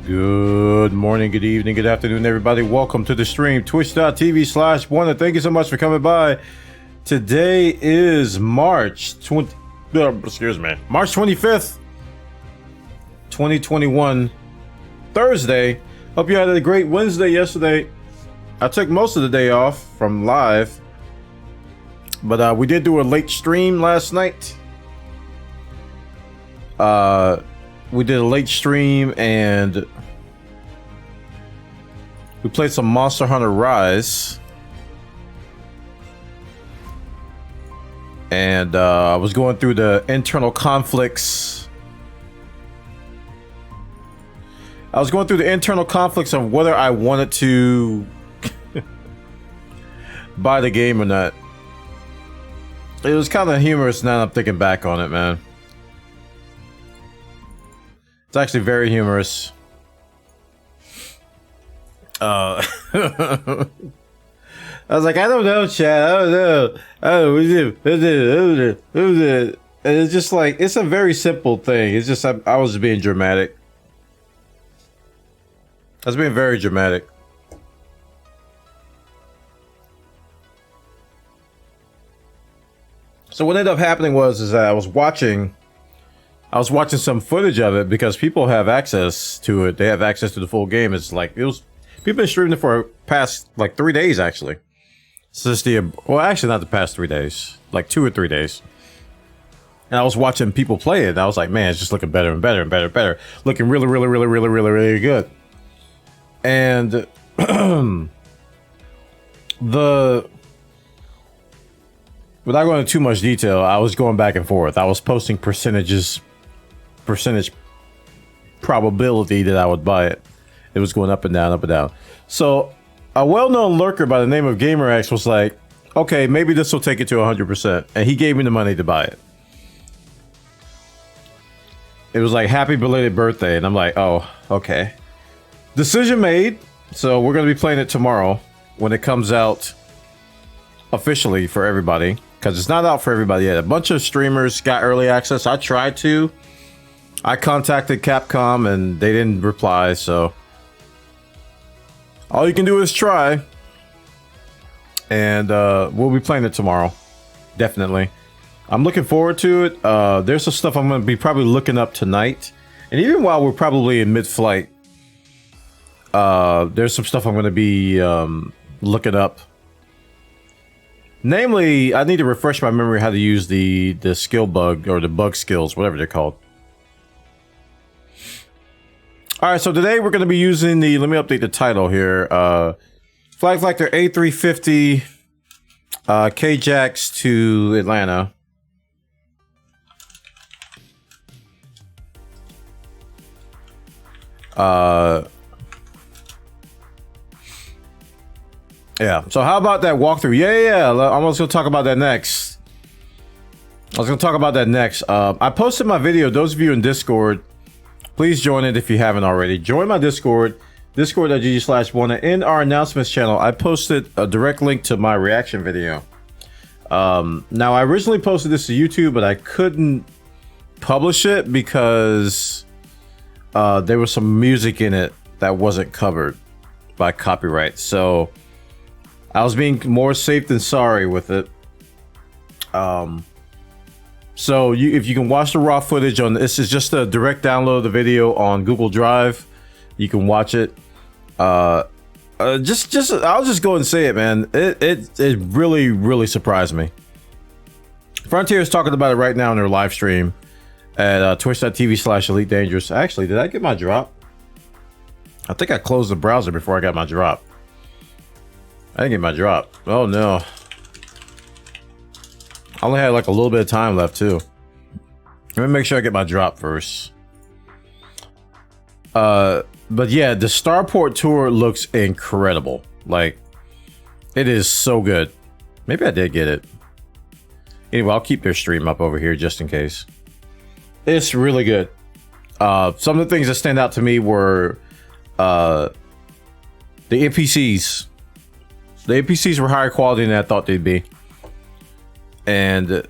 Good morning, good evening, good afternoon, everybody. Welcome to the stream, twitch.tv/Wonder. Thank you so much for coming by. Today is March 25th, 2021, Thursday. Hope you had a great Wednesday yesterday. I took most of the day off from live, but we did do a late stream last night. We did a late stream and we played some Monster Hunter Rise. And I was going through the internal conflicts. Of whether I wanted to buy the game or not. It was kind of humorous now that I'm thinking back on it, man. It's actually very humorous. I was like, I don't know, Chad. I don't know. And it's just like, it's a very simple thing. It's just, I was just being dramatic. I was being very dramatic. So what ended up happening was that I was watching some footage of it because people have access to it. They have access to the full game. It's like, people been streaming it for past like 3 days actually. Since actually not the past 3 days, like 2 or 3 days. And I was watching people play it. And I was like, man, it's just looking better and better and better and better. Looking really, really, really, really, really, really good. And without going into too much detail, I was going back and forth. I was posting percentage probability that I would buy it. It was going up and down, up and down. So a well-known lurker by the name of GamerX was like, okay, maybe this will take it to 100%. And he gave me the money to buy it. It was like, happy belated birthday. And I'm like, oh, okay. Decision made. So we're going to be playing it tomorrow when it comes out officially for everybody. Because it's not out for everybody yet. A bunch of streamers got early access. I tried to. I contacted Capcom and they didn't reply, so all you can do is try. And we'll be playing it tomorrow. Definitely. I'm looking forward to it. There's some stuff I'm going to be probably looking up tonight. And even while we're probably in mid-flight, there's some stuff I'm going to be looking up. Namely, I need to refresh my memory how to use the skill bug, or the bug skills, whatever they're called. Alright, so today we're going to be using the, let me update the title here, Flag Factor A350 K-Jax to Atlanta. Yeah, so how about that walkthrough? Yeah, I'm also going to talk about that next. I posted my video. Those of you in Discord, please join it if you haven't already. Join my Discord, discord.gg/Wonder. In our announcements channel, I posted a direct link to my reaction video. Now, I originally posted this to YouTube, but I couldn't publish it because there was some music in it that wasn't covered by copyright. So I was being more safe than sorry with it. So if you can watch the raw footage on this, is just a direct download of the video on Google Drive. You can watch it. I'll just go and say it, man. It really, really surprised me. Frontier is talking about it right now in their live stream at twitch.tv/Elite Dangerous. Actually, did I get my drop? I think I closed the browser before I got my drop. I didn't get my drop. Oh no. I only had like a little bit of time left too. Let me make sure I get my drop first. But yeah, the Starport tour looks incredible. Like, it is so good. Maybe I did get it. Anyway, I'll keep their stream up over here just in case. It's really good. Some of the things that stand out to me were the NPCs. The NPCs were higher quality than I thought they'd be. And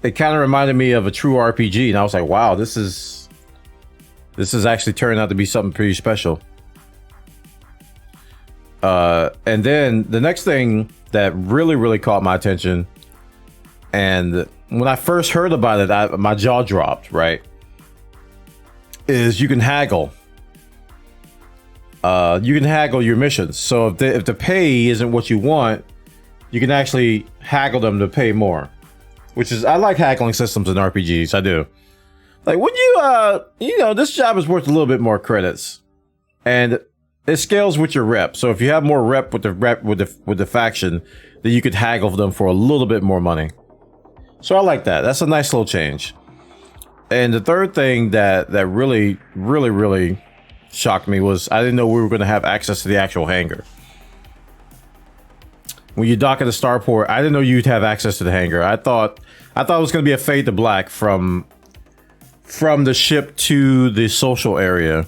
it kind of reminded me of a true RPG, and I was like, wow, this is This has actually turned out to be something pretty special. And then the next thing that really caught my attention, and when I first heard about it, my jaw dropped, right? Is you can haggle. You can haggle your missions. So if the pay isn't what you want, you can actually haggle them to pay more. Which is, I like haggling systems in RPGs. I do. Like, when you know, this job is worth a little bit more credits, and it scales with your rep. So if you have more rep with the faction, then you could haggle them for a little bit more money. So I like that. That's a nice little change. And the third thing that really shocked me was I didn't know we were going to have access to the actual hangar. When you dock at the starport, I didn't know you'd have access to the hangar. I thought it was going to be a fade to black from the ship to the social area.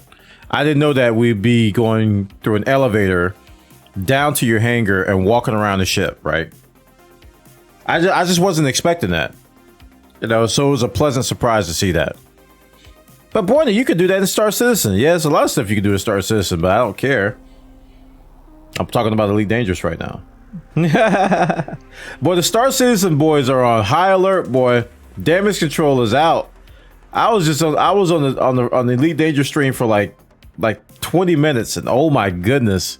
I didn't know that we'd be going through an elevator down to your hangar and walking around the ship, right? I just wasn't expecting that. You know, so it was a pleasant surprise to see that. But boy, you could do that in Star Citizen. Yeah, there's a lot of stuff you can do in Star Citizen, but I don't care. I'm talking about Elite Dangerous right now. Boy, the Star Citizen boys are on high alert, boy. Damage control is out. I was on the Elite Dangerous stream for like 20 minutes, and oh my goodness.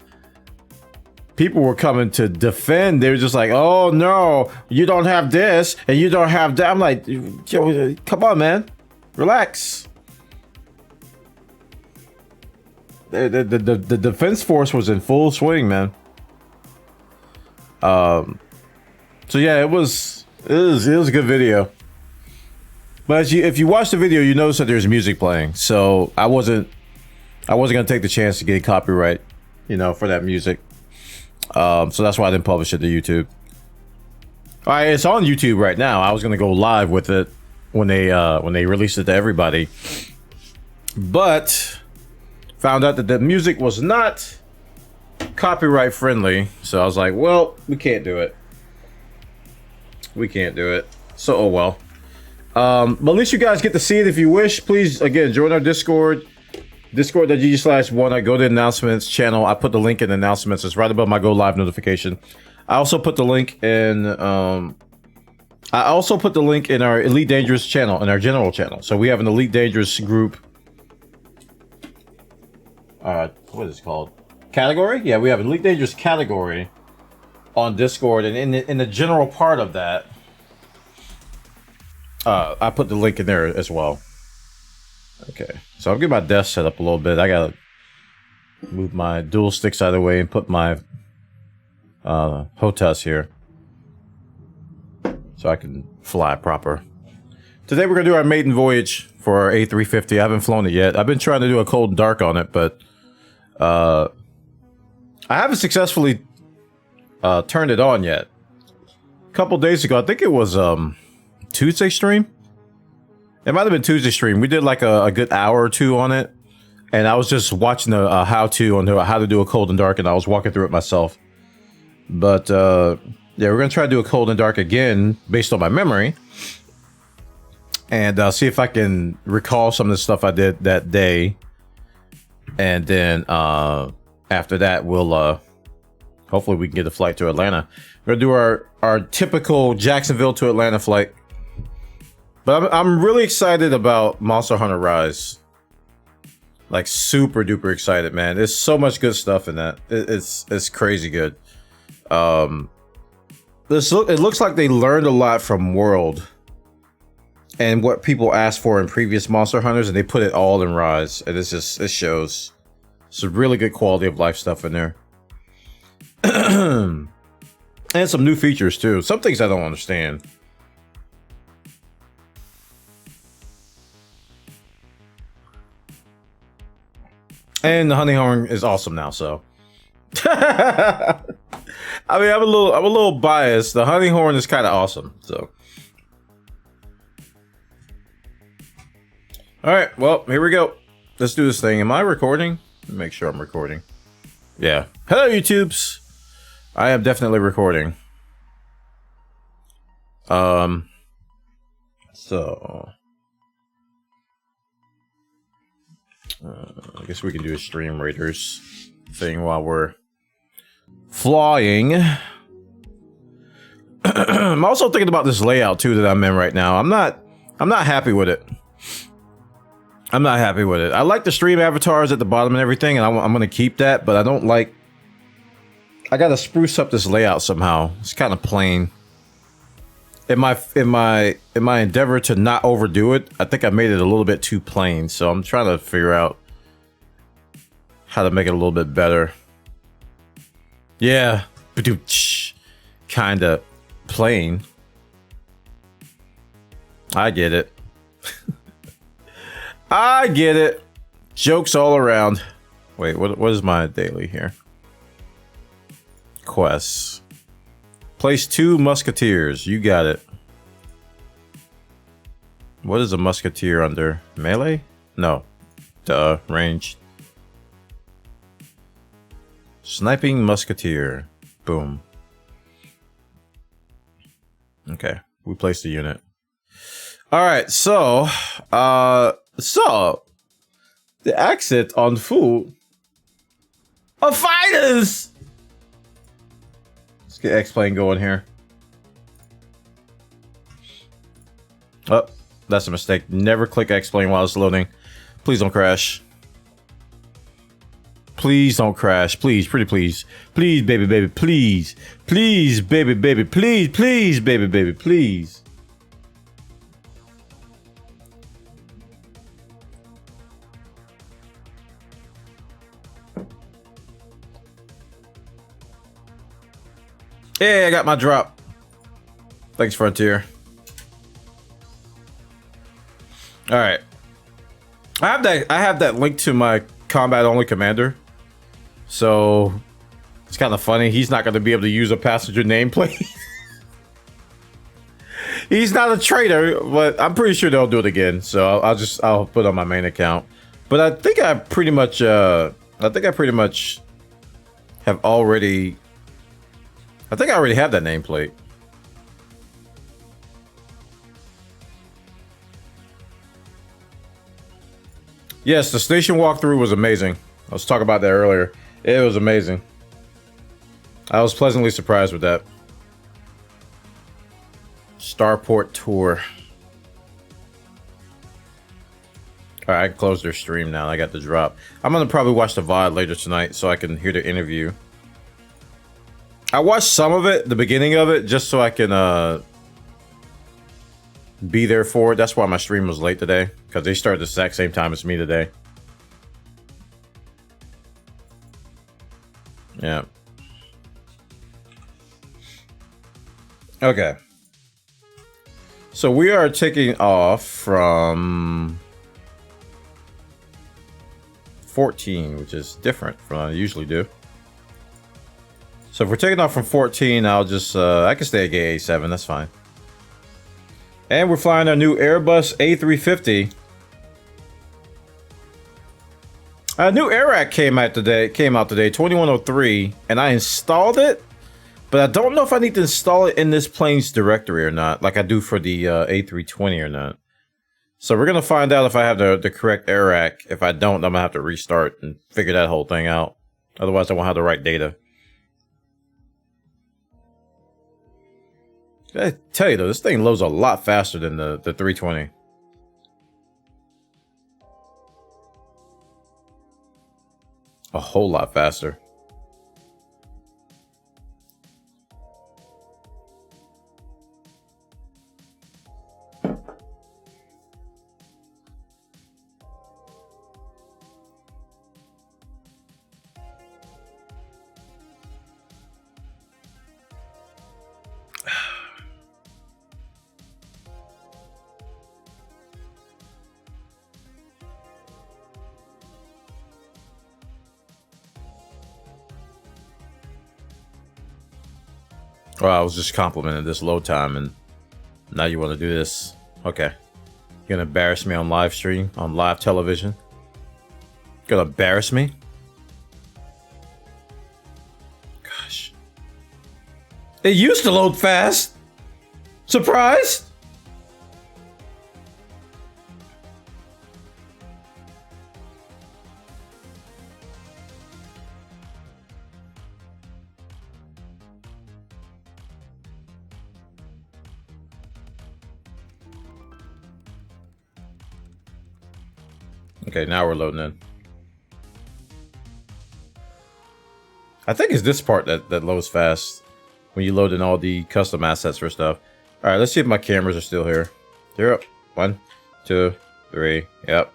People were coming to defend. They were just like, oh no, you don't have this and you don't have that. I'm like, yo, come on, man. Relax. The defense force was in full swing, man. So yeah, it was a good video. But if you watch the video, you notice that there's music playing. So I wasn't gonna take the chance to get copyright, you know, for that music. So that's why I didn't publish it to YouTube. All right, it's on YouTube right now. I was gonna go live with it when they released it to everybody, but found out that the music was not copyright friendly. So I was like, well, we can't do it. We can't do it. So oh well. But at least you guys get to see it if you wish. Please, again, join our Discord. Discord.gg/one. I go to the announcements channel. I put the link in the announcements. It's right above my go live notification. I also put the link in our Elite Dangerous channel, in our general channel. So we have an Elite Dangerous group. What is it called? Category? Yeah, we have an Elite Dangerous category on Discord, and in the general part of that, I put the link in there as well. Okay, so I'll get my desk set up a little bit. I gotta move my dual sticks out of the way and put my HOTAS here so I can fly proper. Today we're gonna do our maiden voyage for our A350. I haven't flown it yet. I've been trying to do a cold and dark on it, but I haven't successfully turned it on yet. A couple days ago, I think it was Tuesday stream. It might have been Tuesday stream. We did like a good hour or two on it, and I was just watching a how-to on how to do a cold and dark, and I was walking through it myself. But yeah, we're gonna try to do a cold and dark again based on my memory, and see if I can recall some of the stuff I did that day. And then after that, we'll hopefully we can get a flight to Atlanta. We're gonna do our typical Jacksonville to Atlanta flight. But I'm really excited about Monster Hunter Rise. Like super duper excited, man. There's so much good stuff in that. It's crazy good. It looks like they learned a lot from World and what people asked for in previous Monster Hunters, and they put it all in Rise, and it shows. Some really good quality of life stuff in there. And some new features too. Some things I don't understand. And the honey horn is awesome now, so. I mean, I'm a little biased. The honey horn is kind of awesome, so. All right, well, here we go. Let's do this thing. Am I recording? Let me make sure I'm recording. Yeah. Hello, YouTubes. I am definitely recording. So I guess we can do a Stream Raiders thing while we're flying. I'm also thinking about this layout too that I'm in right now. I'm not happy with it. I'm not happy with it. I like the stream avatars at the bottom and everything, and I'm gonna keep that, but I don't like. I gotta spruce up this layout somehow. It's kind of plain. In my endeavor to not overdo it, I think I made it a little bit too plain. So I'm trying to figure out how to make it a little bit better. Yeah, kind of plain. I get it. I get it. Jokes all around. Wait, what is my daily here? Quests. Place 2 musketeers. You got it. What is a musketeer under? Melee? No. Duh. Ranged. Sniping musketeer. Boom. Okay. We placed the unit. Alright, so the accent on food of fighters. Let's get X-Plane going here. Oh, that's a mistake. Never click X-Plane while it's loading. Please don't crash. Please don't crash. Please, pretty please. Please, baby, baby, please. Please, baby, baby, please. Please, baby, baby, please. Hey, I got my drop. Thanks, Frontier. All right. I have that link to my combat only commander. So it's kind of funny. He's not going to be able to use a passenger nameplate. He's not a traitor, but I'm pretty sure they'll do it again. So I'll put it on my main account. But I think I pretty much have already. I think I already have that nameplate. Yes, the station walkthrough was amazing. I was talking about that earlier. It was amazing. I was pleasantly surprised with that. Starport tour. Alright, I can close their stream now. I got the drop. I'm gonna probably watch the VOD later tonight so I can hear the interview. I watched some of it, the beginning of it, just so I can be there for it. That's why my stream was late today, because they started the exact same time as me today. Yeah. Okay. So we are taking off from 14, which is different from what I usually do. So if we're taking off from 14, I'll just, I can stay at gate A7, that's fine. And we're flying our new Airbus A350. A new AIRAC came out today, 2103, and I installed it, but I don't know if I need to install it in this plane's directory or not, like I do for the A320 or not. So we're gonna find out if I have the correct AIRAC. If I don't, I'm gonna have to restart and figure that whole thing out. Otherwise, I won't have the right data. I tell you though, this thing loads a lot faster than the 320. A whole lot faster. Well, I was just complimenting this load time, and now you want to do this. Okay. You're gonna embarrass me on live stream, on live television? Gonna embarrass me? Gosh. It used to load fast. Surprise? Okay, now we're loading in. I think it's this part that loads fast when you load in all the custom assets for stuff. All right, let's see if my cameras are still here. They're up. 1, 2, 3. Yep.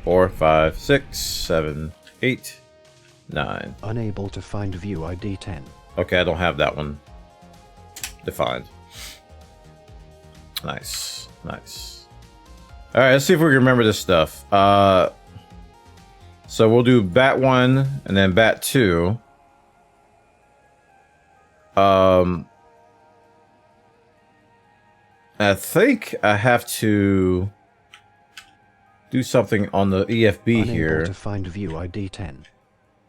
4, 5, 6, 7, 8, 9. Unable to find view ID 10. Okay, I don't have that one defined. Nice, nice. All right, let's see if we can remember this stuff. So we'll do bat 1 and then bat 2. I think I have to do something on the EFB Unable here. to find view ID 10.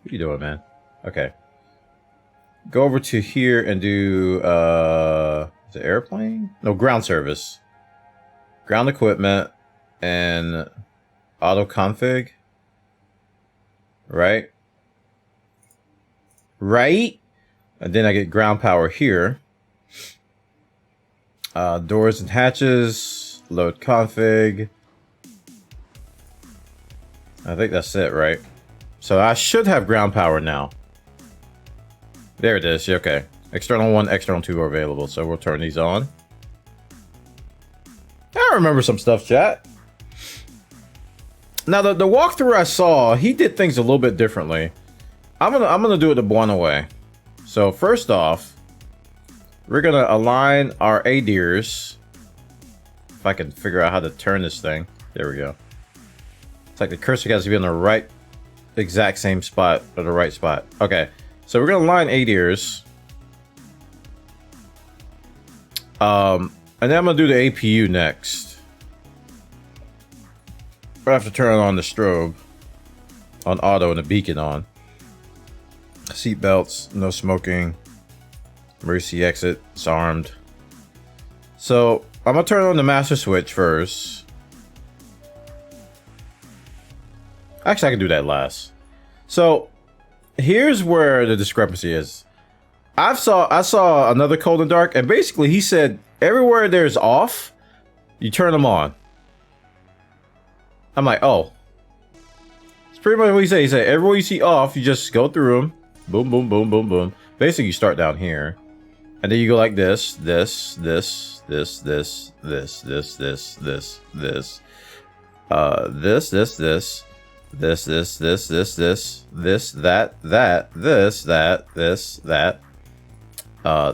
What are you doing, man? Okay. Go over to here and do is it airplane? No, ground service. Ground equipment and auto config. Right? Right? And then I get ground power here. Doors and hatches, load config. I think that's it, right? So I should have ground power now. There it is. Okay. External 1, external 2 are available, so we'll turn these on. I remember some stuff, chat. Now the walkthrough I saw, he did things a little bit differently. I'm gonna do it the Buona way. So first off, we're gonna align our ADIRs. If I can figure out how to turn this thing. There we go. It's like the cursor has to be on the right, exact same spot, or the right spot. Okay, so we're gonna align ADIRs. And then I'm gonna do the APU next. I have to turn on the strobe on auto and the beacon on. Seat belts, no smoking. Emergency exit, it's armed. So I'm gonna turn on the master switch first. Actually, I can do that last. So here's where the discrepancy is. I saw another Cold and Dark, and basically he said everywhere there's off, you turn them on. I'm like, oh. It's pretty much what he said. He said everywhere you see off, you just go through them. Boom, boom, boom, boom, boom. Basically, you start down here. And then you go like this, this, this, this, this, this, this, this, this, this. This, this, this. This, this, this, this, this, this, that, that, this, that, this, that.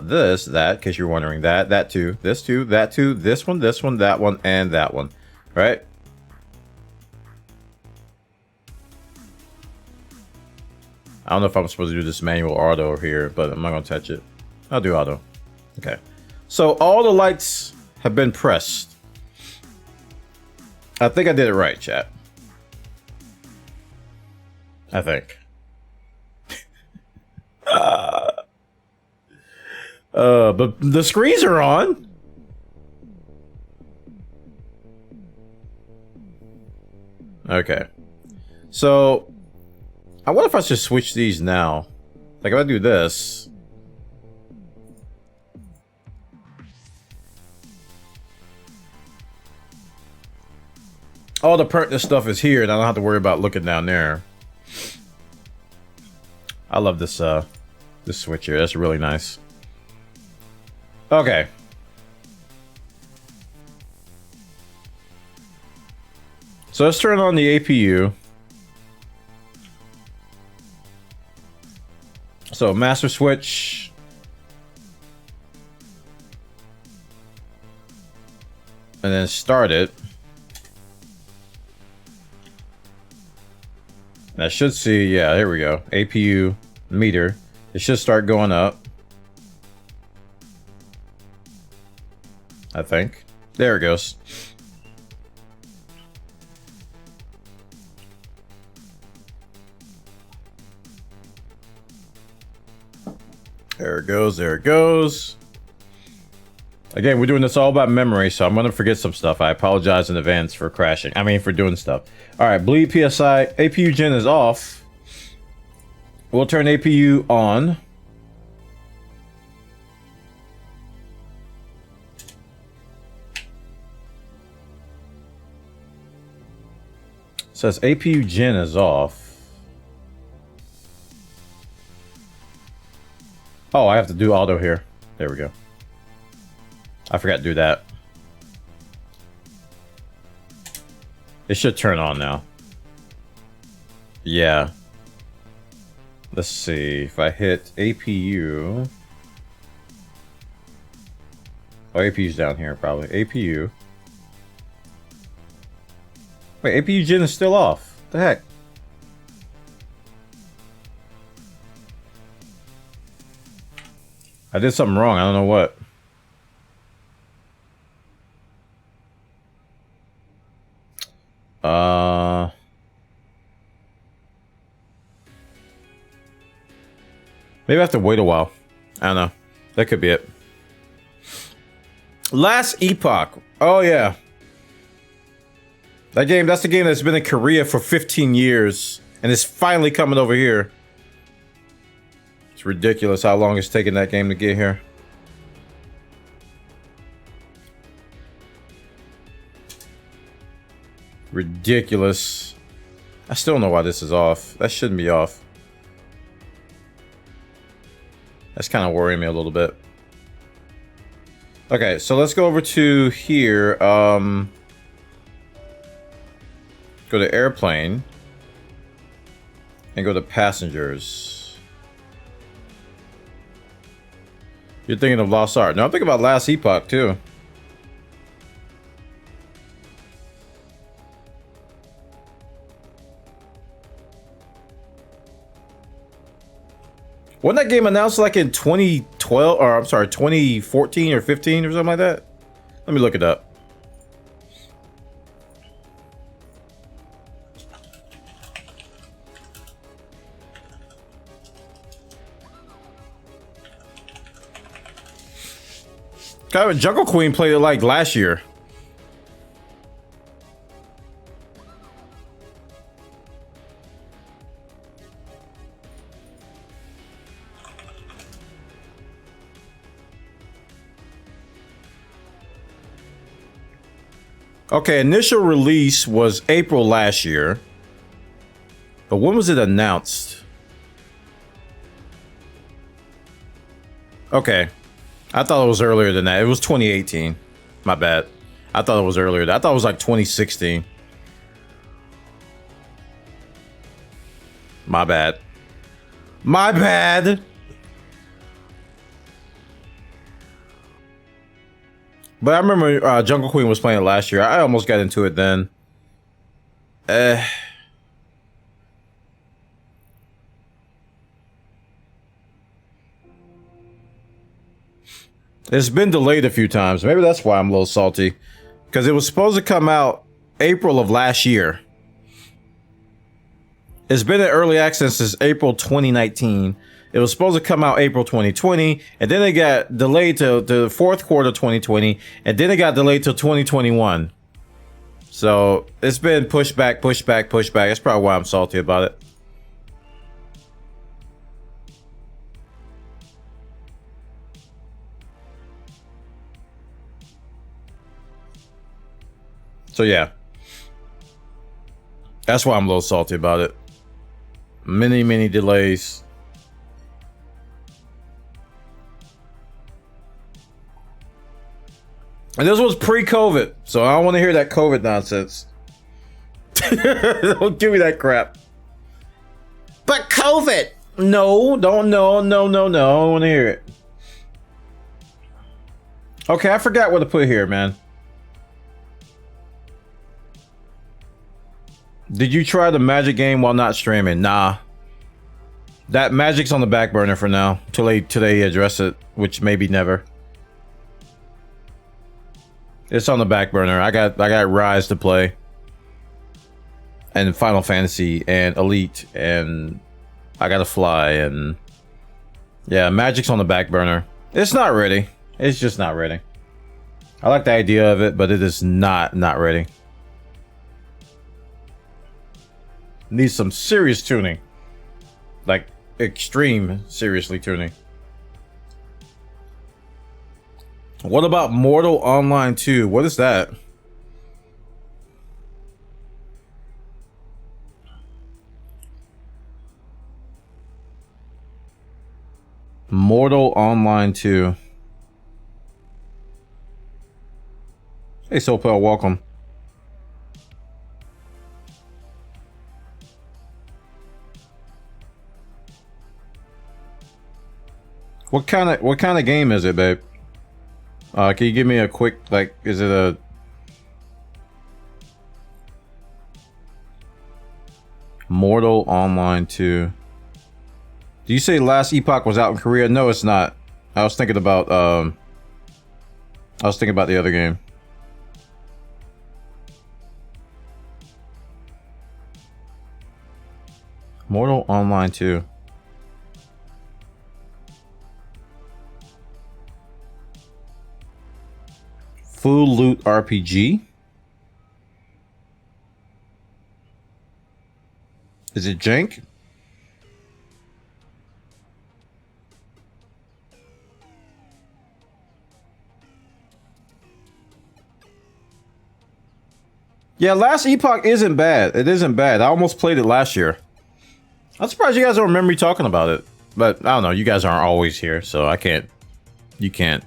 This, that, in case you're wondering, that too, this too, that too, this one, that one, and that one. Right? I don't know if I'm supposed to do this manual or auto here, but I'm not gonna touch it. I'll do auto. Okay. So all the lights have been pressed. I think I did it right, chat. I think. But the screens are on. Okay. So I wonder if I should switch these now. Like if I do this. All the pertinent stuff is here, and I don't have to worry about looking down there. I love this this switch here. That's really nice. Okay. So let's turn on the APU. So master switch. And then start it. And I should see, yeah, here we go. APU meter. It should start going up. I think. There it goes. There it goes, there it goes. Again, we're doing this all about memory, so I'm gonna forget some stuff. I apologize in advance for crashing. I mean, for doing stuff. All right, bleed PSI. APU gen is off. We'll turn APU on. Says APU gen is off. Oh, I have to do auto here. There we go. I forgot to do that. It should turn on now. Yeah. Let's see. If I hit APU. Oh, APU's down here probably. APU. Wait, APU gen is still off. What the heck? I did something wrong. I don't know what. Maybe I have to wait a while. I don't know. That could be it. Last Epoch. Oh, yeah. That game, that's the game that's been in Korea for 15 years. And it's finally coming over here. It's ridiculous how long it's taken that game to get here. Ridiculous. I still don't know why this is off. That shouldn't be off. That's kind of worrying me a little bit. Okay, so let's go over to here. Go to airplane. And go to passengers. You're thinking of Lost Art. No, I'm thinking about Last Epoch too. Wasn't that game announced like in 2012, or I'm sorry, 2014 or 15 or something like that? Let me look it up. God, Jungle Queen played it like last year. Okay, initial release was April last year. But when was it announced? Okay. I thought it was earlier than that. It was 2018. My bad. I thought it was earlier. I thought it was like 2016. My bad. My bad. But I remember Jungle Queen was playing it last year. I almost got into it then. It's been delayed a few times. Maybe that's why I'm a little salty. Because it was supposed to come out April of last year. It's been in early access since April 2019. It was supposed to come out April 2020, and then it got delayed to the fourth quarter 2020, and then it got delayed till 2021. So it's been pushed back, pushed back, pushed back. That's probably why I'm salty about it. So yeah, that's why I'm a little salty about it. Many delays. And this was pre-COVID, so I don't want to hear that COVID nonsense. Don't give me that crap. But COVID! No, don't, no. I don't want to hear it. Okay, I forgot what to put here, man. Did you try the Magic game while not streaming? Nah. That Magic's on the back burner for now, till they address it, which maybe never. It's on the back burner. I got Rise to play, and Final Fantasy, and Elite, and I gotta fly, and yeah, Magic's on the back burner. It's not ready. It's just not ready. I like the idea of it, but it is not ready. Needs some serious tuning, like extreme seriously tuning. What about Mortal Online 2? What is that? Mortal Online 2. Hey, Sopel, welcome. What kind of game is it, babe? Can you give me a quick, like, is it a... Mortal Online 2. Do you say Last Epoch was out in Korea? No, it's not. I was thinking about the other game. Mortal Online 2. Full Loot RPG. Is it jank? Yeah, Last Epoch isn't bad. It isn't bad. I almost played it last year. I'm surprised you guys don't remember me talking about it. But I don't know. You guys aren't always here, so I can't. You can't.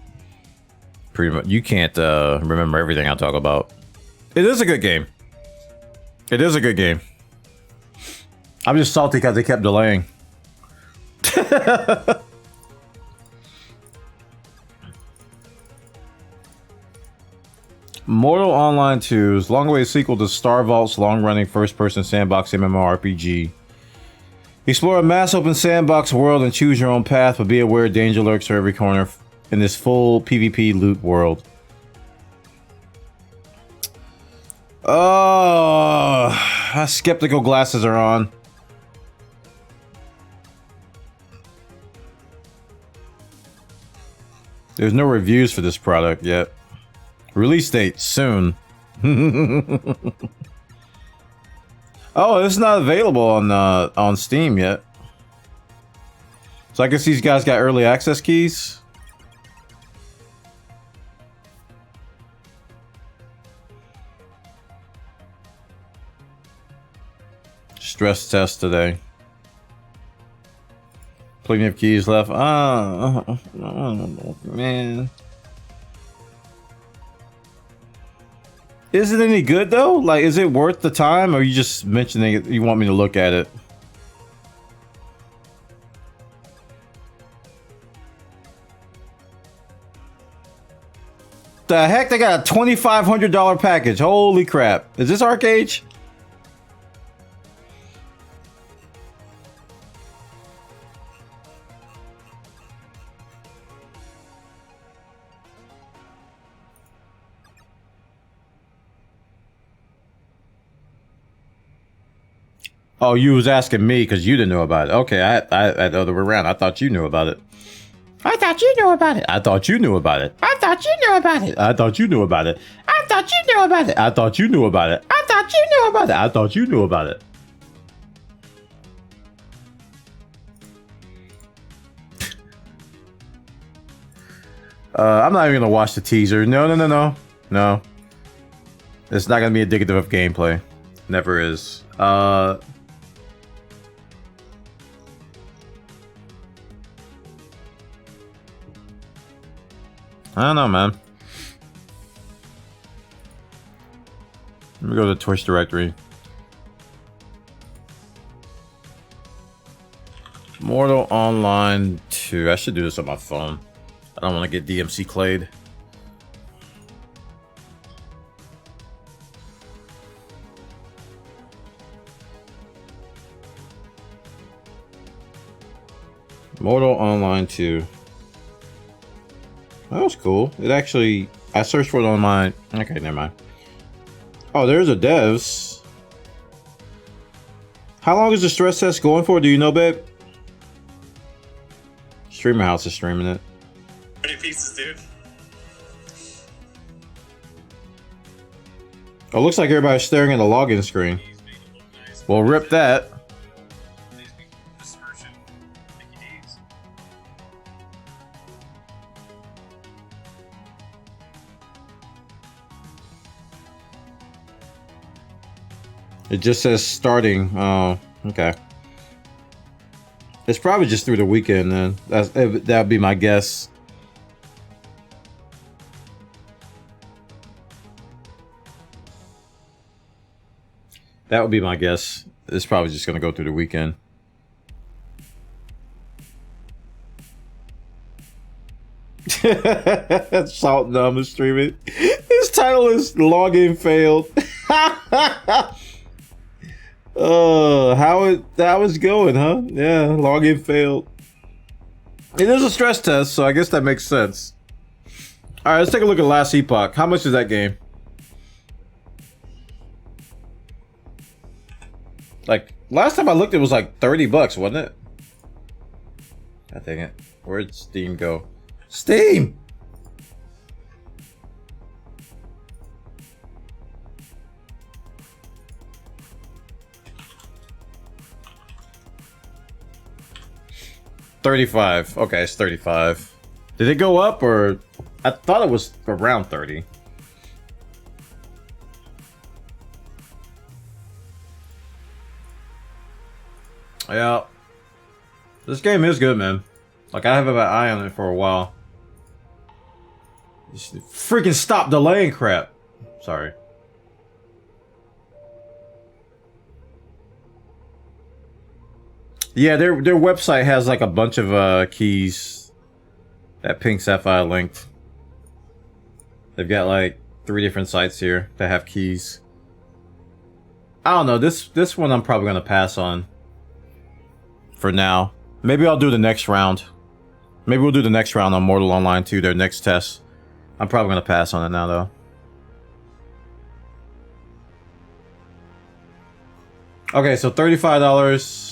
Pretty much. You can't remember everything I talk about. It is a good game. It is a good game. I'm just salty because they kept delaying. Mortal Online 2's long-awaited sequel to Star Vault's long-running first-person sandbox MMORPG. Explore a mass open sandbox world and choose your own path, but be aware danger lurks at every corner in this full PvP loot world. Oh, my skeptical glasses are on. There's no reviews for this product yet. Release date soon. Oh, it's not available on Steam yet. So I guess these guys got early access keys. Stress test today. Plenty of keys left. Oh, man. Is it any good though? Like, is it worth the time, or are you just mentioning it? You want me to look at it? The heck? They got a $2,500 package. Holy crap. Is this Arcade? Oh, you was asking me because you didn't know about it. Okay, I the other way around. I thought you knew about it. I thought you knew about it. I thought you knew about it. I thought you knew about it. I thought you knew about it. I thought you knew about it. I thought you knew about it. I thought you knew about it. I thought you knew about it. I'm not even gonna watch the teaser. No. It's not gonna be indicative of gameplay. Never is. I don't know, man. Let me go to the Twitch directory. Mortal Online 2. I should do this on my phone. I don't want to get DMC clayed. Mortal Online 2. That was cool. It actually... I searched for it on my... Okay, never mind. Oh, there's a devs. How long is the stress test going for? Do you know, babe? Streamer House is streaming it. 30 pieces, dude. Oh, looks like everybody's staring at the login screen. Well, rip that. It just says starting. Oh, okay. It's probably just through the weekend then. That'd be my guess. That would be my guess. It's probably just gonna go through the weekend. Salt Numb is streaming. His title is Login Failed. Oh, that was going, huh? Yeah, login failed. It is a stress test, so I guess that makes sense. All right, let's take a look at Last Epoch. How much is that game? Like last time I looked, it was like $30, wasn't it? God dang it! Where'd Steam go? Steam. $35. Okay, it's 35. Did it go up or? I thought it was around 30. Yeah. This game is good, man. Like, I have an eye on it for a while. Just freaking stop delaying crap. Sorry. Yeah, their website has like a bunch of keys that Pink Sapphire linked. They've got like 3 different sites here that have keys. I don't know, this one I'm probably gonna pass on for now. Maybe I'll do the next round. Maybe we'll do the next round on Mortal Online 2, their next test. I'm probably gonna pass on it now though. Okay, so $35.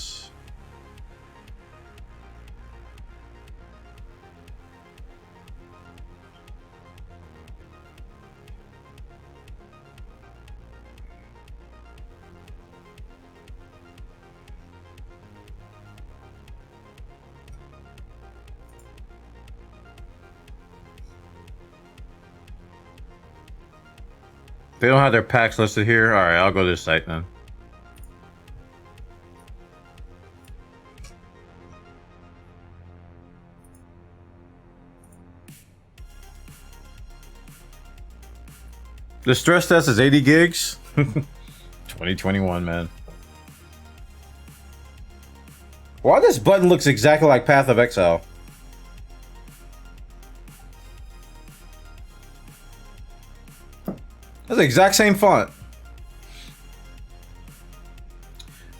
They don't have their packs listed here. All right, I'll go to this site then. The stress test is 80 gigs. 2021, man. Why this button looks exactly like Path of Exile? That's the exact same font.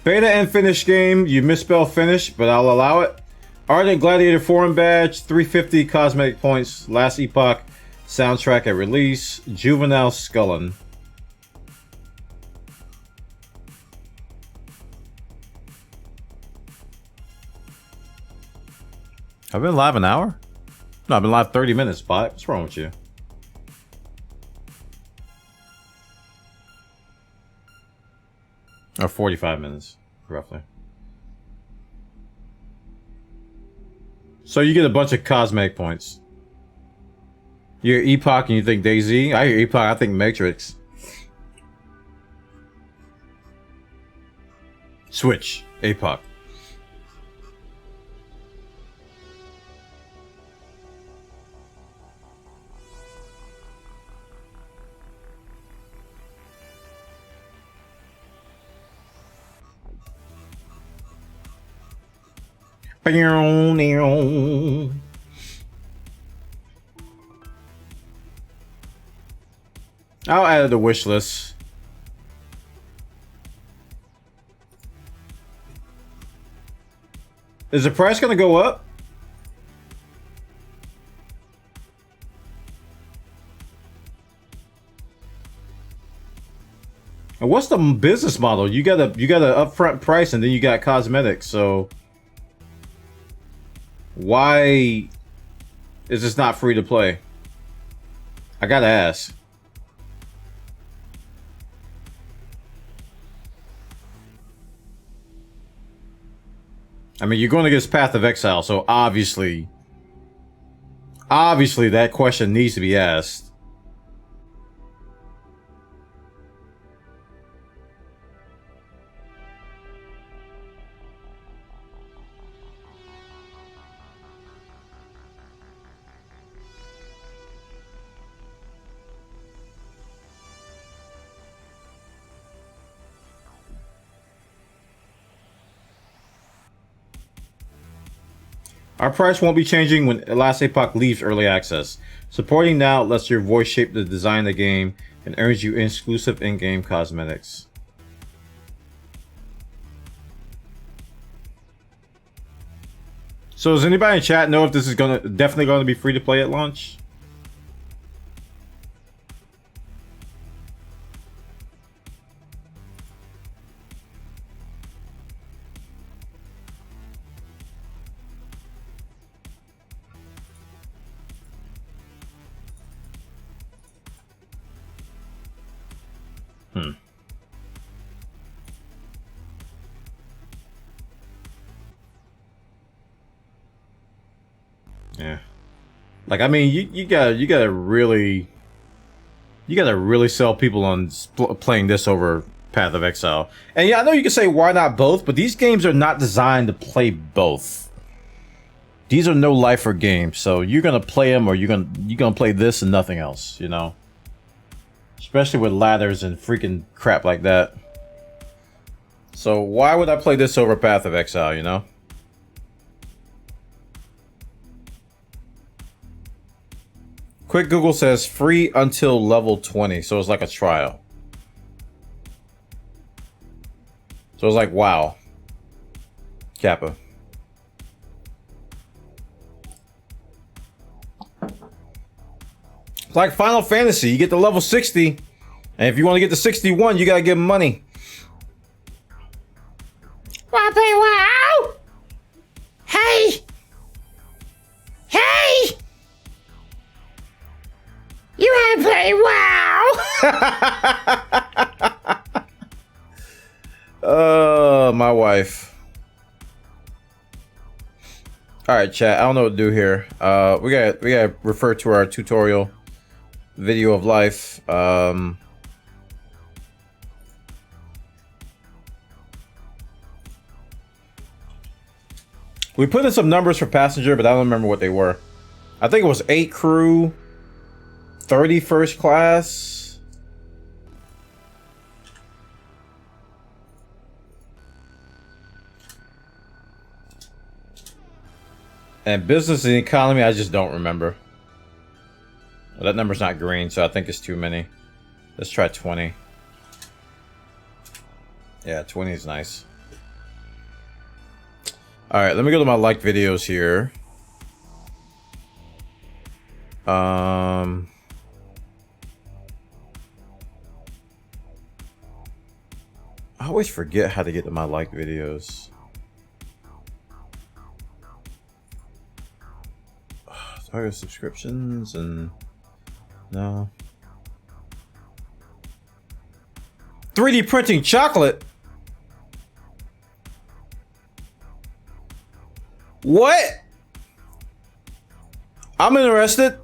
Beta and finish game. You misspell finish, but I'll allow it. Ardent Gladiator Forum Badge. 350 cosmetic points. Last Epoch soundtrack at release. Juvenile Scullin. I've been live an hour? No, I've been live 30 minutes, bot. What's wrong with you? Or 45 minutes, roughly. So you get a bunch of cosmetic points. You hear Epoch and you think DayZ? I hear Epoch, I think Matrix. Switch. Epoch. I'll add it to the wish list. Is the price gonna go up? And what's the business model? You got a upfront price and then you got cosmetics, so why is this not free to play? I gotta ask. I mean, you're going against Path of Exile, so obviously that question needs to be asked. Our price won't be changing when Last Epoch leaves early access. Supporting now lets your voice shape the design of the game and earns you exclusive in-game cosmetics. So does anybody in chat know if this is definitely gonna be free to play at launch? Yeah. Like, I mean, you gotta really sell people on playing this over Path of Exile. And yeah, I know you can say why not both, but these games are not designed to play both. These are no lifer games, so you're gonna play them or you're gonna play this and nothing else, you know. Especially with ladders and freaking crap like that. So why would I play this over Path of Exile, you know? Quick Google says free until level 20, so it's like a trial. So it's like, wow. Kappa. It's like Final Fantasy. You get to level 60, and if you want to get to 61, you gotta give money. Wanna play WoW? Hey! Hey! You wanna play WoW? My wife. Alright, chat. I don't know what to do here. We gotta refer to our tutorial video of life. We put in some numbers for passenger, but I don't remember what they were. I think it was 8 crew, 30 first class. And business and economy, I just don't remember. Well, that number's not green, so I think it's too many. Let's try 20. Yeah, 20 is nice. Alright, let me go to my liked videos here. I always forget how to get to my liked videos. Do I go subscriptions and no. 3D printing chocolate. What? I'm interested.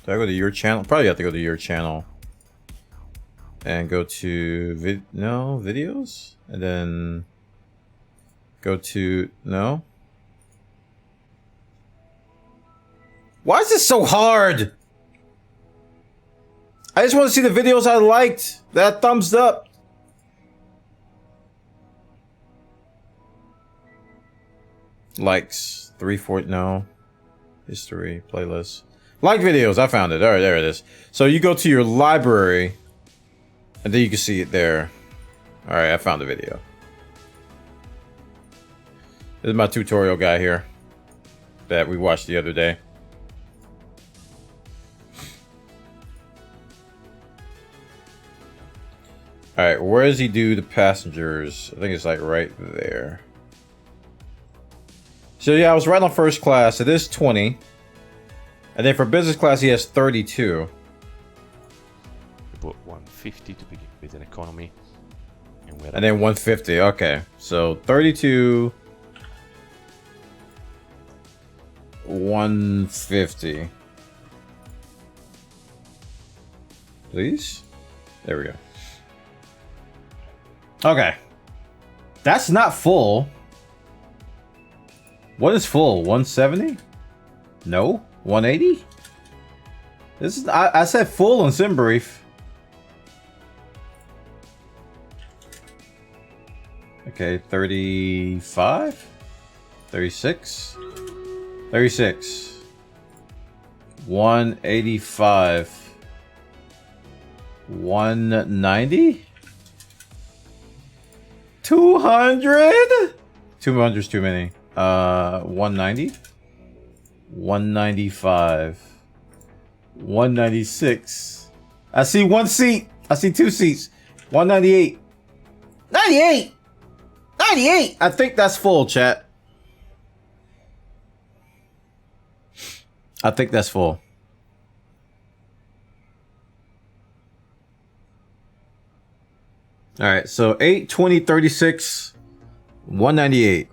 Do I go to your channel? Probably have to go to your channel. And go to videos? And then go to no. Why is this so hard? I just want to see the videos I liked. That thumbs up. Likes. 340. No. History. Playlist. Like videos. I found it. Alright, there it is. So you go to your library. And then you can see it there. Alright, I found the video. This is my tutorial guy here. That we watched the other day. Alright, where does he do the passengers? I think it's like right there. So yeah, I was right on first class. It is 20. And then for business class, he has 32. Put 150 to begin with an economy. And then 150. Okay. So 32. 150. Please? There we go. Okay. That's not full. What is full? 170? No? 180? This is I said full on SimBrief. Okay, 35? 36? 36. 185. 190? 200? 200 is too many. 190? 195. 196. I see one seat. I see two seats. 198. 98! 98! I think that's full, chat. I think that's full. All right, so 8, 20, 36, 198.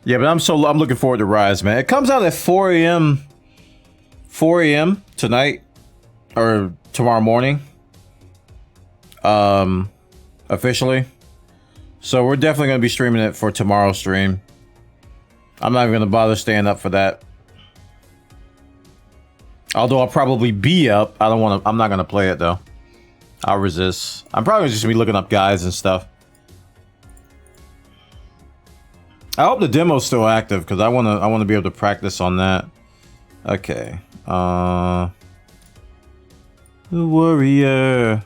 Yeah, but I'm looking forward to Rise, man. It comes out at 4 a.m. 4 a.m. tonight or tomorrow morning. Officially. So we're definitely gonna be streaming it for tomorrow's stream. I'm not even gonna bother staying up for that. Although I'll probably be up. I'm not gonna play it though. I'll resist. I'm probably just gonna be looking up guides and stuff. I hope the demo's still active because I wanna be able to practice on that. Okay. The warrior.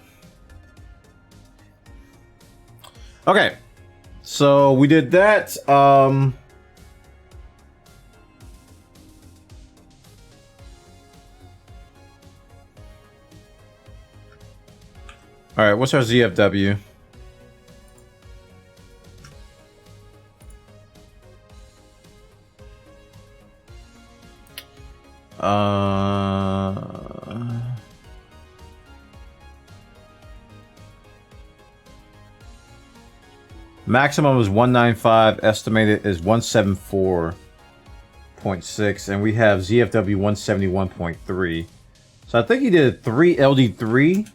Okay. So we did that. All right, what's our ZFW? Maximum is 195, estimated is 174.6, and we have ZFW 171.3. So I think he did a 3 LD3,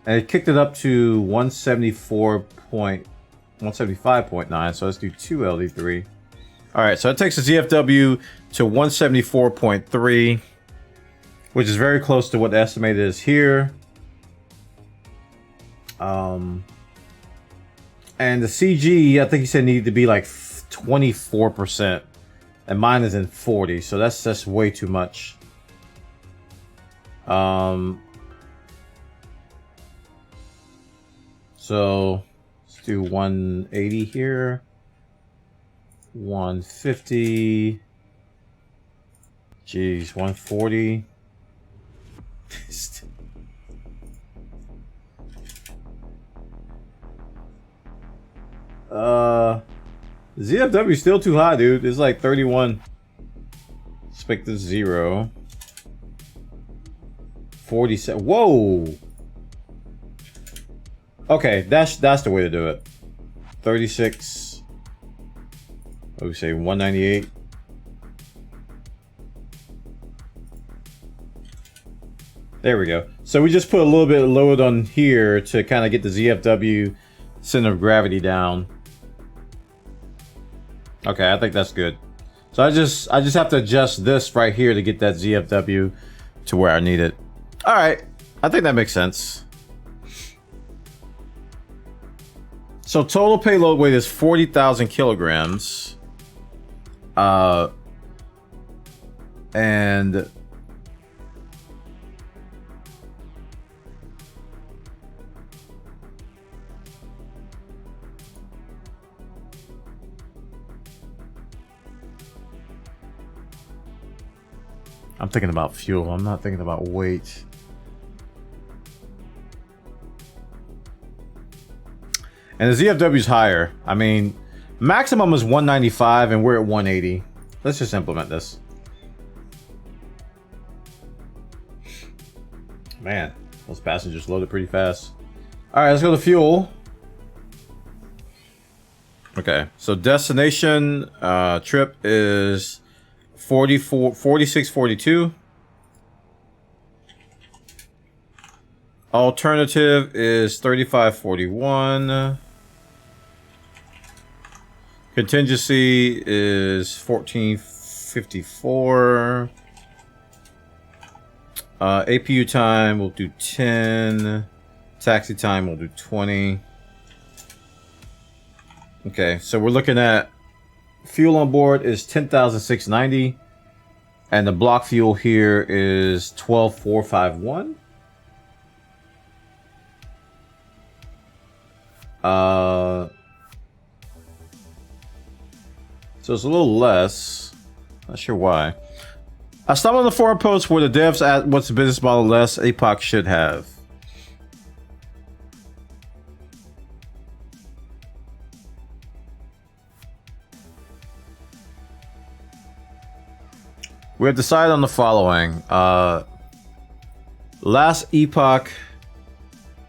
and it kicked it up to 175.9, so let's do 2 LD3. Alright, so it takes the ZFW to 174.3, which is very close to what the estimated is here. And the CG, I think he said needed to be like 24%, and mine is in 40, so that's way too much. So let's do 180 here. 150. Jeez, 140. ZFW is still too high, dude. It's like 31. Expected 0. 47. Whoa. Okay, that's the way to do it. 36. What do we say? 198. There we go. So we just put a little bit of load on here to kind of get the ZFW center of gravity down. Okay, I think that's good. So I just have to adjust this right here to get that ZFW to where I need it. All right, I think that makes sense. So total payload weight is 40,000 kilograms. And I'm thinking about fuel. I'm not thinking about weight. And the ZFW is higher. I mean, maximum is 195 and we're at 180. Let's just implement this. Man, those passengers loaded pretty fast. All right, let's go to fuel. Okay, so destination trip is 4642. Alternative is 3541. Contingency is 1454. APU time we'll do 10. Taxi time we'll do 20. Okay, so we're looking at fuel on board is 10,690, and the block fuel here is 12,451. So it's a little less. Not sure why. I stumbled on the forum post where the devs asked what's the business model less APOC should have. We have decided on the following. Last Epoch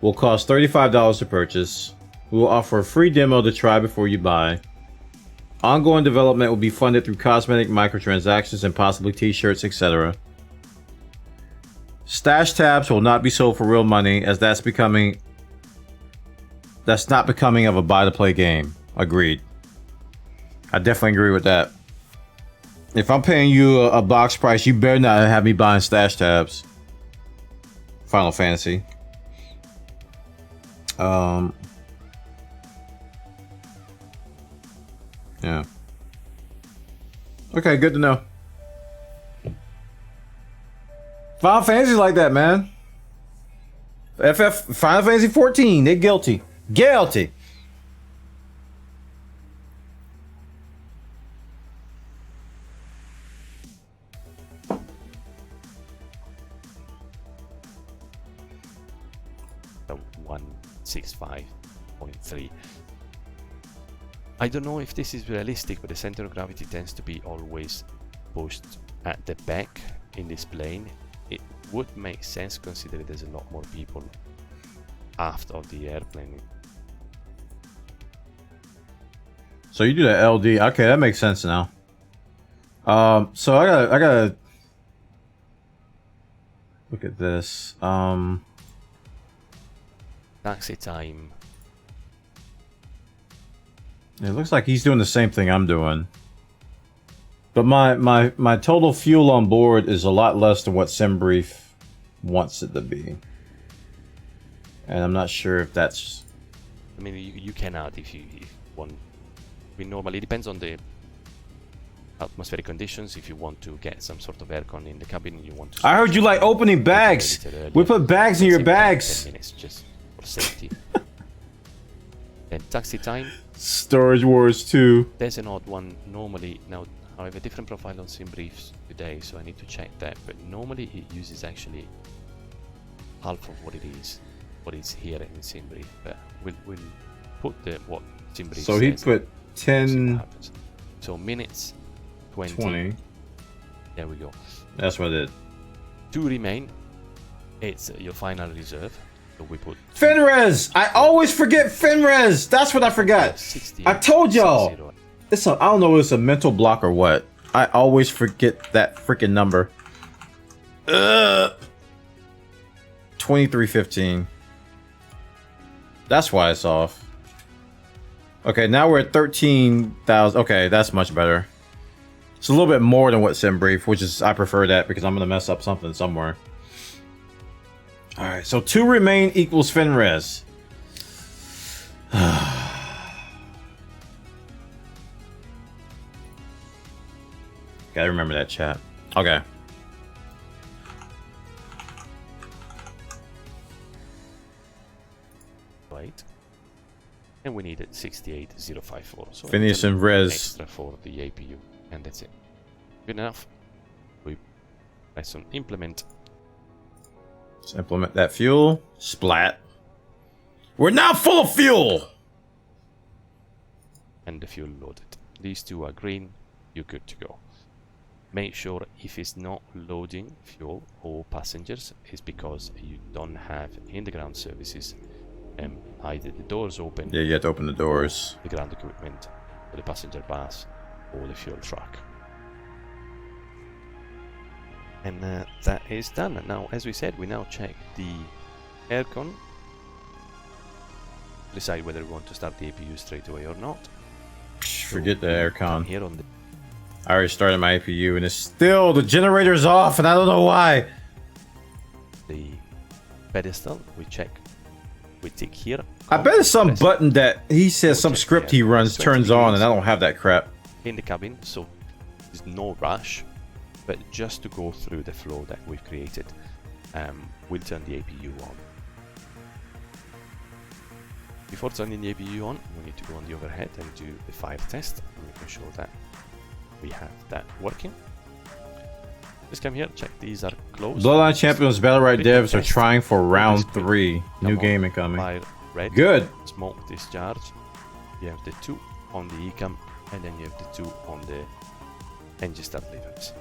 will cost $35 to purchase. We will offer a free demo to try before you buy. Ongoing development will be funded through cosmetic microtransactions and possibly t-shirts, etc. Stash tabs will not be sold for real money, as that's not becoming of a buy-to-play game. Agreed. I definitely agree with that. If I'm paying you a box price, you better not have me buying stash tabs. Final Fantasy. Yeah. Okay, good to know. Final Fantasy like that, man. Final Fantasy 14, they're guilty. Guilty. The 165.3. I don't know if this is realistic, but the center of gravity tends to be always pushed at the back in this plane. It would make sense considering there's a lot more people aft of the airplane. So you do the LD. Okay, that makes sense now. So I gotta look at this. Taxi time. It looks like he's doing the same thing I'm doing. But my total fuel on board is a lot less than what SimBrief wants it to be. And I'm not sure if that's... I mean, you can add if you want. We normally, it depends on the atmospheric conditions. If you want to get some sort of aircon in the cabin, you want to... I heard you like opening bags. We put bags in your bags. 10 minutes just for safety. Then taxi time. Storage Wars 2. There's an odd one normally. Now I have a different profile on SimBriefs today, so I need to check that. But normally it uses actually half of what it is here in SimBrief. But we'll put what SimBrief So he says. put 10... So minutes, 20. 20. There we go. That's what it did. 2 remain. It's your final reserve. So we put Finres! I always forget Finres! That's what I forgot. 60. I told y'all. 60. It's a, I don't know if it's a mental block or what. I always forget that freaking number. 2315. That's why it's off. Okay, now we're at 13,000. Okay, that's much better. It's a little bit more than what SimBrief, which is, I prefer that because I'm going to mess up something somewhere. Alright, so 2 remain equals Finres. Gotta remember that, chat. Okay. Right. And we needed 68054. So Phineas and Rez. extra for the APU. And that's it. Good enough. We press on implement. Let's implement that fuel. Splat. We're now full of fuel! And the fuel loaded. These two are green. You're good to go. Make sure if it's not loading fuel or passengers, it's because you don't have in the ground services either the doors open, Yeah, you have to open the doors. the ground equipment, or the passenger bus, or the fuel truck. And that is done. Now, as we said, we now check the aircon. Decide whether we want to start the APU straight away or not. Forget the Come aircon. here on the I already started my APU and it's still, the generator's off and I don't know why. pedestal. We check. We tick here. I bet it's some Press button that he says some check script here. he runs 20 turns on and I degrees. don't have that crap. in the cabin, so there's no rush, but just to go through the flow that we've created, we'll turn the APU on. Before turning the APU on, we need to go on the overhead and do the fire test, and we can show that we have that working. Just come here, check these are closed. Bloodline Champions Battlerite Click devs are test. trying for round Display. 3. New Come on, game incoming. Fire red. Good. Smoke discharge. You have the 2 on the ECAM, and then you have the 2 on the engine start levers.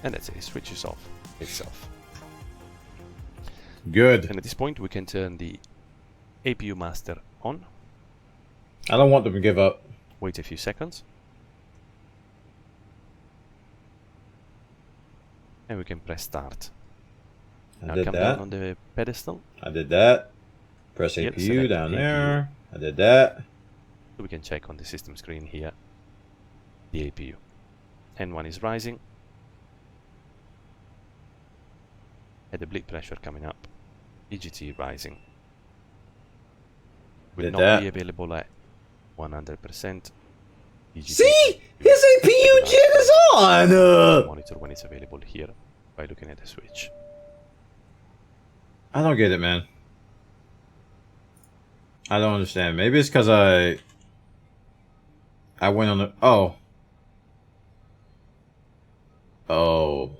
And that's it, it switches off itself. Good. And at this point we can turn the APU master on, I don't want them to give up. wait a few seconds, and we can press start. I Now did come that. down on the pedestal, I did that. Press Here, APU select down APU. there. I did that. so we can check on the system screen here the APU. N1 is rising, and the bleed pressure coming up, EGT rising. Will Did not that. be available at 100%. EGT See? His APU jig is on! monitor when it's available here by looking at the switch. I don't get it, man. I don't understand. Maybe it's because I went on the... Oh. Oh.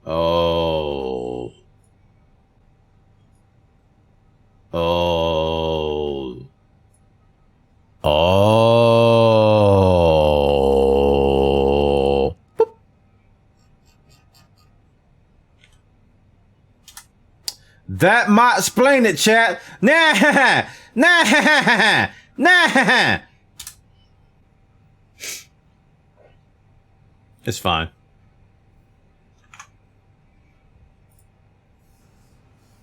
Oh. Oh. Oh. Boop. That might explain it, chat. Nah, nah, nah. It's fine.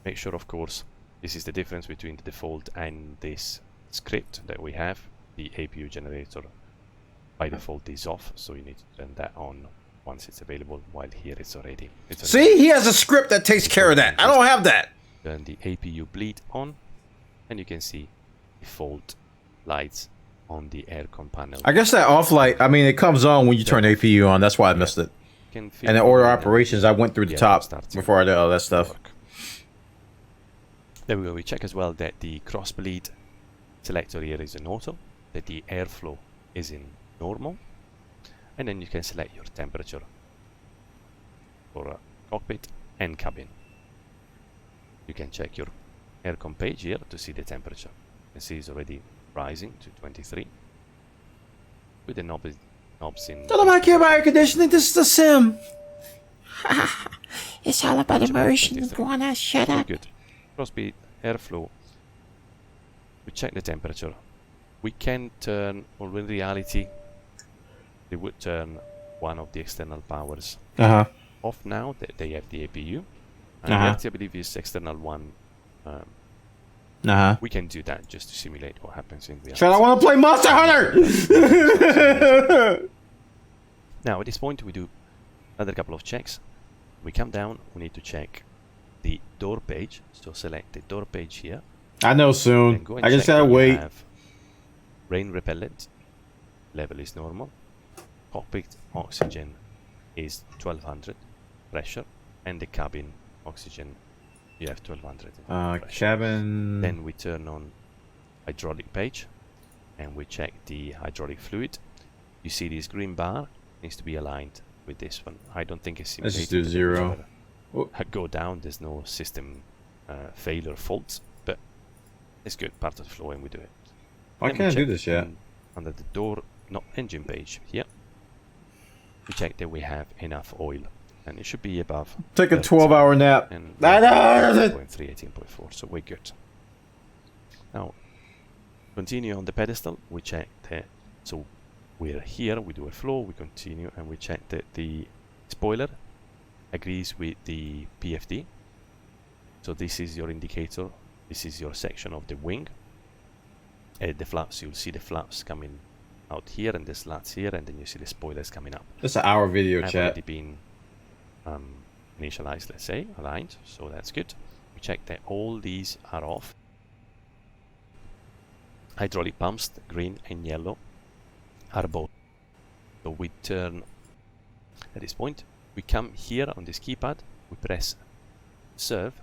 Make sure, of course, this is the difference between the default and this script that we have. The APU generator by default is off, so you need to turn that on once it's available, while here it's already. See, he has a script that takes care of that. I don't have that. Turn the APU bleed on, and you can see default lights on the aircon panel. I guess that off light, I mean, it comes on when you turn APU on. That's why I missed it. Can feel And the order now. operations, I went through the Yeah, top starts before I did all that stuff. work. There we go. We check as well that the cross bleed selector here is in auto, that the airflow is in normal, and then you can select your temperature for cockpit and cabin. You can check your aircon page here to see the temperature. You can see it's already rising to 23 with the knobs in. Don't nobody care about air conditioning. This is a sim. It's all about immersion. 23. Wanna shut Very up? good. Cross bleed airflow. We check the temperature. We can turn, or in reality, they would turn one of the external powers Uh-huh. off now that they have the APU. And Uh-huh. the reality, I believe, is external one. Uh-huh. We can do that just to simulate what happens in reality. Chat, I want to play Monster Hunter! Now, at this point, we do another couple of checks. We come down, we need to check the door page. So select the door page here. I know And soon. go and I just check gotta that you wait. have rain repellent level is normal. Cockpit oxygen is 1200 pressure, and the cabin oxygen you have 1200 pressure. Cabin... Then we turn on hydraulic page, and we check the hydraulic fluid. You see this green bar needs to be aligned with this one. I don't think it's Let's just simulated do that it will 0. ever Whoop. go down. There's no system failure faults, but it's good, part of the flow, and we do it. Why Then we can't I do check this yet? Under the door, not engine page here, we check that we have enough oil, and it should be above. Take a 30. 12-hour nap. And I know. 18.3, 18.4, so we're good. Now, continue on the pedestal. We check that, so we're here, we do a flow, we continue, and we check that the spoiler agrees with the PFD. So this is your indicator. This is your section of the wing. The flaps, you'll see the flaps coming out here and the slats here, and then you see the spoilers coming up. That's an hour video, Have chat. already been initialized, let's say, aligned, so that's good. We check that all these are off. Hydraulic pumps, the green and yellow, are both. So we turn at this point, we come here on this keypad, we press serve,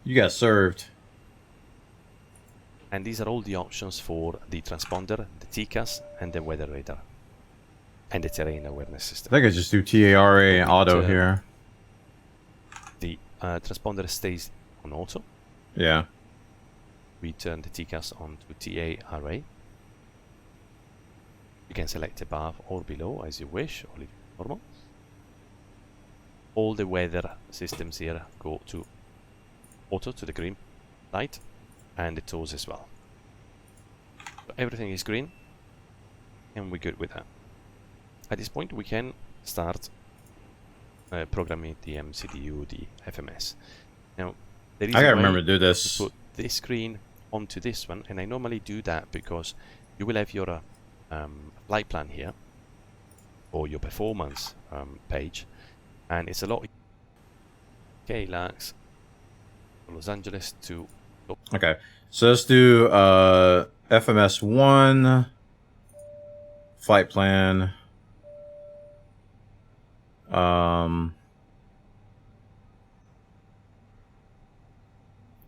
You got served. and these are all the options for the transponder, the TCAS, and the weather radar, and the terrain awareness I system. think I just do TARA and auto Turn. here. The transponder stays on auto. Yeah. We turn the TCAS on to TA array. You can select above or below as you wish, or leave it normal. All the weather systems here go to auto, to the green light, and the tools as well. So everything is green, and we're good with that. At this point we can start programming the MCDU, the FMS. Now, there is I a gotta way remember to do to this. put this screen onto this one, and I normally do that because you will have your flight plan here, or your performance page, and it's a lot. Okay, Lax, Los Angeles to Okay. So let's do FMS 1 flight plan.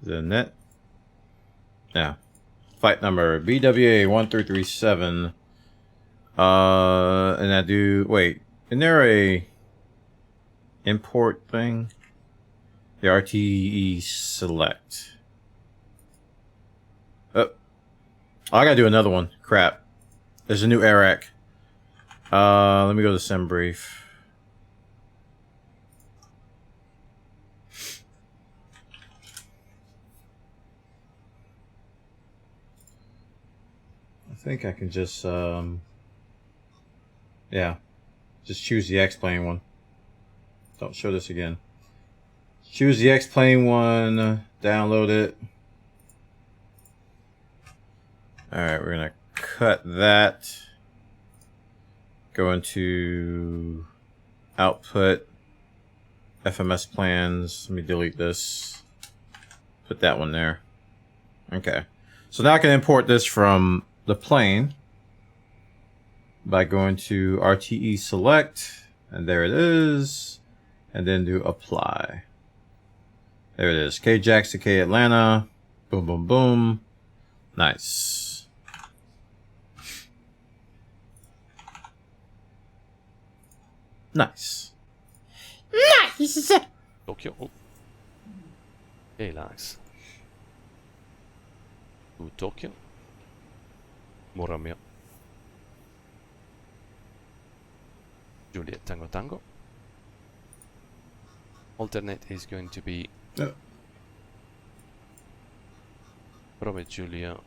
The net. Yeah. Flight number BWA 1337. And I do wait. Isn't there a import thing? The RTE select. Oh, I gotta do another one. Crap. There's a new ARAC. Let me go to SimBrief. I think I can just yeah, just choose the X-Plane one. Don't show this again. Choose the X-Plane one, download it. Alright, we're gonna cut that. Go into output, FMS plans. Let me delete this. Put that one there. Okay. So now I can import this from the plane by going to RTE select, and there it is, and then do apply. There it is. K Jackson, K Atlanta. Boom, boom, boom. Nice. Nice. Tokyo. Oh. Okay, Lax. To Tokyo. Romeo. Juliet Tango Tango. Alternate is going to be Romeo Julia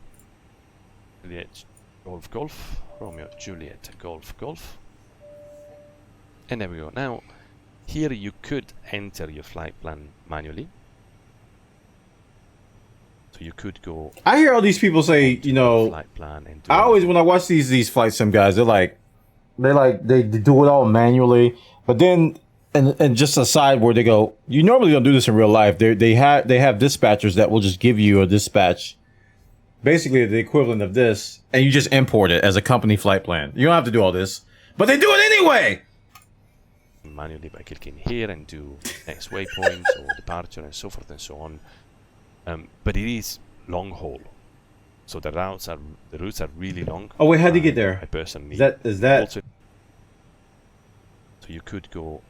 Juliet Golf Golf, Romeo Juliet Golf Golf, and there we go. Now here you could enter your flight plan manually, so you could go I hear all these people say, you know, flight plan and do I always, when I watch these flight sim guys, they do it all manually, but then and just aside where they go, you normally don't do this in real life. They have dispatchers that will just give you a dispatch, basically the equivalent of this, and you just import it as a company flight plan. You don't have to do all this, but they do it anyway. manually by clicking here and do next waypoint or departure and so forth and so on. But it is long haul, so the routes are really long. Oh wait, how do you get there? I personally Is that? also, so you could go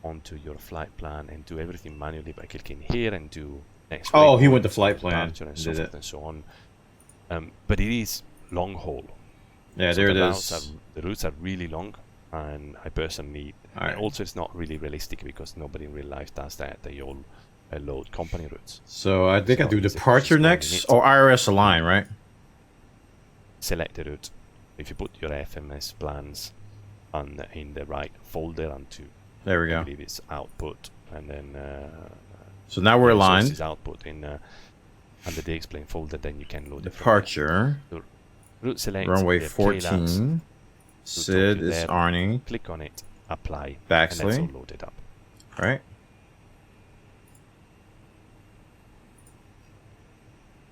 onto your flight plan and do everything manually by clicking here and do next. Oh, he waypoint, went to flight plan. departure and so Did forth it? and so on. But it is long haul. Yeah, So there it the is. the routes are really long, and I personally, Alright. and also it's not really realistic because nobody in real life does that. They all load company routes. So I think I So do it's departure just 1 next minute. or IRS align, right? Select the route. If you put your FMS plans in the right folder onto There we I go. believe it's output, and then So now we're aligned. Is output in under the explain folder. Then you can load it. Departure. Route select. Runway we have KLAX, 14. Sid is there. Arnie. Click on it, apply, and Baxley. that's all loaded up. Right.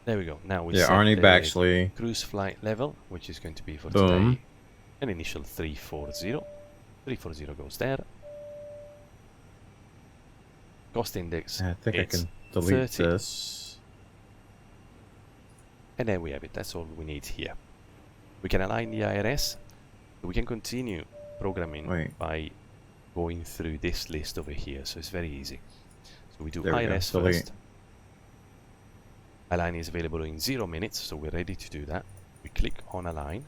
There we go. Now we Yeah, set Arnie the Baxley. cruise flight level, which is going to be for Boom. today an initial 340. 340 goes there. Cost index. I think I it's can delete 30. this. And there we have it. That's all we need here. We can align the IRS. We can continue programming Wait. by going through this list over here. So it's very easy. So we do There we go. IRS Delete. first. Align is available in 0 minutes, so we're ready to do that. We click on align,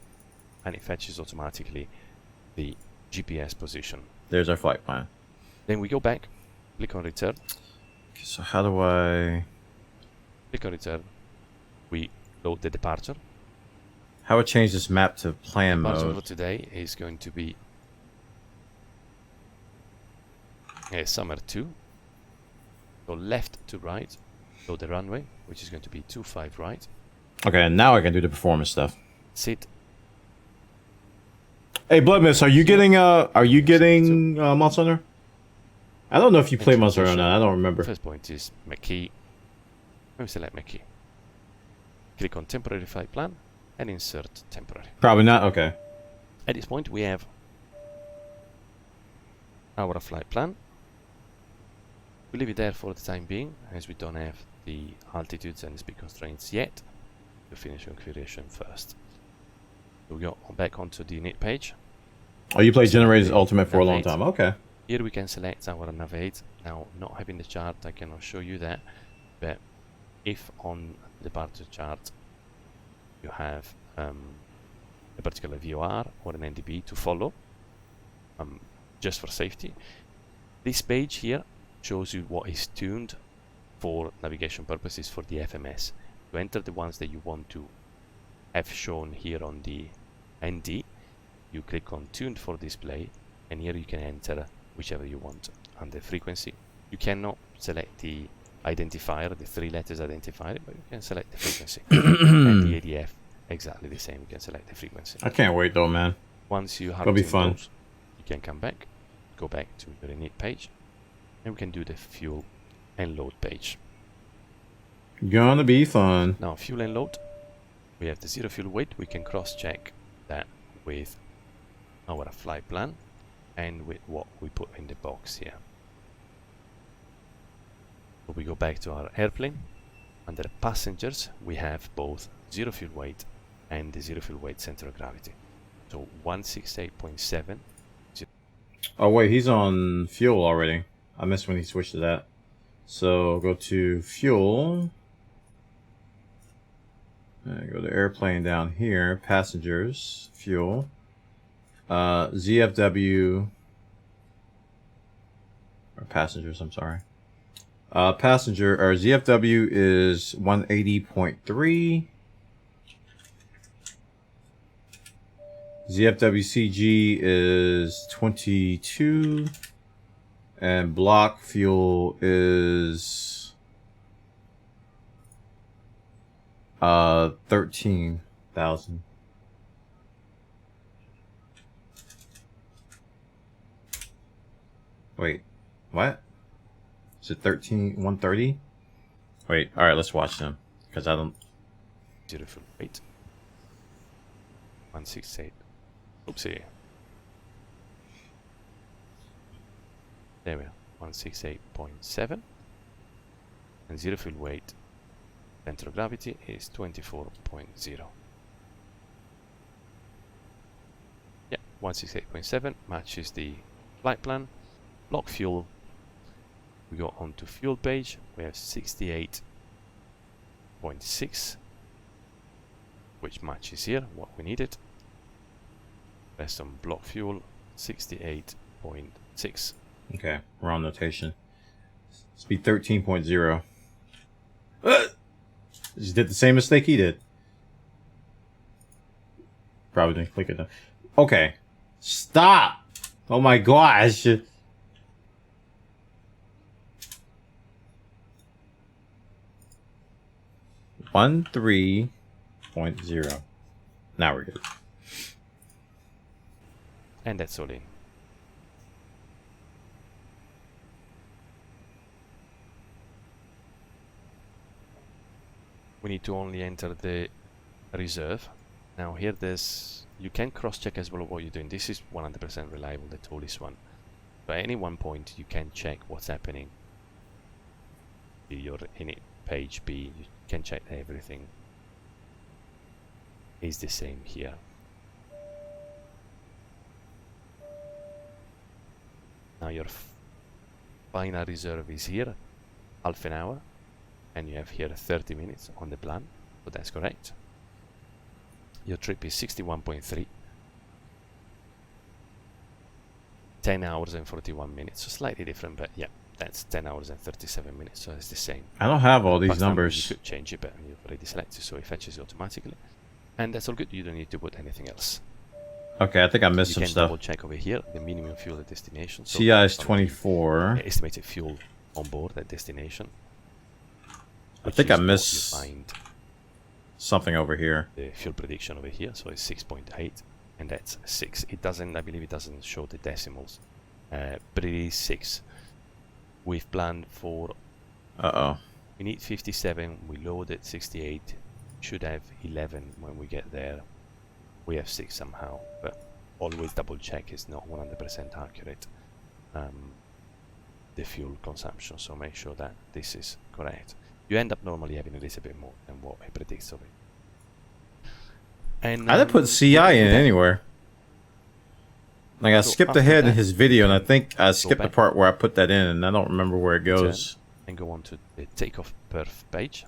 and it fetches automatically the GPS position. There's our flight plan. Then we go back, click on return, Okay, so how do I... click on return. We load the departure. How would change this map to plan Departure for mode? today is going to be summer 2. Go left to right, load the runway, which is going to be 25 right. Okay, and now I can do the performance stuff. Sit. Hey, Blood Mist, are you getting Monster Hunter? I don't know if you play Monster Hunter or not. I don't remember. First point is McKee. Let me select McKee. Click on temporary flight plan and insert temporary. Probably not. Okay. At this point we have our flight plan. We leave it there for the time being, as we don't have the altitudes and speed constraints yet. We'll finish configuration first. So we go back onto the init page. Oh, you played Generators Ultimate for a long Navigate. time. Okay. Here we can select our navigate. Now, not having the chart, I cannot show you that. But if on the departure chart you have a particular VOR or an NDB to follow, just for safety, this page here shows you what is tuned for navigation purposes for the FMS. To enter the ones that you want to have shown here on the ND, you click on tuned for display, and here you can enter whichever you want. Under frequency, you cannot select the identifier, the 3 letters identifier, but you can select the frequency. And the ADF, exactly the same. You can select the frequency. I can't wait though, man. Once you have It'll be tuned fun. those, you can come back, go back to your init page, and we can do the fuel and load page. Gonna be fun. Now, fuel and load, we have the 0 fuel weight. We can cross-check that with our flight plan and with what we put in the box here. So we go back to our airplane. Under passengers, we have both 0 fuel weight and the 0 fuel weight center of gravity. So 168.7. Oh wait, he's on fuel already. I missed when he switched to that. So go to fuel. And go to airplane down here. Passengers, fuel. ZFW. Or passengers, I'm sorry. Passenger or ZFW is 180.3. ZFWCG is 22. And block fuel is 13,000. Wait, what? Is it 130? Wait, all right, let's watch them because I don't. 0 fuel weight. 168. Oopsie. There we are. 168.7. And 0 fuel weight. Center of gravity is 24.0. Yeah, 168.7 matches the flight plan. Block fuel. We go on to fuel page. We have 68.6, which matches here what we needed. Rest on block fuel 68.6. Okay, wrong notation. Speed 13.0. Just did the same mistake he did. Probably didn't click it. Okay, stop! Oh my gosh! 13.0. Now we're good. And that's all in. We need to only enter the reserve. Now here you can cross-check as well what you're doing. This is 100% reliable, the tallest one. But at any one point you can check what's happening. You're in it, page B, you can check everything is the same here. Now your final reserve is here, half an hour, and you have here 30 minutes on the plan, so that's correct. Your trip is 61.3, 10 hours and 41 minutes, so slightly different, but yeah, that's 10 hours and 37 minutes, so it's the same. I don't have all these Last time numbers. You could change it, but you've already selected, so it fetches automatically. And that's all good, you don't need to put anything else. Okay, I think I missed You some can stuff. double check over here, the minimum fuel at destination. So CI is some 24. estimated fuel on board at destination. I think I which is what missed you find something over here. the fuel prediction over here, so it's 6.8, and that's 6. It doesn't, I believe it doesn't show the decimals, but it is 6. We've planned for, Uh-oh. we need 57, we loaded 68, should have 11 when we get there. We have 6 somehow, but always double check, it's not 100% accurate, the fuel consumption, so make sure that this is correct. You end up normally having a little bit more than what it predicts of it. And I didn't put CI in anywhere. Like I So skipped after ahead in that, his video, and I think I skipped the back. part where I put that in, and I don't remember where it goes. and go on to the takeoff perf page.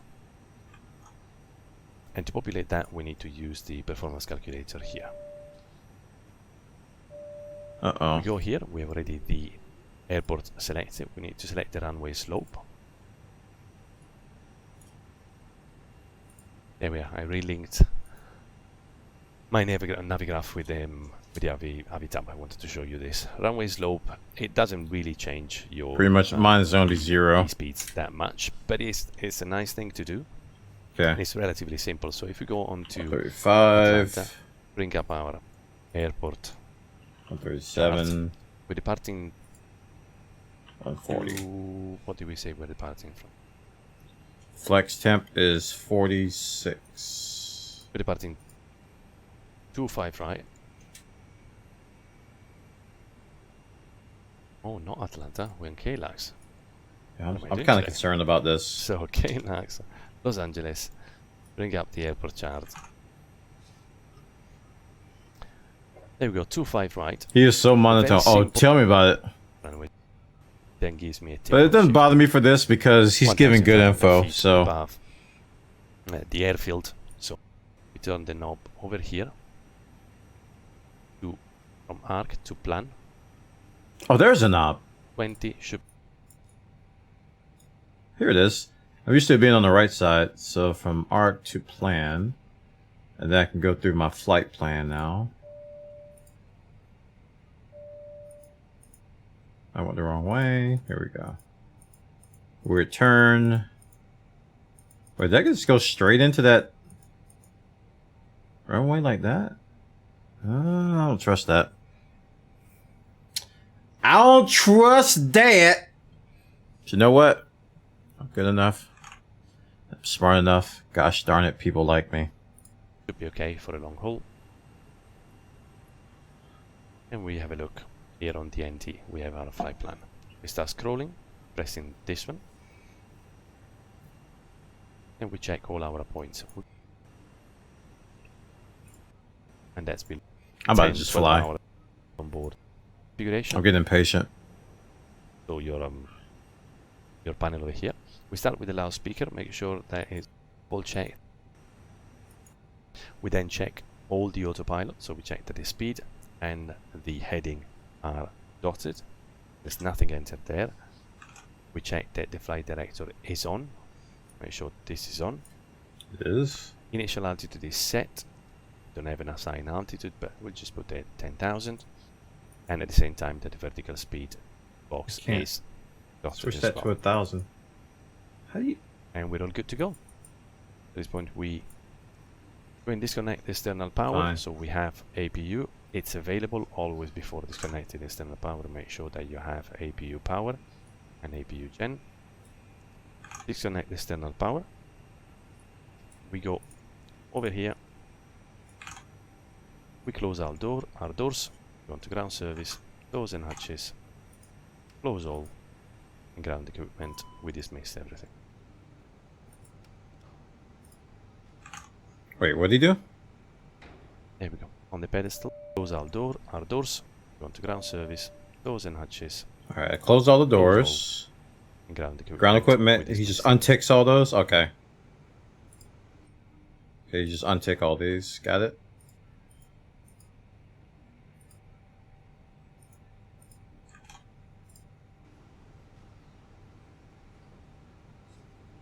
And to populate that, we need to use the performance calculator here. Uh-oh. We go here, we have already the airport selected. We need to select the runway slope. There we are. I relinked my Navigraph with the Avi tab. I wanted to show you this. Runway slope, it doesn't really change your Pretty much mine is only 0. speeds that much, but it's a nice thing to do. Okay. It's relatively simple. So if we go on to 35. Atlanta, bring up our airport, 137. we're departing 140. to, what do we say we're departing from? Flex temp is 46. We're departing 25, right? Oh, not Atlanta, we're in KLAX. Yeah, I'm What am I kind doing of today? concerned about this. So KLAX, Los Angeles, bring up the airport chart. There we go, 25 right. He is so monotone. Oh, simple. tell me about it. Runway then gives me a But it doesn't bother me for this because he's giving good 1,500 info. feet So above, the airfield. So we turn the knob over here to from arc to plan. oh, there's a knob. 20 should Here it is. I'm used to it being on the right side. So from arc to plan, and then I can go through my flight plan now. I went the wrong way. Here we go. We return. Wait, did I just go straight into that runway like that? I don't trust that. I don't trust that. But you know what? I'm good enough. I'm smart enough. Gosh darn it, people like me. be okay for a long haul. And we have a look here on DNT. We have our flight plan. We start scrolling, pressing this one, and we check all our points. And that's been I'm about to 10, just 12 fly. hours on board. Configuration. I'm getting impatient. So your panel over here. We start with the loudspeaker, make sure that is all checked. We then check all the autopilot, so we check that the speed and the heading are dotted. There's nothing entered there. We check that the flight director is on. Make sure this is on. It is. Initial altitude is set. Don't have an assigned altitude, but we'll just put it 10,000. And at the same time that the vertical speed box Can't is dotted Switch as that well. to 1,000. How do you? And we're all good to go. At this point, we go and disconnect the external power. Fine. So we have APU. It's available always before disconnecting the external power. Make sure that you have APU power and APU gen. Disconnect the external power. We go over here. We close our doors. Go on to ground service. Doors and hatches. Close all. And ground equipment. We dismiss everything. Wait, what did he do? There we go. On the pedestal. Close our doors. Go on to ground service. Doors and hatches. Alright, I closed all the doors. And ground equipment. Ground equipment, We he just dismiss. unticks all those? Okay. Okay, you just untick all these. Got it?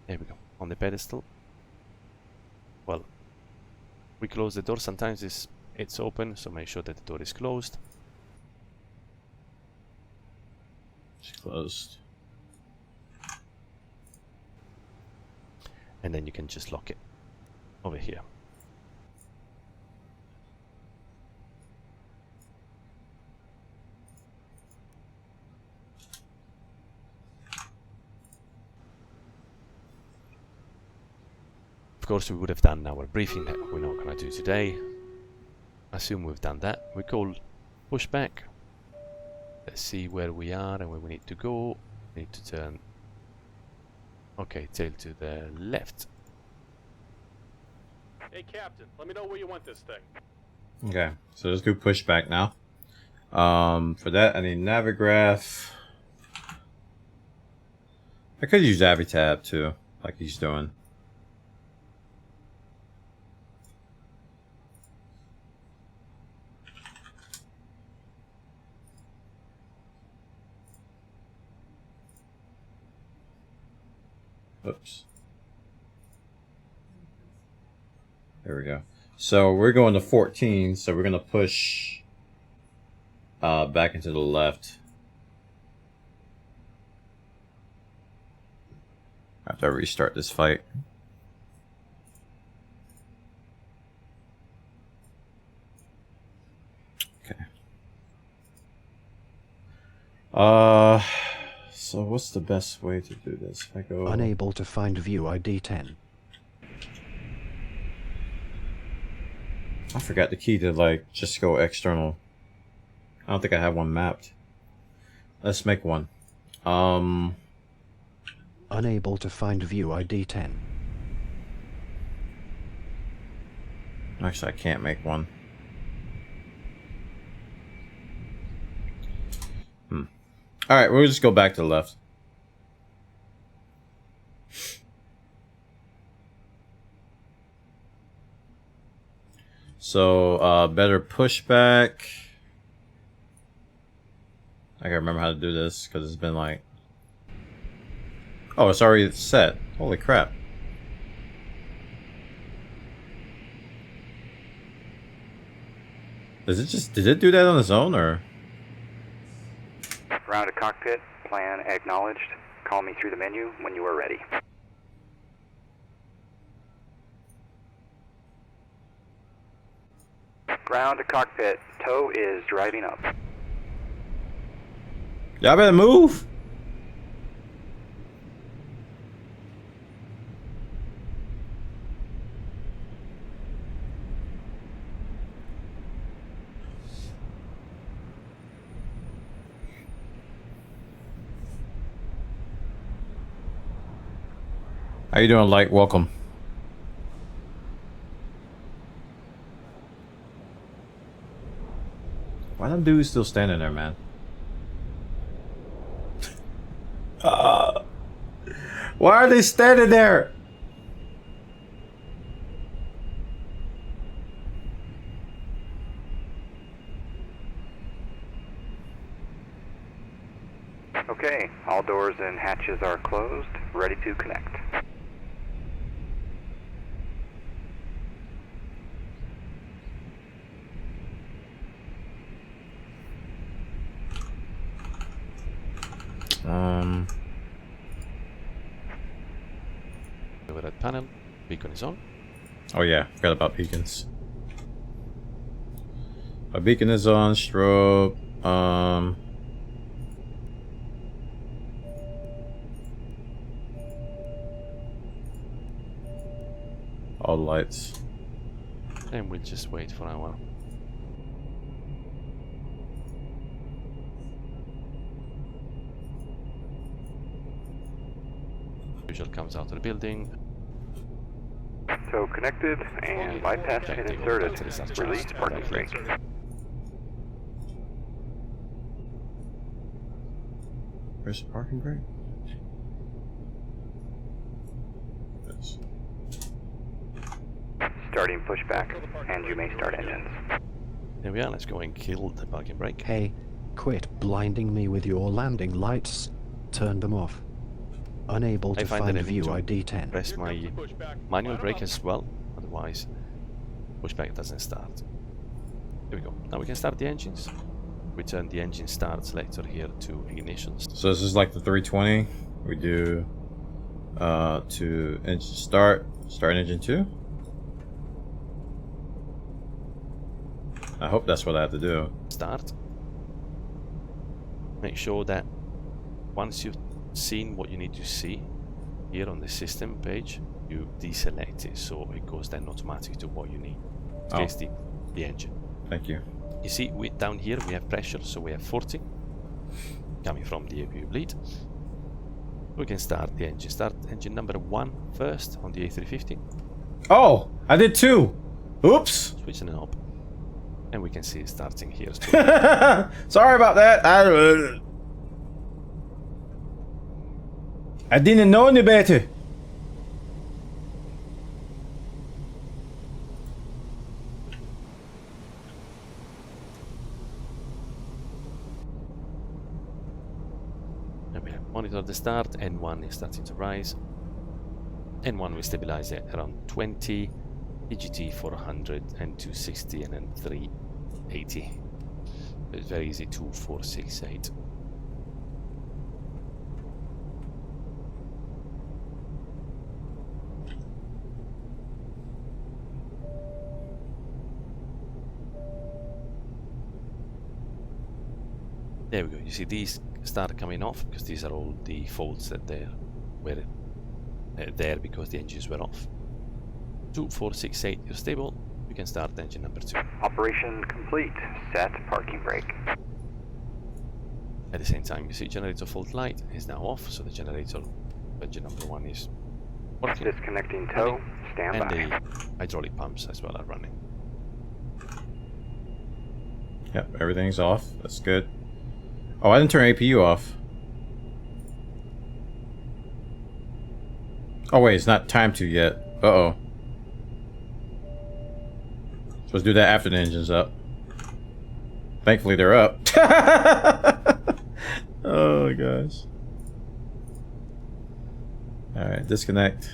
There we go. On the pedestal. Well, we close the door. Sometimes it's open, so make sure that the door is closed. It's closed. And then you can just lock it over here. Of course, we would have done our briefing that we're not going to do today. Assume we've done that. We call pushback. Let's see where we are and where we need to go. We need to turn. Okay, tail to the left. Hey, Captain, let me know where you want this thing. Okay, so let's do pushback now. For that, I need Navigraph. I could use Avitab too, like he's doing. Oops. There we go. So we're going to 14, so we're going to push back into the left. After I restart this fight. Okay. So what's the best way to do this? If I go Unable to find view ID 10. I forgot the key to like just go external. I don't think I have one mapped. Let's make one. Unable to find view ID 10. Actually, I can't make one. Alright, we'll just go back to the left. So, better pushback. I gotta remember how to do this, because it's been like... Oh, it's already set. Holy crap. Did it do that on its own, or? Ground to cockpit, plan acknowledged. Call me through the menu when you are ready. Ground to cockpit, tow is driving up. Y'all better move! How you doing, Light? Welcome. Why them dudes still standing there, man? Why are they standing there? Okay, all doors and hatches are closed, ready to connect. Over that panel. Beacon is on. Oh yeah, forgot about beacons. My beacon is on. Strobe. All lights. And we'll just wait for a while. Usual comes out of the building. Tow connected and bypass pin inserted. Release parking brake. Where's the parking brake? Yes. Starting pushback, and you may start engines. There we are, let's go and kill the parking brake. Hey, quit blinding me with your landing lights. Turn them off. Unable I to find find that I need view to ID 10. press my manual brake as well, otherwise pushback doesn't start. Here we go. Now we can start the engines. We turn the engine start selector here to ignitions. So this is like the 320. We do to engine start engine 2. I hope that's what I have to do. Start. Make sure that once you've seen what you need to see here on the system page, you deselect it so it goes then automatic to what you need. Oh. Case the engine. Thank you. You see, down here we have pressure, so we have 40 coming from the APU bleed. We can start the engine. Start engine number 1 first on the A350. Oh, I did 2. Oops. Switching it up. And we can see it starting here. Sorry about that. I didn't know any better. And we have monitor the start, N1 is starting to rise. N1 we stabilize it around 20, EGT 400 and 260 and then 380. It's very easy, 2468. There we go. You see these start coming off because these are all the faults that were there because the engines were off. 2468, you're stable. You can start engine number 2. Operation complete. Set parking brake. At the same time, you see generator fault light is now off, so the generator engine number 1 is working. Disconnecting tow. Stand And by. the hydraulic pumps as well are running. Yep, everything's off. That's good. Oh, I didn't turn APU off. Oh wait, it's not time to yet. Uh-oh. Supposed to do that after the engine's up. Thankfully they're up. Oh gosh. Alright, disconnect.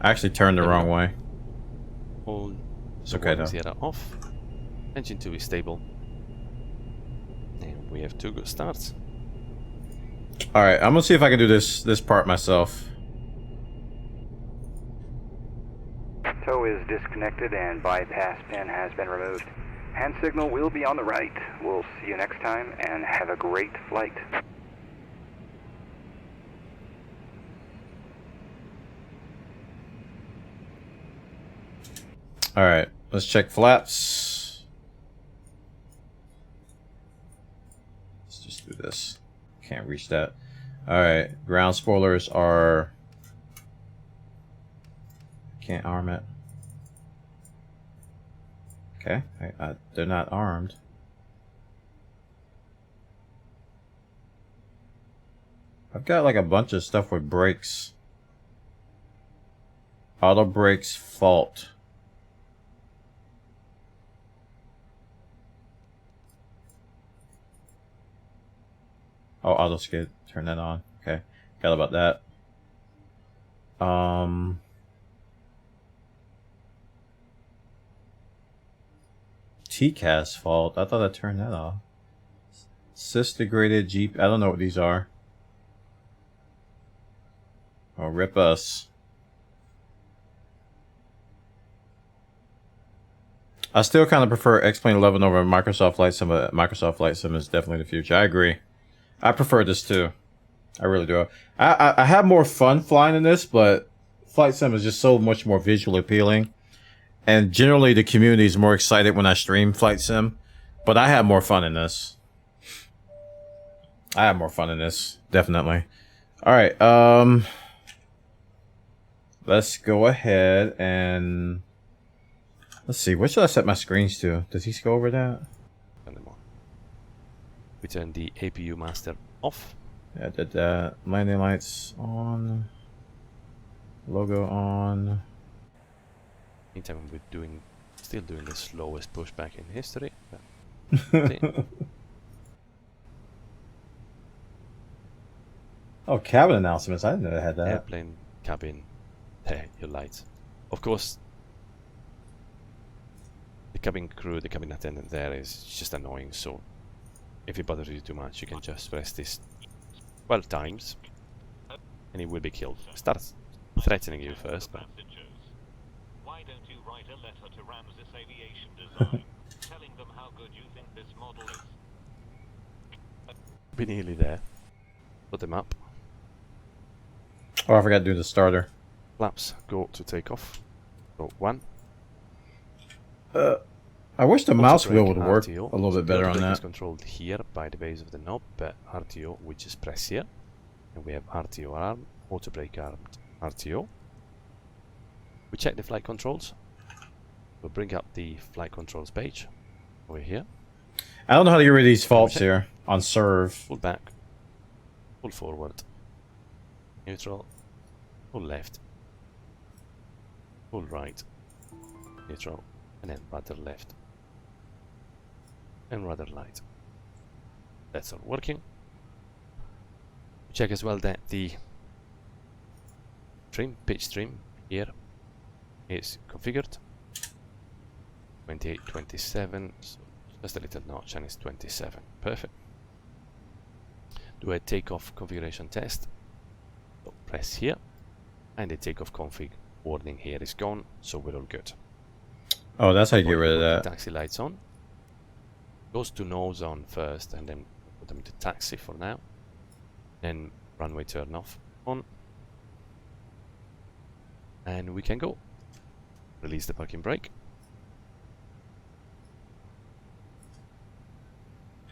I actually turned the wrong way. All It's okay though. here are off. Engine 2 is stable. And we have 2 good starts. Alright, I'm gonna see if I can do this part myself. Tow is disconnected and bypass pin has been removed. Hand signal will be on the right. We'll see you next time and have a great flight. Alright, let's check flaps. Let's just do this. Can't reach that. Alright, ground spoilers are... Can't arm it. Okay, they're not armed. I've got like a bunch of stuff with brakes. Auto brakes fault. Oh, auto skid. Turn that on. Okay. Got about that. TCAS fault. I thought I turned that off. Cis-degraded Jeep. I don't know what these are. Oh, rip us. I still kind of prefer X-Plane 11 over Microsoft Flight Sim, but Microsoft Flight Sim is definitely the future. I agree. I prefer this too. I really do. I have more fun flying in this, but Flight Sim is just so much more visually appealing. And generally the community is more excited when I stream Flight Sim. But I have more fun in this. I have more fun in this, definitely. Alright, let's go ahead and... Let's see, what should I set my screens to? Does he go over that? We turn the APU master off. Yeah, did that. Landing lights on. Logo on. Meantime, we're still doing the slowest pushback in history. But Oh, cabin announcements. I didn't know they had that. airplane, cabin, there, your lights. Of course, the cabin crew, the cabin attendant there is just annoying, so if it bothers you too much, you can just press this 12 times and it will be killed. Starts threatening you first, but... Why don't you write a letter to Ramses Aviation Design, telling them how good you think this model is? Be nearly there. Put them up. Oh, I forgot to do the starter. Flaps go to take off. So 1. I wish the mouse Auto-brake wheel would work RTO. a little bit better on Auto-brake is that. controlled here by the base of the knob, but RTO we just press here. And we have RTO arm, auto-brake arm, RTO. We check the flight controls. We'll bring up the flight controls page over here. I don't know how to get rid of these faults here on serve. Pull back, pull forward, neutral, pull left, pull right, neutral, and then rudder left, and rudder light. That's all working. Check as well that the trim, pitch trim here is configured. 28, 27, so just a little notch and it's 27. Perfect. Do a takeoff configuration test. So press here, and the takeoff config warning here is gone, so we're all good. Oh, that's how you get rid of that. Taxi lights on. Goes to nose on first, and then put them to taxi for now. Then runway turn off on. And we can go. Release the parking brake.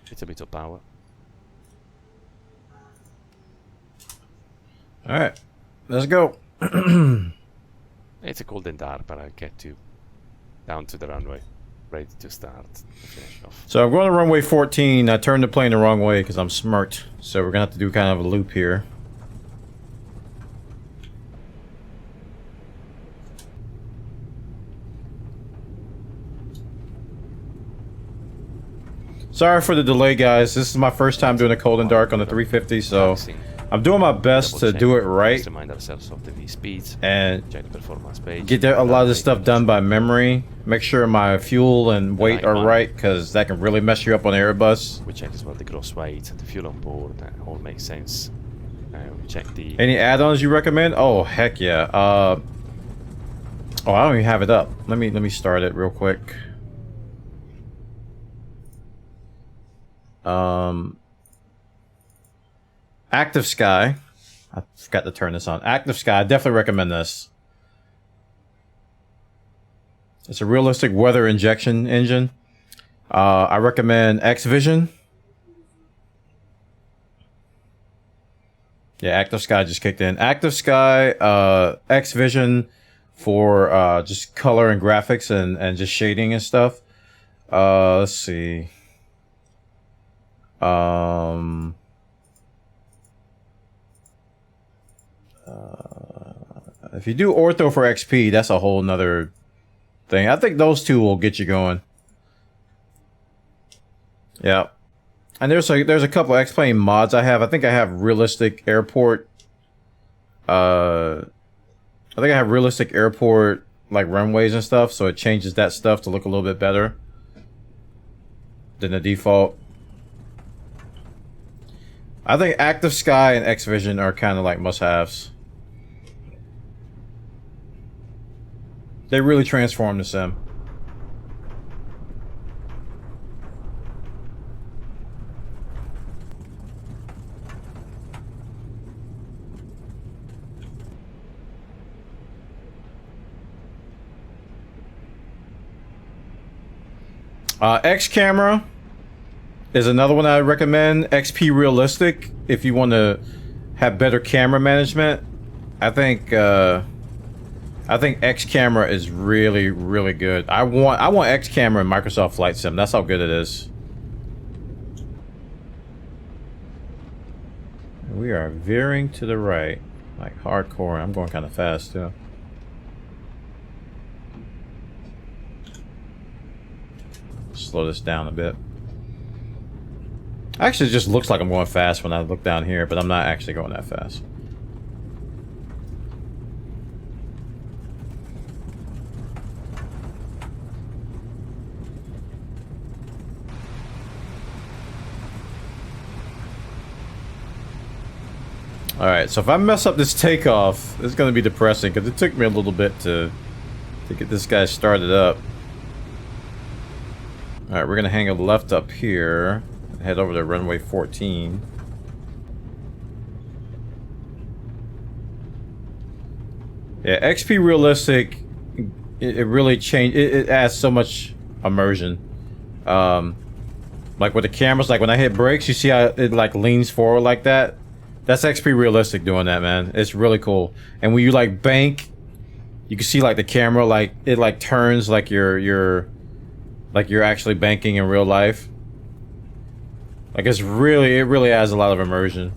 It's a bit of power. Alright, let's go. It's a cold and dark, but I'll get you down to the runway, ready to start to finish off. So I'm going to runway 14. I turned the plane the wrong way because I'm smirked. So we're going to have to do kind of a loop here. Sorry for the delay, guys. This is my first time doing a cold and dark on the 350, so I'm doing my best to do it right Just remind ourselves of the V speeds and check the performance page. get a lot of this stuff done by memory. Make sure my fuel and weight are right, because that can really mess you up on Airbus. We check as well the gross weight and the fuel on board. That all makes sense. We check the Any add-ons you recommend? Oh, heck yeah. Oh, I don't even have it up. Let me start it real quick. Active Sky. I forgot to turn this on. Active Sky. I definitely recommend this. It's a realistic weather injection engine. I recommend X-Vision. Yeah, Active Sky just kicked in. Active Sky, X-Vision for just color and graphics and just shading and stuff. Let's see. If you do ortho for XP, that's a whole nother thing. I think those two will get you going. Yeah. And there's a couple of X-Plane mods I have. I think I have realistic airport. I think I have realistic airport like runways and stuff, so it changes that stuff to look a little bit better than the default. I think Active Sky and X-Vision are kind of like must-haves. They really transform the sim. X Camera is another one I recommend. XP Realistic, if you want to have better camera management. I think X Camera is really, really good. I want X Camera in Microsoft Flight Sim. That's how good it is. We are veering to the right, like hardcore. I'm going kind of fast too. Slow this down a bit. Actually, it just looks like I'm going fast when I look down here, but I'm not actually going that fast. Alright, so if I mess up this takeoff, it's going to be depressing, because it took me a little bit to get this guy started up. Alright, we're going to hang a left up here, and head over to runway 14. Yeah, XP Realistic, it really changed, it adds so much immersion. Like with the cameras, like when I hit brakes, you see how it like leans forward like that? That's XP Realistic doing that, man. It's really cool. And when you like bank, you can see like the camera, like it like turns like you're actually banking in real life. Like it really adds a lot of immersion.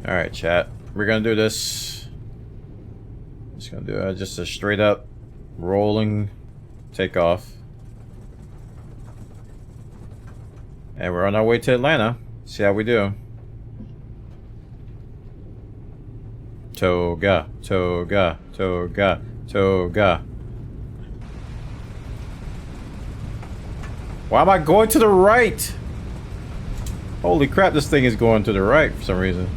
All right, chat. We're gonna do this. Just gonna do just a straight up rolling takeoff, and we're on our way to Atlanta. See how we do. Toga, toga, toga, toga. Why am I going to the right? Holy crap, this thing is going to the right for some reason.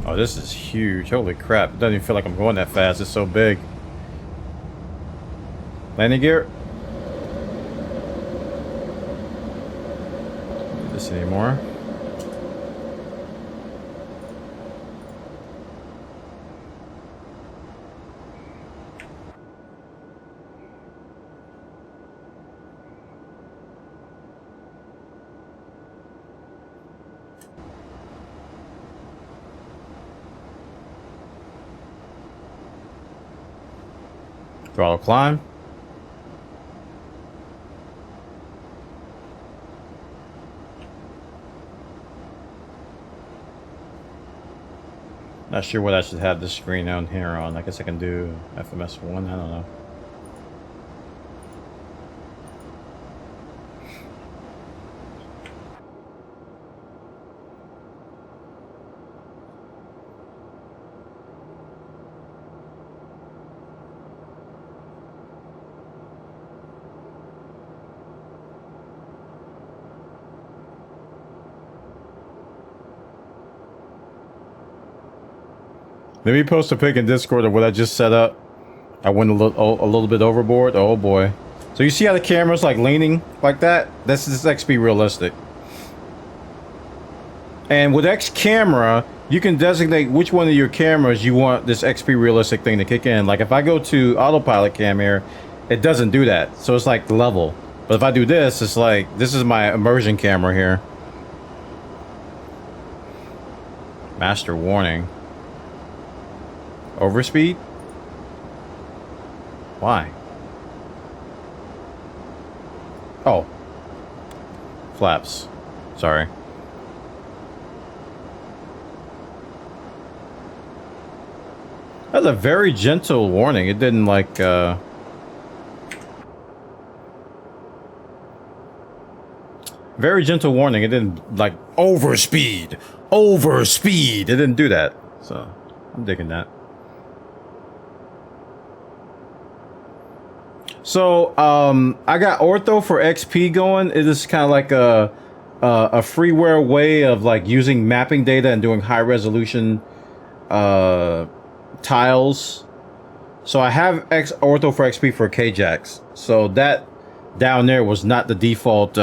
Oh, this is huge. Holy crap. It doesn't even feel like I'm going that fast. It's so big. Landing gear. Don't do this anymore. Throttle climb. Not sure what I should have this screen down here on. I guess I can do FMS 1. I don't know. Let me post a pic in Discord of what I just set up. I went a little bit overboard. Oh boy. So you see how the camera's like leaning like that? This is XP Realistic. And with X Camera, you can designate which one of your cameras you want this XP Realistic thing to kick in. Like if I go to autopilot cam here, it doesn't do that. So it's like level. But if I do this, it's like, this is my immersion camera here. Master warning. Overspeed? Why? Oh. Flaps. Sorry. That's a very gentle warning. It didn't like very gentle warning. It didn't like overspeed. Overspeed. It didn't do that. So I'm digging that. So I got Ortho for XP going. It is kind of like a freeware way of like using mapping data and doing high resolution tiles. So I have Ortho for XP for K-Jax. So that down there was not the default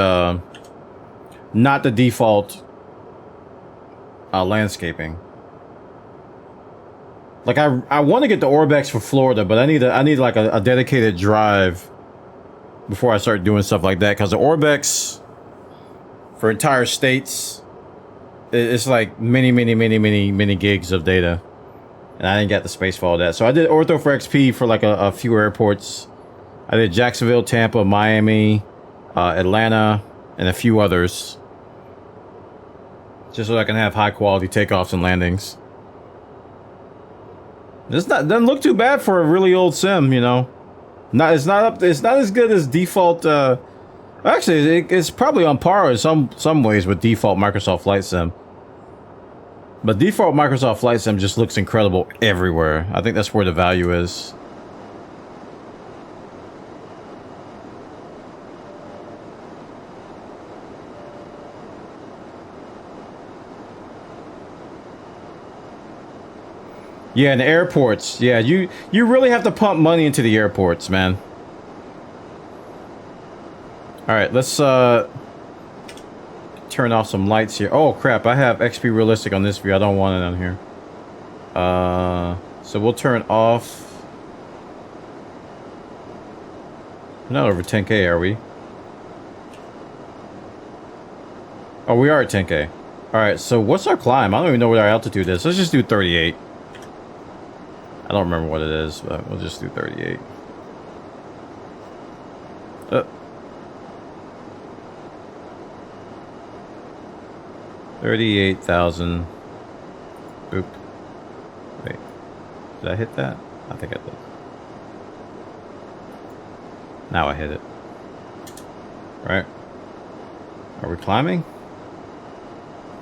landscaping. Like I want to get the Orbex for Florida, but I need like a dedicated drive before I start doing stuff like that, because the Orbex for entire states, it's like many gigs of data, and I didn't get the space for all that. So I did Ortho for XP for like a few airports. I did Jacksonville, Tampa, Miami, Atlanta, and a few others, just so I can have high quality takeoffs and landings. Doesn't look too bad for a really old sim, you know. It's not as good as default. Actually, it's probably on par in some ways with default Microsoft Flight Sim. But default Microsoft Flight Sim just looks incredible everywhere. I think that's where the value is. Yeah, and the airports. Yeah, you really have to pump money into the airports, man. All right, let's turn off some lights here. Oh crap, I have XP Realistic on this view. I don't want it on here. So we'll turn off. We're not over 10K, are we? Oh, we are at 10K. All right, so what's our climb? I don't even know what our altitude is. Let's just do 38. I don't remember what it is, but we'll just do 38. 38,000. Oop. Wait. Did I hit that? I think I did. Now I hit it. Right? Are we climbing?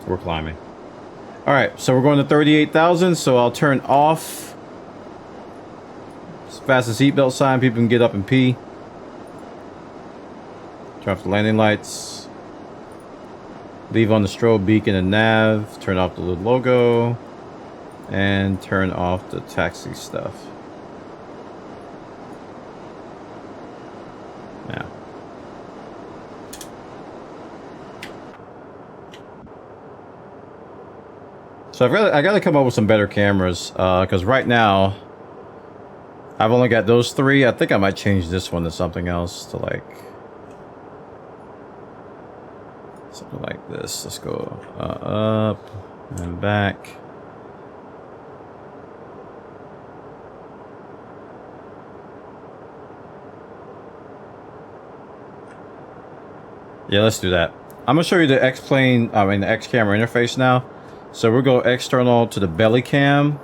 We're climbing. Alright, so we're going to 38,000, so I'll turn off fasten seatbelt sign. People can get up and pee. Turn off the landing lights. Leave on the strobe beacon and nav. Turn off the little logo. And turn off the taxi stuff. Now. So I gotta come up with some better cameras, because right now I've only got those three. I think I might change this one to something else, to like something like this. Let's go up and back. Yeah, let's do that. I'm gonna show you the X-plane, the X camera interface now. So we'll go external to the belly cam.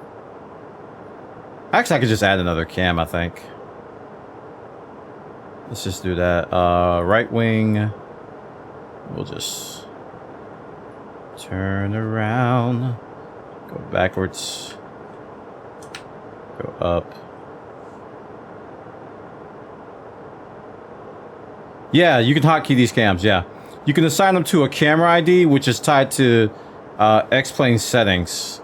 Actually, I could just add another cam, I think. Let's just do that. Right wing. We'll just turn around. Go backwards. Go up. Yeah, you can hotkey these cams, yeah. You can assign them to a camera ID, which is tied to X-plane settings.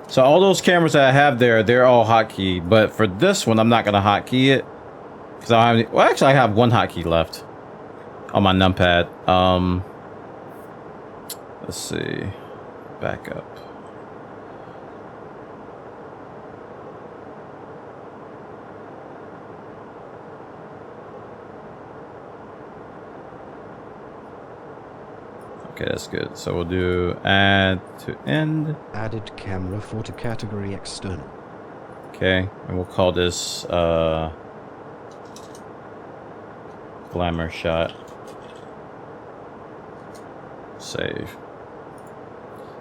So all those cameras that I have there, they're all hotkeyed. But for this one, I'm not going to hotkey it. Because I don't have any, well, actually, I have one hotkey left on my numpad. Let's see. Back up. Okay, that's good. So we'll do add to end. Added camera photo category external. Okay, and we'll call this glamour shot. Save.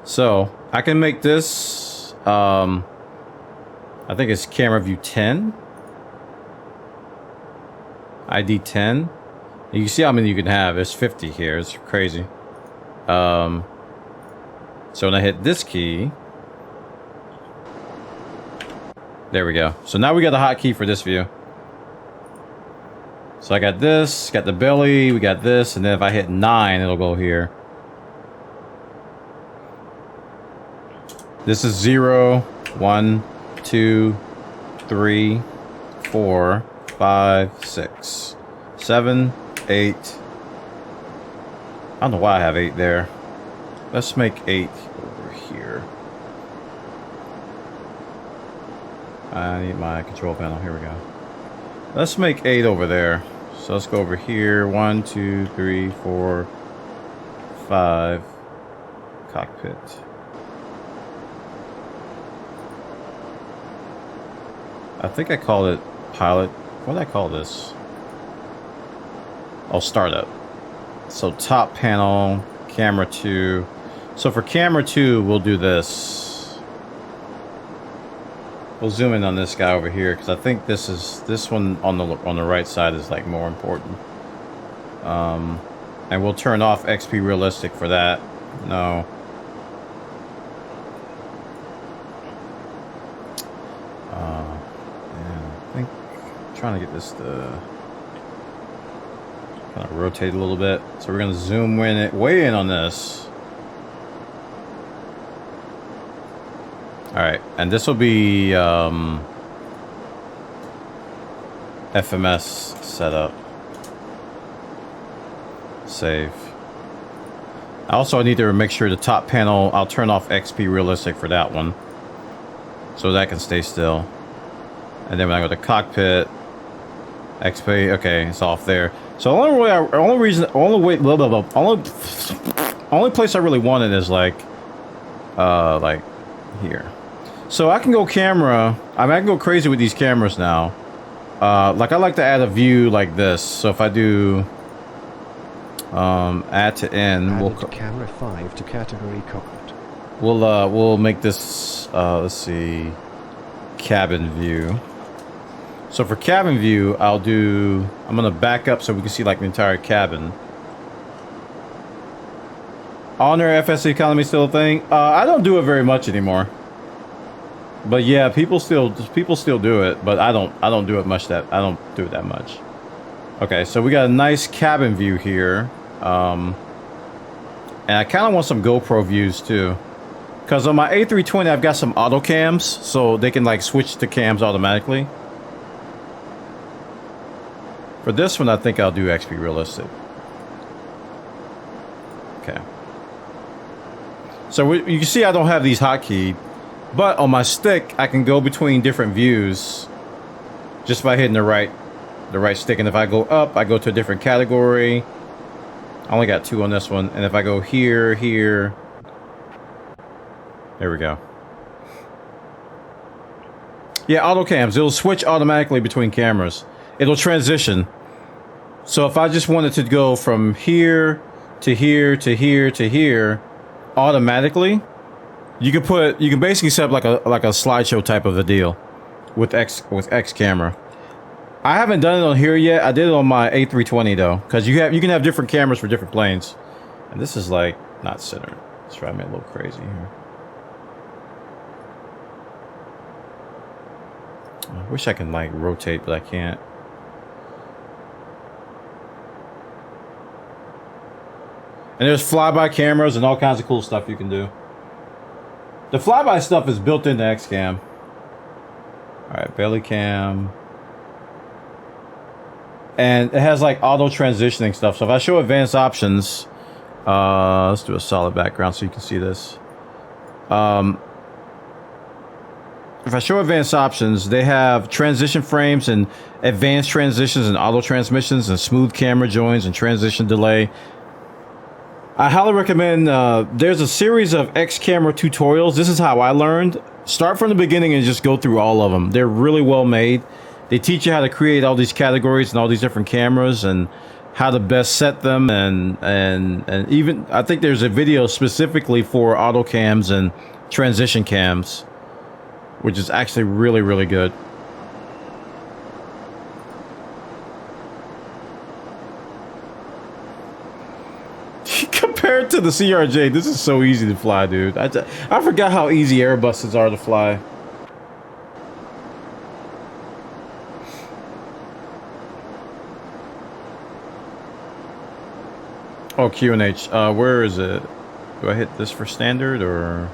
So I can make this I think it's camera view 10. ID 10. You can see how many you can have. There's 50 here. It's crazy. So when I hit this key, there we go. So now we got the hotkey for this view. So I got this, got the belly, we got this, and then if I hit 9, it'll go here. This is 0, 1, 2, 3, 4, 5, 6, 7, 8. I don't know why I have 8 there. Let's make 8 over here. I need my control panel. Here we go. Let's make 8 over there. So let's go over here. 1, 2, 3, 4, 5. Cockpit. I think I called it pilot. What did I call this? Oh, startup. So top panel, camera 2. So for camera 2, we'll do this. We'll zoom in on this guy over here because I think this one on the right side is like more important. And we'll turn off XP Realistic for that. No. I think I'm trying to get this to kind of rotate a little bit. So we're gonna zoom way in on this. All right, and this will be FMS setup. Save. Also, I need to make sure the top panel, I'll turn off XP Realistic for that one. So that can stay still. And then when I go to cockpit, XP, okay, it's off there. So the only place I really want it is like here. So I can go camera. I can go crazy with these cameras now. Like I like to add a view like this. So if I do add to end, we'll camera 5 to category cockpit. We'll make this let's see, cabin view. So for cabin view, I'm gonna back up so we can see like the entire cabin. Honor FS economy still a thing? I don't do it very much anymore. But yeah, people still do it, but I don't do it much. I don't do it that much. Okay, so we got a nice cabin view here. And I kind of want some GoPro views too. Because on my A320, I've got some auto cams, so they can like switch to cams automatically. For this one, I think I'll do XP Realistic. Okay. So you can see I don't have these hotkeyed, but on my stick, I can go between different views just by hitting the right stick. And if I go up, I go to a different category. I only got 2 on this one. And if I go here, there we go. Yeah, auto cams. It'll switch automatically between cameras. It'll transition. So if I just wanted to go from here to here to here to here automatically, you can basically set up like a slideshow type of a deal with X camera. I haven't done it on here yet. I did it on my A320 though, because you can have different cameras for different planes. And this is like not centered. It's driving me a little crazy here. I wish I can like rotate, but I can't. And there's flyby cameras and all kinds of cool stuff you can do. The flyby stuff is built into XCam. Alright, belly cam. And it has like auto transitioning stuff. So if I show advanced options, let's do a solid background so you can see this. If I show advanced options, they have transition frames and advanced transitions and auto transmissions and smooth camera joins and transition delay. I highly recommend, there's a series of X camera tutorials. This is how I learned. Start from the beginning and just go through all of them. They're really well made. They teach you how to create all these categories and all these different cameras and how to best set them. And even, I think there's a video specifically for auto cams and transition cams, which is actually really, really good. Compared to the CRJ, this is so easy to fly, dude. I forgot how easy Airbuses are to fly. Oh, QNH. Where is it? Do I hit this for standard or?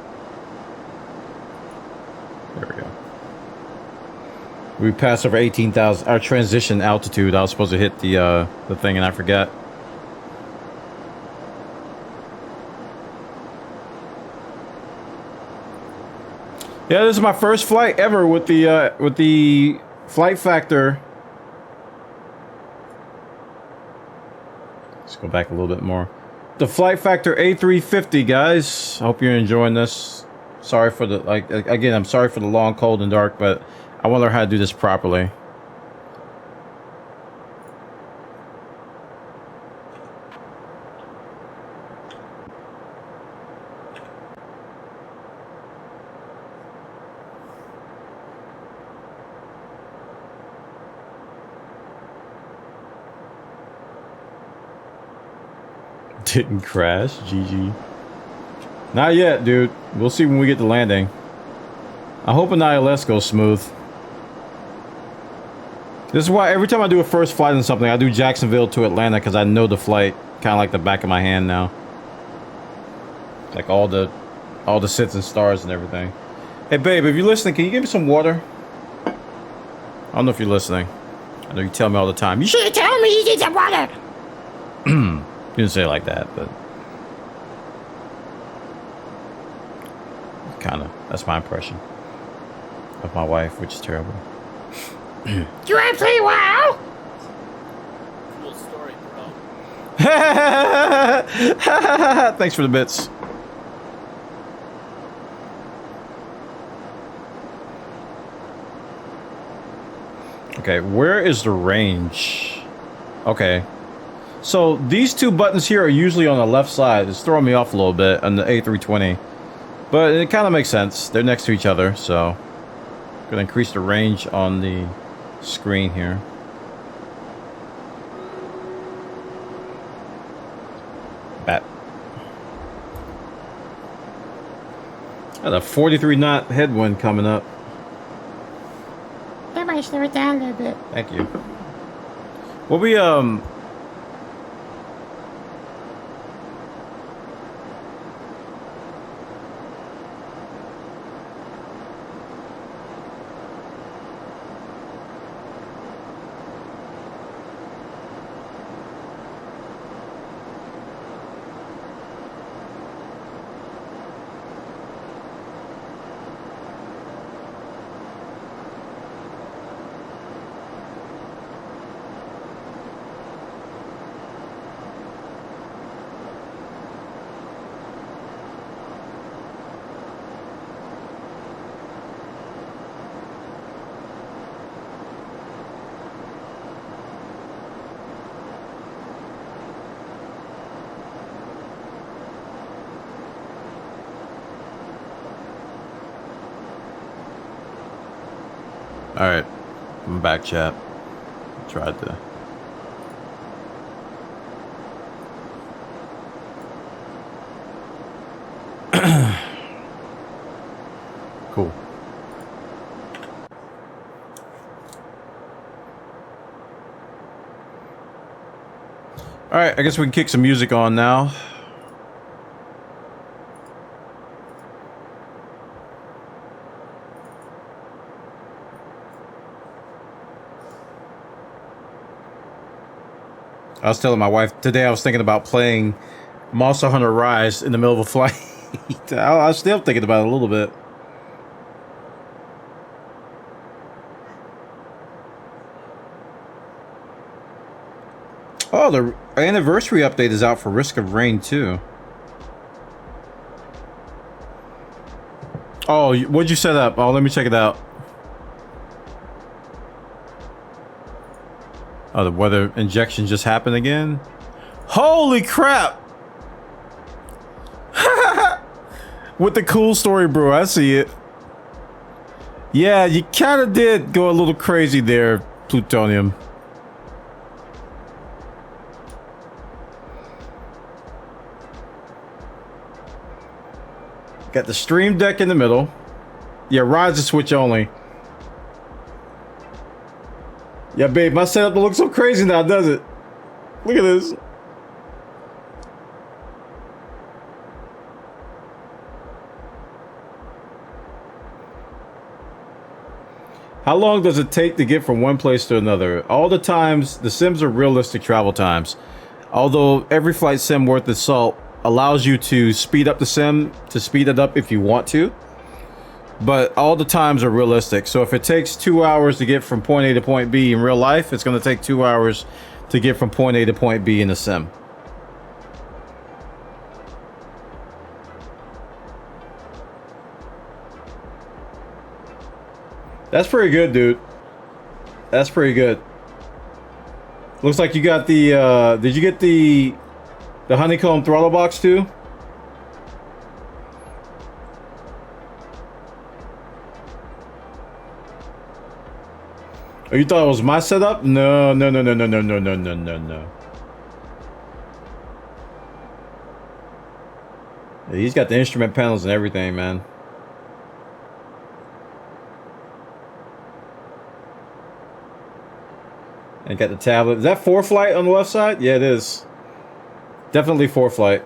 There we go. We passed over 18,000. Our transition altitude. I was supposed to hit the thing and I forgot. Yeah, this is my first flight ever with the flight factor. Let's go back a little bit more. The Flight Factor A350, guys. I hope you're enjoying this. Sorry for the again, I'm sorry for the long, cold, and dark, but I want to learn how to do this properly. Didn't crash, GG. Not yet, dude. We'll see when we get to landing. I hope an ILS goes smooth. This is why every time I do a first flight on something, I do Jacksonville to Atlanta because I know the flight kind of like the back of my hand now. Like all the sits and stars and everything. Hey, babe, if you're listening, can you give me some water? I don't know if you're listening. I know you tell me all the time. You should tell me you need some water. You didn't say it like that, but kind of. That's my impression of my wife, which is terrible. You want to play WoW? Cool story, bro. Thanks for the bits. Okay, where is the range? Okay. So these two buttons here are usually on the left side. It's throwing me off a little bit on the A320. But it kind of makes sense. They're next to each other, so I'm going to increase the range on the screen here. Bat. Got a 43 knot headwind coming up. That might slow it down a little bit. Thank you. Well, we Alright, I'm back, chat. Tried to. Cool. Alright, I guess we can kick some music on now. I was telling my wife today I was thinking about playing Monster Hunter Rise in the middle of a flight. I was still thinking about it a little bit. Oh, the anniversary update is out for Risk of Rain too. Oh, what'd you set up? Oh, let me check it out. Oh, the weather injection just happened again? Holy crap! With the cool story, bro. I see it. Yeah, you kind of did go a little crazy there, Plutonium. Got the stream deck in the middle. Yeah, rides the Switch only. Yeah, babe, my setup looks so crazy now, does it? Look at this. How long does it take to get from one place to another? All the times, the sims are realistic travel times. Although every flight sim worth its salt allows you to speed up the sim, to speed it up if you want to. But all the times are realistic. So if it takes 2 hours to get from point A to point B in real life, it's going to take 2 hours to get from point A to point B in the sim. That's pretty good, dude. That's pretty good. Looks like you got the, did you get the honeycomb throttle box too? Oh, you thought it was my setup? No. Yeah, he's got the instrument panels and everything, man. And got the tablet. Is that 4Flight on the left side? Yeah, it is. Definitely 4Flight.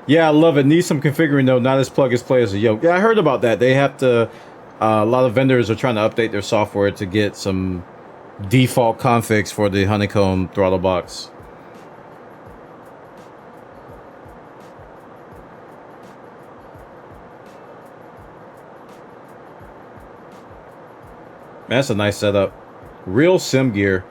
Yeah, I love it. Need some configuring though, not as plug as play as a yoke. Yeah, I heard about that. They have to, a lot of vendors are trying to update their software to get some default configs for the honeycomb throttle box. Man, that's a nice setup. Real sim gear.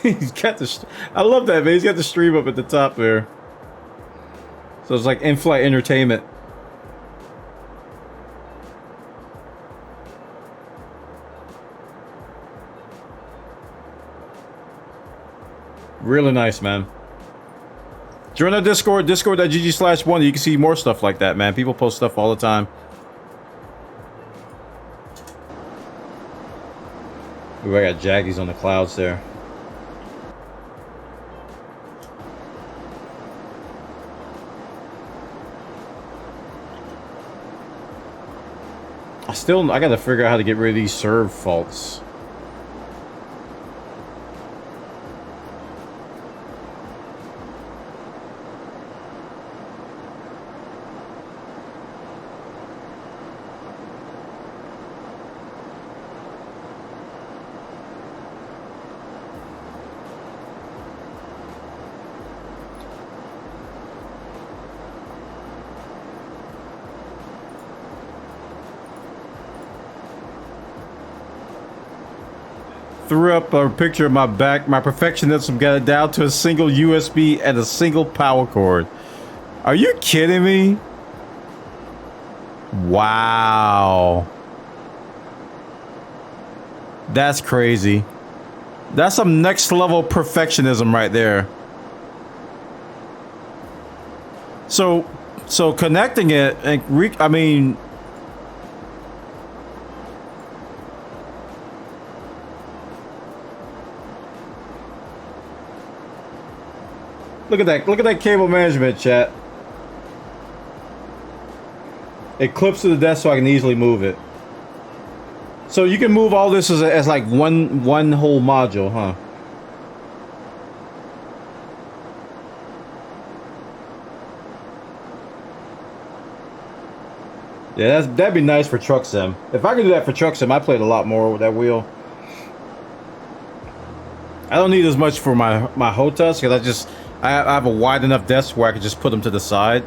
He's got the... I love that, man. He's got the stream up at the top there. So it's like in-flight entertainment. Really nice, man. Join our Discord, discord.gg/1. You can see more stuff like that, man. People post stuff all the time. Ooh, I got Jaggies on the clouds there. I gotta figure out how to get rid of these serve faults. Threw up a picture of my back. My perfectionism got it down to a single USB and a single power cord. Are you kidding me? Wow. That's crazy. That's some next level perfectionism right there. So connecting it and I mean, look at that. Look at that cable management, chat. It clips to the desk so I can easily move it. So you can move all this as like one whole module, huh? Yeah, that'd be nice for Truck Sim. If I could do that for Truck Sim, I played a lot more with that wheel. I don't need as much for my HOTAS because I have a wide enough desk where I can just put them to the side.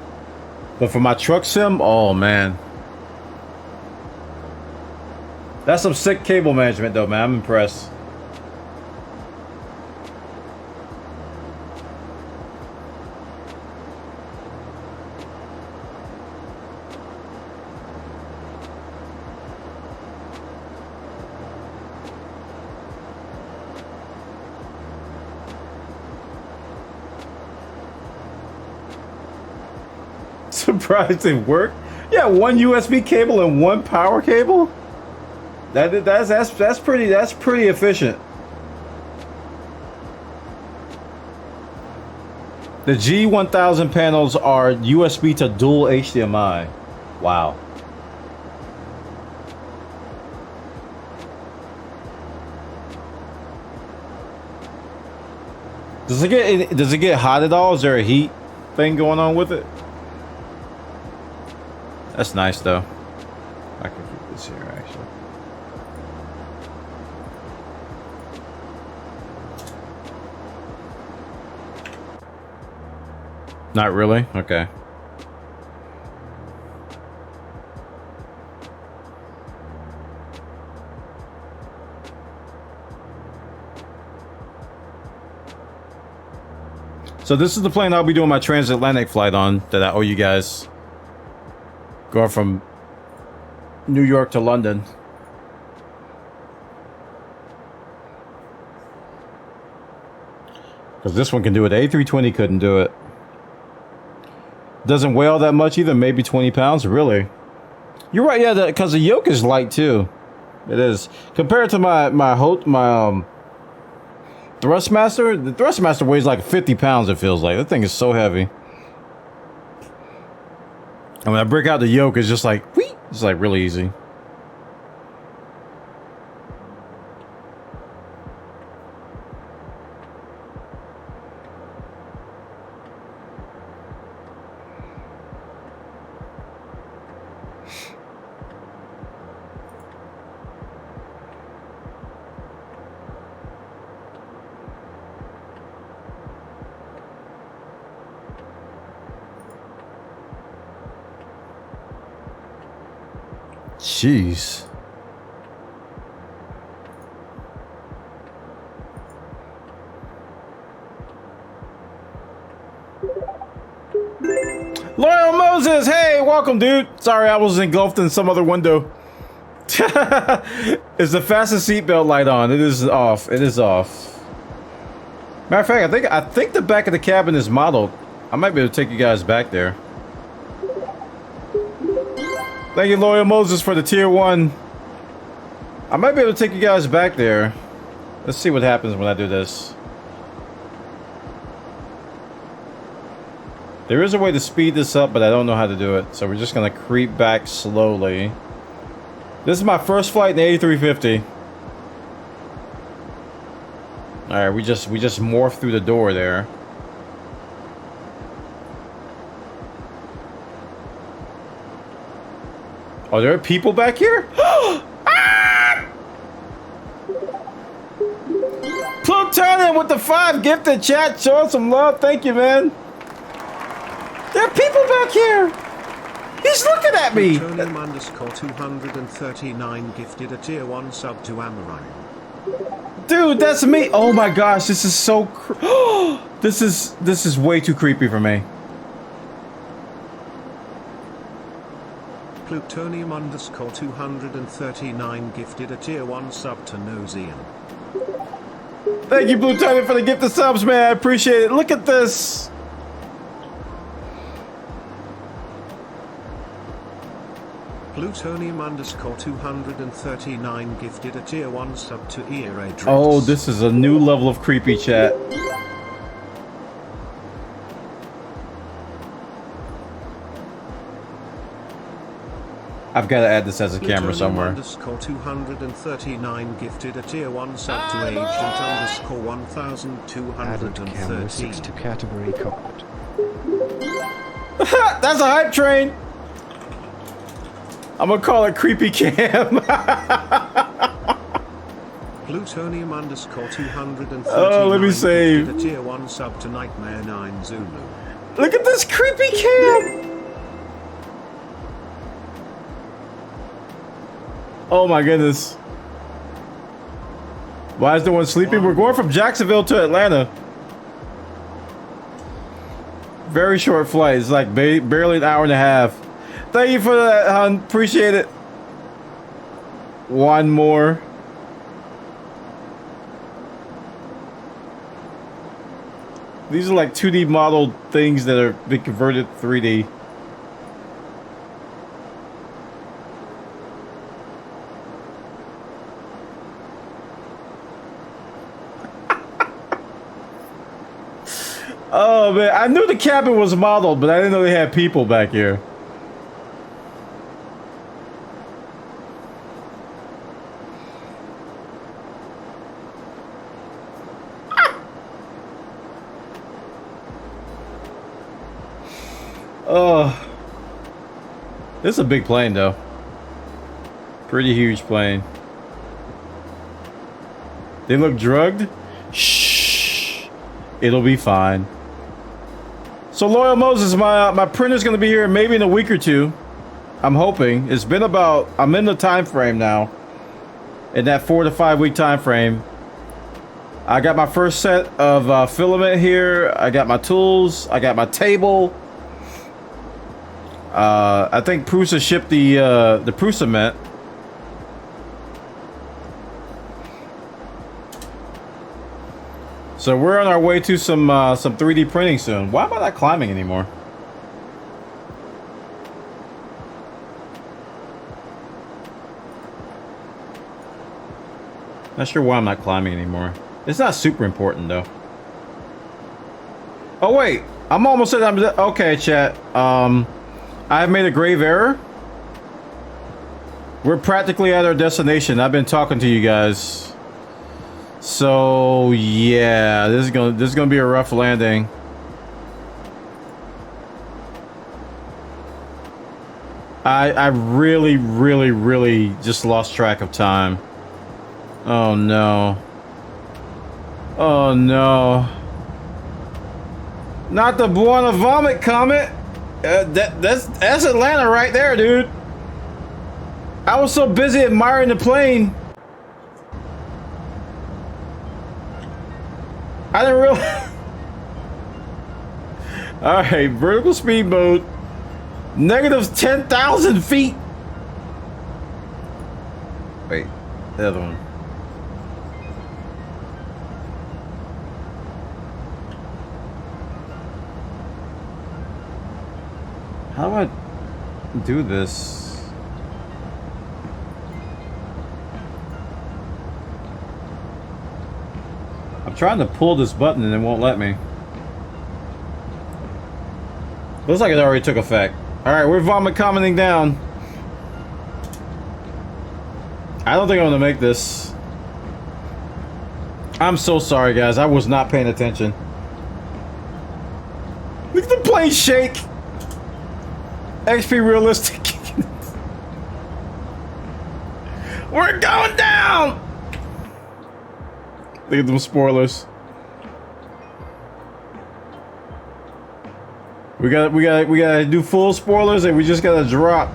But for my Truck Sim, oh man. That's some sick cable management though, man. I'm impressed. surprised it worked. Yeah, one USB cable and one power cable. That's pretty efficient. The G1000 panels are USB to dual HDMI. Wow. Does it get hot at all? Is there a heat thing going on with it? That's nice though. I can keep this here actually. Not really? Okay. So this is the plane I'll be doing my transatlantic flight on that I owe you guys. Going from New York to London. Because this one can do it. The A320 couldn't do it. Doesn't weigh all that much either. Maybe 20 pounds. Really? You're right. Yeah, because the yoke is light too. It is. Compared to my Thrustmaster, the Thrustmaster weighs like 50 pounds, it feels like. That thing is so heavy. And when I break out the yoke, it's just like, whee! It's like really easy. Jeez. Loyal Moses, hey, welcome, dude. Sorry, I was engulfed in some other window. Is the fastest seatbelt light on? It is off. It is off. Matter of fact, I think the back of the cabin is modeled. I might be able to take you guys back there. Thank you, Loyal Moses, for the tier 1. I might be able to take you guys back there. Let's see what happens when I do this. There is a way to speed this up, but I don't know how to do it. So we're just going to creep back slowly. This is my first flight in the A350. Alright, we just morphed through the door there. Are there people back here? Ah! Plutonium with the 5 gifted chat. Showing some love. Thank you, man. There are people back here. He's looking at me. Plutonium underscore 239 gifted a tier 1 sub to Amaran. Dude, that's me. Oh my gosh, this is so this is way too creepy for me. Plutonium underscore 239 gifted a tier 1 sub to Nosian. Thank you, Plutonium, for the gift of subs, man. I appreciate it. Look at this. Plutonium underscore 239 gifted a tier 1 sub to Eradrix. Oh, this is a new level of creepy, chat. I've got to add this as a camera somewhere. Underscore 239 gifted a tier 1 sub to Agent underscore 1213. Added camera 6 to category cockpit. That's a hype train. I'm gonna call it creepy cam. Plutonium underscore 239. Oh, let me save. A tier 1 sub to Nightmare 9 Zulu. Look at this creepy cam. Oh my goodness. Why is no one sleeping? We're going from Jacksonville to Atlanta. Very short flight. It's like barely an hour and a half. Thank you for that, hon. Appreciate it. One more. These are like 2D modeled things that are being converted to 3D. Oh man, I knew the cabin was modeled, but I didn't know they had people back here. Oh, this is a big plane though. Pretty huge plane. They look drugged? Shh. It'll be fine. So Loyal Moses, my printer's gonna be here maybe in a week or two. I'm hoping. It's been about, I'm in the time frame now. In that 4 to 5 week time frame. I got my first set of filament here. I got my tools. I got my table. I think Prusa shipped the Prusa Mint. So we're on our way to some 3D printing soon. Why am I not climbing anymore? Not sure why I'm not climbing anymore. It's not super important though. Oh wait, I'm almost at. Okay, chat. I've made a grave error. We're practically at our destination. I've been talking to you guys. So yeah, this is gonna be a rough landing. I really just lost track of time. Oh no. Oh no. Not the Buona Vomit Comet. That's Atlanta right there, dude. I was so busy admiring the plane. I didn't realize. Alright, vertical speed mode. Negative 10,000 feet. Wait, the other one. How do I do this? I'm trying to pull this button and it won't let me. Looks like it already took effect. Alright, we're vomit commenting down. I don't think I'm gonna make this. I'm so sorry, guys. I was not paying attention. Look at the plane shake. XP realistic. We're going down. Look at them spoilers. We gotta do full spoilers, and we just gotta drop.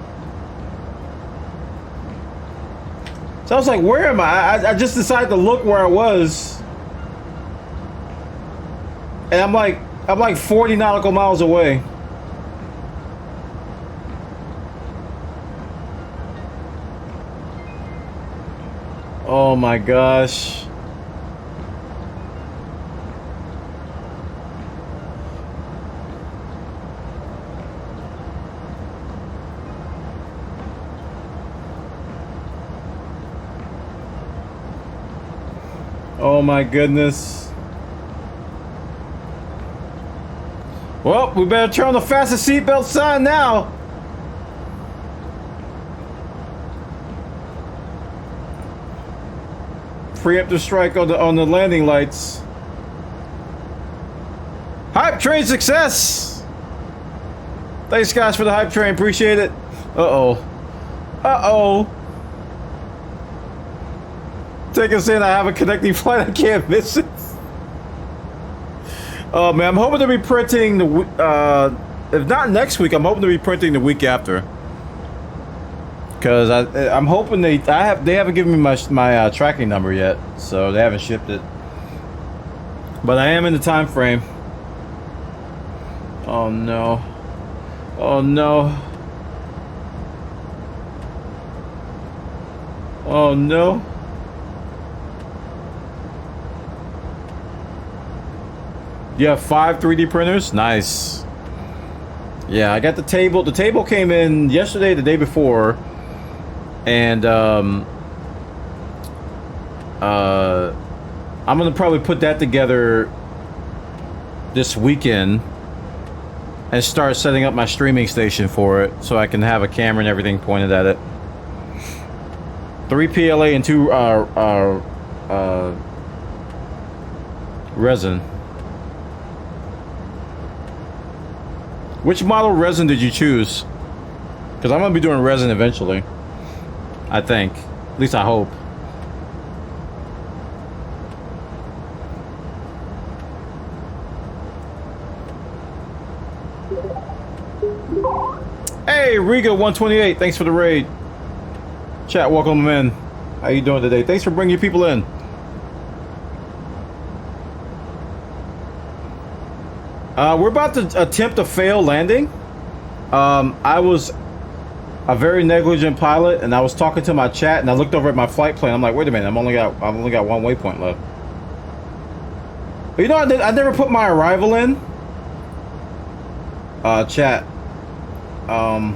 So I was like, where am I? I just decided to look where I was, and I'm like 40 nautical miles away. Oh my gosh. Oh my goodness. Well, we better turn on the fastest seatbelt sign now. Preemptive strike on the landing lights. Hype train success. Thanks guys for the hype train, appreciate it. Uh-oh. Uh-oh. Take us in, I have a connecting flight, I can't miss it. Oh man, I'm hoping to be printing the if not next week, I'm hoping to be printing the week after. Cause I'm hoping they haven't given me my tracking number yet, so they haven't shipped it. But I am in the time frame. Oh no. Oh no. Oh no. You have 5 3D printers? Nice. Yeah, I got the table. The table came in yesterday, the day before. And I'm gonna probably put that together this weekend and start setting up my streaming station for it so I can have a camera and everything pointed at it. 3 PLA and 2 resin. Which model resin did you choose? Because I'm gonna be doing resin eventually. I think. At least I hope. Hey, Riga 128, thanks for the raid. Chat, welcome in. How you doing today? Thanks for bringing your people in. We're about to attempt a failed landing. I was a very negligent pilot, and I was talking to my chat, and I looked over at my flight plan. I'm like, wait a minute, I've only got one waypoint left. But you know, I never put my arrival in. Chat. Oh,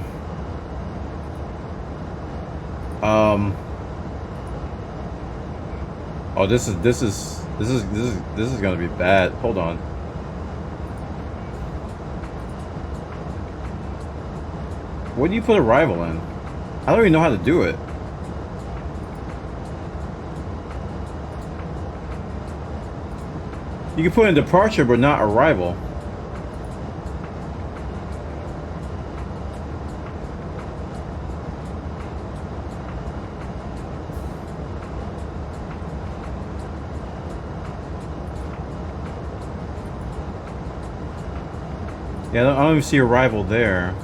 this is gonna be bad. Hold on. What do you put arrival in? I don't even know how to do it. You can put in departure, but not arrival. Yeah, I don't even see arrival there.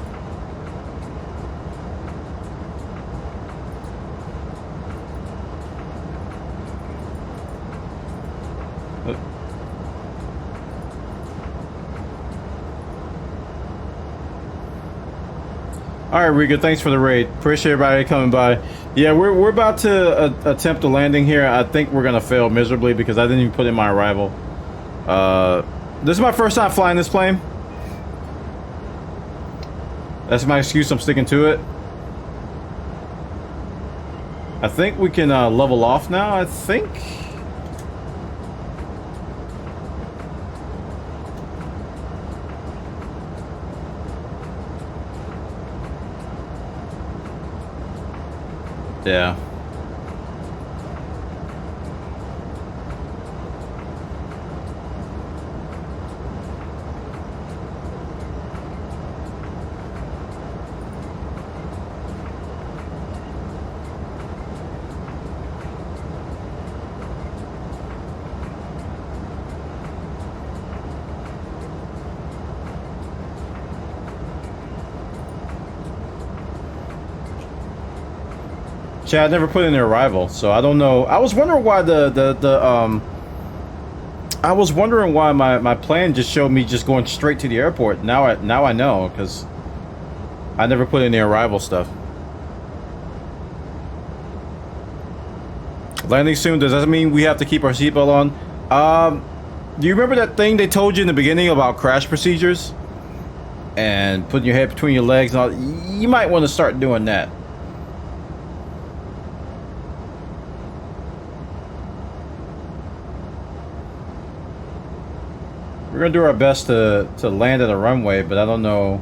All right, Riga, thanks for the raid. Appreciate everybody coming by. Yeah, we're about to attempt a landing here. I think we're gonna fail miserably because I didn't even put in my arrival. This is my first time flying this plane. That's my excuse. I'm sticking to it. I think we can level off now. I think. Yeah. Chad never put in their arrival, so I don't know. I was wondering why I was wondering why my plan just showed me just going straight to the airport. Now I know, because I never put in the arrival stuff. Landing soon. Does that mean we have to keep our seatbelt on? Do you remember that thing they told you in the beginning about crash procedures and putting your head between your legs and all? You might want to start doing that. We're gonna do our best to land at a runway, but I don't know.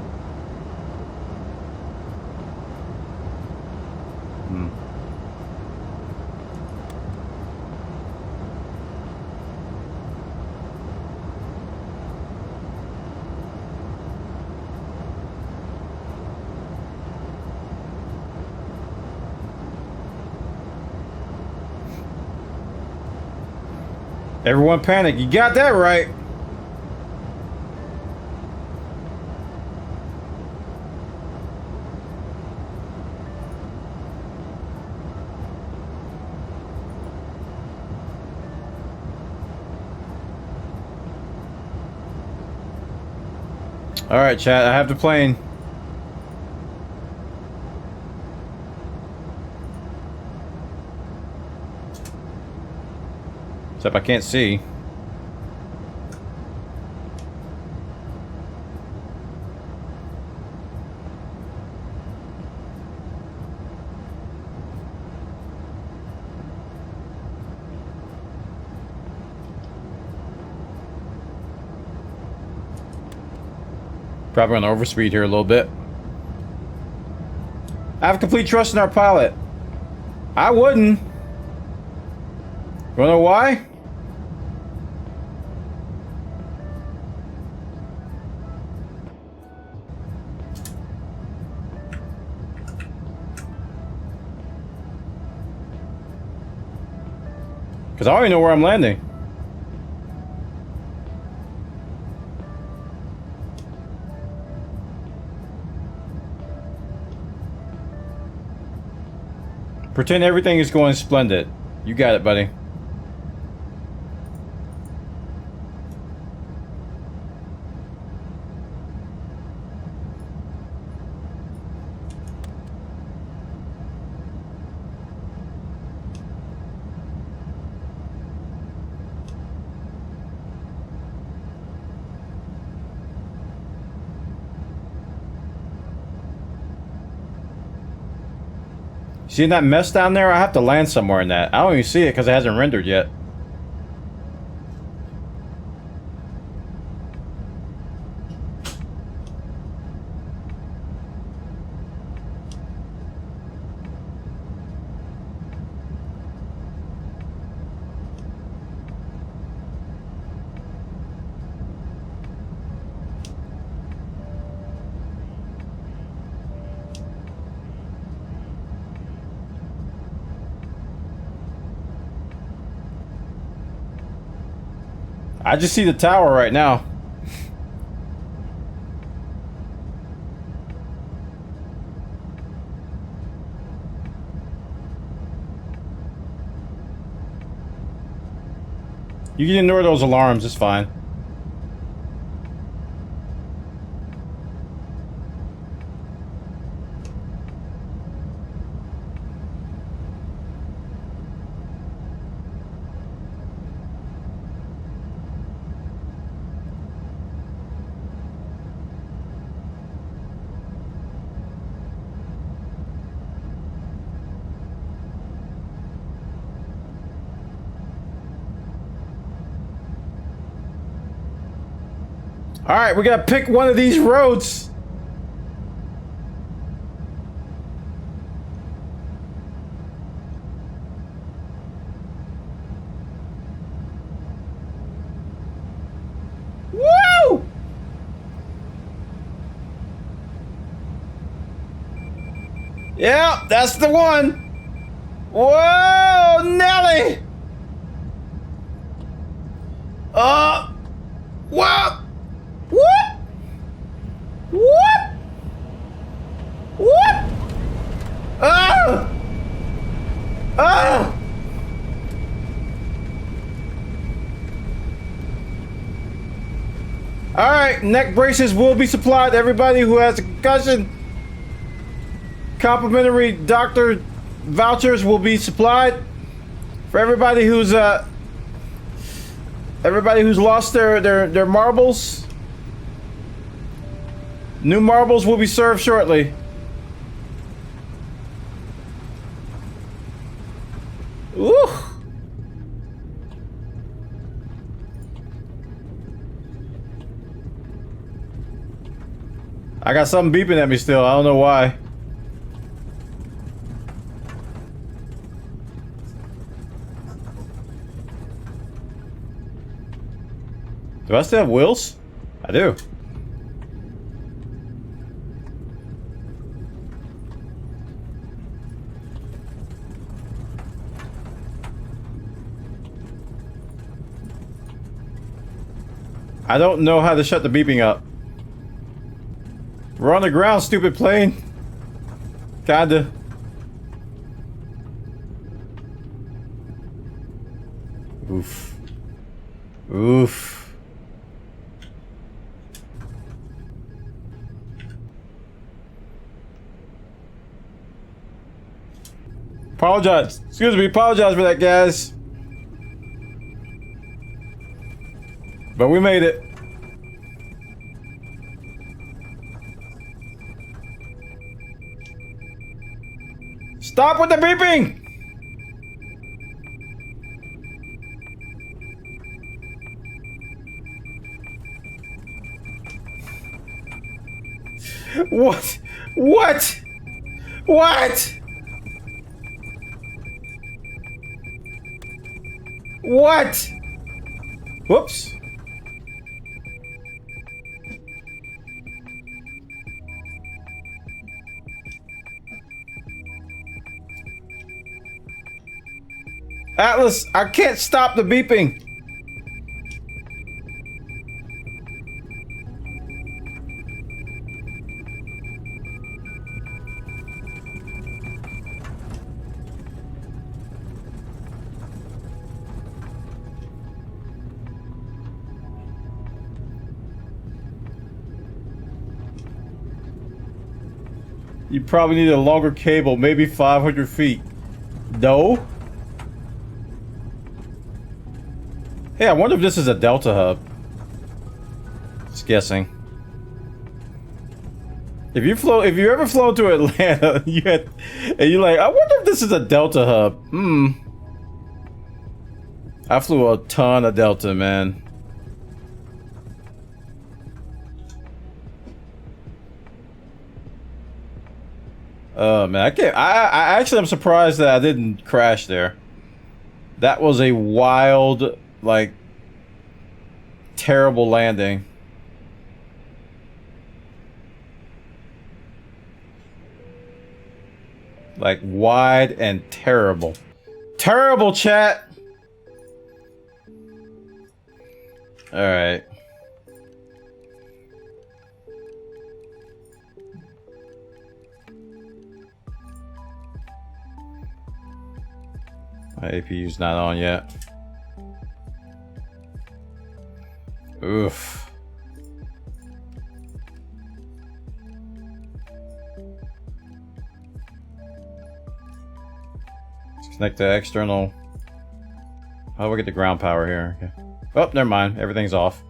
Everyone panic. You got that right. All right, chat. I have the plane. Except I can't see. Probably gonna overspeed here a little bit. I have complete trust in our pilot. I wouldn't. Wanna know why? Because I already know where I'm landing. Pretend everything is going splendid. You got it, buddy. See that mess down there? I have to land somewhere in that. I don't even see it because it hasn't rendered yet. I just see the tower right now. You can ignore those alarms, it's fine. All right, we gotta pick one of these roads. Woo! Yeah, that's the one. Whoa, Nelly! Whoa! What? What? What? Ah! Ah! All right, neck braces will be supplied to everybody who has a concussion. Complimentary doctor vouchers will be supplied for everybody who's lost their marbles. New marbles will be served shortly. Ooh. I got something beeping at me still. I don't know why. Do I still have wheels? I do. I don't know how to shut the beeping up. We're on the ground, stupid plane. Kinda. Oof. Oof. Apologize. Excuse me, apologize for that, guys. But we made it. Stop with the beeping! What? What? What? What? Whoops. Atlas, I can't stop the beeping. You probably need a longer cable, maybe 500 feet. No? Hey, I wonder if this is a Delta hub. Just guessing. If you ever flown to Atlanta, and you're like, I wonder if this is a Delta hub. I flew a ton of Delta, man. Oh man, I actually am surprised that I didn't crash there. That was a wild, like, terrible landing. Like, wide and terrible. Terrible, chat! Alright. My APU's not on yet. Oof. Connect the external. Oh, we'll get the ground power here. Okay. Oh, never mind. Everything's off.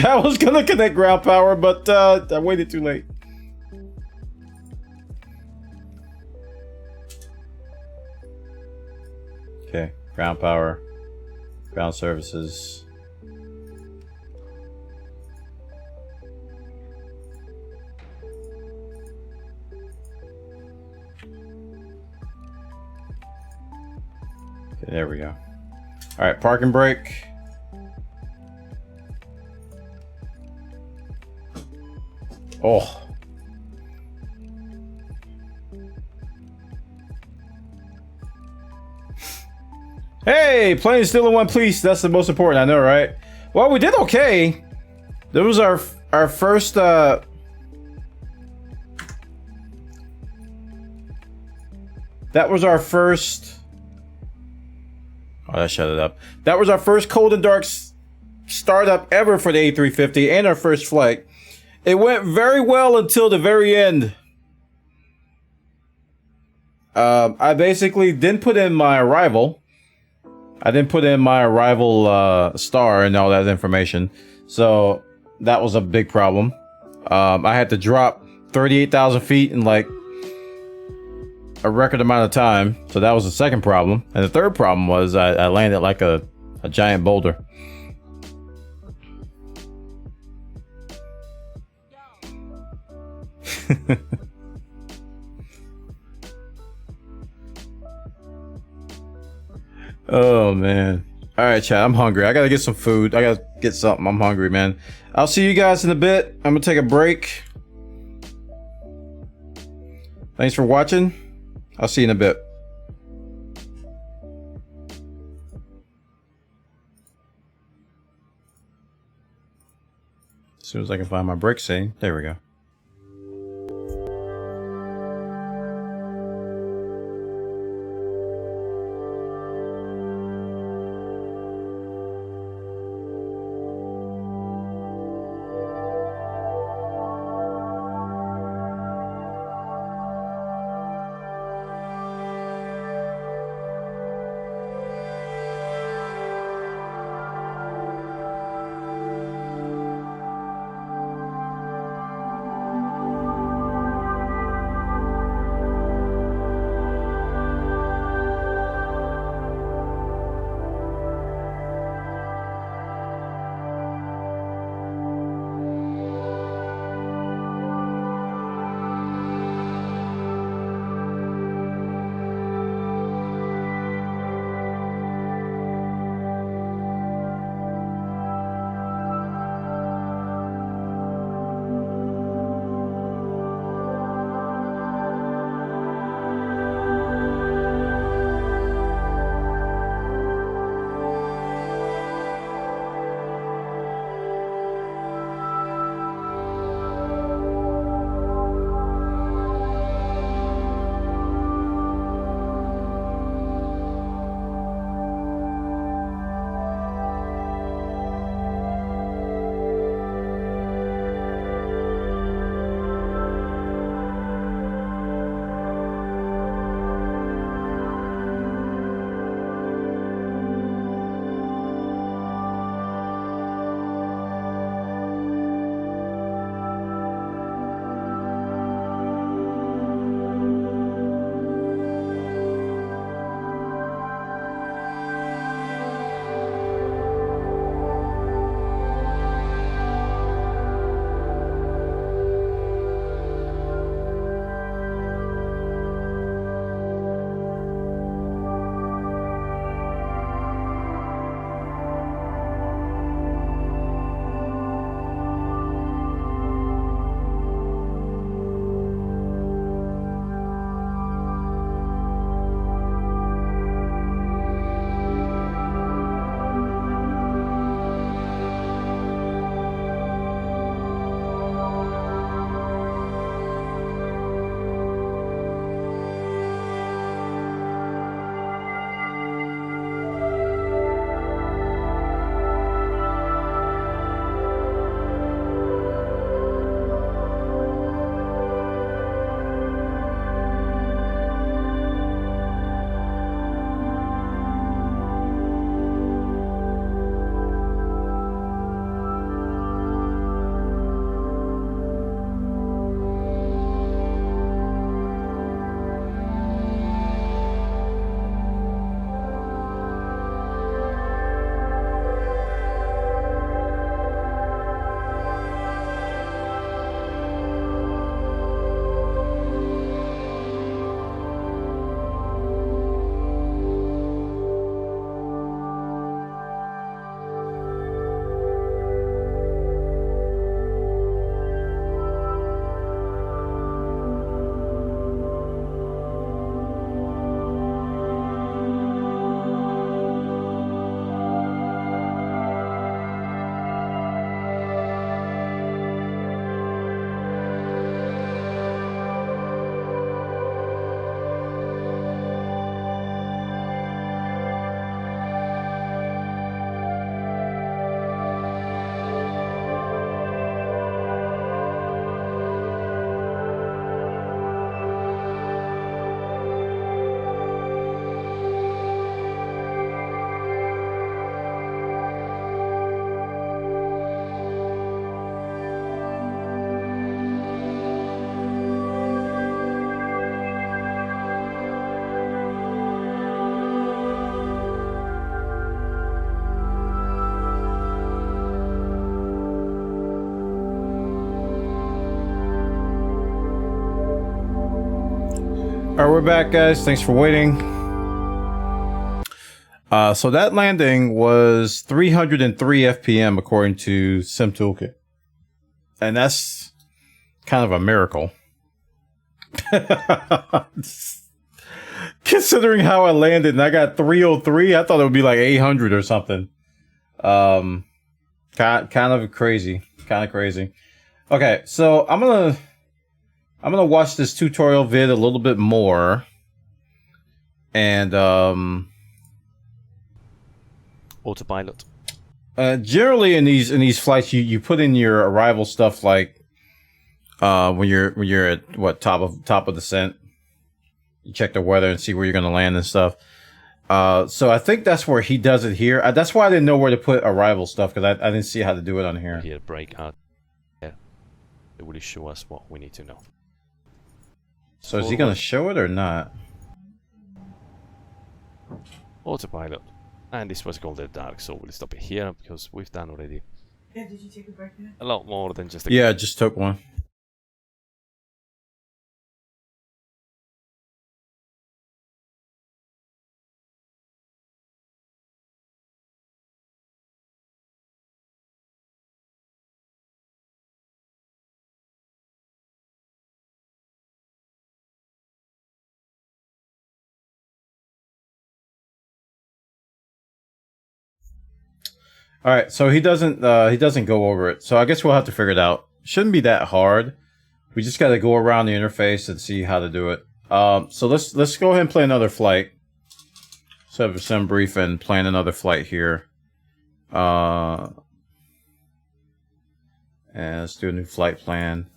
I was gonna connect ground power, but I waited too late. Okay, ground power, ground services. Okay, there we go. All right, parking brake. Oh. Hey, plane still in one piece. That's the most important, I know, right? Well, we did okay. That was our first that was our first. Oh, that shut it up. That was our first cold and dark startup ever for the A350 and our first flight. It went very well until the very end. I basically didn't put in my arrival. I didn't put in my arrival star and all that information. So that was a big problem. I had to drop 38,000 feet in like a record amount of time. So that was the second problem. And the third problem was I landed like a giant boulder. Oh man. All right, chat, I'm hungry. I gotta get some food. I gotta get something. I'm hungry, man. I'll see you guys in a bit. I'm gonna take a break. Thanks for watching. I'll see you in a bit. As soon as I can find my break scene. There we go. we're back, guys. Thanks for waiting. So that landing was 303 FPM according to Sim Toolkit. And that's kind of a miracle. Considering how I landed and I got 303, I thought it would be like 800 or something. Kind of crazy. Kind of crazy. Okay, so I'm gonna watch this tutorial vid a little bit more. And Autopilot. Generally in these flights, you put in your arrival stuff like when you're at what top of descent. You check the weather and see where you're gonna land and stuff. So I think that's where he does it here. That's why I didn't know where to put arrival stuff because I didn't see how to do it on here. Here, breakout. Yeah, it will show us what we need to know. So is he gonna show it or not? Autopilot. And this was Golden Dark, so we'll stop it here because we've done already. Yeah, did you take a break yet? A lot more than just a Yeah, I just took one. All right, so he doesn't go over it. So I guess we'll have to figure it out. Shouldn't be that hard. We just got to go around the interface and see how to do it. So let's go ahead and play another flight. Set up a sim brief and plan another flight here. And let's do a new flight plan.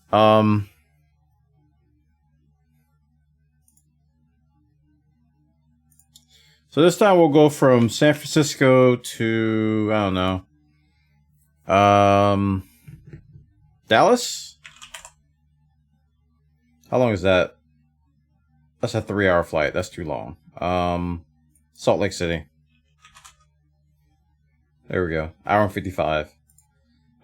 So this time we'll go from San Francisco to, I don't know, Dallas? How long is that? That's a 3-hour flight. That's too long. Salt Lake City. There we go. Hour and 55.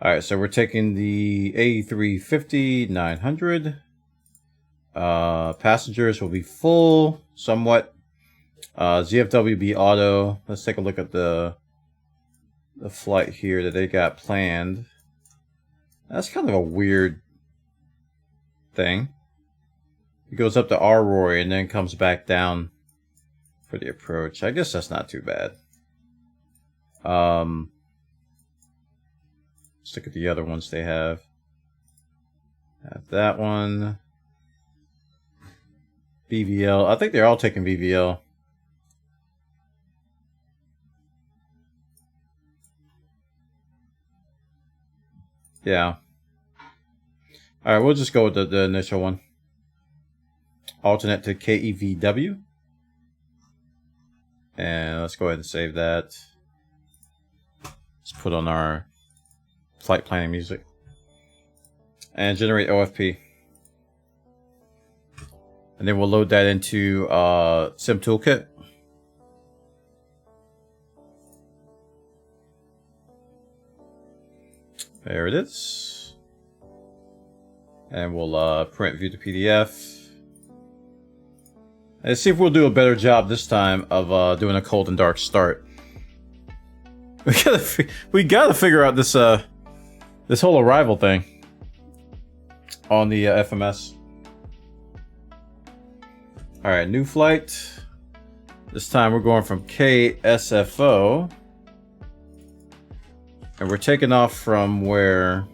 Alright, so we're taking the A350-900. Passengers will be full, somewhat. ZFWB auto. Let's take a look at the flight here that they got planned. That's kind of a weird thing. It goes up to Aurora and then comes back down for the approach. I guess that's not too bad. Let's look at the other ones they have. Have that one. BVL. I think they're all taking BVL. Yeah. Alright, we'll just go with the initial one. Alternate to KEVW. And let's go ahead and save that. Let's put on our flight planning music. And generate OFP. And then we'll load that into Sim Toolkit. There it is. And we'll print view to PDF. Let's see if we'll do a better job this time of doing a cold and dark start. We gotta figure out this this whole arrival thing on the FMS. All right, new flight. This time we're going from KSFO. And we're taking off from where?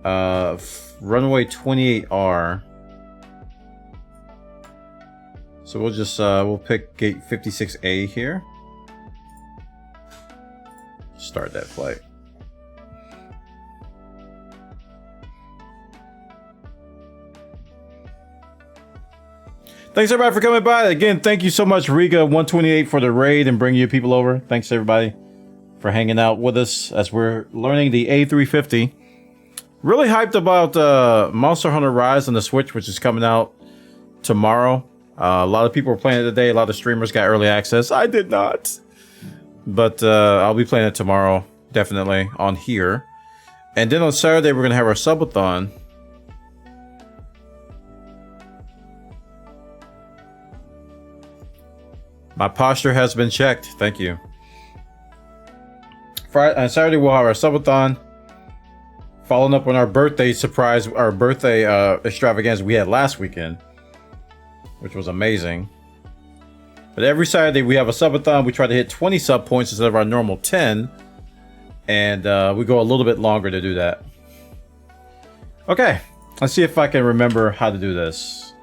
Runway 28R. So we'll just we'll pick gate 56A here. Start that flight. Thanks everybody for coming by. Again, thank you so much, Riga128, for the raid and bringing you people over. Thanks everybody for hanging out with us as we're learning the A350. Really hyped about Monster Hunter Rise on the Switch, which is coming out tomorrow. A lot of people were playing it today. A lot of streamers got early access. I did not. But I'll be playing it tomorrow, definitely, on here. And then on Saturday, we're going to have our subathon. My posture has been checked. Thank you. Friday, Saturday we'll have our subathon. Following up on our birthday surprise, our birthday extravaganza we had last weekend, which was amazing. But every Saturday we have a subathon. We try to hit 20 sub points instead of our normal 10. And we go a little bit longer to do that. Okay, let's see if I can remember how to do this.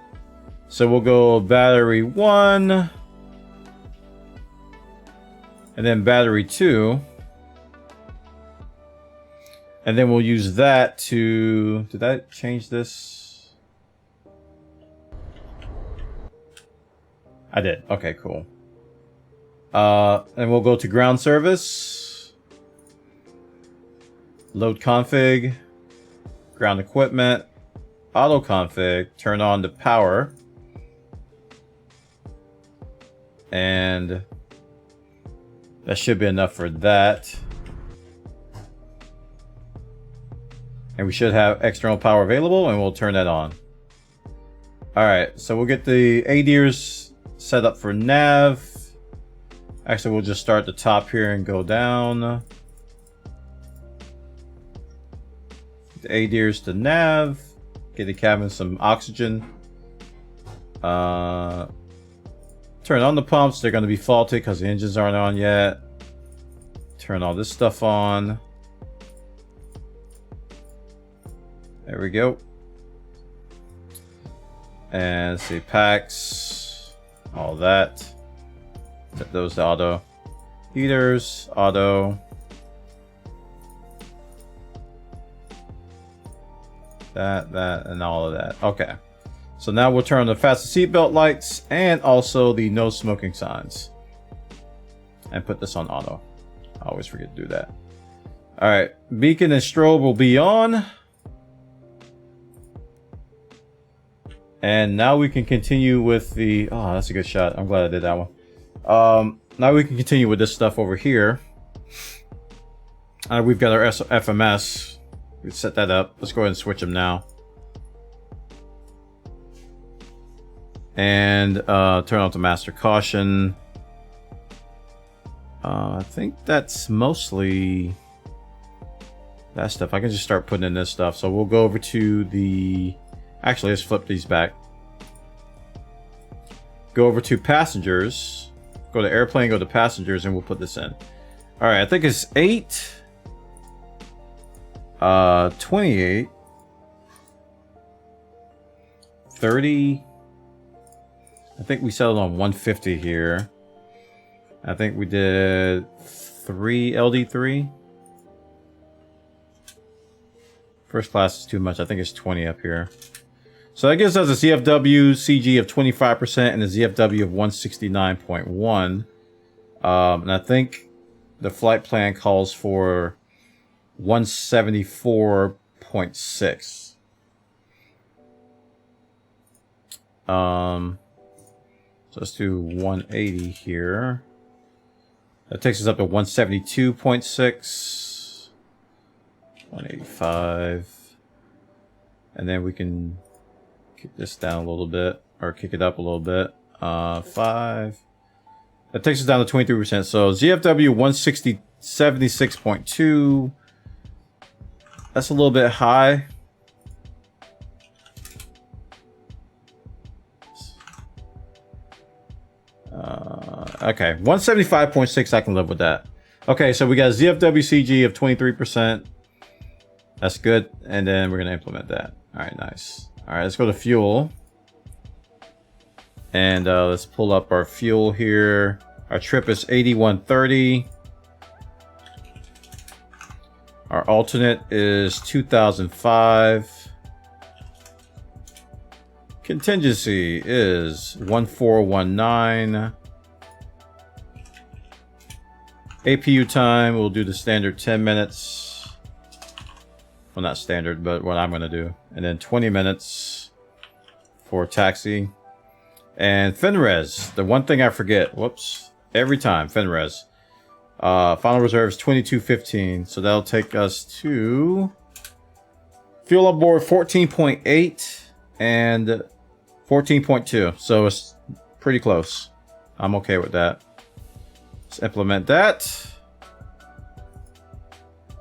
So we'll go battery 1. And then battery 2. And then we'll use that to... Did that change this? I did. Okay, cool. And we'll go to ground service. Load config. Ground equipment. Auto config. Turn on the power. And that should be enough for that. And we should have external power available, and we'll turn that on. Alright, so we'll get the ADIRS set up for nav. Actually, we'll just start at the top here and go down. The ADIRS to nav. Get the cabin some oxygen. Turn on the pumps. They're going to be faulty because the engines aren't on yet. Turn all this stuff on. There we go. And let's see, packs, all that. Set those to auto. Heaters, auto. That, and all of that. Okay. So now we'll turn on the fasten seatbelt lights and also the no smoking signs. And put this on auto. I always forget to do that. Alright, beacon and strobe will be on. And now we can continue with the... Oh, that's a good shot. I'm glad I did that one. Now we can continue with this stuff over here. We've got our FMS. We set that up. Let's go ahead and switch them now. And turn off the master caution. I think that's mostly that stuff. I can just start putting in this stuff. So we'll go over to the... Actually, let's flip these back. Go over to passengers. Go to airplane, go to passengers, and we'll put this in. Alright, I think it's 8. 28. 30. I think we settled on 150 here. I think we did 3 LD3. First class is too much. I think it's 20 up here. So that gives us a ZFW CG of 25% and a ZFW of 169.1. And I think the flight plan calls for 174.6. So let's do 180 here. That takes us up to 172.6. 185. And then we can kick this down a little bit, or kick it up a little bit. 5. That takes us down to 23%. So ZFW 176.2. That's a little bit high. Okay, 175.6. I can live with that. Okay, so we got a ZFW CG of 23%. That's good. And then we're gonna implement that. All right, nice. All right, let's go to fuel. And let's pull up our fuel here. Our trip is 8130. Our alternate is 2005. Contingency is 1419. APU time, we'll do the standard 10 minutes. Well, not standard, but what I'm going to do. And then 20 minutes for taxi. And FinRes, the one thing I forget. Whoops. Every time, FinRes. Final reserve is 2215. So that'll take us to fuel on board 14.8 and 14.2. So it's pretty close. I'm okay with that. Let's implement that.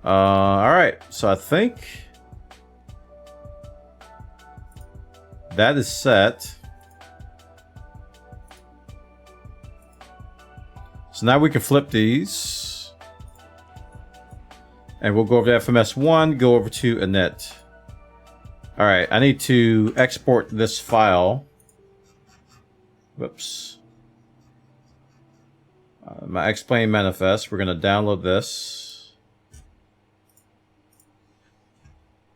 All right. So I think that is set. So now we can flip these. And we'll go over to FMS1, go over to init. All right, I need to export this file. Whoops. My explain manifest. We're going to download this.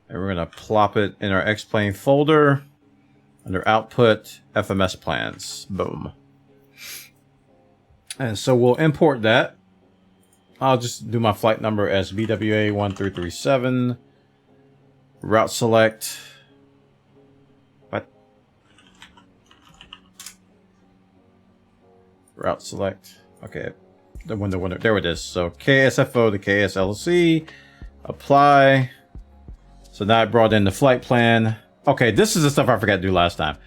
And we're going to plop it in our explain folder under output FMS plans. Boom. And so we'll import that. I'll just do my flight number as BWA 1337. Route select. What? Route select. Okay. The window. There it is. So KSFO to KSLC. Apply. So now I brought in the flight plan. Okay, this is the stuff I forgot to do last time.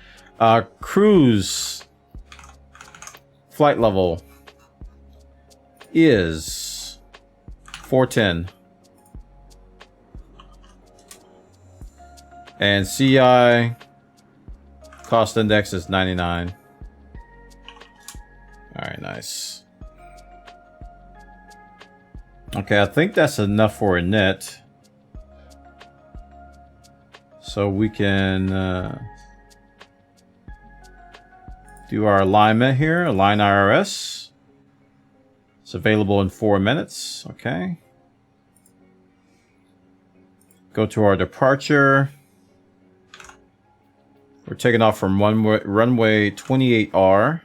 Cruise flight level is 410. And CI cost index is 99. Alright, nice. Okay, I think that's enough for a net. So we can do our alignment here. Align IRS. It's available in 4 minutes. Okay. Go to our departure. We're taking off from runway 28R.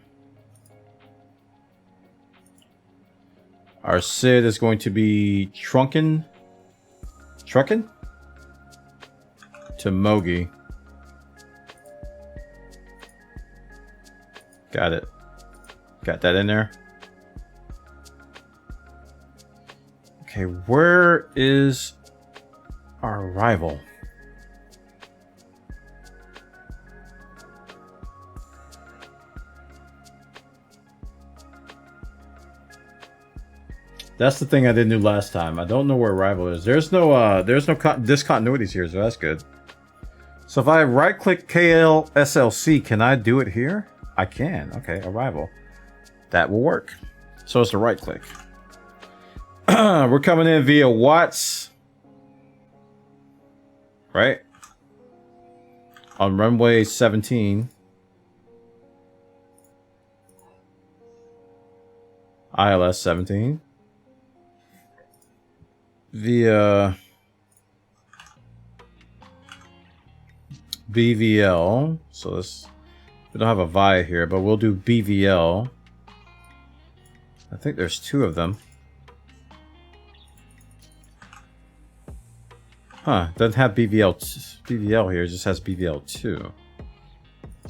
Our SID is going to be Truckin to Mogi. Got it. Got that in there. Okay, where is our arrival? That's the thing I didn't do last time. I don't know where arrival is. There's no discontinuities here, so that's good. So if I right-click KLSLC, can I do it here? I can. Okay, arrival. That will work. So it's the right-click. We're coming in via Watts. Right? On runway 17. ILS 17. Via BVL. So this, we don't have a VIA here, but we'll do BVL. I think there's 2 of them. Huh, doesn't have BVL here, it just has BVL2.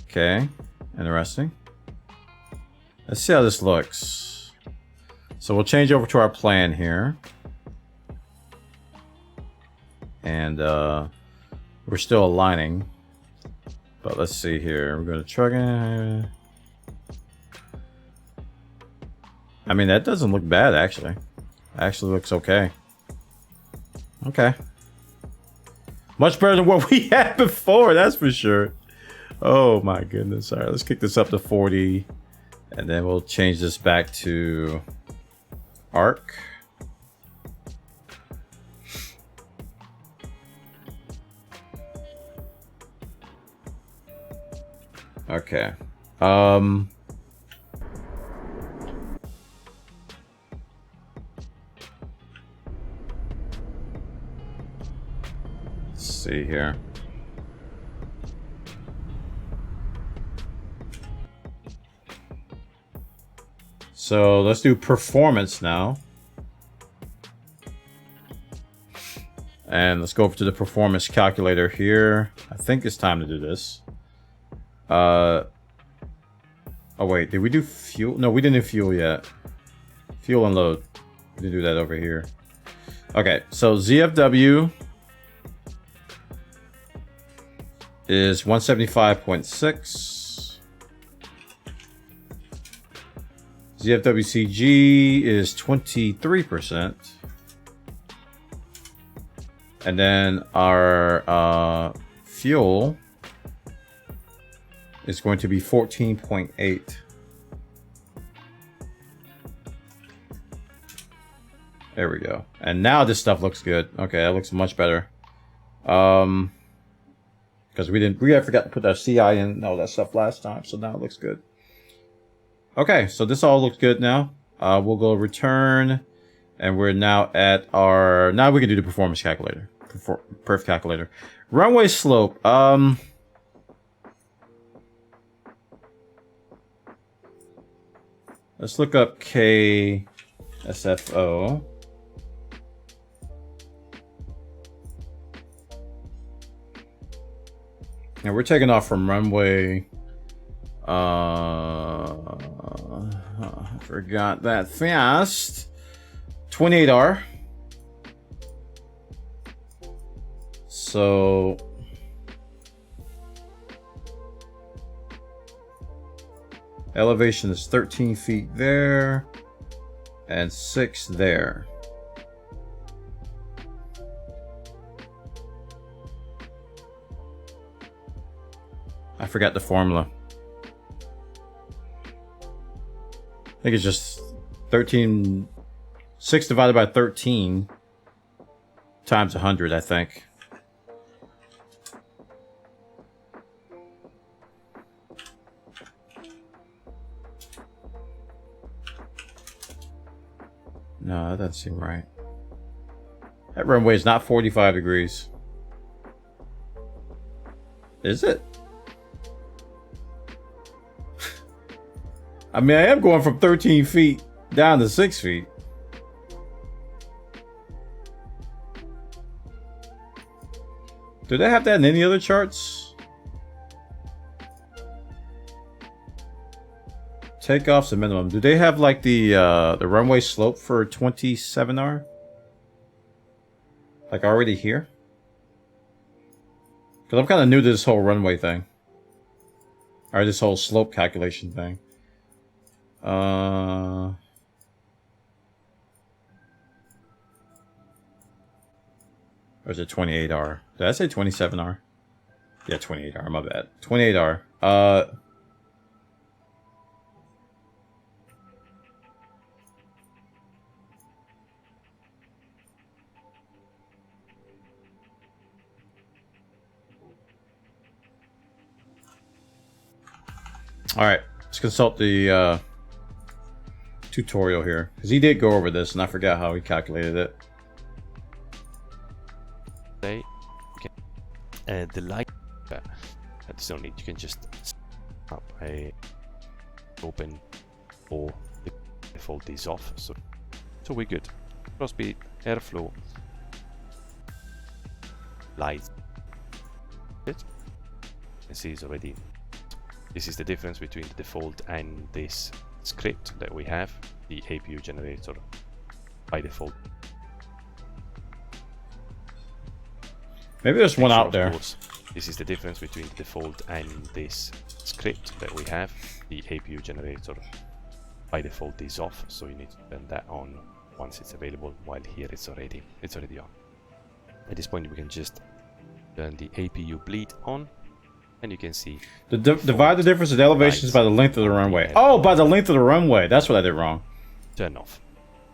Okay, interesting. Let's see how this looks. So we'll change over to our plan here. And we're still aligning. But let's see here. We're going to truck in. I mean, that doesn't look bad, actually. Actually looks okay. Okay. Much better than what we had before, that's for sure. Oh my goodness. All right, let's kick this up to 40. And then we'll change this back to ARC. Okay. Let's see here. So let's do performance now. And let's go over to the performance calculator here. I think it's time to do this. Oh wait, did we do fuel? No, we didn't do fuel yet. Fuel and load. We didn't do that over here. Okay, so ZFW is 175.6. ZFWCG is 23%. And then our fuel is going to be 14.8. There we go. And now this stuff looks good. Okay, that looks much better. Because we forgot to put our CI in and all that stuff last time, so now it looks good. Okay, so this all looks good now. We'll go return, and we're now at our. Now we can do the performance calculator, perf calculator. Runway slope. Let's look up KSFO. And we're taking off from runway. I forgot that fast. 28R. So elevation is 13 feet there and 6 there. I forgot the formula. I think it's just 6 divided by 13 times 100, I think. No, that doesn't seem right. That runway is not 45 degrees. Is it? I mean, I am going from 13 feet down to 6 feet. Do they have that in any other charts? Takeoff's a minimum. Do they have like the runway slope for 27R? Like already here? Because I'm kind of new to this whole runway thing. Or this whole slope calculation thing. Or is it 28R? Did I say 27R? Yeah, 28R, my bad. 28R. Alright, let's consult the tutorial here. Because he did go over this and I forgot how he calculated it. Okay. The light, that's no need. You can just up a open or default these off. So we're good. Cross speed, airflow, light. It. You see, it's already. This is the difference between the default and this script that we have, the APU generator by default. Maybe there's one out there. This is the difference between the default and this script that we have, the APU generator by default is off, so you need to turn that on once it's available, while here it's already on. At this point we can just turn the APU bleed on. And you can see divide the difference in elevations by the length of the runway. Oh, by the length of the runway. That's what I did wrong. Turn off.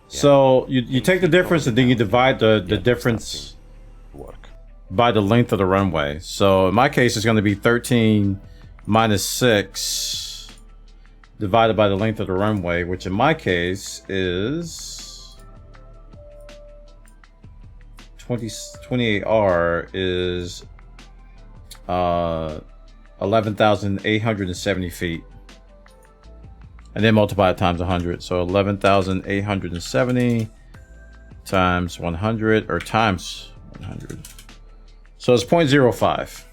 Yeah. So you take the difference and then you divide the difference by the length of the runway. So in my case, it's going to be 13 minus 6 divided by the length of the runway, which in my case is 28R is 11,870 feet, and then multiply it times 100. So 11,870 times 100, or times 100. So it's 0.05.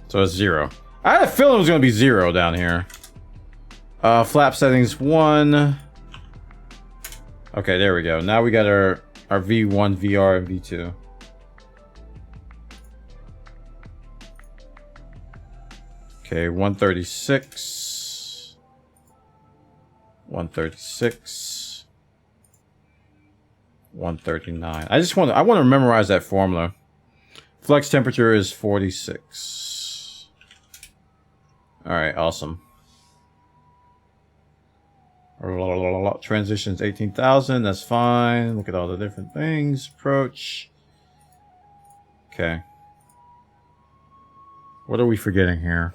So it's 0. I had a feeling it was going to be 0 down here. Flap settings 1. Okay, there we go. Now we got our V1, VR, and V2. Okay, 136. 136. 139. I want to memorize that formula. Flex temperature is 46. All right, awesome. Transitions 18,000. That's fine. Look at all the different things. Approach. Okay. What are we forgetting here?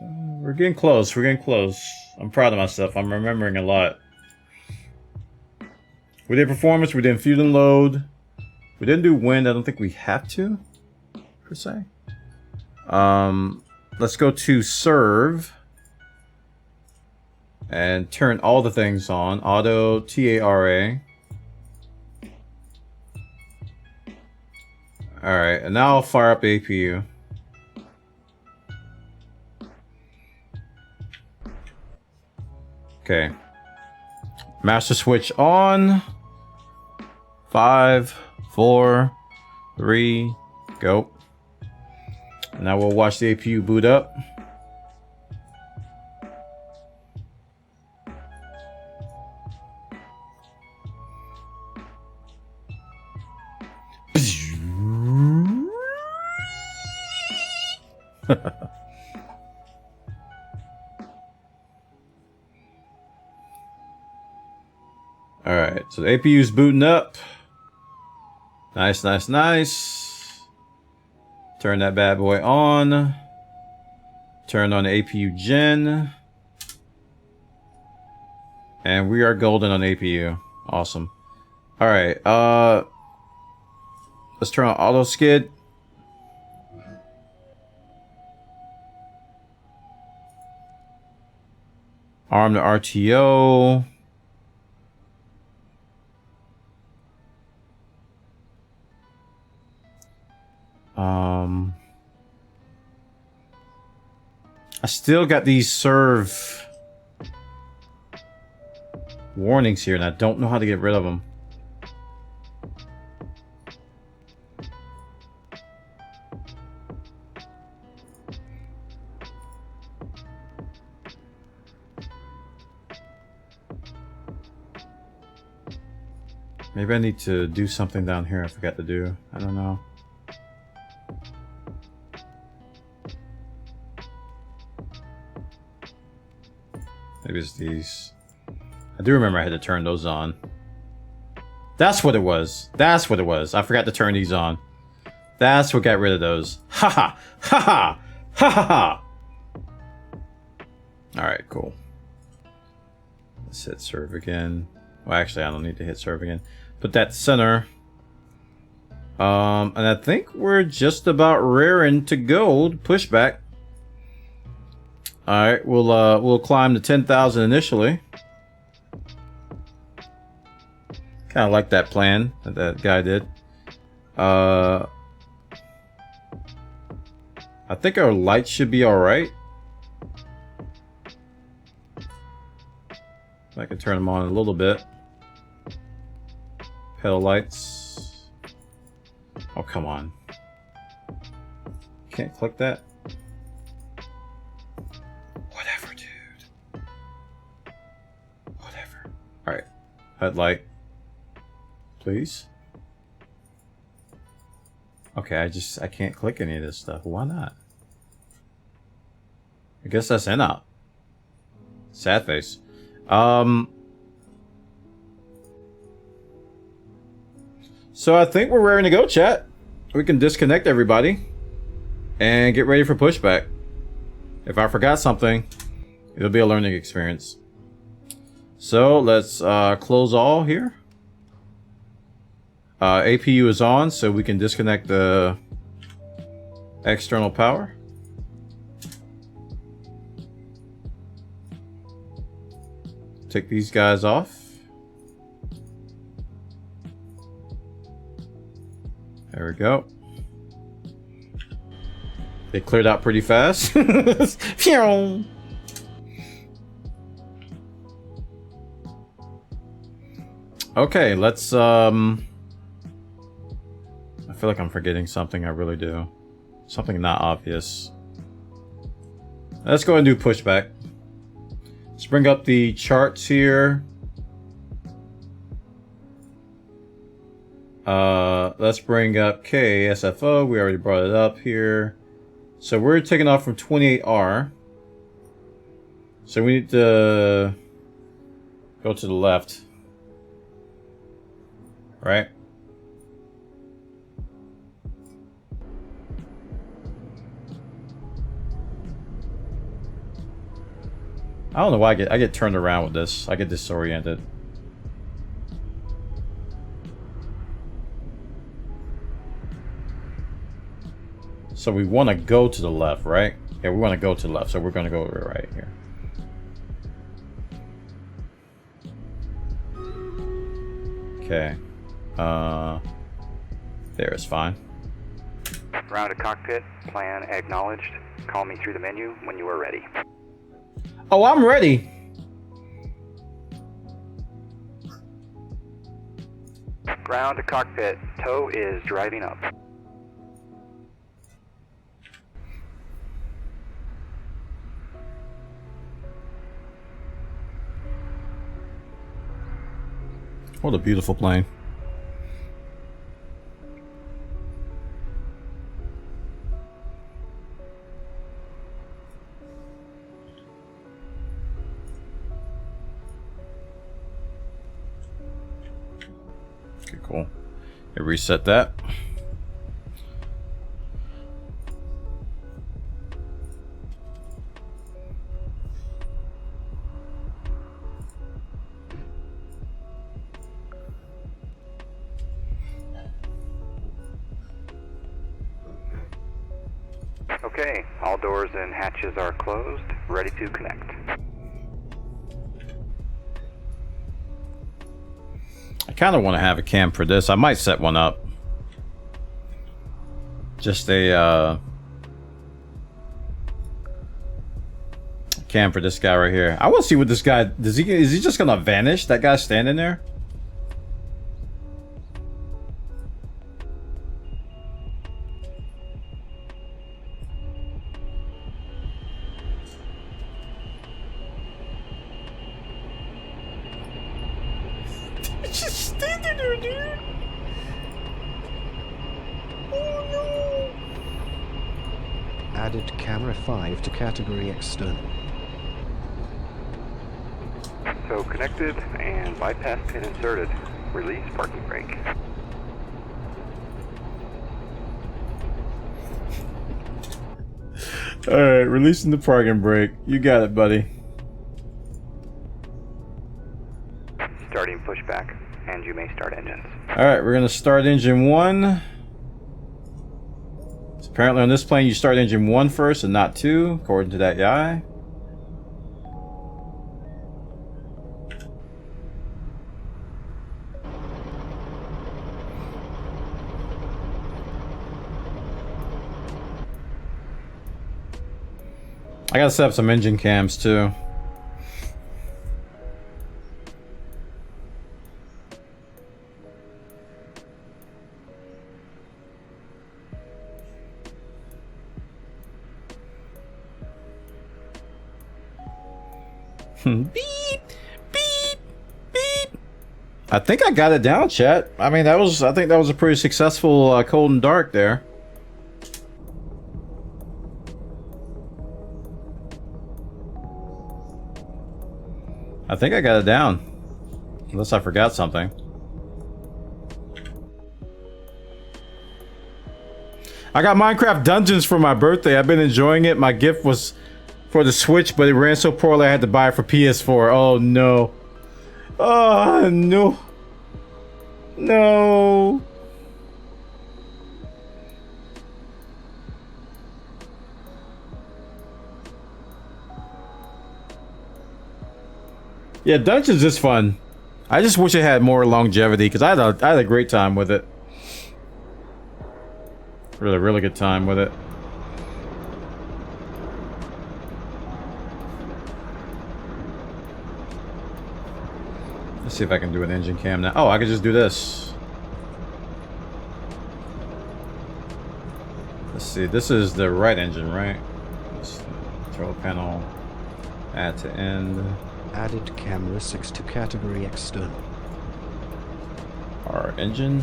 We're getting close. We're getting close. I'm proud of myself. I'm remembering a lot. We did performance. We did feud and load. We didn't do wind. I don't think we have to, per se. Let's go to serve. And turn all the things on. Auto, TARA. Alright, and now I'll fire up the APU. Okay. Master switch on. 5, 4, 3, go. Now we'll watch the APU boot up. Alright, so the APU's booting up. Nice, nice, nice. Turn that bad boy on. Turn on the APU gen. And we are golden on APU. Awesome. Alright, let's turn on auto skid. Arm the RTO. I still got these serve warnings here, and I don't know how to get rid of them. Maybe I need to do something down here I forgot to do. I don't know. Maybe it's these. I do remember I had to turn those on. That's what it was. That's what it was. I forgot to turn these on. That's what got rid of those. Ha ha! Ha ha! Ha ha ha! Alright, cool. Let's hit serve again. Well, actually, I don't need to hit serve again. Put that center. And I think we're just about raring to go. Pushback. All right, we'll climb to 10,000 initially. Kind of like that plan that that guy did. I think our lights should be all right. I can turn them on a little bit. Pedal lights. Oh, come on. Can't click that. Whatever, dude. Whatever. Alright. Headlight. Please. Okay, I can't click any of this stuff. Why not? I guess that's in out. Sad face. So I think we're raring to go, chat. We can disconnect everybody and get ready for pushback. If I forgot something, it'll be a learning experience. So let's close all here. APU is on, so we can disconnect the external power. Take these guys off. There we go. They cleared out pretty fast. Okay, let's I feel like I'm forgetting something. I really do. Something not obvious. Let's go and do pushback. Let's bring up the charts here. Let's bring up KSFO. We already brought it up here. So we're taking off from 28R. So we need to go to the left. Right? I don't know why I get turned around with this. I get disoriented. So we want to go to the left, right? Yeah, we want to go to the left, so we're going to go right here. Okay. There is fine. Ground to cockpit, plan acknowledged. Call me through the menu when you are ready. Oh, I'm ready. Ground to cockpit, tow is driving up. What a beautiful plane. Okay, cool. Okay, reset that. Okay, all doors and hatches are closed, ready to connect. I kind of want to have a cam for this. I might set one up. Just a cam for this guy right here. I want to see what this guy is he just gonna vanish? That guy standing there? Just standing there, dude. Oh no. Added camera 5 to category external. So connected and bypass pin inserted. Release parking brake. Alright, releasing the parking brake. You got it, buddy. Starting pushback, and you may start engines. Alright, we're gonna start engine 1. So apparently on this plane you start engine 1 first and not 2, according to that guy. I gotta set up some engine cams too. Beep, beep, beep. I think I got it down, chat. I mean, I think that was a pretty successful cold and dark there. I think I got it down. Unless I forgot something. I got Minecraft Dungeons for my birthday. I've been enjoying it. My gift was for the Switch, but it ran so poorly I had to buy it for PS4. Oh no. Oh no. No. Yeah, Dungeons is fun. I just wish it had more longevity because I had a great time with it. Really good time with it. Let's see if I can do an engine cam now. Oh, I could just do this. Let's see. This is the right engine, right? Let's control panel. Add to end. Added camera 6 to category external. Our engine.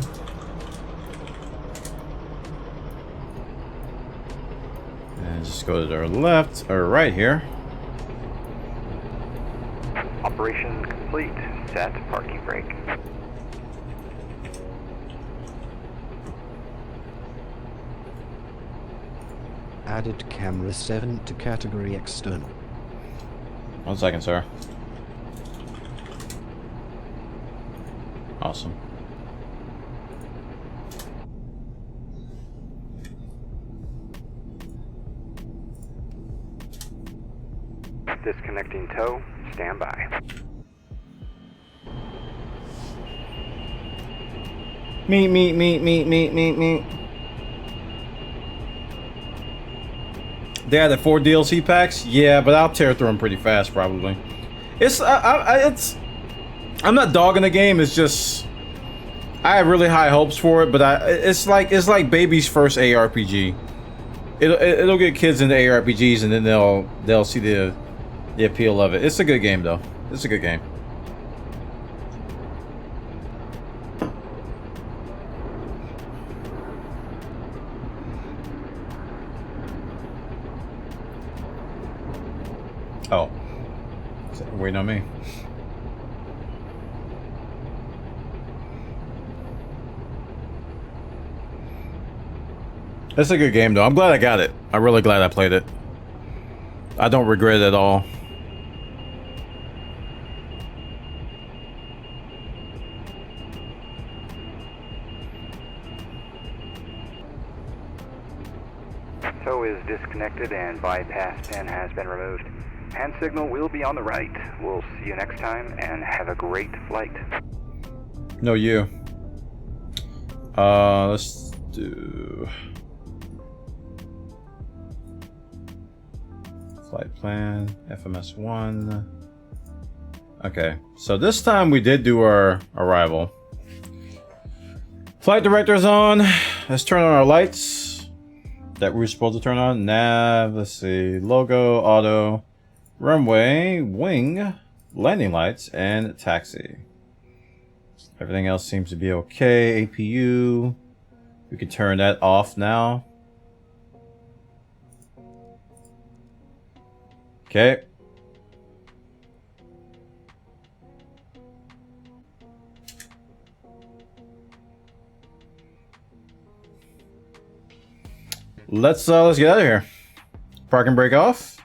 And just go to our left or right here. Operation complete. Set parking brake. Added camera 7 to category external. 1 second, sir. Awesome. Disconnecting tow. Stand by. Me. They had the 4 DLC packs? Yeah, but I'll tear through them pretty fast, probably. It's I'm not dogging the game. It's just I have really high hopes for it, but it's like baby's first ARPG. It'll get kids into ARPGs, and then they'll see the appeal of it. It's a good game, though. It's a good game. Oh. Waiting on me. It's a good game, though. I'm glad I got it. I'm really glad I played it. I don't regret it at all. Tow is disconnected and bypass pin has been removed. Hand signal will be on the right. We'll see you next time and have a great flight. No, you. Let's do flight plan, FMS1. Okay, so this time we did do our arrival. Flight director's on. Let's turn on our lights that we were supposed to turn on. Nav, let's see, logo, auto, runway, wing, landing lights, and taxi. Everything else seems to be okay. APU, we can turn that off now. Okay. Let's get out of here. Parking brake off.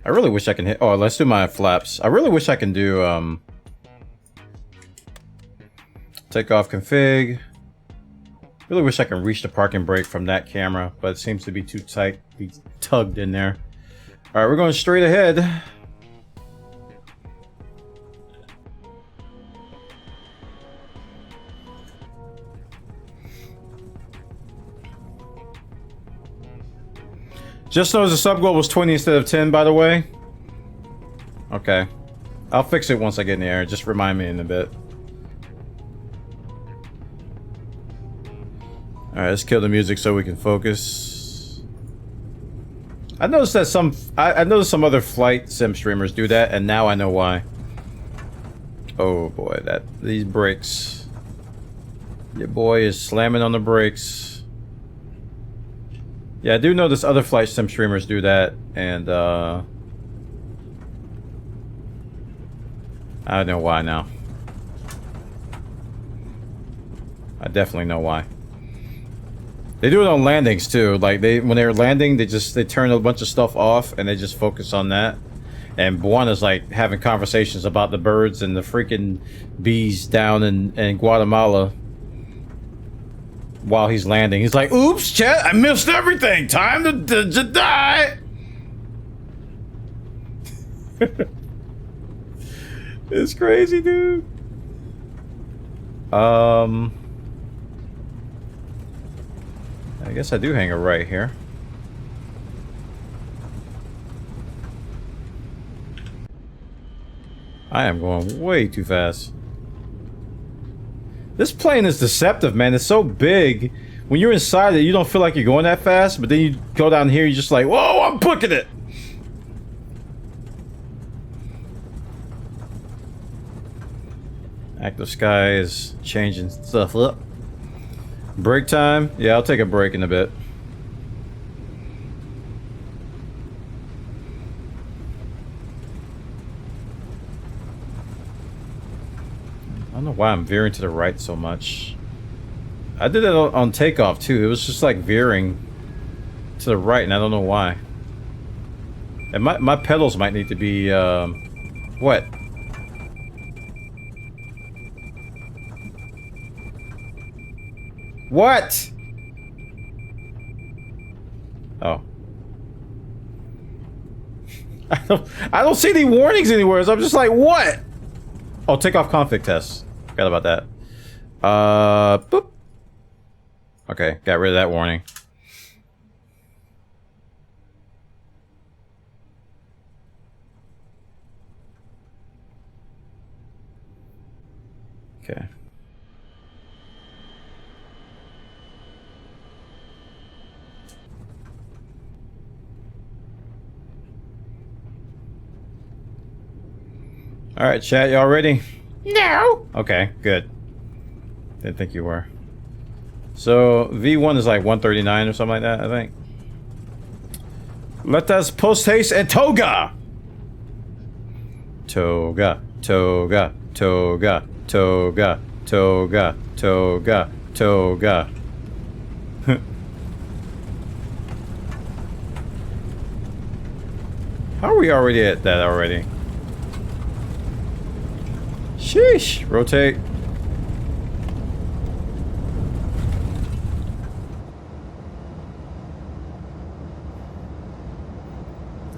I really wish I can hit. Oh, let's do my flaps. I really wish I can do takeoff config. Really wish I can reach the parking brake from that camera, but it seems to be too tight, be tugged in there. All right, we're going straight ahead. Just noticed the subgoal was 20 instead of 10, by the way. Okay. I'll fix it once I get in the air. Just remind me in a bit. Alright, let's kill the music so we can focus. I noticed that I noticed some other flight sim streamers do that, and now I know why. Oh boy, these brakes. Your boy is slamming on the brakes. Yeah, I do notice other flight sim streamers do that, and I don't know why now. I definitely know why. They do it on landings too. Like when they're landing, they turn a bunch of stuff off and they just focus on that. And Buana's like having conversations about the birds and the freaking bees down in Guatemala while he's landing. He's like, "Oops, chat, I missed everything. Time to die." It's crazy, dude. I guess I do hang a right here. I am going way too fast. This plane is deceptive, man. It's so big, when you're inside it, you don't feel like you're going that fast, but then you go down here, you're just like, whoa, I'm booking it. Active Sky is changing stuff up. Break time? Yeah, I'll take a break in a bit. I don't know why I'm veering to the right so much. I did it on takeoff too. It was just like veering to the right, and I don't know why. And my pedals might need to be what? What? Oh. I don't see any warnings anywhere, so I'm just like, what? Oh, takeoff config test. Forgot about that. Boop. Okay, got rid of that warning. Okay. All right, chat, y'all ready? No. Okay, good. Didn't think you were. So V1 is like 139 or something like that, I think. Let us post haste and toga. Toga, toga, toga, toga, toga, toga, toga. How are we already at that already? Sheesh. Rotate.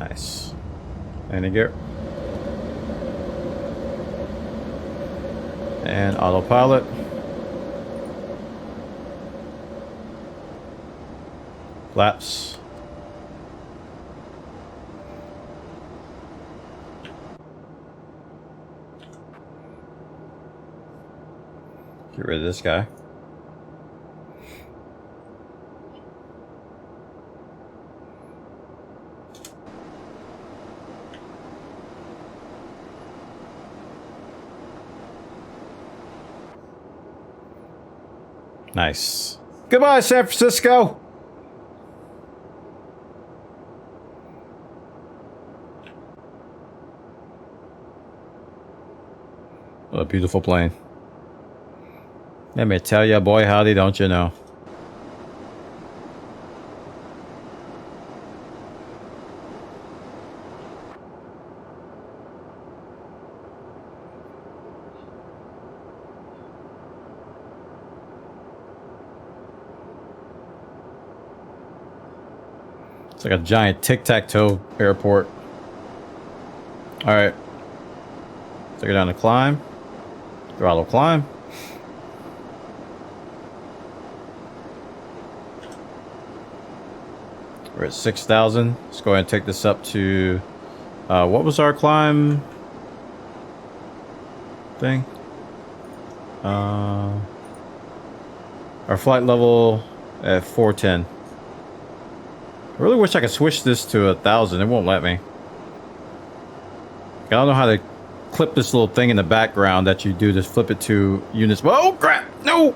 Nice. And gear. And autopilot. Flaps. Get rid of this guy. Nice. Goodbye, San Francisco. What a beautiful plane. Let me tell you, boy, howdy, don't you know? It's like a giant tic-tac-toe airport. Alright. Take it down to climb. Throttle climb. We're at 6,000. Let's go ahead and take this up to... what was our climb thing? Our flight level at 410. I really wish I could switch this to 1,000. It won't let me. I don't know how to clip this little thing in the background that you do to flip it to units. Oh crap! No!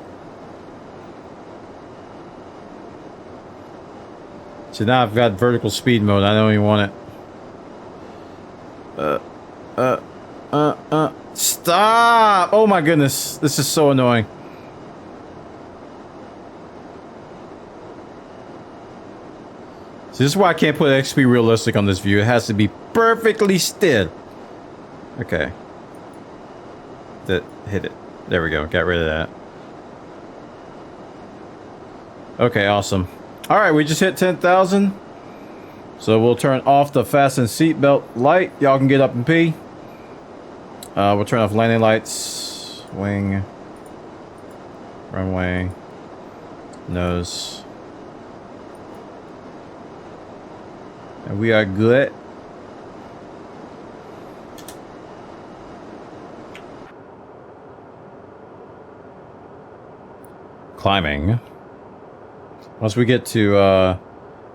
So now I've got vertical speed mode. I don't even want it. Stop! Oh my goodness. This is so annoying. So this is why I can't put XP realistic on this view. It has to be perfectly still. Okay. Hit it. There we go. Got rid of that. Okay, awesome. Alright, we just hit 10,000. So we'll turn off the fasten seatbelt light. Y'all can get up and pee. We'll turn off landing lights. Wing. Runway. Nose. And we are good. Climbing. Once we get to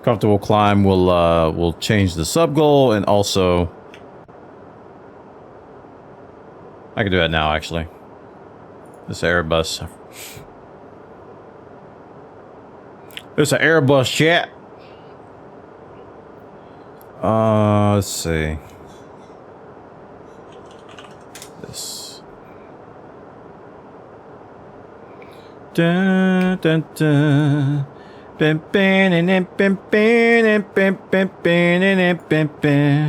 comfortable climb, we'll change the sub goal, and also I can do that now actually. This Airbus. There's an Airbus chat. Let's see. This. Dun, dun, dun.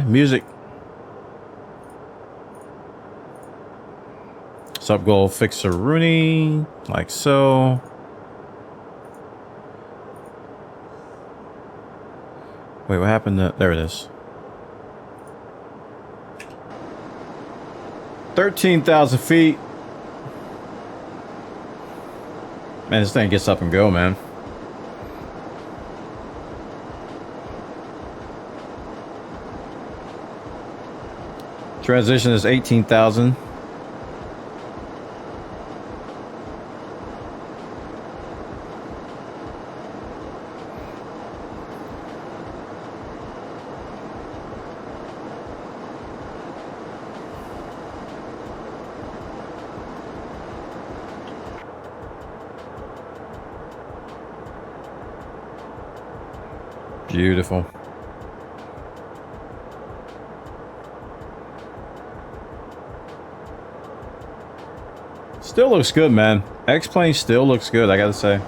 Music. Sub goal fixer Rooney, like so. Wait, what happened to, there it is. 13,000 feet. Man, this thing gets up and go, man. Transition is 18,000. Beautiful. Still looks good, man. X-Plane still looks good, I gotta say.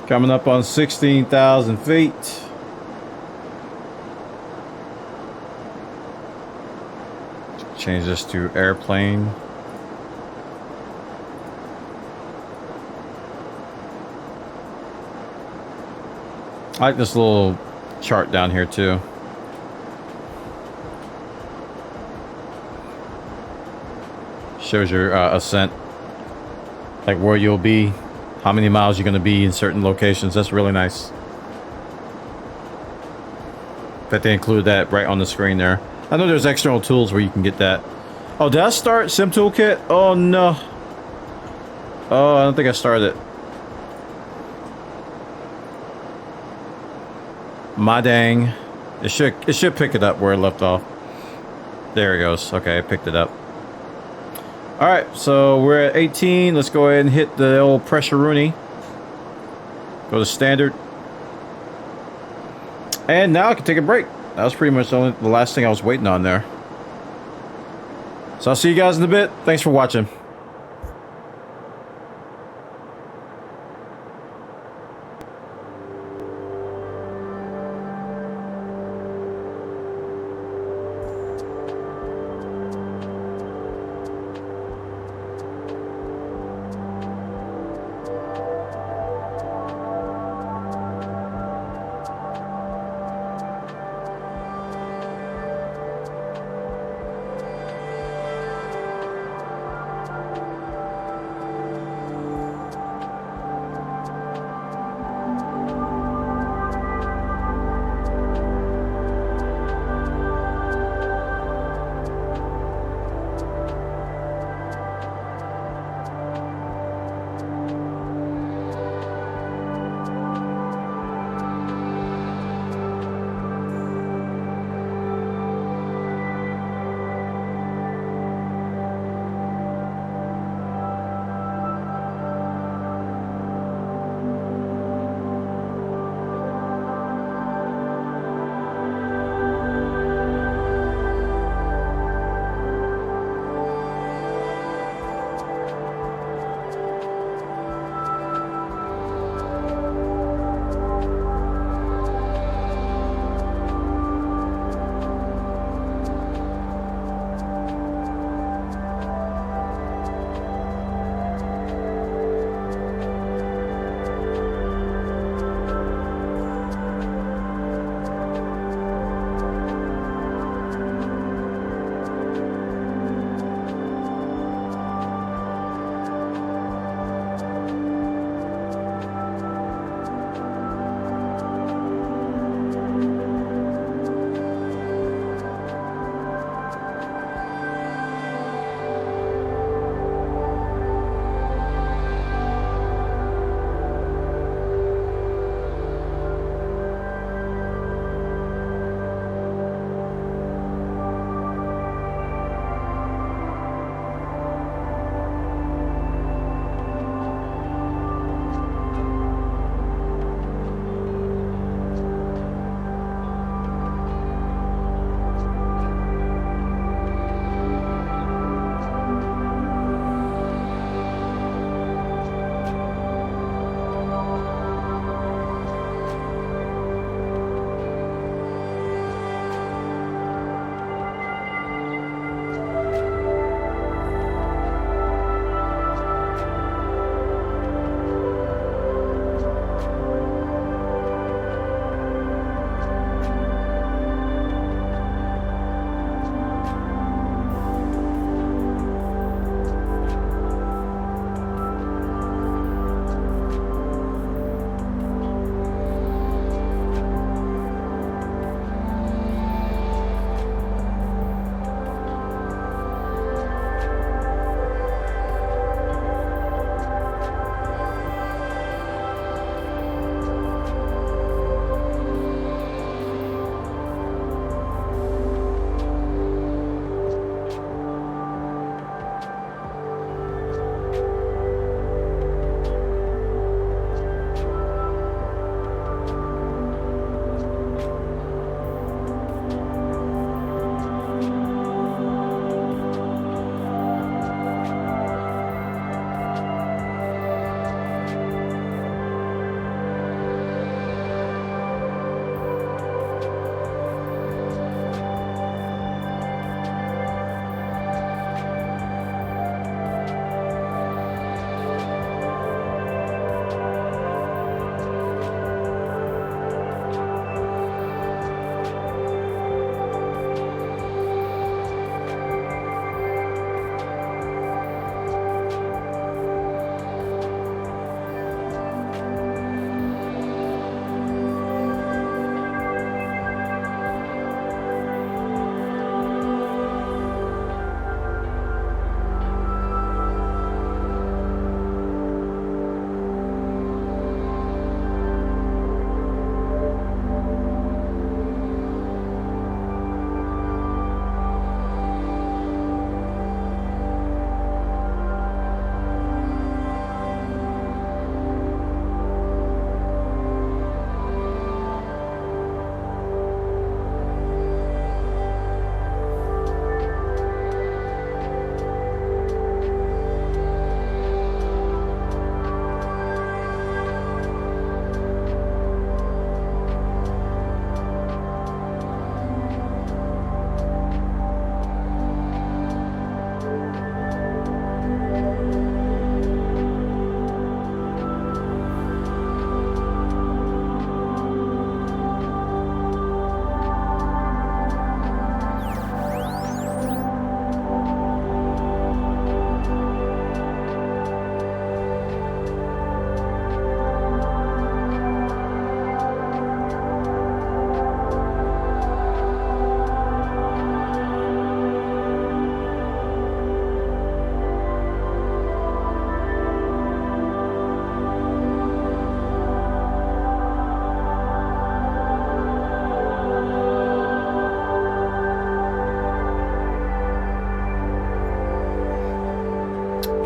Coming up on 16,000 feet. Change this to airplane. I like this little chart down here too. Shows your ascent, like where you'll be, how many miles you're going to be in certain locations. That's really nice. But they include that right on the screen there. I know there's external tools where you can get that. Oh, did I start Sim Toolkit? Oh no. Oh, I don't think I started it. My dang. It should pick it up where it left off. There it goes. Okay, I picked it up. Alright, so we're at 18. Let's go ahead and hit the old pressure Rooney. Go to standard. And now I can take a break. That was pretty much the last thing I was waiting on there. So I'll see you guys in a bit. Thanks for watching.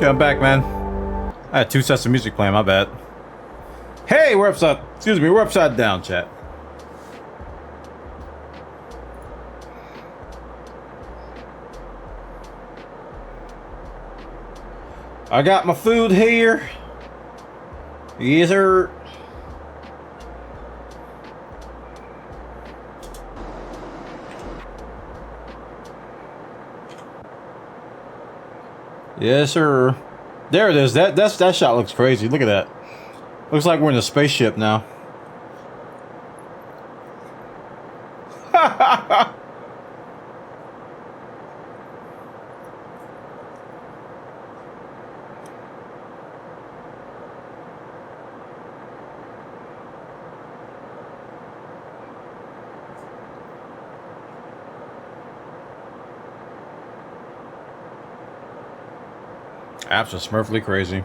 Okay, I'm back, man. I had 2 sets of music playing, my bad. Hey, we're upside down, chat. I got my food here. Yes, sir. Yes, sir. There it is. That shot looks crazy. Look at that. Looks like we're in a spaceship now. Apps are smurfly crazy.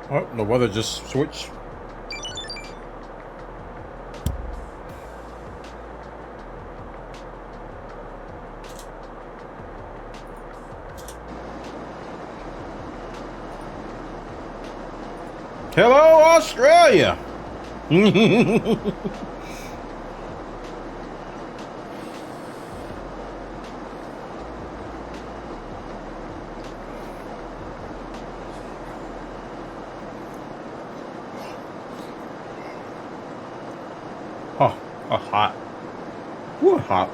Oh, the weather just switched. Hello, Australia! Hot. Woo, hot.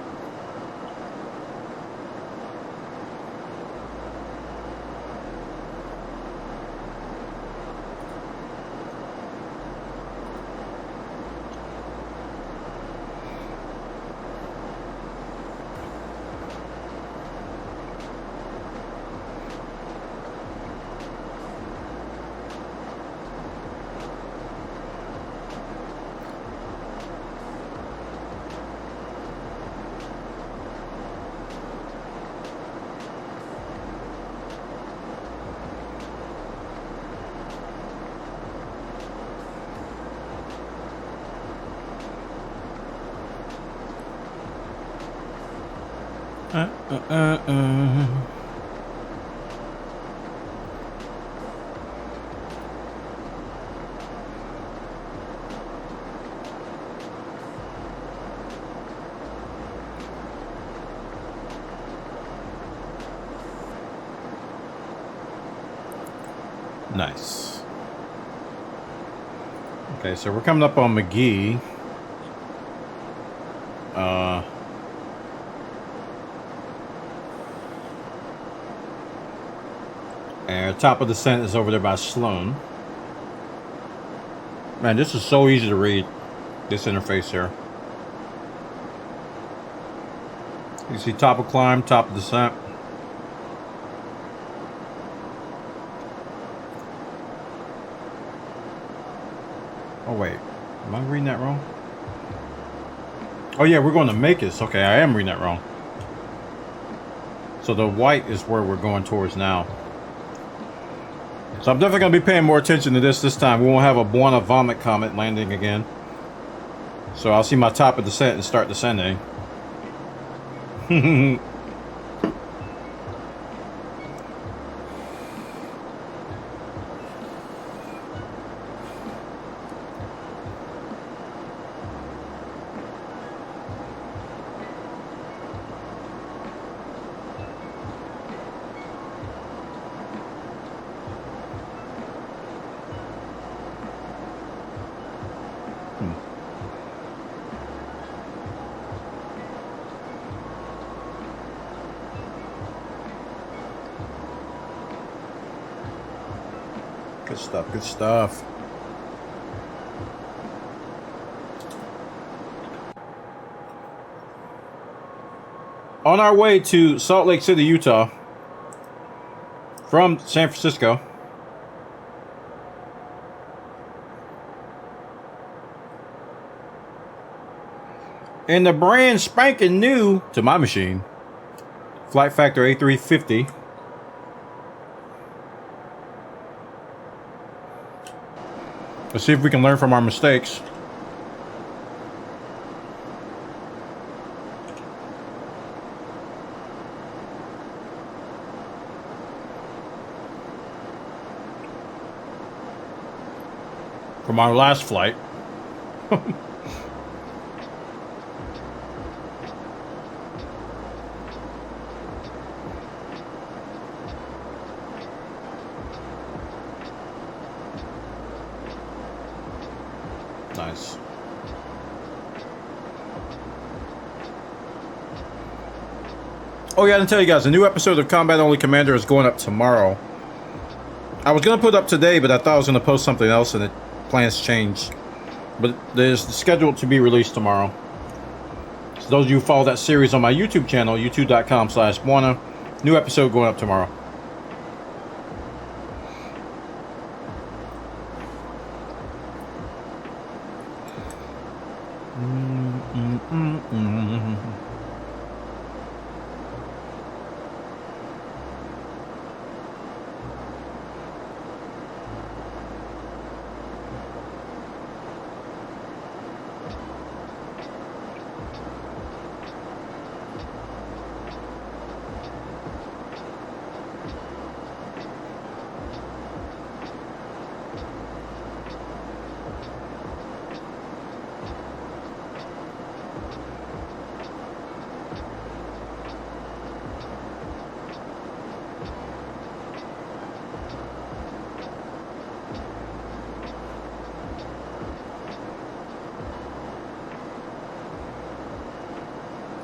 Nice. Okay, so we're coming up on McGee. And top of the descent is over there by Sloan. Man, this is so easy to read, this interface here. You see top of climb, top of descent. Oh wait, am I reading that wrong? Oh yeah, we're going to Makis. Okay, I am reading that wrong. So the white is where we're going towards now. So I'm definitely going to be paying more attention to this time. We won't have a Buona Vomit comet landing again. So I'll see my top of descent and start descending. Good stuff, good stuff. On our way to Salt Lake City, Utah, from San Francisco. And the brand spanking new, to my machine, Flight Factor A350. Let's see if we can learn from our mistakes. From our last flight. Nice. Oh yeah, I didn't tell you guys, a new episode of Combat Only Commander is going up tomorrow. I was gonna put it up today, but I thought I was gonna post something else and plans changed. But there's scheduled to be released tomorrow. So those of you who follow that series on my YouTube channel, youtube.com/Bwana, new episode going up tomorrow.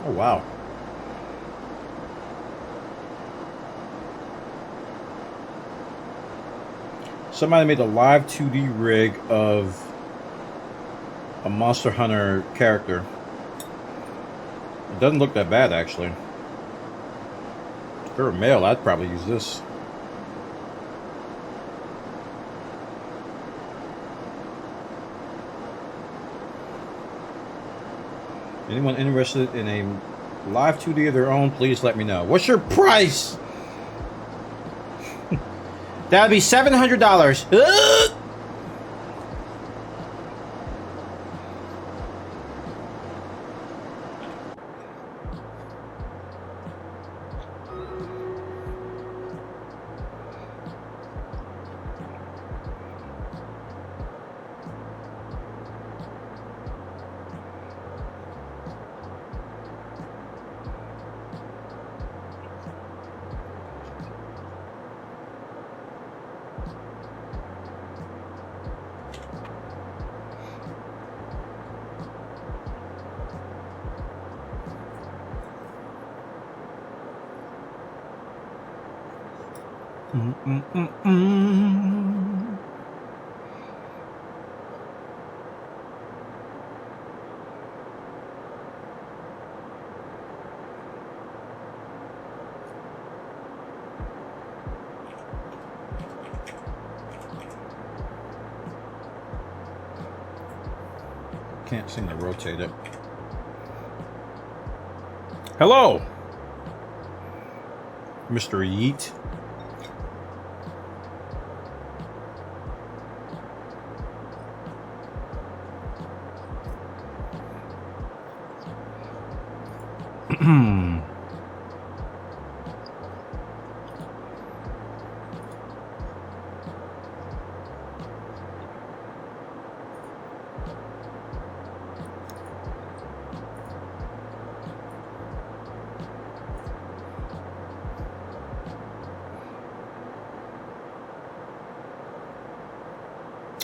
Oh, wow. Somebody made a live 2D rig of a Monster Hunter character. It doesn't look that bad, actually. If you're a male, I'd probably use this. Anyone interested in a live 2D of their own, please let me know. What's your price? That'd be $700. Ugh! Can't seem to rotate it. Hello, Mr. Yeet.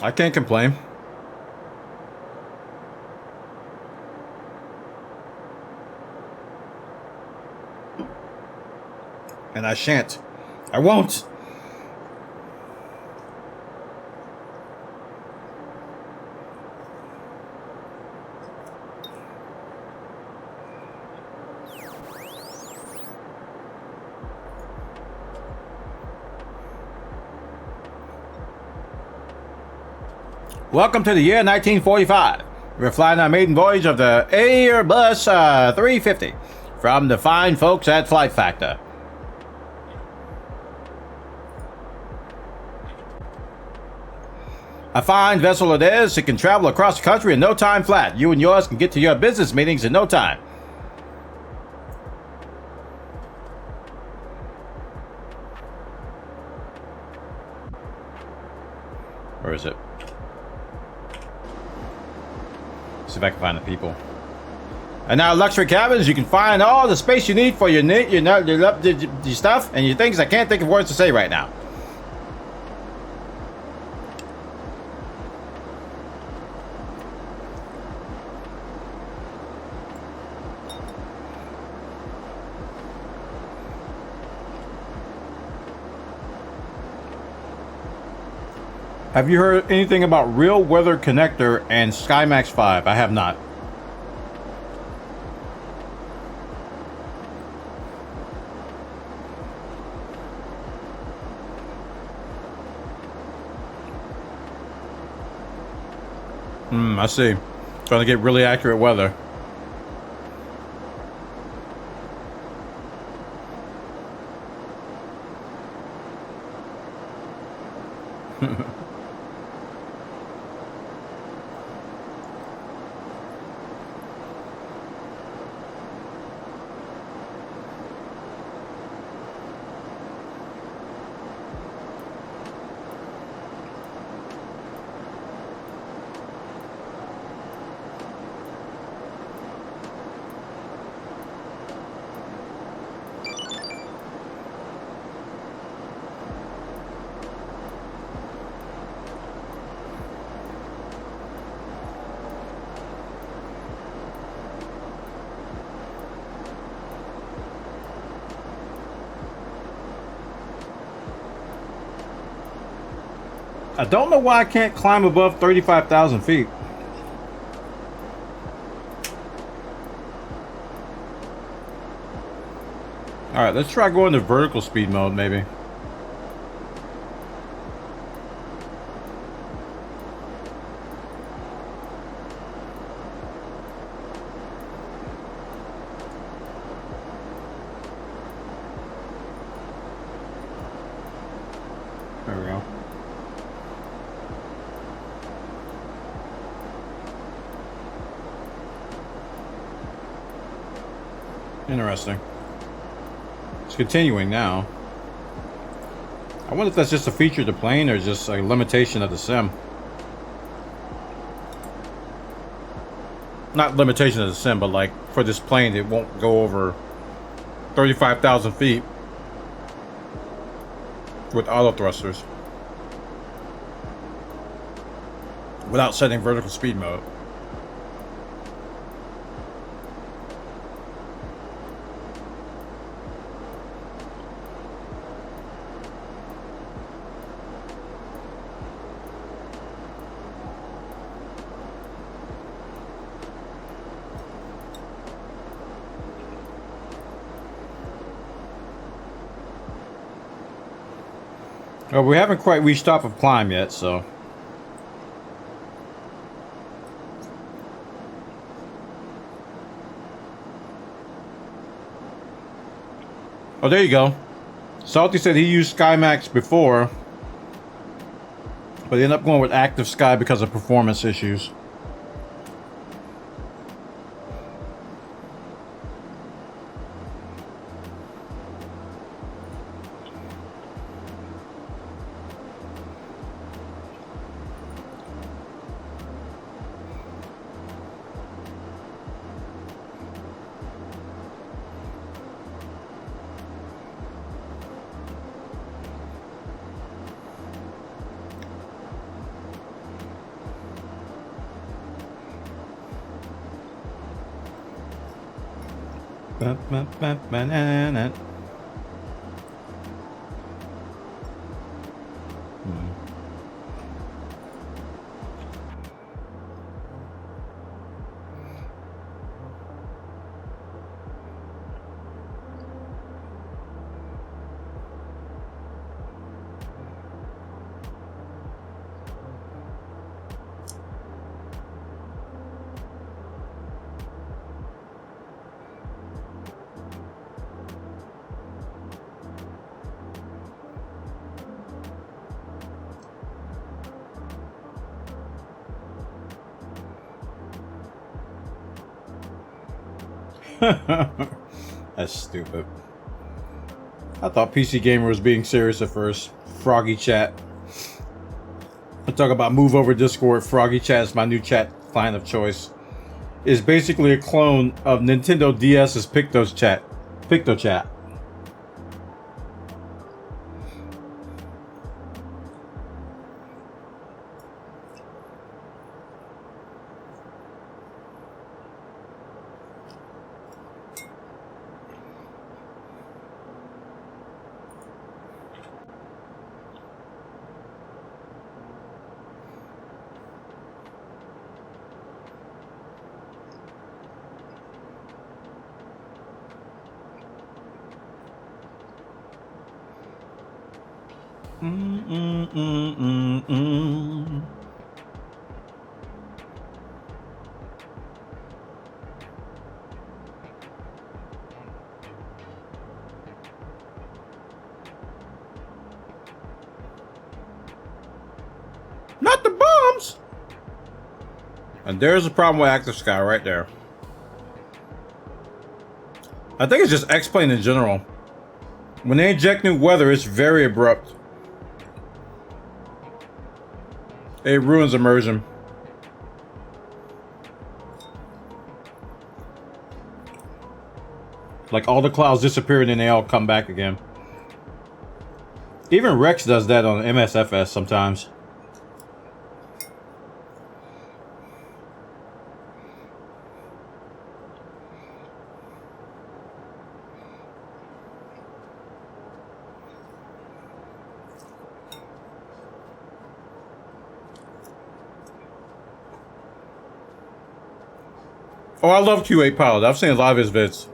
I can't complain. And I shan't. I won't. Welcome to the year 1945. We're flying our maiden voyage of the Airbus 350 from the fine folks at Flight Factor. A fine vessel it is. It can travel across the country in no time flat. You and yours can get to your business meetings in no time. Where is it? See if I can find the people. And now luxury cabins, you can find all the space you need for your stuff and your things. I can't think of words to say right now. Have you heard anything about Real Weather Connector and SkyMax 5? I have not. I see. Trying to get really accurate weather. I don't know why I can't climb above 35,000 feet. Alright, let's try going to vertical speed mode, maybe. There we go. Interesting. It's continuing now. I wonder if that's just a feature of the plane or just a limitation of the sim. Not limitation of the sim, but like for this plane, it won't go over 35,000 feet with auto thrusters without setting vertical speed mode. Well, we haven't quite reached top of climb yet, so. Oh, there you go. Salty said he used SkyMax before, but he ended up going with Active Sky because of performance issues. Banana. That's stupid. I thought PC Gamer was being serious at first. Froggy Chat. I talk about move over Discord. Froggy Chat is my new chat client of choice. It's basically a clone of Nintendo DS's PictoChat. PictoChat. Not the bombs! And there's a problem with Active Sky right there. I think it's just X-Plane in general. When they inject new weather, it's very abrupt. It ruins immersion. Like all the clouds disappear and then they all come back again. Even Rex does that on MSFS sometimes. Oh, I love Q8 Pilot. I've seen a lot of his vids.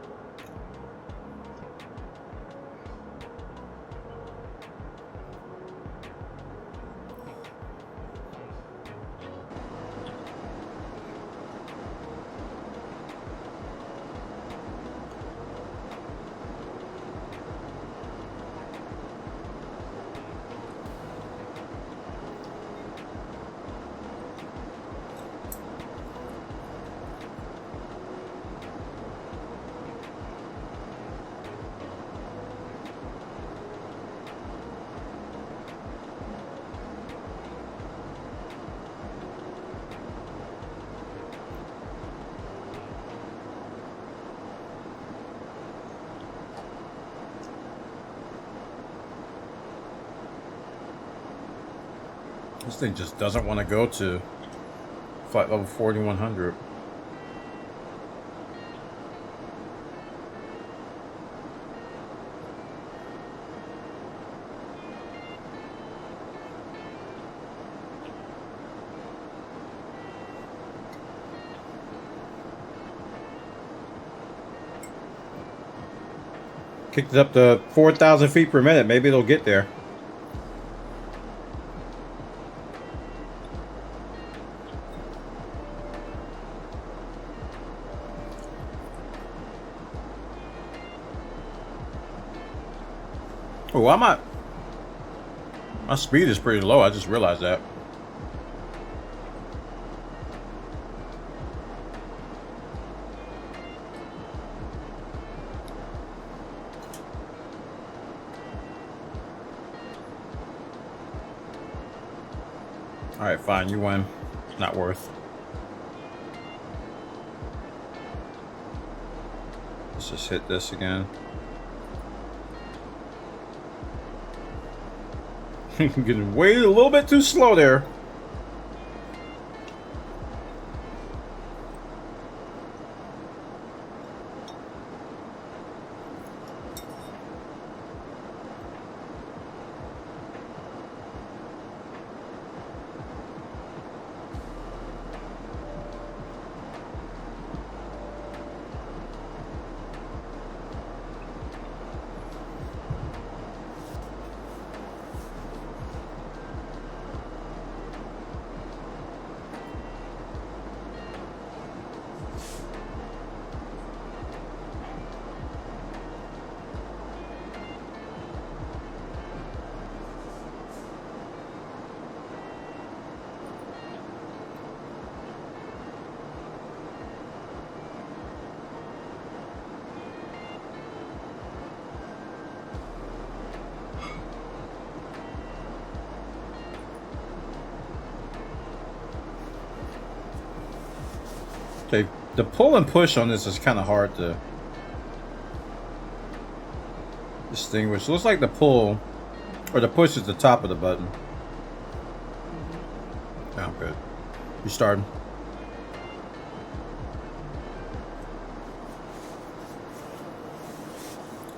This thing just doesn't want to go to flight level 4100. Kicked it up to 4,000 feet per minute. Maybe it'll get there. Oh, I'm not. My speed is pretty low. I just realized that. All right, fine. You win. Not worth. Let's just hit this again. Getting way a little bit too slow there. Okay, the pull and push on this is kind of hard to distinguish. Looks like the pull or the push is the top of the button. Sound good. You starting?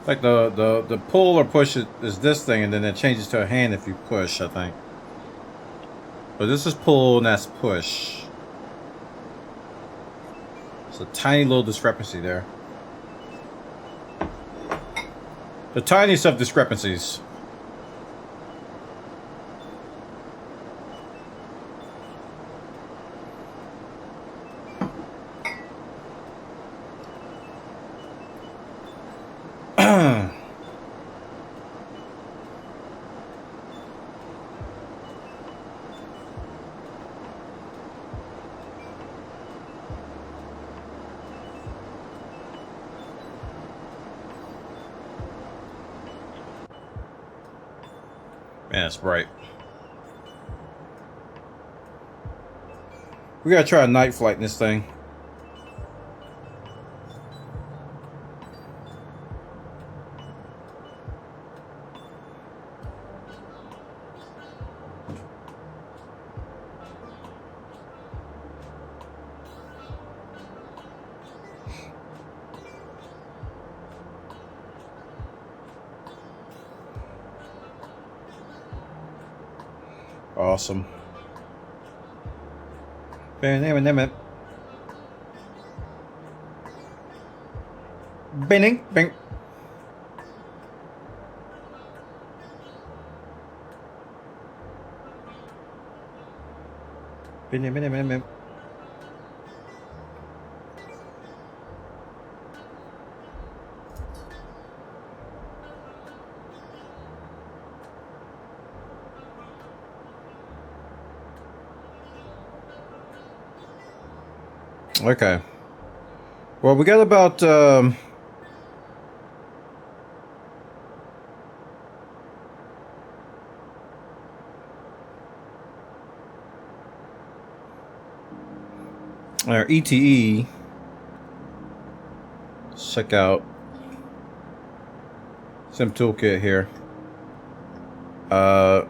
Like the pull or push is this thing, and then it changes to a hand if you push, I think. But this is pull and that's push. It's a tiny little discrepancy there. The tiniest of discrepancies. Man, it's bright. We gotta try a night flight in this thing. Awesome. Bing. Bing. Bing. Okay. Well, we got about our ETE. Let's check out Sim Toolkit here. About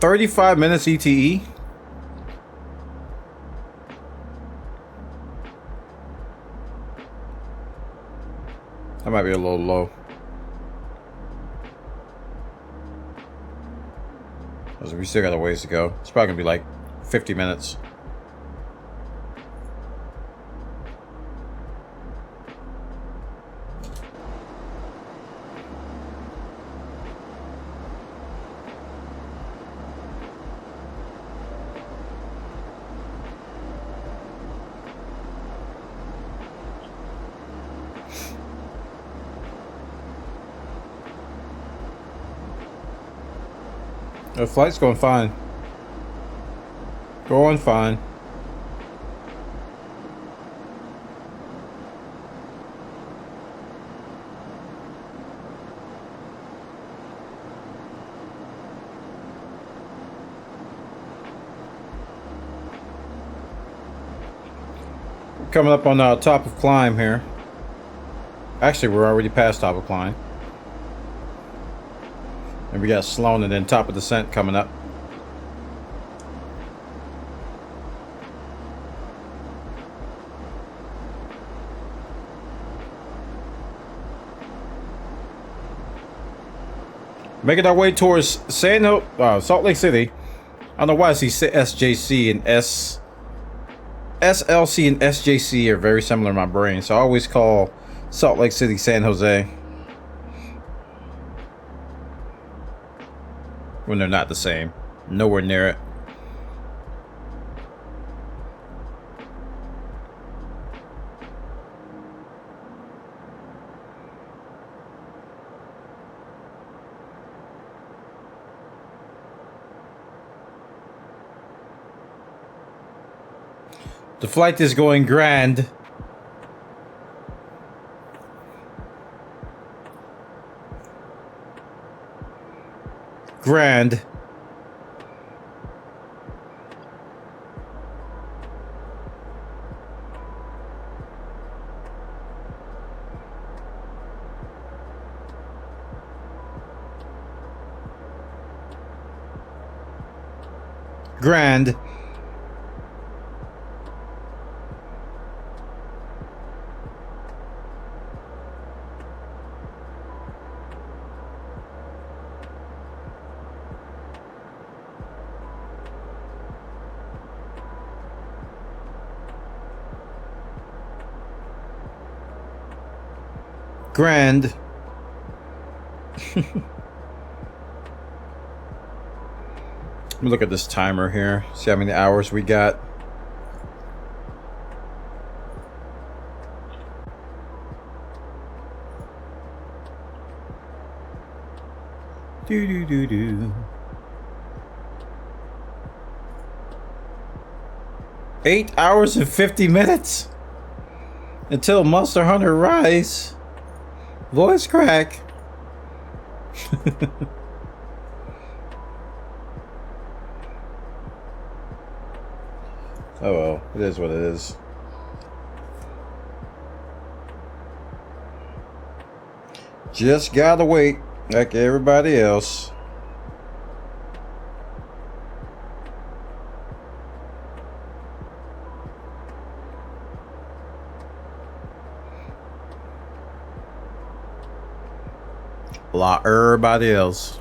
35 minutes ETE. That might be a little low. We still got a ways to go. It's probably gonna be like 50 minutes. The flight's going fine. Going fine. Coming up on the top of climb here. Actually, we're already past top of climb. And we got Sloan and then top of descent coming up. Making our way towards Salt Lake City. I don't know why I see SJC and SLC and SJC are very similar in my brain, so I always call Salt Lake City San Jose when they're not the same. Nowhere near it. The flight is going grand. Grand. Grand. Grand. Let me look at this timer here. See how many hours we got. Do do do do. 8 hours and 50 minutes until Monster Hunter Rise. Voice crack. Oh well, it is what it is. Just gotta wait like everybody else. Like everybody else.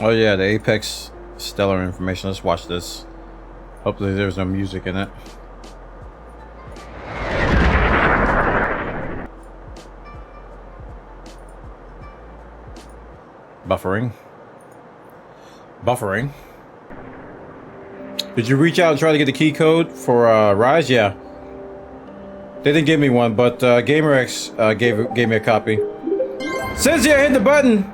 Oh yeah, the Apex Stellar information. Let's watch this. Hopefully there's no music in it. Buffering. Buffering. Did you reach out and try to get the key code for Rise? Yeah. They didn't give me one, but GamerX gave me a copy. Cynthia, hit the button!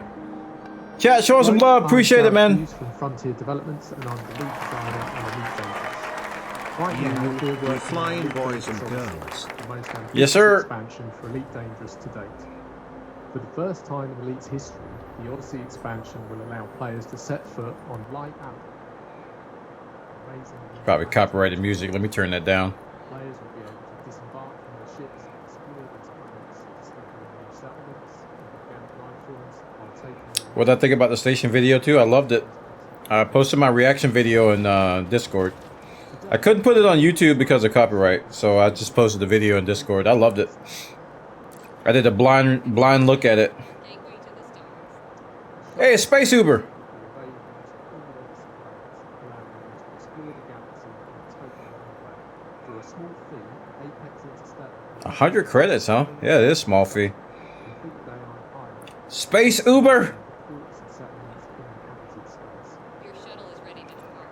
Chat, show us some love. Appreciate it, man. From Frontier Developments, and I'm the lead designer on Elite Dangerous. Right now, we're You working flying on boys Elite and Dangerous, girls. the most ambitious Yes, sir. expansion for Elite Dangerous to date. For the first time in Elite's history, the Odyssey expansion will allow players to set foot on light out. Probably copyrighted music. Let me turn that down. Players will be able to disembark from their ships and explore these planets, discovering new settlements and organic life forms while taking What did I think about the station video too? I loved it. I posted my reaction video in Discord. I couldn't put it on YouTube because of copyright, so I just posted the video in Discord. I loved it. I did a blind look at it. Hey, it's Space Uber. For a small fee, Apex Interstellar 100 credits, huh? Yeah, it is small fee. completed AI pilot Space Uber. ports and settlements in inhabited space. Your shuttle is ready to depart.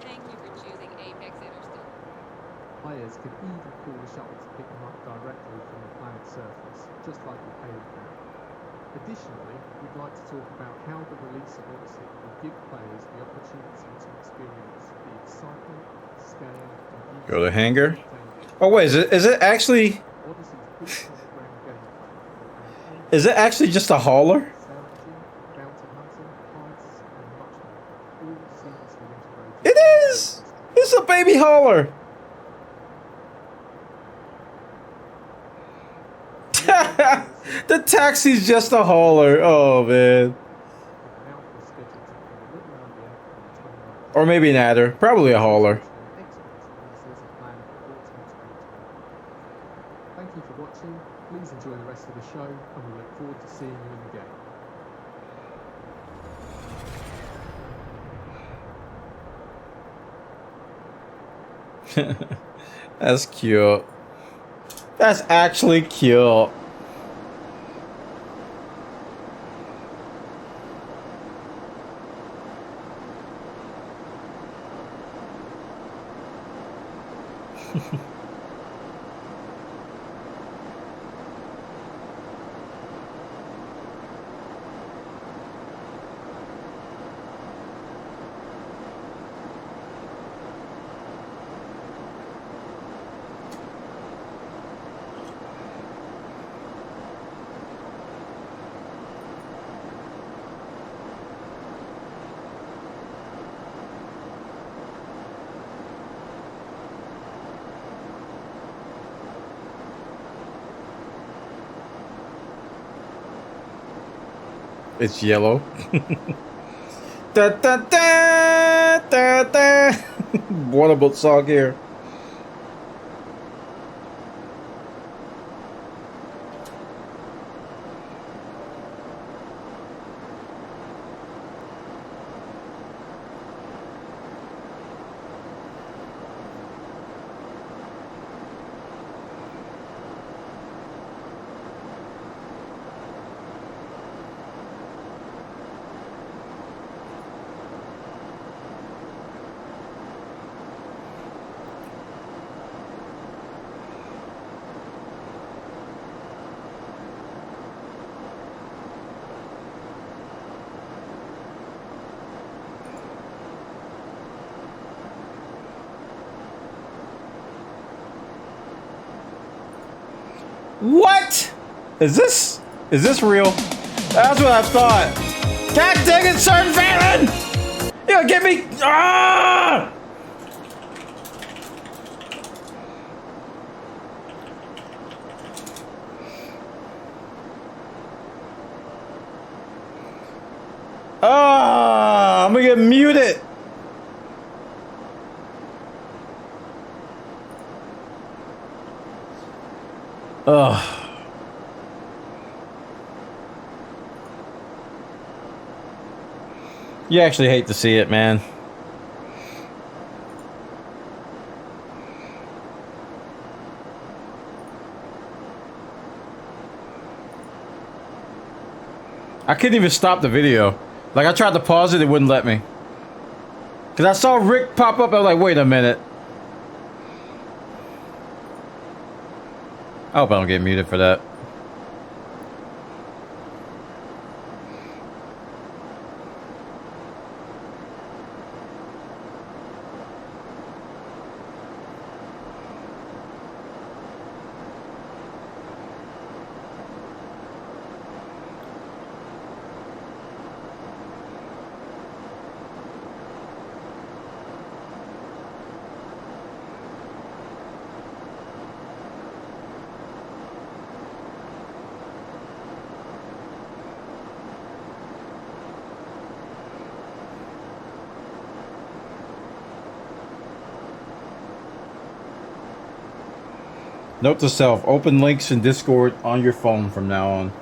Thank you for choosing Apex Interstellar. Players can even call the shuttle to pick them up directly from the planet's surface, just like the Pale can. Additionally, we'd like to talk about how the release of Odyssey will give players the opportunity to experience the excitement, scale, and Go to hangar. Oh wait, is it actually? Odyssey's boots on the ground gameplay. Is it actually just a hauler? Salvaging, bounty hunting, heists, and much more, all seamlessly integrated. It is. It's a baby hauler. The taxi's just a hauler. Oh man. Or maybe an adder. Probably a hauler. Thank you for watching. Please enjoy the rest of the show, and we look forward to seeing you in the game. That's cute. That's actually cute. It's yellow. Da, da, da, da, da. Wonderful song here. What? Is this real? That's what I thought. God dang it, Sergeant Valen! You'll get me. Ah! Ah! I'm gonna get muted. Ugh. You actually hate to see it, man. I couldn't even stop the video. Like, I tried to pause it, it wouldn't let me. Because I saw Rick pop up, I was like, wait a minute. I hope I don't get muted for that. Note to self, open links in Discord on your phone from now on.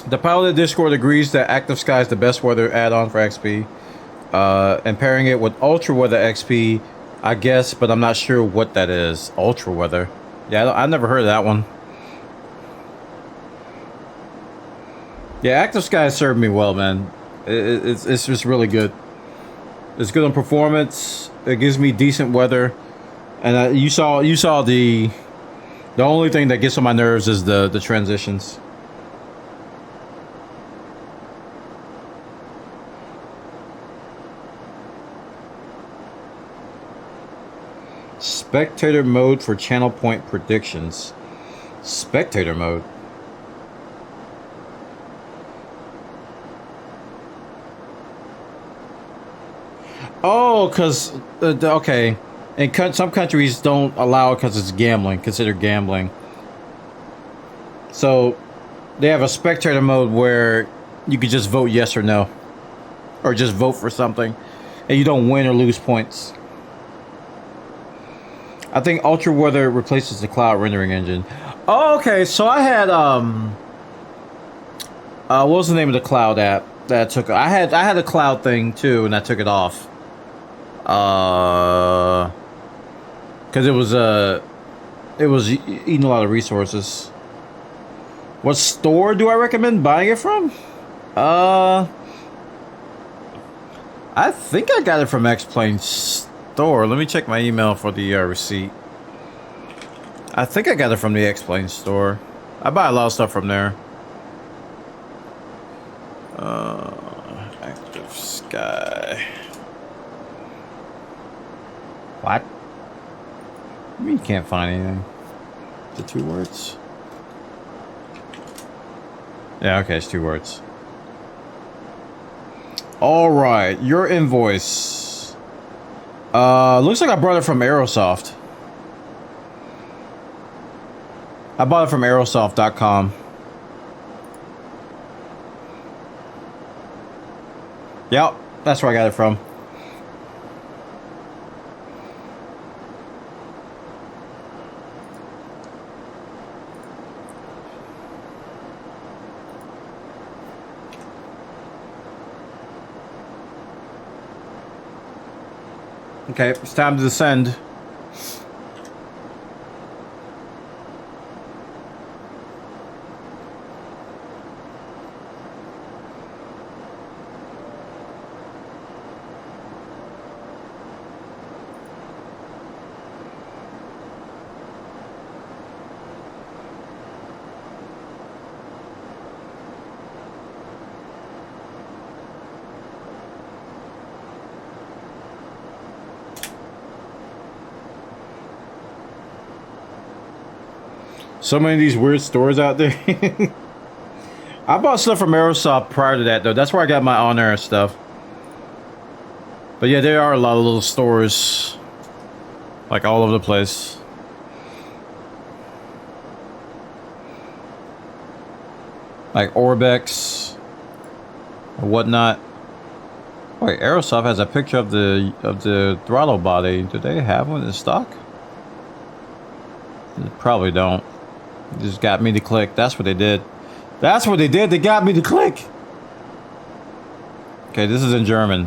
The pilot of Discord agrees that Active Sky is the best weather add-on for XP. And pairing it with Ultra Weather XP, I guess, but I'm not sure what that is. Ultra Weather. Yeah, I never heard of that one. Yeah, Active Sky served me well, man. It's just really good. It's good on performance. It gives me decent weather. And you saw the only thing that gets on my nerves is the transitions. Spectator mode for channel point predictions. Spectator mode. Oh, because okay, and some countries don't allow it because it's gambling, considered gambling. So They have a spectator mode where you could just vote yes or no, or just vote for something, and you don't win or lose points. I think Ultra Weather replaces the cloud rendering engine. Oh, okay. So I had what was the name of the cloud app that I took? I had a cloud thing too, and I took it off. Because it was eating a lot of resources. What store do I recommend buying it from? I think I got it from X-Plane store. Let me check my email for the receipt. I think I got it from the X-Plane store. I buy a lot of stuff from there. Active Sky. What? I mean, you can't find anything. The 2 words? Yeah, okay, it's 2 words. Alright, your invoice. Looks like I brought it from Aerosoft. I bought it from Aerosoft.com. Yep, that's where I got it from. Okay, it's time to descend. So many of these weird stores out there. I bought stuff from Aerosoft prior to that, though. That's where I got my On Air stuff. But yeah, there are a lot of little stores, like all over the place. Like Orbex or whatnot. Wait, Aerosoft has a picture of the throttle body. Do they have one in stock? They probably don't. They just got me to click. That's what they did. That's what they did. They got me to click. Okay, this is in German.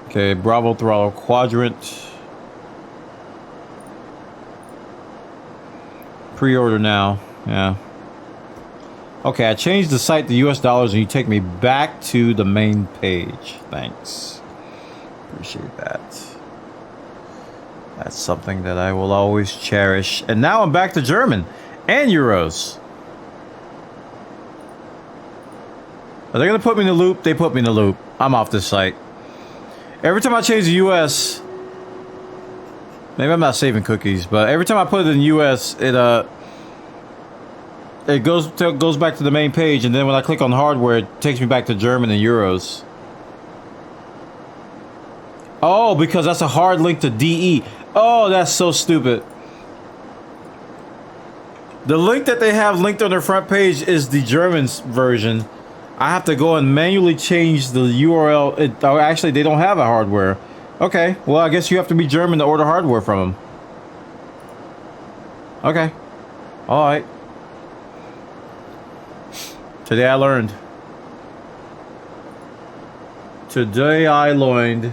Okay, Bravo throttle quadrant. Pre-order now. Yeah. Okay, I changed the site to US dollars and you take me back to the main page. Thanks. Appreciate that. That's something that I will always cherish. And now I'm back to German and euros. Are they gonna put me in the loop? They put me in the loop. I'm off this site. Every time I change the US, maybe I'm not saving cookies, but every time I put it in US, it goes back to the main page, and then when I click on hardware, it takes me back to German and euros. Oh, because that's a hard link to DE. Oh, that's so stupid. The link that they have linked on their front page is the German version. I have to go and manually change the URL. Oh, actually, they don't have a hardware. Okay, well, I guess you have to be German to order hardware from them. Okay. Alright. Today I learned. Today I learned.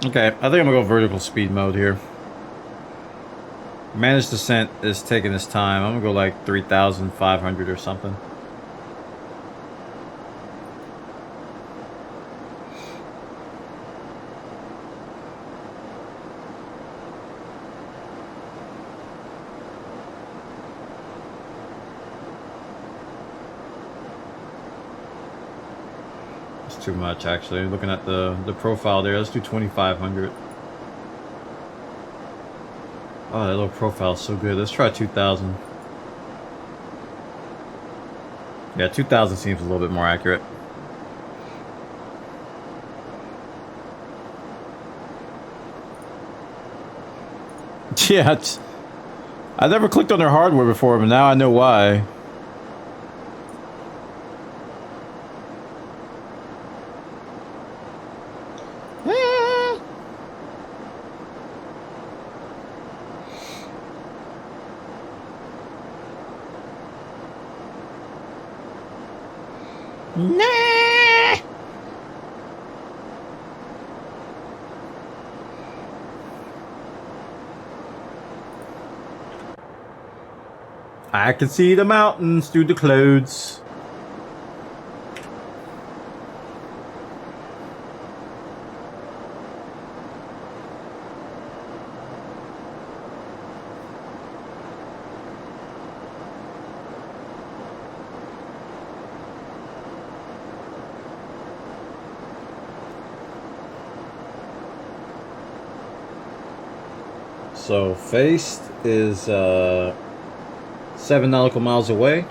Okay, I think I'm gonna go vertical speed mode here. Managed descent is taking its time. I'm gonna go like 3,500 or something. Too much, actually. Looking at the profile there, let's do 2,500. Oh, that little profile is so good. Let's try 2,000. Yeah, 2000 seems a little bit more accurate. Yeah, I never clicked on their hardware before, but now I know why. Nah. I can see the mountains through the clouds. So Feist is 7 nautical miles away.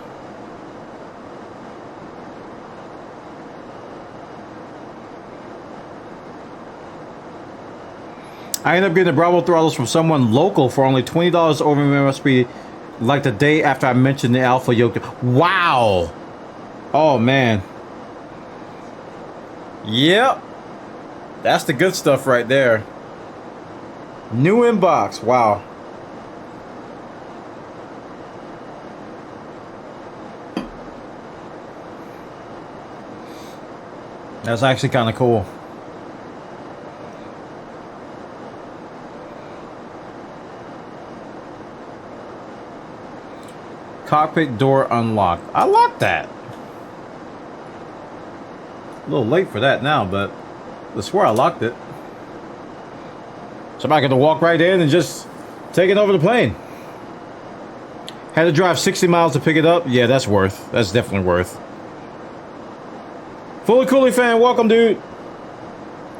I ended up getting the Bravo throttles from someone local for only $20 over MSP, like the day after I mentioned the Alpha yoke. Wow! Oh man. Yep. That's the good stuff right there. New inbox. Wow. That's actually kind of cool. Cockpit door unlocked. I locked that. A little late for that now, but I swear I locked it. Somebody got to walk right in and just take it over the plane. Had to drive 60 miles to pick it up. Yeah, that's worth. That's definitely worth. Fully Cooley fan, welcome, dude.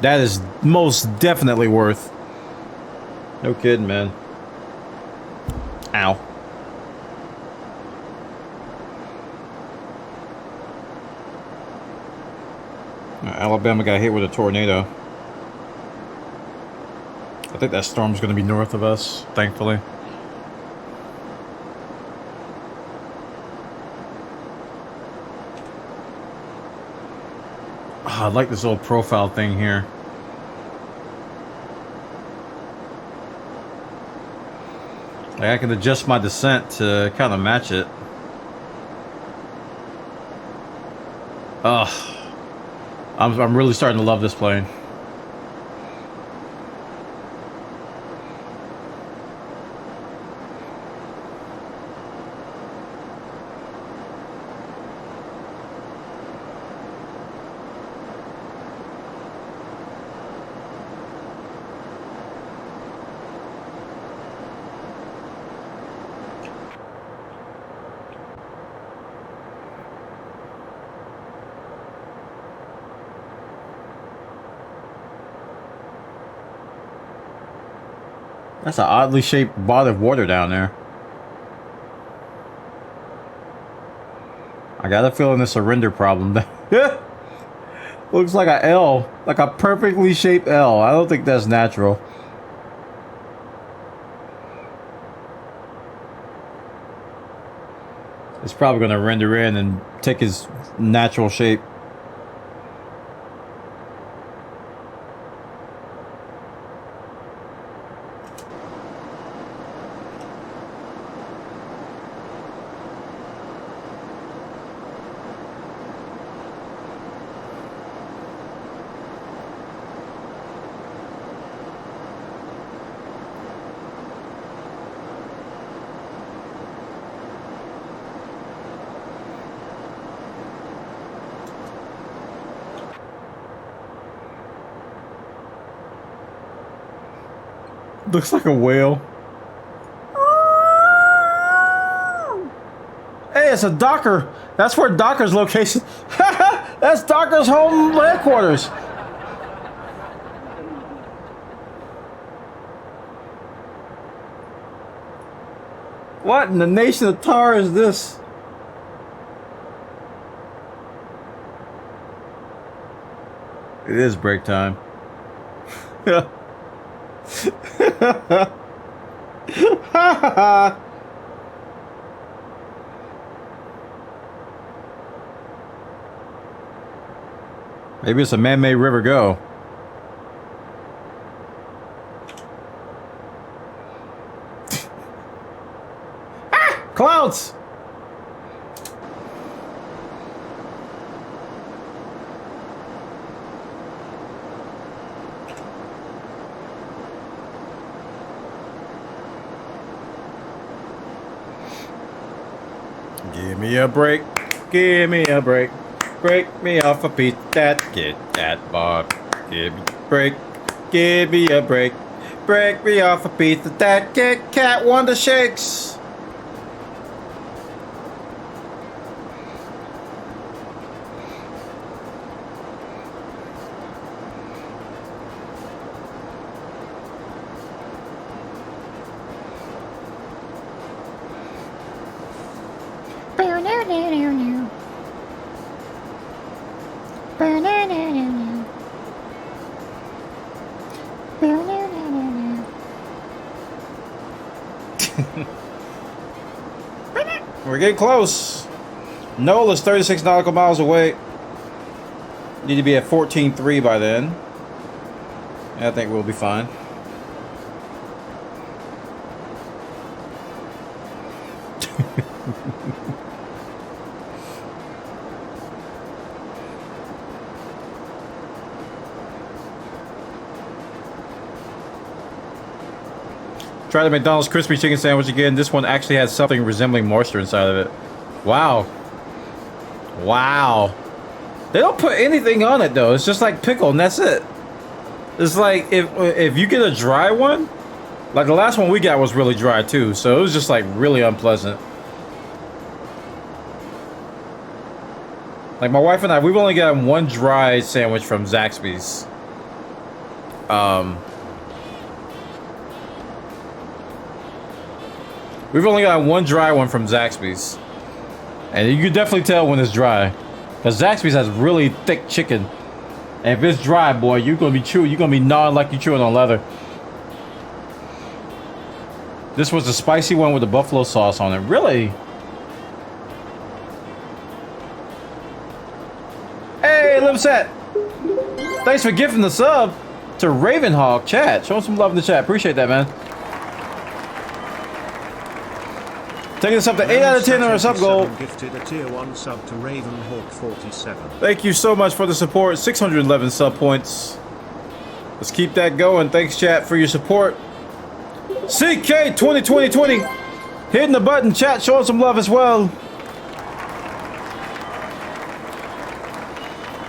That is most definitely worth. No kidding, man. Ow. Alabama got hit with a tornado. I think that storm's going to be north of us, thankfully. Oh, I like this little profile thing here. Like I can adjust my descent to kind of match it. Ugh. I'm really starting to love this plane. That's an oddly shaped body of water down there. I got a feeling it's a render problem. Looks like a L, like a perfectly shaped L. I don't think that's natural. It's probably going to render in and take his natural shape. Looks like a whale. Hey, it's a Docker. That's where Docker's location. That's Docker's home headquarters. What in the nation of tar is this? It is break time. Maybe it's a man-made river go. Clouds! Give me a break. Give me a break. Break me off a piece that get that bar. Give me a break. Give me a break. Break me off a piece of that Kit Kat Wonder Shakes. We're getting close. Nola's 36 nautical miles away. Need to be at 14.3 by then. I think we'll be fine. Try the McDonald's crispy chicken sandwich again. This one actually has something resembling moisture inside of it. Wow. Wow. They don't put anything on it though. It's just like pickle and that's it. It's like if you get a dry one, like the last one we got was really dry too. So it was just like really unpleasant. Like my wife and I, we've only gotten one dry sandwich from Zaxby's. We've only got one dry one from Zaxby's. And you can definitely tell when it's dry. Because Zaxby's has really thick chicken. And if it's dry, boy, you're gonna be chewing, you're gonna be gnawing like you're chewing on leather. This was the spicy one with the buffalo sauce on it. Really? Hey, Limset! Thanks for gifting the sub to Ravenhawk chat. Showing some love in the chat. Appreciate that, man. Taking us up to 8 out of 10 on our sub goal. Gifted a tier 1 sub to Ravenhawk 47. Thank you so much for the support. 611 sub points. Let's keep that going. Thanks, chat, for your support. CK 2020 hitting the button. Chat showing some love as well.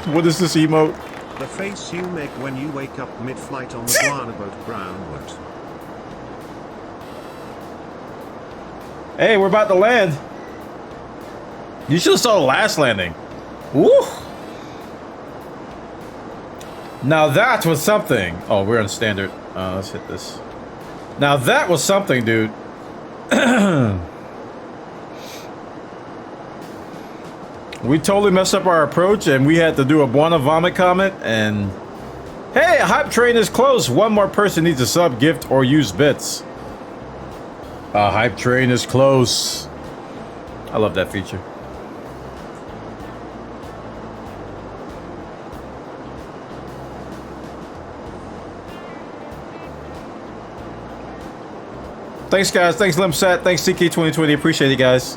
What is this emote? The face you make when you wake up mid-flight on the Guana boat Brownwood. Hey, we're about to land. You should have saw the last landing. Woo! Now that was something. Oh, we're on standard. Let's hit this. Now that was something, dude. We totally messed up our approach and we had to do a Buona Vomit comment and... Hey, Hype Train is close. One more person needs a sub, gift, or use bits. Hype Train is close. I love that feature. Thanks, guys. Thanks, Limsat. Thanks, CK2020. Appreciate it, guys.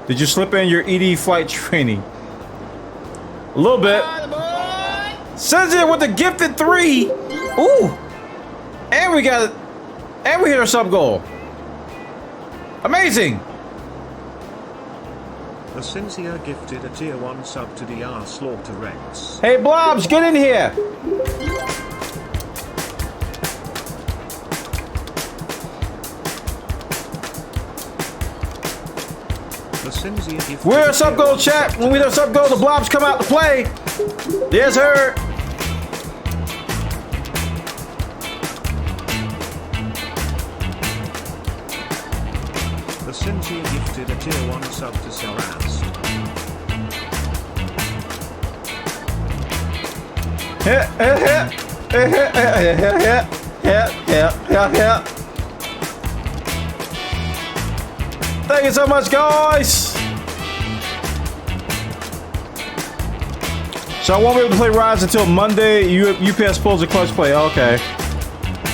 Did you slip in your ED flight training? A little bit. Says it with the gifted 3. Ooh. And we got it. And we hit our sub goal. Amazing. The Sincere gifted a tier 1 sub to DR Slaughter Rex. Hey, Blobs, get in here. We're a sub goal, chat. When we do sub goal, the Blobs come out to play. Yes, sir. The Cincy gifted a tier 1 sub to Sarast. Thank you so much, guys. So I won't be able to play Rise until Monday. UPS pulls a clutch play. Okay.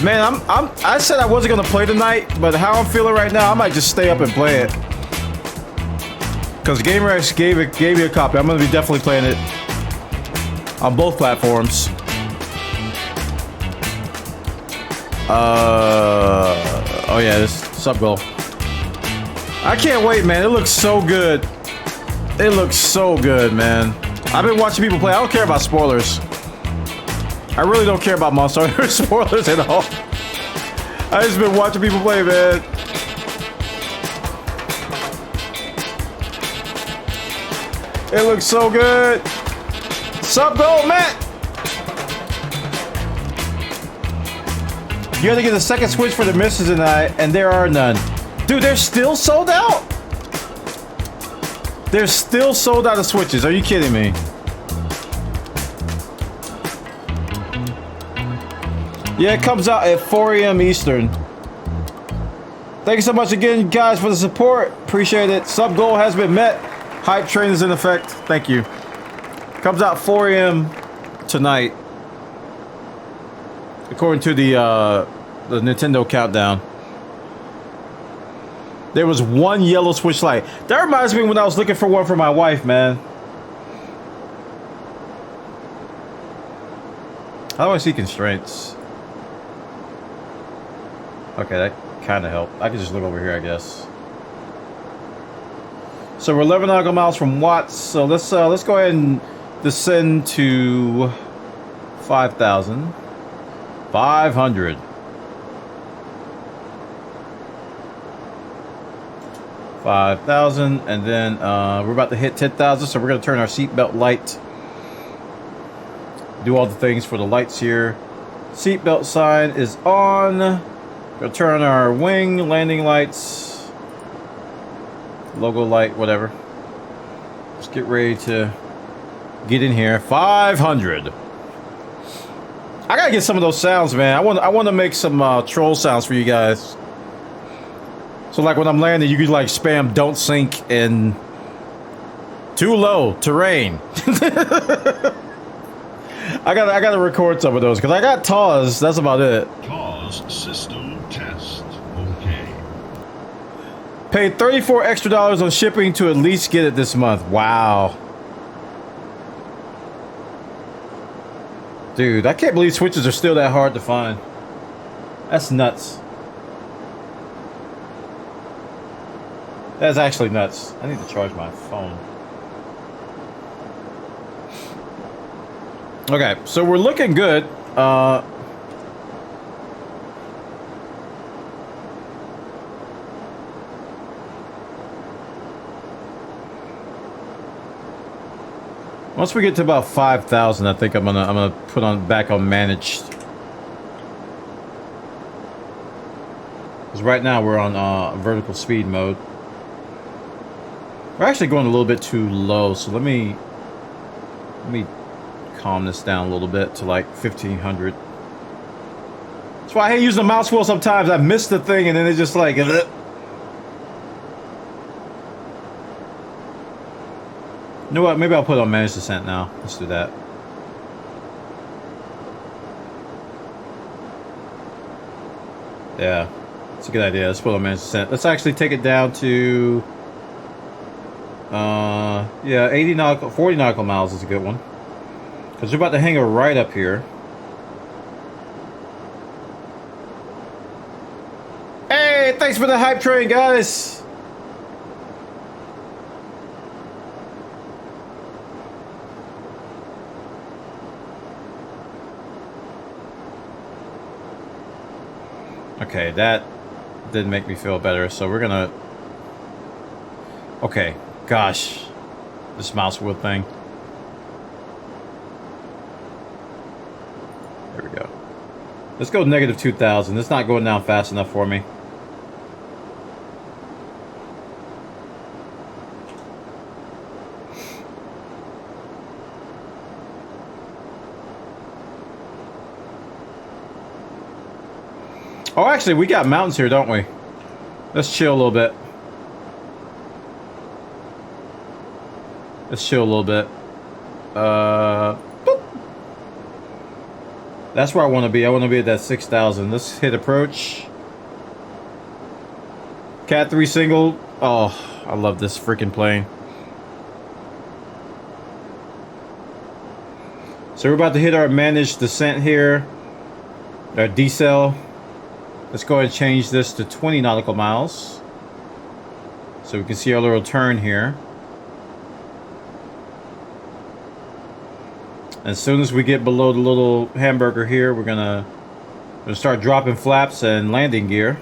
Man, I said I wasn't gonna play tonight, but how I'm feeling right now, I might just stay up and play it. Cause GameRex gave me a copy. I'm gonna be definitely playing it on both platforms. Oh yeah, this sub goal. I can't wait, man. It looks so good. It looks so good, man. I've been watching people play. I don't care about spoilers. I really don't care about Monster Hunter spoilers at all. I just been watching people play, man. It looks so good. Sub goal, Matt. You had to get a second Switch for the misses tonight, and there are none. Dude, they're still sold out? They're still sold out of Switches. Are you kidding me? Yeah, it comes out at 4 a.m. Eastern. Thank you so much again, guys, for the support. Appreciate it. Sub goal has been met. Hype train is in effect. Thank you. Comes out 4 a.m. tonight, according to the Nintendo countdown. There was one yellow Switch light. That reminds me when I was looking for one for my wife, man. How do I see constraints? Okay, that kind of helped. I can just look over here, I guess. So we're 11 nautical miles from Watts. So let's go ahead and descend to 5,000. 500. 5,000, and then we're about to hit 10,000, so we're going to turn our seatbelt light. Do all the things for the lights here. Seatbelt sign is on. Going to turn on our wing, landing lights, logo light, whatever. Let's get ready to get in here. 500. I gotta get some of those sounds, man. I want to make some troll sounds for you guys. So like when I'm landing, you could like spam "don't sink" and "too low terrain." I gotta record some of those because I got TAWS. That's about it. TAWS system test. Okay. Paid $34 extra on shipping to at least get it this month. Wow. Dude, I can't believe Switches are still that hard to find. That's nuts. That's actually nuts. I need to charge my phone. Okay, so we're looking good. Once we get to about 5,000, I think I'm gonna put on back on managed. Because right now we're on vertical speed mode. We're actually going a little bit too low, so let me calm this down a little bit to like 1,500. That's why I hate using the mouse wheel sometimes. I miss the thing and then it's just like... You know what? Maybe I'll put on managed descent now. Let's do that. Yeah, it's a good idea. Let's put on managed descent. Let's actually take it down to... yeah, 40 nautical miles is a good one. Because we're about to hang a right up here. Hey, thanks for the hype train, guys! Okay, that did make me feel better, so we're gonna... Okay, gosh. This mouse wheel thing. There we go. Let's go negative 2,000. It's not going down fast enough for me. Oh, actually, we got mountains here, don't we? Let's chill a little bit. Let's chill a little bit. Boop. That's where I want to be. I want to be at that 6,000. Let's hit approach. Cat 3 single. Oh, I love this freaking plane. So we're about to hit our managed descent here. Our decel. Let's go ahead and change this to 20 nautical miles. So we can see our little turn here. As soon as we get below the little hamburger here, we're gonna start dropping flaps and landing gear.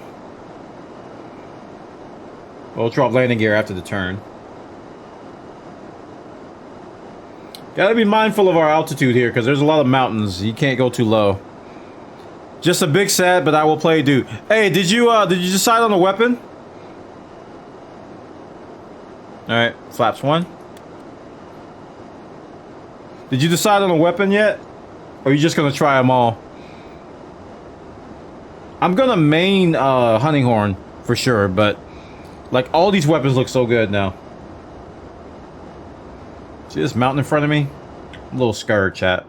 We'll drop landing gear after the turn. Gotta be mindful of our altitude here, because there's a lot of mountains. You can't go too low. Just a big sad, but I will play, dude. Hey, did you decide on a weapon? All right, flaps 1. Did you decide on a weapon yet? Or are you just gonna try them all? I'm gonna main hunting horn for sure, but like all these weapons look so good now. See this mountain in front of me? A little scared, chat.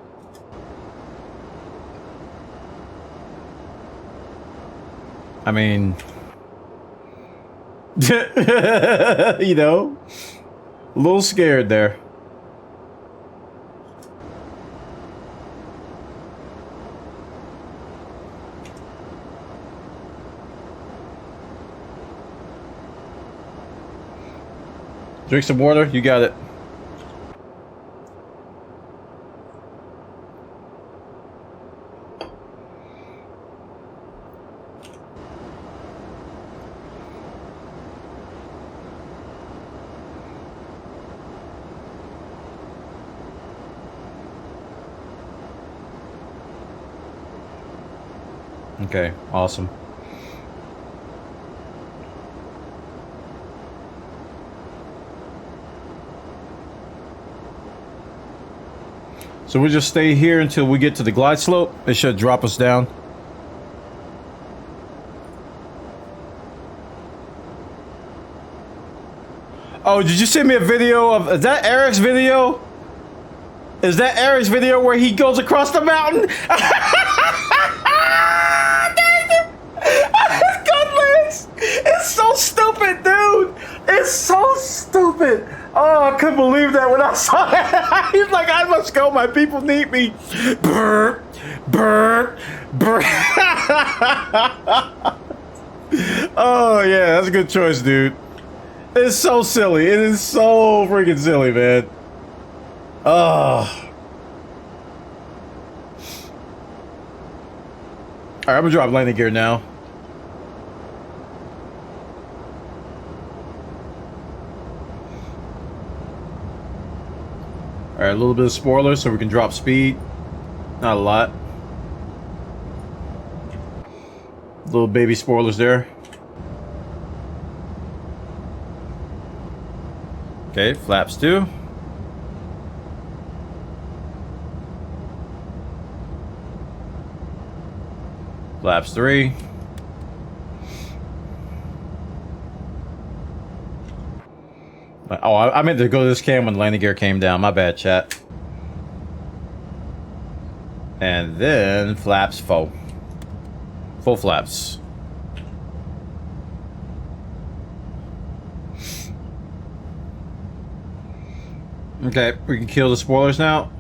I mean, you know, a little scared there. Drink some water, you got it. Okay, awesome. So we'll just stay here until we get to the glide slope. It should drop us down. Oh, did you send me a video of... Is that Eric's video? Is that Eric's video where he goes across the mountain? It's so stupid, dude. It's so stupid. Oh, I couldn't believe that when I saw it. He's like, I must go. My people need me. Brr, brr, brr. Oh, yeah, that's a good choice, dude. It's so silly. It is so freaking silly, man. Oh. All right, I'm gonna drop landing gear now. All right, a little bit of spoiler so we can drop speed. Not a lot. Little baby spoilers there. Okay, flaps 2. Flaps 3. Oh, I meant to go to this cam when landing gear came down. My bad, chat. And then flaps 4. Full flaps. Okay, we can kill the spoilers now.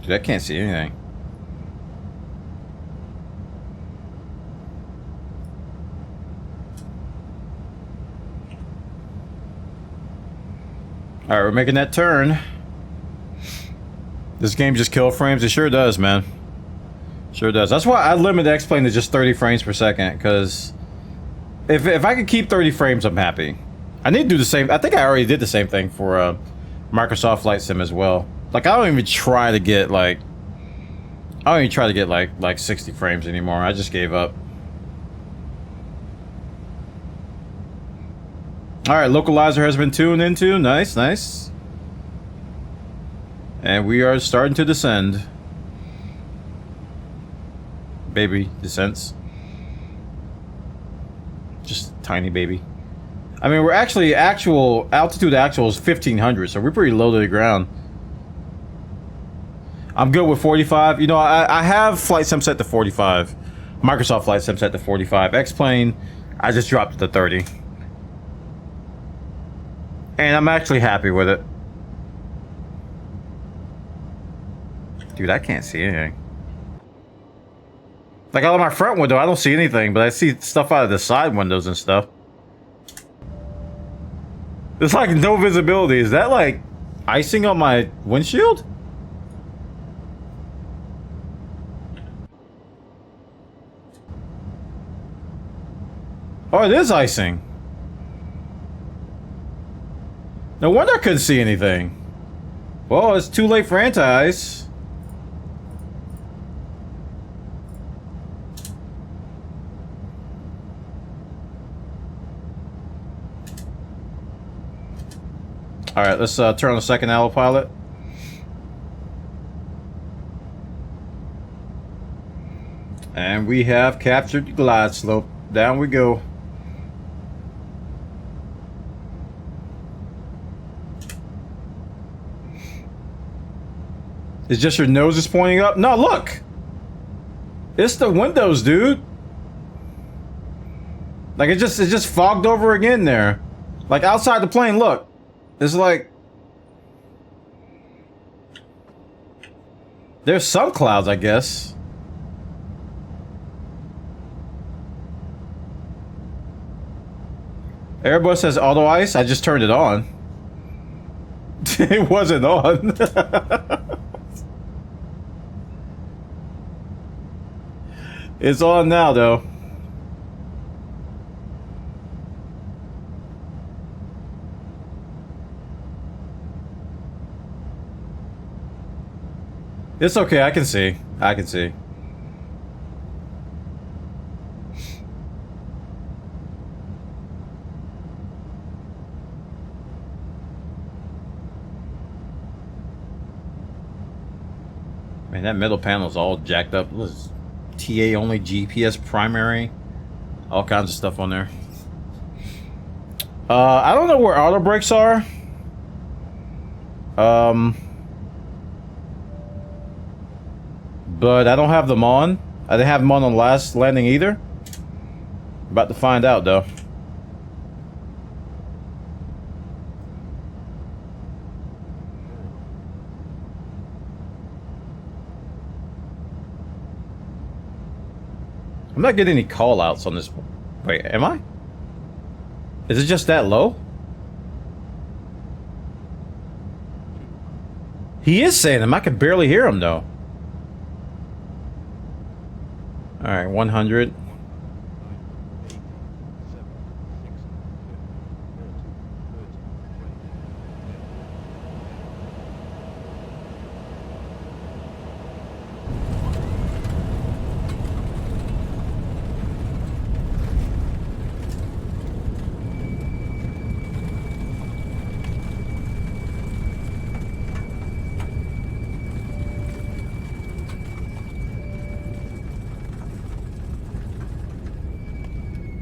Dude, I can't see anything. Alright, we're making that turn. This game just kill frames? It sure does, man. Sure does. That's why I limit X-Plane to just 30 frames per second, because if I could keep 30 frames, I'm happy. I need to do the same. I think I already did the same thing for Microsoft Flight Sim as well. Like, I don't even try to get, like... I don't even try to get, like 60 frames anymore. I just gave up. All right, localizer has been tuned into. Nice, nice. And we are starting to descend. Baby descents. Just tiny baby. I mean, we're actually actual altitude actual is 1500, so we're pretty low to the ground. I'm good with 45. You know, I have flight sim set to 45. Microsoft flight sim set to 45. X-Plane, I just dropped it to 30. And I'm actually happy with it. Dude, I can't see anything. Like, out of my front window, I don't see anything, but I see stuff out of the side windows and stuff. There's like no visibility. Is that like icing on my windshield? Oh, it is icing. No wonder I couldn't see anything. Well, it's too late for anti-ice. Alright, let's turn on the second autopilot. And we have captured the glide slope. Down we go. Is just your nose is pointing up? No, look! It's the windows, dude. Like, it just fogged over again there. Like, outside the plane, look. It's like... There's some clouds, I guess. Airbus says auto ice. I just turned it on. It wasn't on. It's on now, though. It's okay, I can see. I can see. Man, that middle panel's all jacked up. What is TA only, GPS primary, all kinds of stuff on there. I don't know where auto brakes are. But I don't have them on. I didn't have them on the last landing either. About to find out, though. I'm not getting any call outs on this. Wait, am I? Is it just that low? He is saying them. I can barely hear him, though. Alright, 100.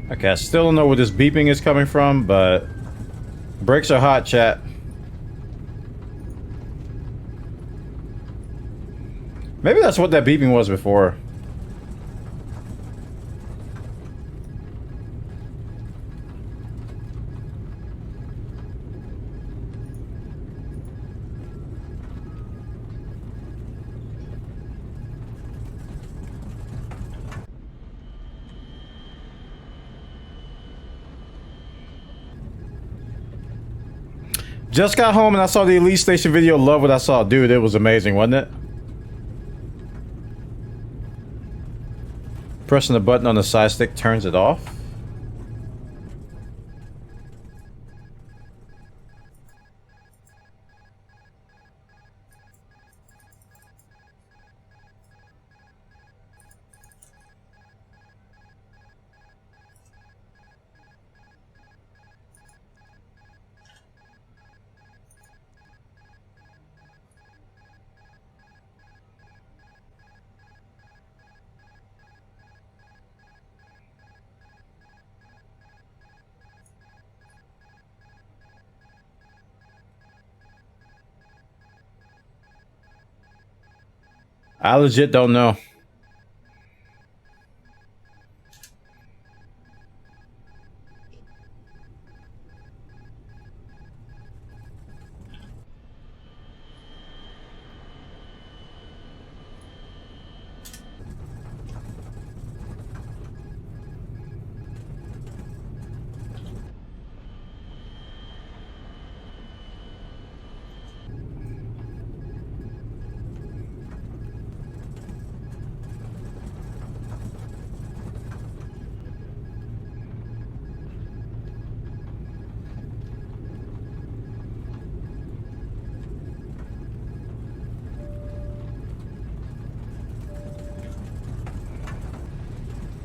Okay, I still don't know where this beeping is coming from, but brakes are hot, chat. Maybe that's what that beeping was before. Just got home and I saw the Elite Station video. Love what I saw. Dude, it was amazing, wasn't it? Pressing the button on the side stick turns it off. I legit don't know.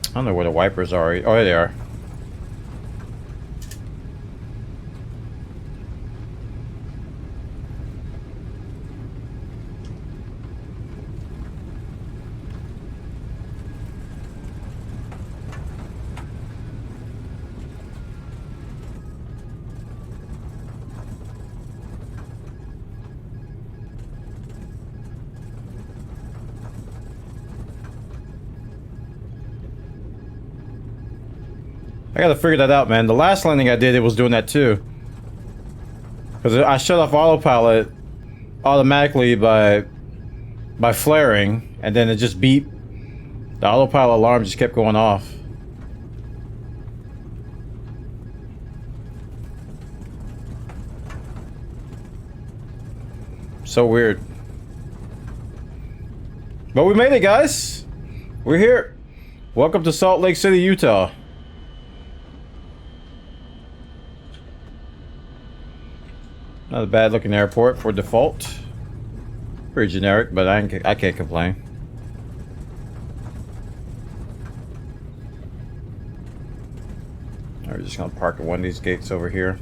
I don't know where the wipers are. Oh, here they are. I gotta figure that out, man. The last landing I did, it was doing that too. Because I shut off autopilot automatically by flaring, and then it just beeped. The autopilot alarm just kept going off. So weird. But we made it, guys. We're here. Welcome to Salt Lake City, Utah. Not a bad looking airport for default. Pretty generic, but I can't complain. We're just gonna park at one of these gates over here.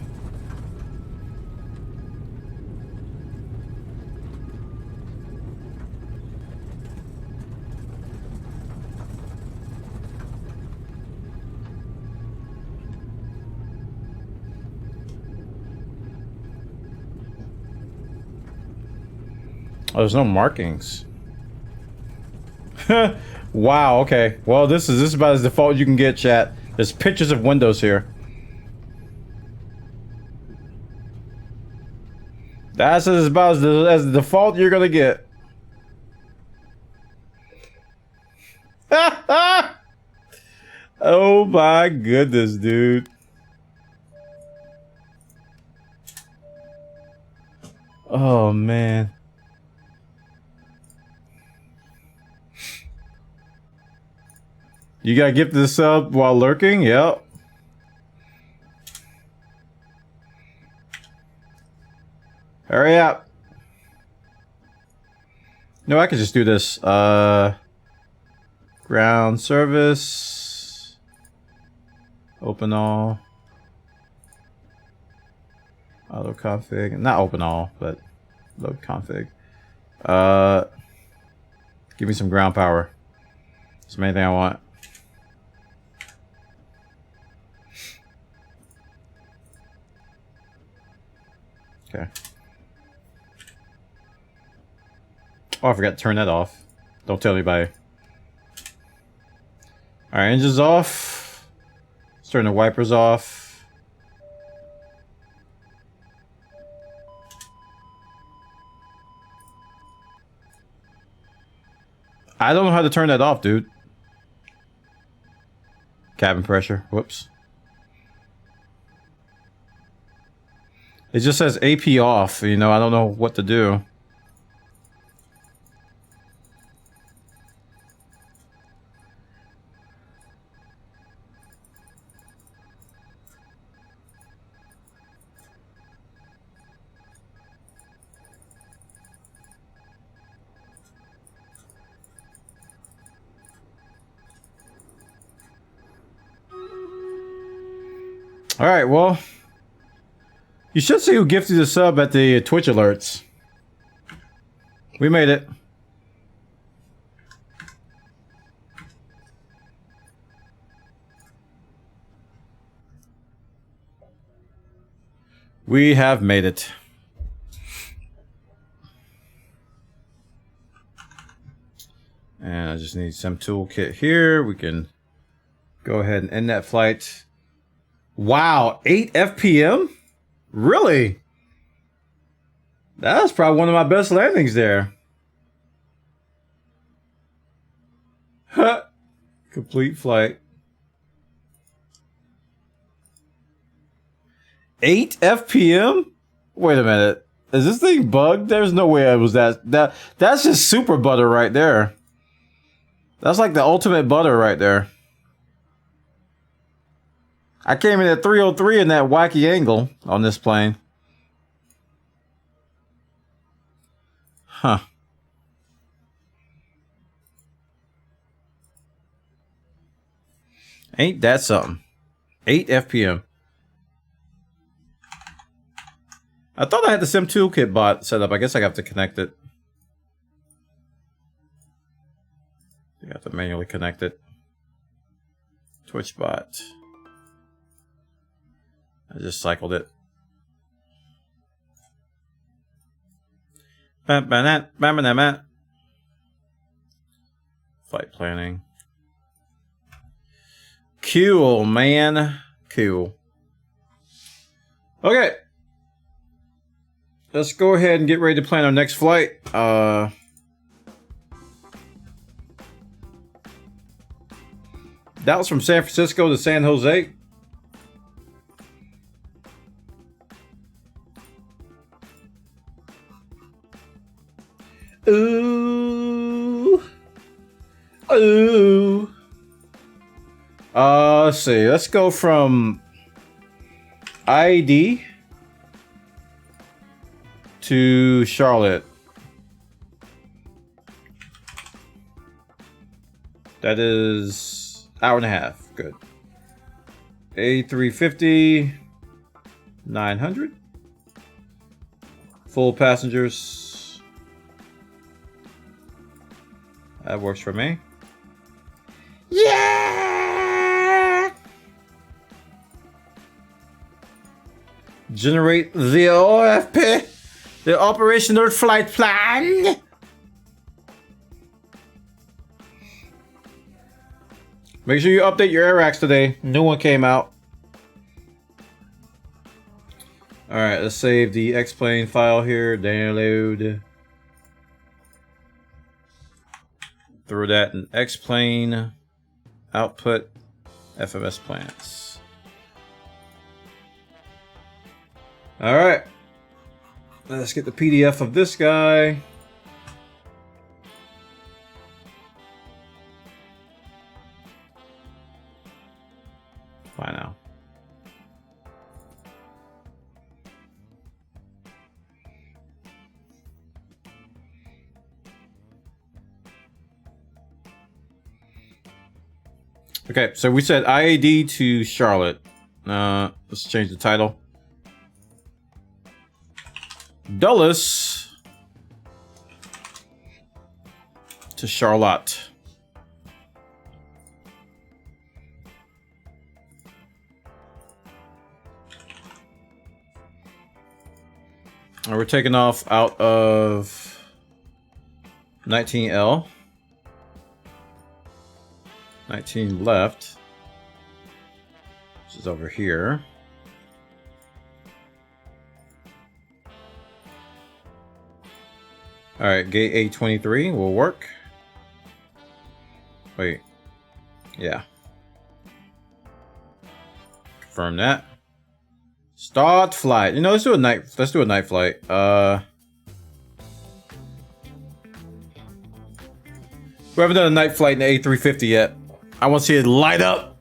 Oh, there's no markings. Wow, okay. Well, this is about as default you can get, chat. There's pictures of windows here. That's about as the default you're gonna get. Oh my goodness, dude. Oh man. You got gifted the sub while lurking? Yep. Hurry up. No, I could just do this. Ground service. Open all. Auto config. Not open all, but load config. Give me some ground power. That's the main thing I want. Okay. Oh, I forgot to turn that off. Don't tell anybody. Alright, engines off. Let's turn the wipers off. I don't know how to turn that off, dude. Cabin pressure. Whoops. It just says AP off, you know, I don't know what to do. Alright, well. You should see who gifted the sub at the Twitch alerts. We made it. We have made it. And I just need some toolkit here. We can go ahead and end that flight. Wow, 8 FPM? Really? That's probably one of my best landings there. Huh. Complete flight. 8 FPM? Wait a minute. Is this thing bugged? There's no way it was that's just super butter right there. That's like the ultimate butter right there. I came in at 303 in that wacky angle on this plane. Huh. Ain't that something? 8 FPM. I thought I had the Sim Toolkit bot set up. I guess I have to connect it. You have to manually connect it. Twitch bot. I just cycled it. Flight planning. Cool, man. Cool. Okay. Let's go ahead and get ready to plan our next flight. That was from San Francisco to San Jose. Ooh. Ooh. Let's see. Let's go from IAD to Charlotte. That is hour and a half. Good. A350 900. Full passengers. That works for me. Yeah! Generate the OFP. The operational flight plan. Make sure you update your AirRacks today. New one came out. Alright, let's save the X-Plane file here. Download. Throw that in X-Plane. Output. FMS plans. Alright. Let's get the PDF of this guy. Why now? Okay, so we said IAD to Charlotte. Let's change the title. Dulles to Charlotte. And we're taking off out of 19L. 19 left, which is over here. All right, gate A23 will work. Wait, yeah. Confirm that. Start flight. You know, let's do a night. Let's do a night flight. We haven't done a night flight in the A350 yet. I want to see it light up.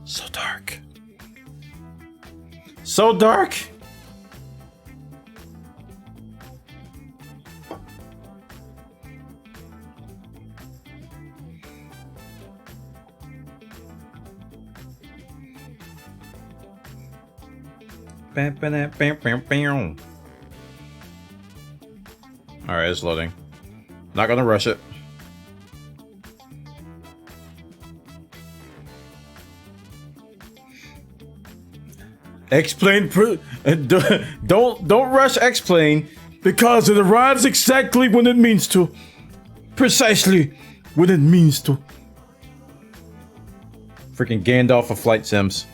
So dark. So dark. Alright, it's loading. Not gonna rush it. Explain. Don't rush explain because it arrives exactly when it means to. Precisely when it means to. Freaking Gandalf of Flight Sims.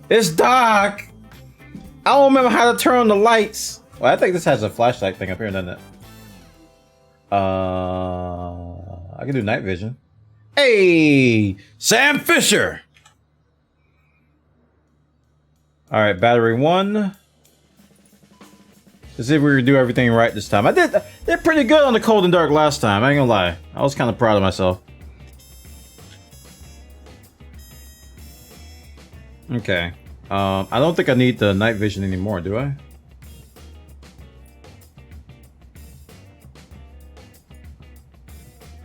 It's dark. I don't remember how to turn on the lights. Well, I think this has a flashlight thing up here, doesn't it? I can do night vision. Hey, Sam Fisher. All right, battery 1. Let's see if we can do everything right this time. I did pretty good on the cold and dark last time. I ain't gonna lie. I was kind of proud of myself. Okay. I don't think I need the night vision anymore, do I?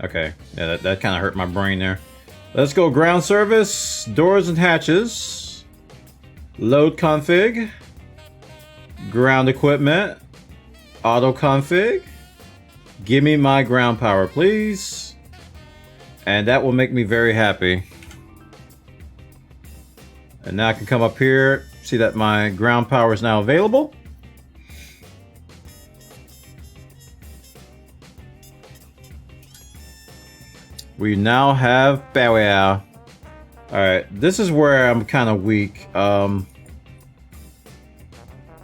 Okay. Yeah, that kind of hurt my brain there. Let's go ground service, doors and hatches, load config, ground equipment, auto config. Give me my ground power, please. And that will make me very happy. And now I can come up here, see that my ground power is now available. We now have power. Alright, this is where I'm kind of weak. Like,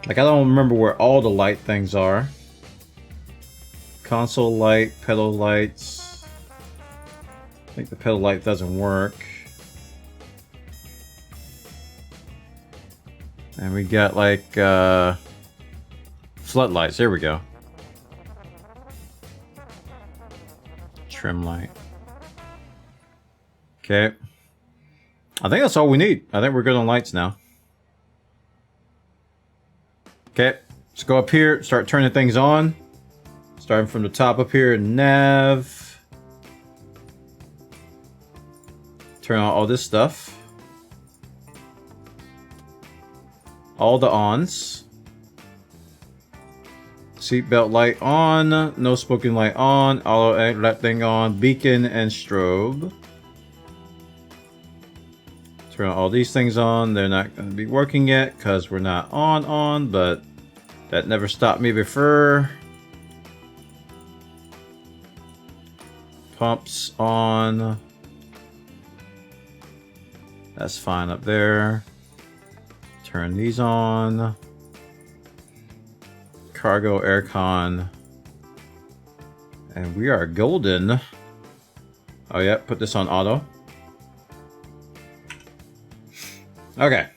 I don't remember where all the light things are. Console light, pedal lights. I think the pedal light doesn't work. And we got like floodlights. There we go. Trim light. Okay. I think that's all we need. I think we're good on lights now. Okay. Let's go up here. Start turning things on. Starting from the top up here. Nav. Turn on all this stuff. All the ons. Seatbelt light on. No smoking light on. Auto that thing on. Beacon and strobe. Turn all these things on. They're not going to be working yet because we're not on, but that never stopped me before. Pumps on. That's fine up there. Turn these on. Cargo aircon. And we are golden. Oh yeah, put this on auto. Okay.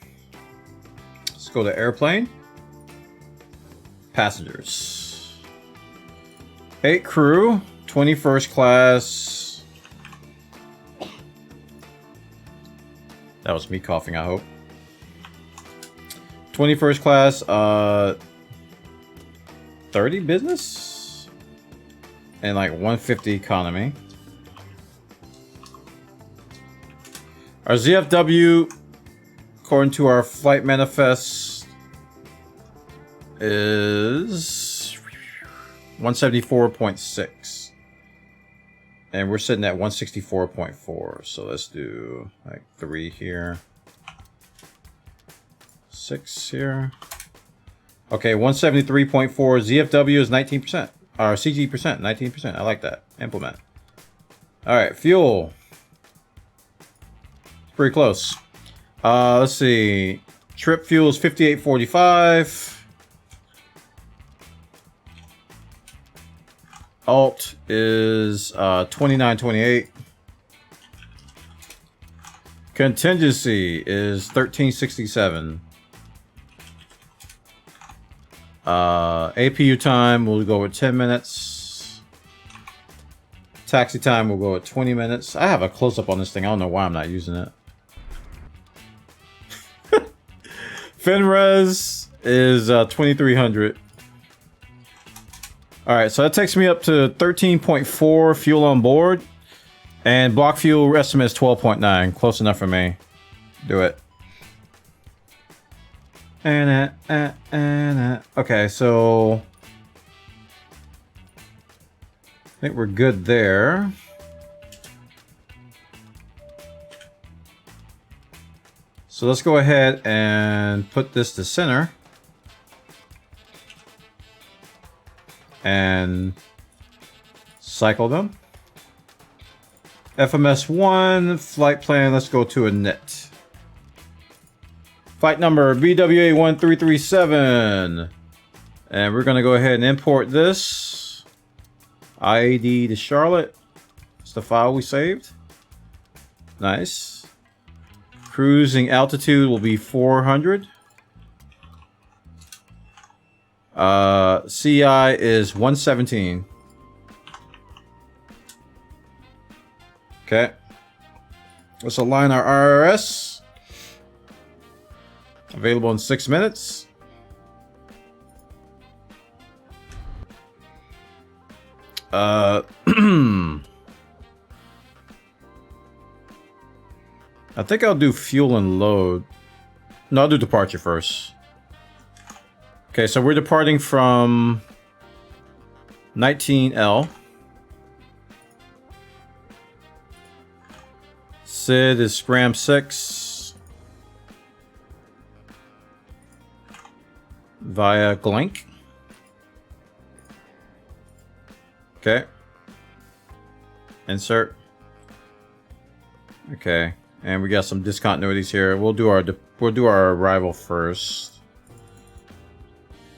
Let's go to airplane. Passengers. 8 crew. 21st class. That was me coughing, I hope. 21st class, 30 business? And like 150 economy. Our ZFW, according to our flight manifest, is 174.6. And we're sitting at 164.4. So let's do like 3 here. 6 here. Okay, 173.4. ZFW is 19%. Or CG percent, 19%. I like that. Implement. Alright, fuel. It's pretty close. Let's see. Trip fuel is 58.45. Alt is 29.28. Contingency is 13.67. APU time, we'll go with 10 minutes. Taxi time, we'll go with 20 minutes. I have a close-up on this thing. I don't know why I'm not using it. FinRes is 2300. Alright, so that takes me up to 13.4 fuel on board. And block fuel estimate is 12.9. Close enough for me. Do it. Okay, so I think we're good there. So let's go ahead and put this to center. And cycle them. FMS1, flight plan, let's go to a net. Flight number BWA1337. And we're going to go ahead and import this. IAD to Charlotte. It's the file we saved. Nice. Cruising altitude will be 400. CI is 117. Okay. Let's align our IRS. Available in 6 minutes. I think I'll do fuel and load. No, I'll do departure first. Okay, so we're departing from 19L. SID is Scram 6 via Glink. Okay. Insert. Okay, and we got some discontinuities here. We'll do our arrival first.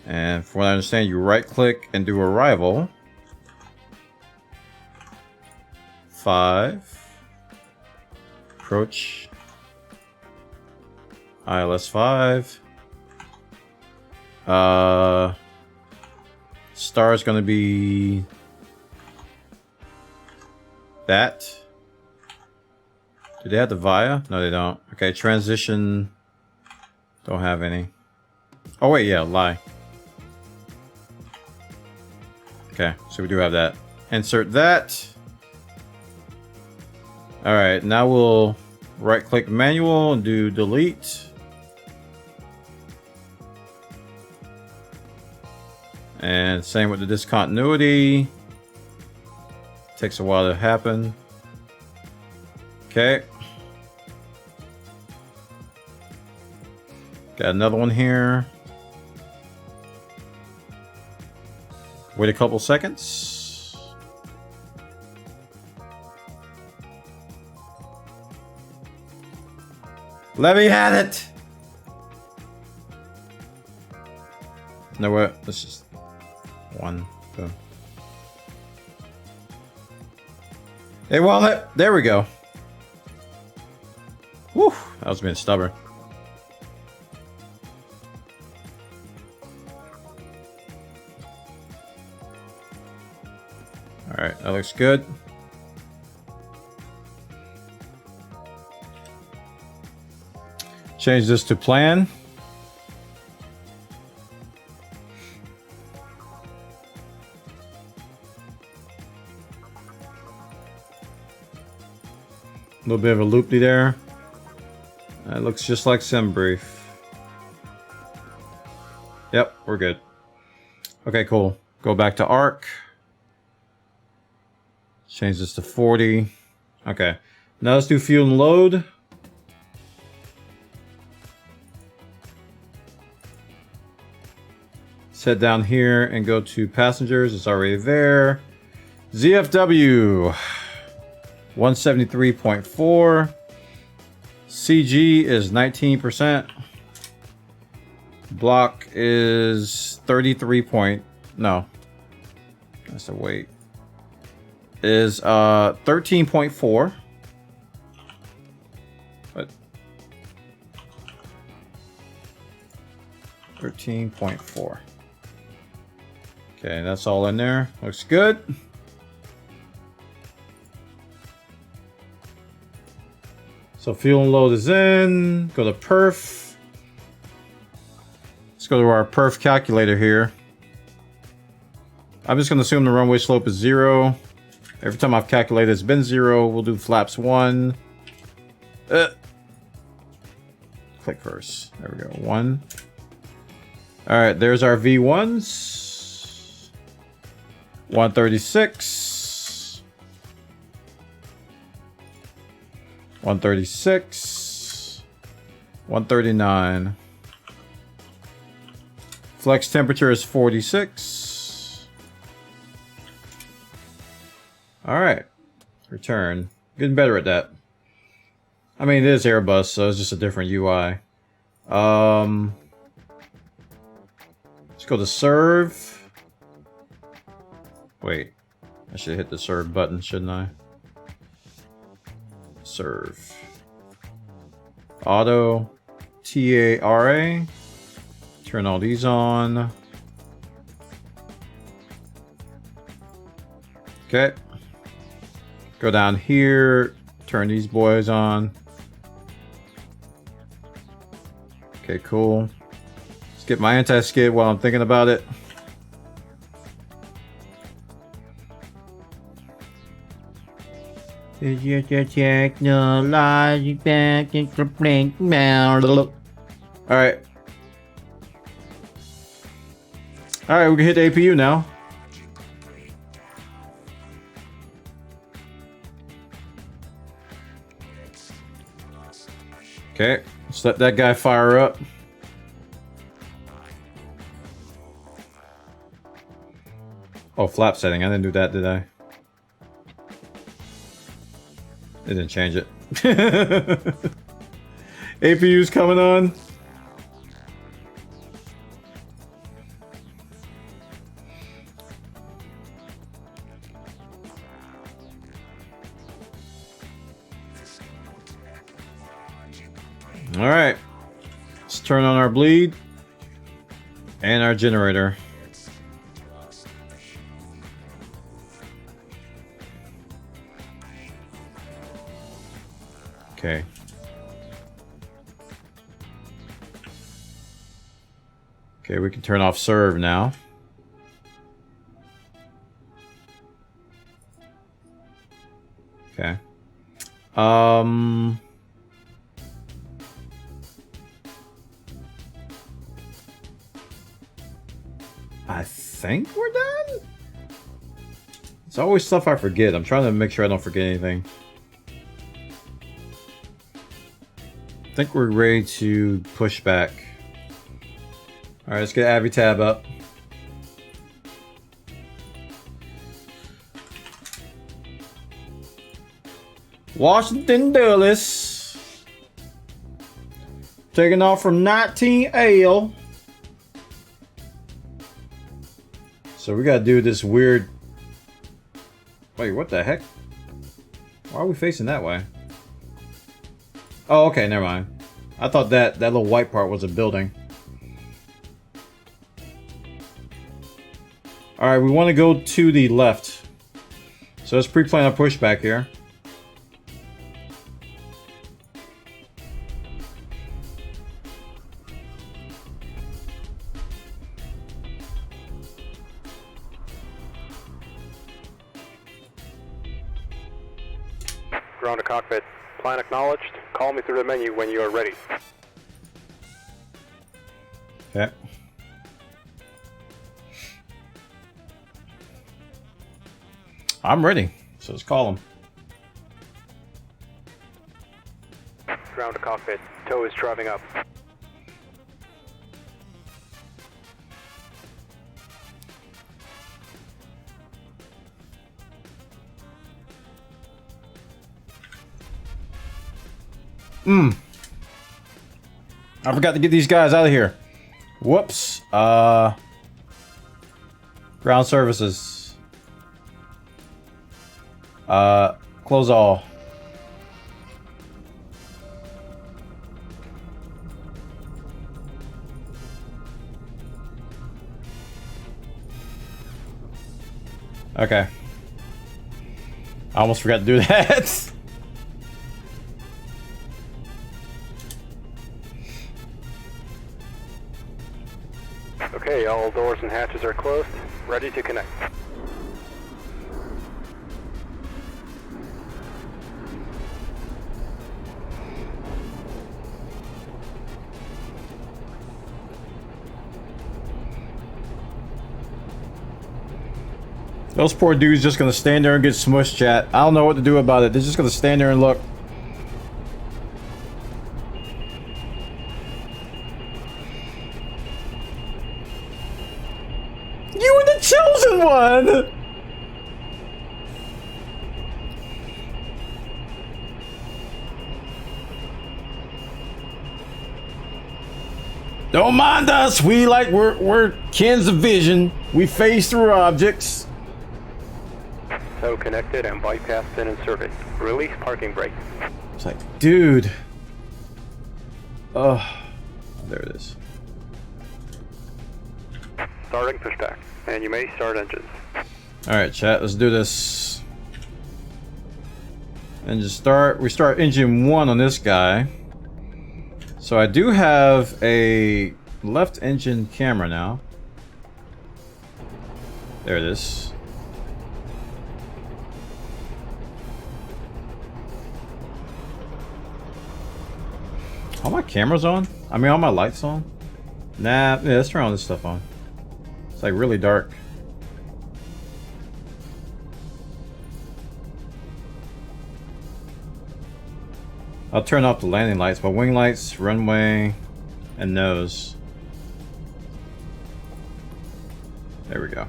And from what I understand, you right-click and do arrival. 5. Approach. ILS 5. Star is going to be that. Do they have the VIA? No, they don't. Okay, transition. Don't have any. Oh, wait, yeah, lie. Okay, so we do have that. Insert that. Alright, now we'll right-click manual and do delete. And same with the discontinuity. Takes a while to happen. Okay. Got another one here. Wait a couple seconds. Levy had it! No, what? Let's just... one, boom. Hey, wallet! There we go. Whew! That was being stubborn. Alright, that looks good. Change this to plan. A little bit of a loopy there. That looks just like SimBrief. Yep, we're good. Okay, cool. Go back to ARC. Change this to 40. Okay. Now let's do fuel and load. Let's head down here and go to passengers. It's already there. ZFW 173.4. CG is 19%. Block is 33. No. That's the weight. Is 13.4. What? 13.4. Okay, that's all in there. Looks good. So fuel and load is in. Go to perf. Let's go to our perf calculator here. I'm just going to assume the runway slope is 0. Every time I've calculated it's been 0. We'll do flaps 1. Click first. There we go. 1. All right, there's our V1s. 136. 136. 139. Flex temperature is 46. All right. Return. Getting better at that. I mean, it is Airbus, so it's just a different UI. Let's go to serve. Wait. I should hit the serve button, shouldn't I? Serve. Auto. TARA. Turn all these on. Okay. Go down here. Turn these boys on. Okay, cool. Let's get my anti-skid while I'm thinking about it. Alright. Alright, we can hit the APU now. Okay, let's let that guy fire up. Oh, flap setting. I didn't do that, did I? It didn't change it. APU's coming on. All right, let's turn on our bleed and our generator. Okay. Okay, we can turn off serve now. Okay. I think we're done? It's always stuff I forget. I'm trying to make sure I don't forget anything. I think we're ready to push back. Alright, let's get Avitab up. Washington Dulles. Taking off from 19L. So we gotta do this weird... Wait, what the heck? Why are we facing that way? Oh, okay, never mind. I thought that little white part was a building. Alright, we want to go to the left. So let's pre-plan our pushback here. Ground to cockpit. Plan acknowledged. Call me through the menu when you are ready. Okay. I'm ready. So let's call him. Ground to cockpit. Tow is driving up. I forgot to get these guys out of here. Whoops. Ground services. Close all. Okay. I almost forgot to do that. Okay, all doors and hatches are closed. Ready to connect. Those poor dudes just gonna stand there and get smushed, chat. I don't know what to do about it. They're just gonna stand there and look. You were the chosen one! Don't mind us. We're Ken's of vision. We phase through objects. So connected and bypass pin in service. Release parking brake. It's like, dude. Oh, there it is. Starting pushback, and you may start engines. All right, chat. Let's do this. Engine start. We start engine 1 on this guy. So I do have a left engine camera now. There it is. All my cameras on? I mean, all my lights on? Nah, yeah, let's turn all this stuff on. It's like really dark. I'll turn off the landing lights, but wing lights, runway, and nose. There we go.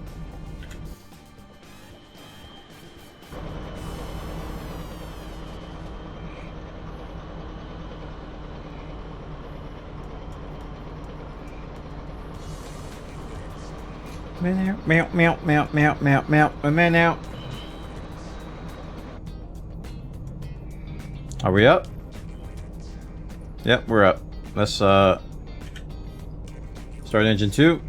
Meow, meow, meow, meow, meow, meow, meow, meow, meow. Are we up? Yep, we're up. Let's start engine 2.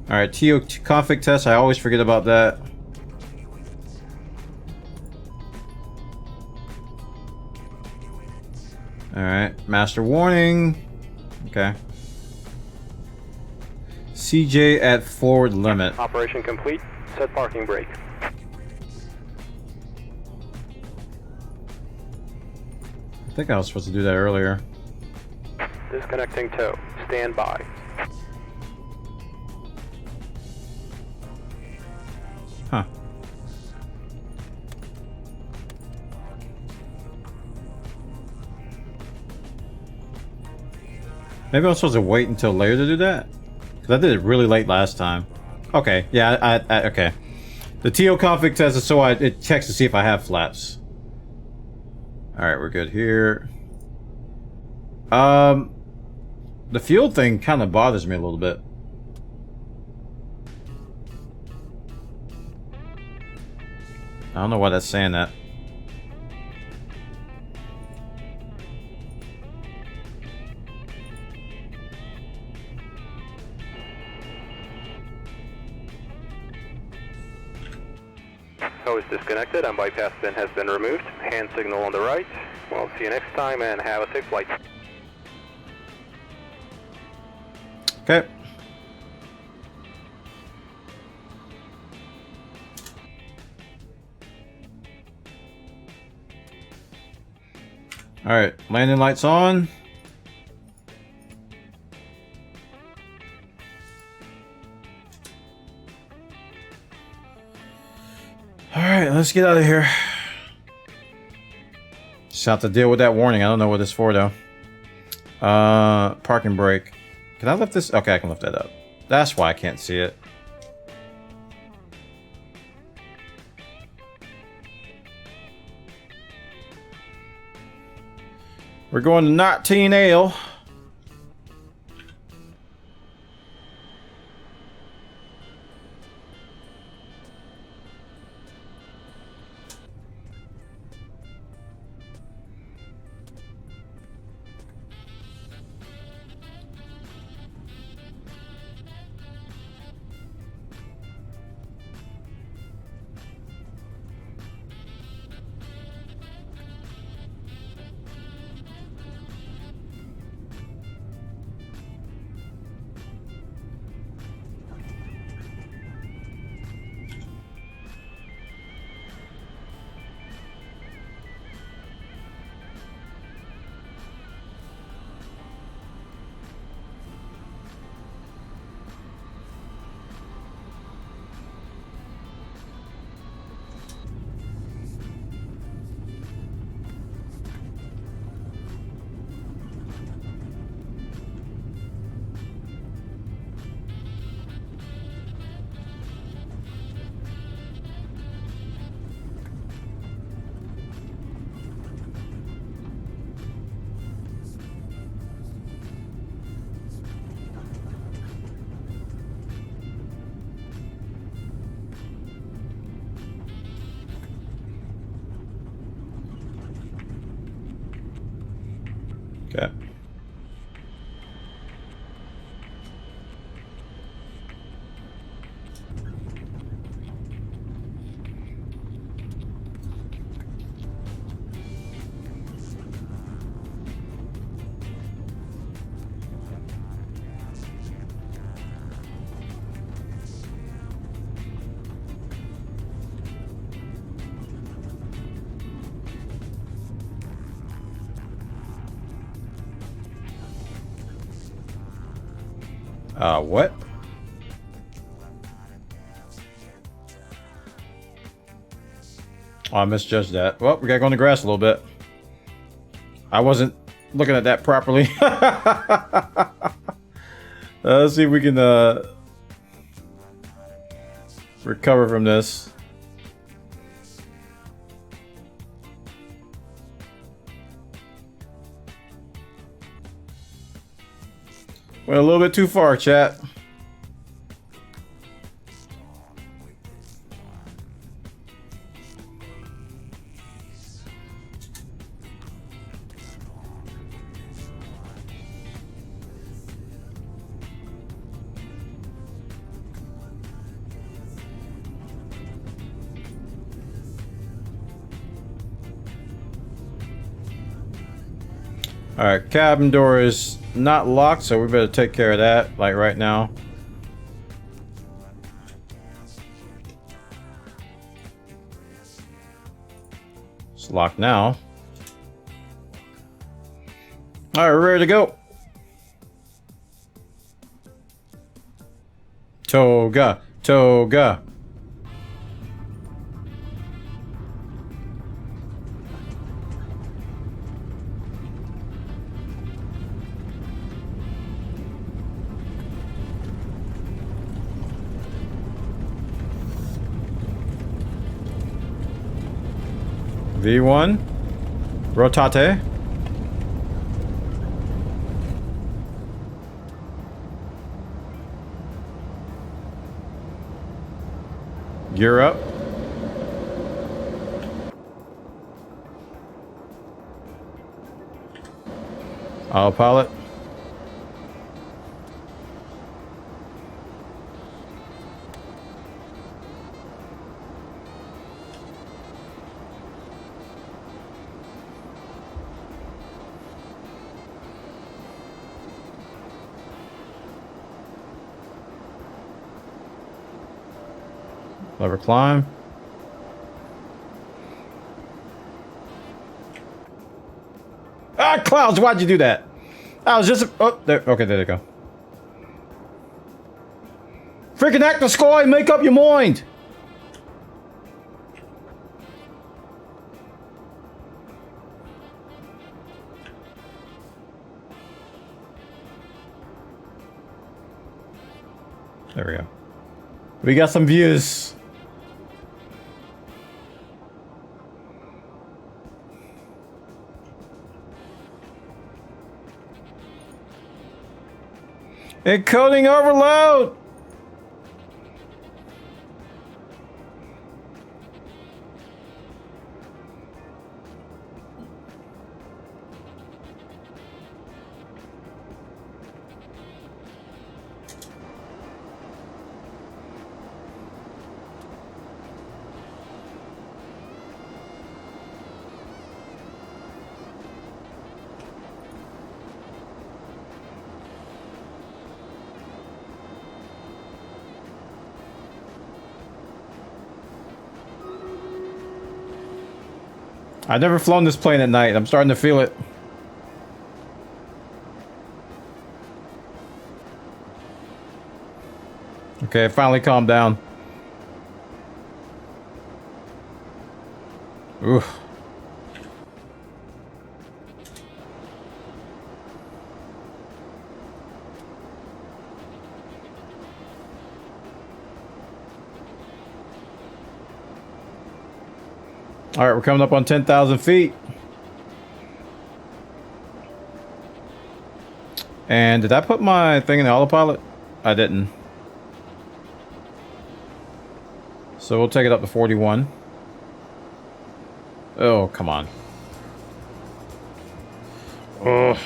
Alright, TO config test. I always forget about that. Alright, master warning. Okay. CJ at forward limit. Operation complete. Set parking brake. I think I was supposed to do that earlier. Disconnecting tow. Stand by. Huh. Maybe I'm supposed to wait until later to do that? Because I did it really late last time. Okay, yeah, okay. The TO config test is so it checks to see if I have flaps. Alright, we're good here. The fuel thing kind of bothers me a little bit. I don't know why that's saying that. Tow is disconnected and bypass pin has been removed. Hand signal on the right. We'll see you next time and have a safe flight. Okay. Alright, landing lights on. Alright, let's get out of here. Just have to deal with that warning. I don't know what it's for though. Parking brake. Can I lift this? Okay, I can lift that up. That's why I can't see it. We're going to 19L. Okay. What? Oh, I misjudged that. Well, we gotta go on the grass a little bit. I wasn't looking at that properly. Let's see if we can recover from this. Went a little bit too far, chat. Alright, cabin door is not locked, so we better take care of that, like right now. It's locked now. Alright, we're ready to go. Toga, toga. V1, rotate. Gear up. Autopilot. Lever climb. Ah, clouds! Why'd you do that? I was just... Oh, there. Okay, there they go. Freaking act the sky! Make up your mind! There we go. We got some views. Encoding overload! I've never flown this plane at night. I'm starting to feel it. Okay, finally calmed down. Oof. All right, we're coming up on 10,000 feet. And did I put my thing in the autopilot? I didn't. So we'll take it up to 41. Oh, come on. Ugh.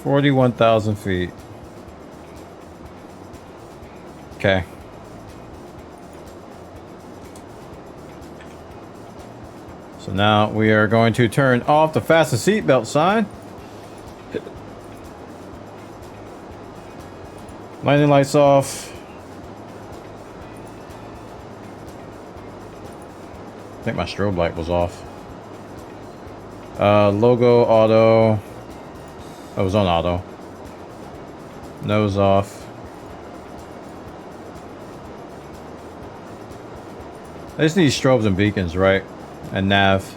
41,000 feet. Okay. So now we are going to turn off the fasten seatbelt sign. Landing lights off. I think my strobe light was off. Logo auto. Oh, it was on auto. Nose off. I just need strobes and beacons, right? And nav.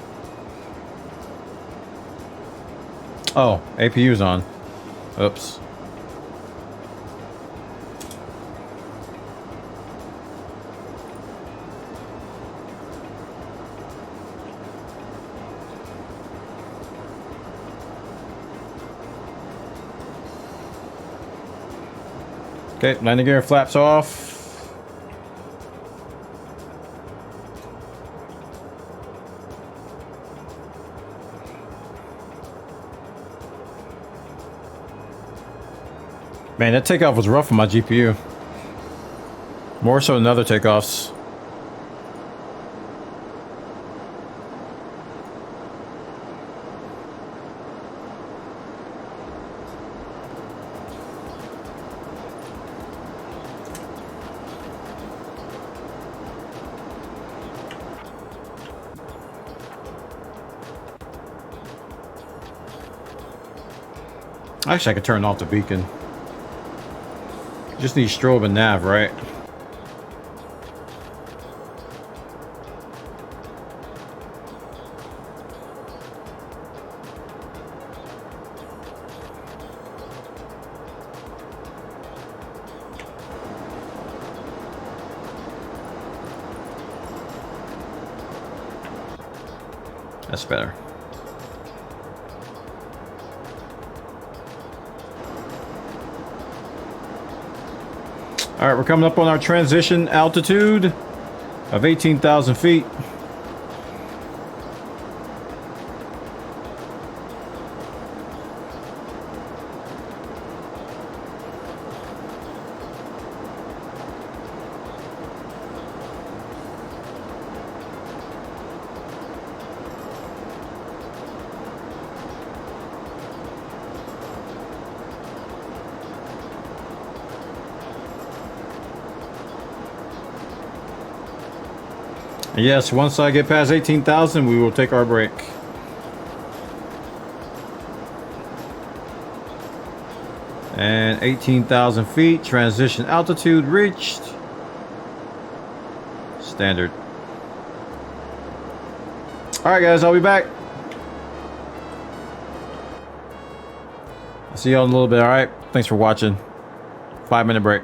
Oh, APU's on. Oops. Okay, landing gear flaps off. Man, that takeoff was rough on my GPU. More so than other takeoffs. Actually, I could turn off the beacon. Just need strobe and nav, right? That's better. All right, we're coming up on our transition altitude of 18,000 feet. Yes, once I get past 18,000, we will take our break. And 18,000 feet, transition altitude reached. Standard. All right, guys, I'll be back. I'll see y'all in a little bit, all right? Thanks for watching. 5-minute break.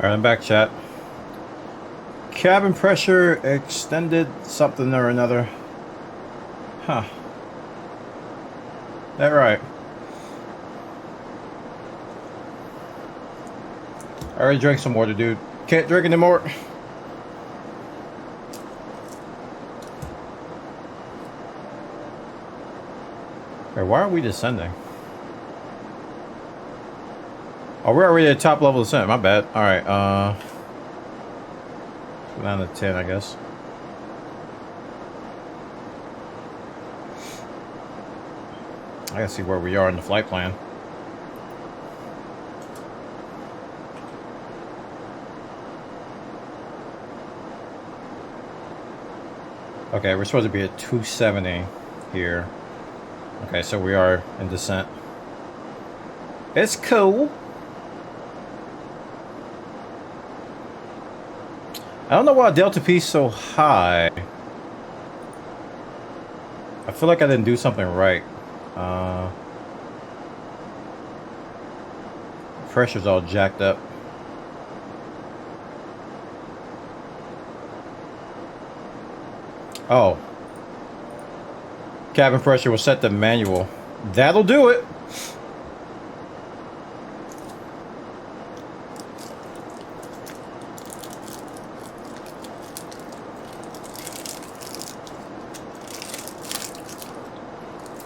Alright, I'm back, chat. Cabin pressure extended something or another. Huh. That right. I already drank some water, dude. Can't drink anymore. Hey, why are we descending? Oh, we're already at top level descent. My bad. Alright, go down to 10, I guess. I gotta see where we are in the flight plan. Okay, we're supposed to be at 270 here. Okay, so we are in descent. It's cool. I don't know why Delta P is so high. I feel like I didn't do something right. Pressure's all jacked up. Oh. Cabin pressure was set to manual. That'll do it.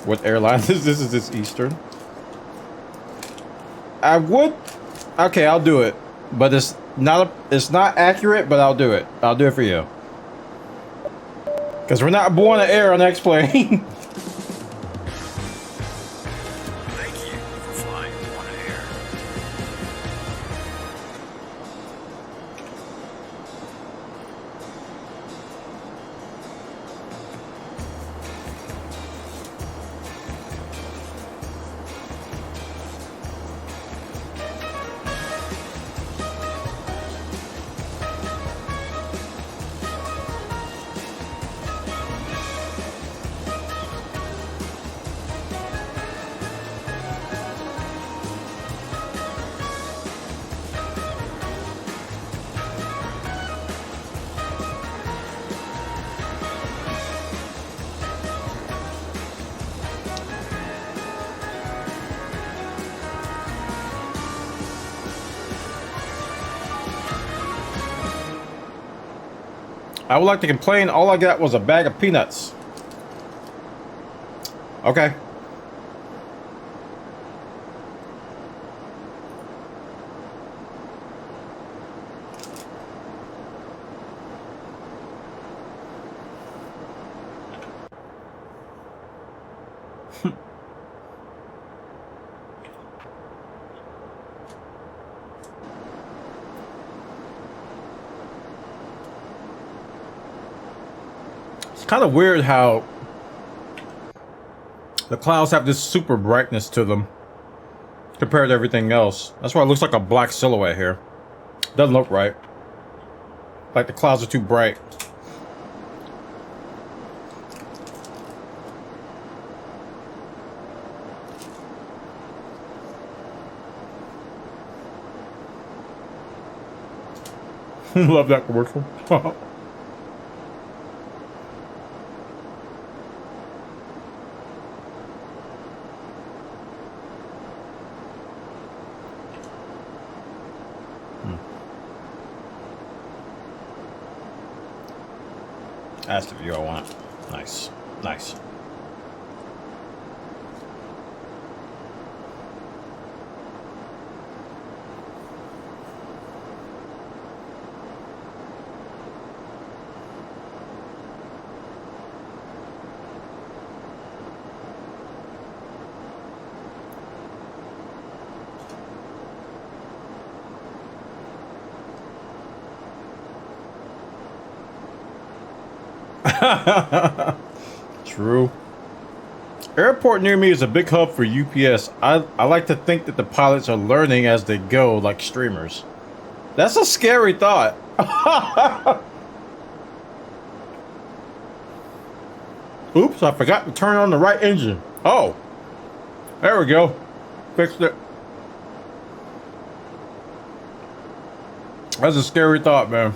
What airline is this? Is this Eastern? I would. Okay, I'll do it. But it's not accurate, but I'll do it. I'll do it for you. Because we're not born to air on X-Plane. Thank you for flying Born Air. I would like to complain. All I got was a bag of peanuts. Okay. Kind of weird how the clouds have this super brightness to them compared to everything else. That's why it looks like a black silhouette here. Doesn't look right. Like the clouds are too bright. Love that commercial. That's the view I want. Nice. Nice. True. Airport near me is a big hub for UPS. I like to think that the pilots are learning as they go, like streamers. That's a scary thought. Oops, I forgot to turn on the right engine. Oh, there we go. Fixed it. That's a scary thought, man.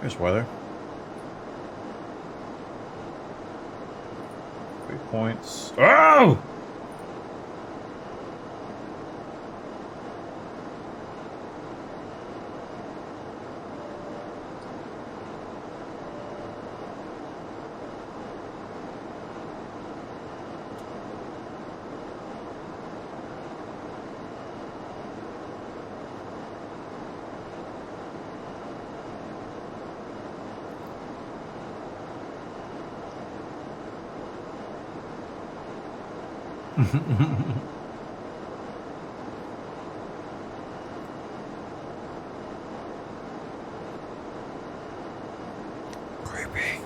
Here's weather. 3 points. Oh! Creepy.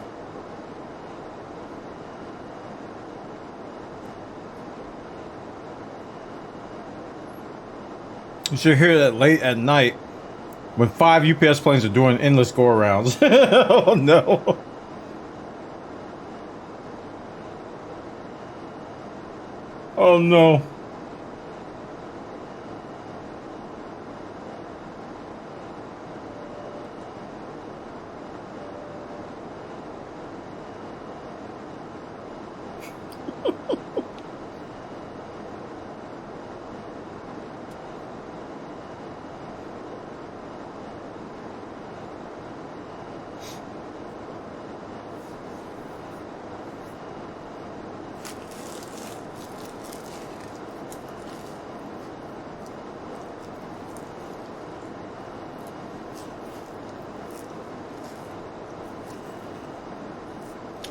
You should hear that late at night when 5 UPS planes are doing endless go-arounds. Oh no. Oh no.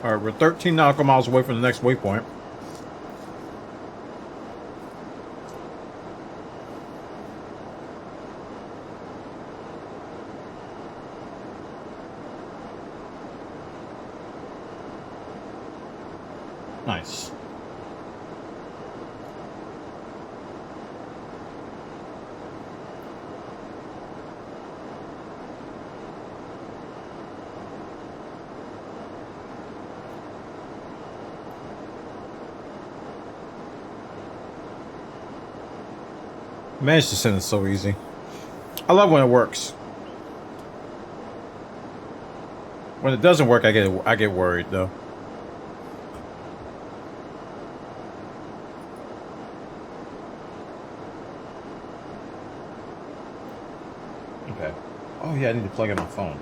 Alright, we're 13 nautical miles away from the next waypoint. Nice. Managed to send it so easy. I love when it works. When it doesn't work, I get worried though. Okay. Oh yeah, I need to plug in my phone.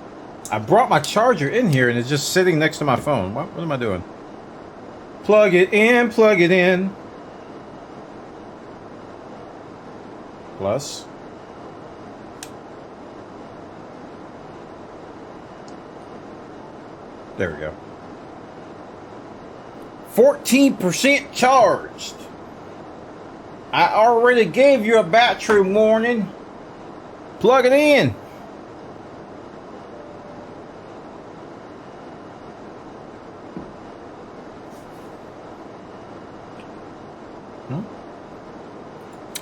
I brought my charger in here and it's just sitting next to my phone. What am I doing? Plug it in, plug it in. Plus. There we go. 14% charged. I already gave you a battery warning. Plug it in.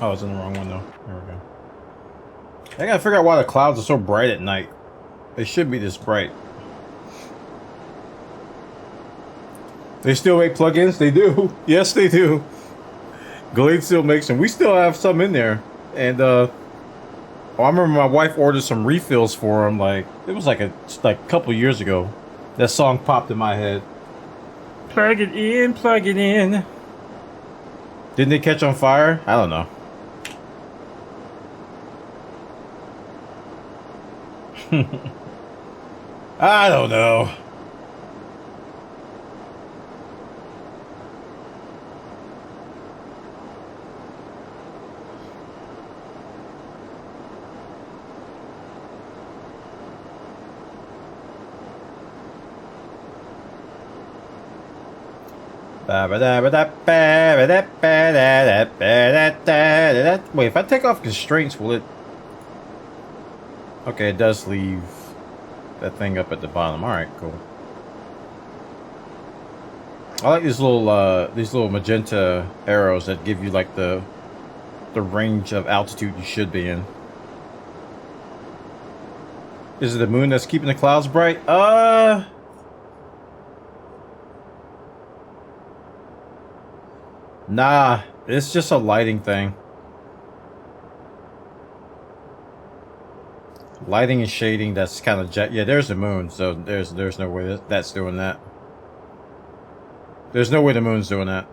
Oh, it's in the wrong one though. There we go. I gotta figure out why the clouds are so bright at night. They should be this bright. They still make plugins? They do. Yes, they do. Glade still makes them. We still have some in there. And I remember my wife ordered some refills for them. Like it was like a couple years ago. That song popped in my head. Plug it in, plug it in. Didn't they catch on fire? I don't know. I don't know. Wait, if I take off constraints, will it... Okay, it does leave that thing up at the bottom. Alright, cool. I like these little magenta arrows that give you like the range of altitude you should be in. Is it the moon that's keeping the clouds bright? Nah, it's just a lighting thing. Lighting and shading, that's kind of yeah, there's the moon, so there's no way that's doing that. There's no way the moon's doing that.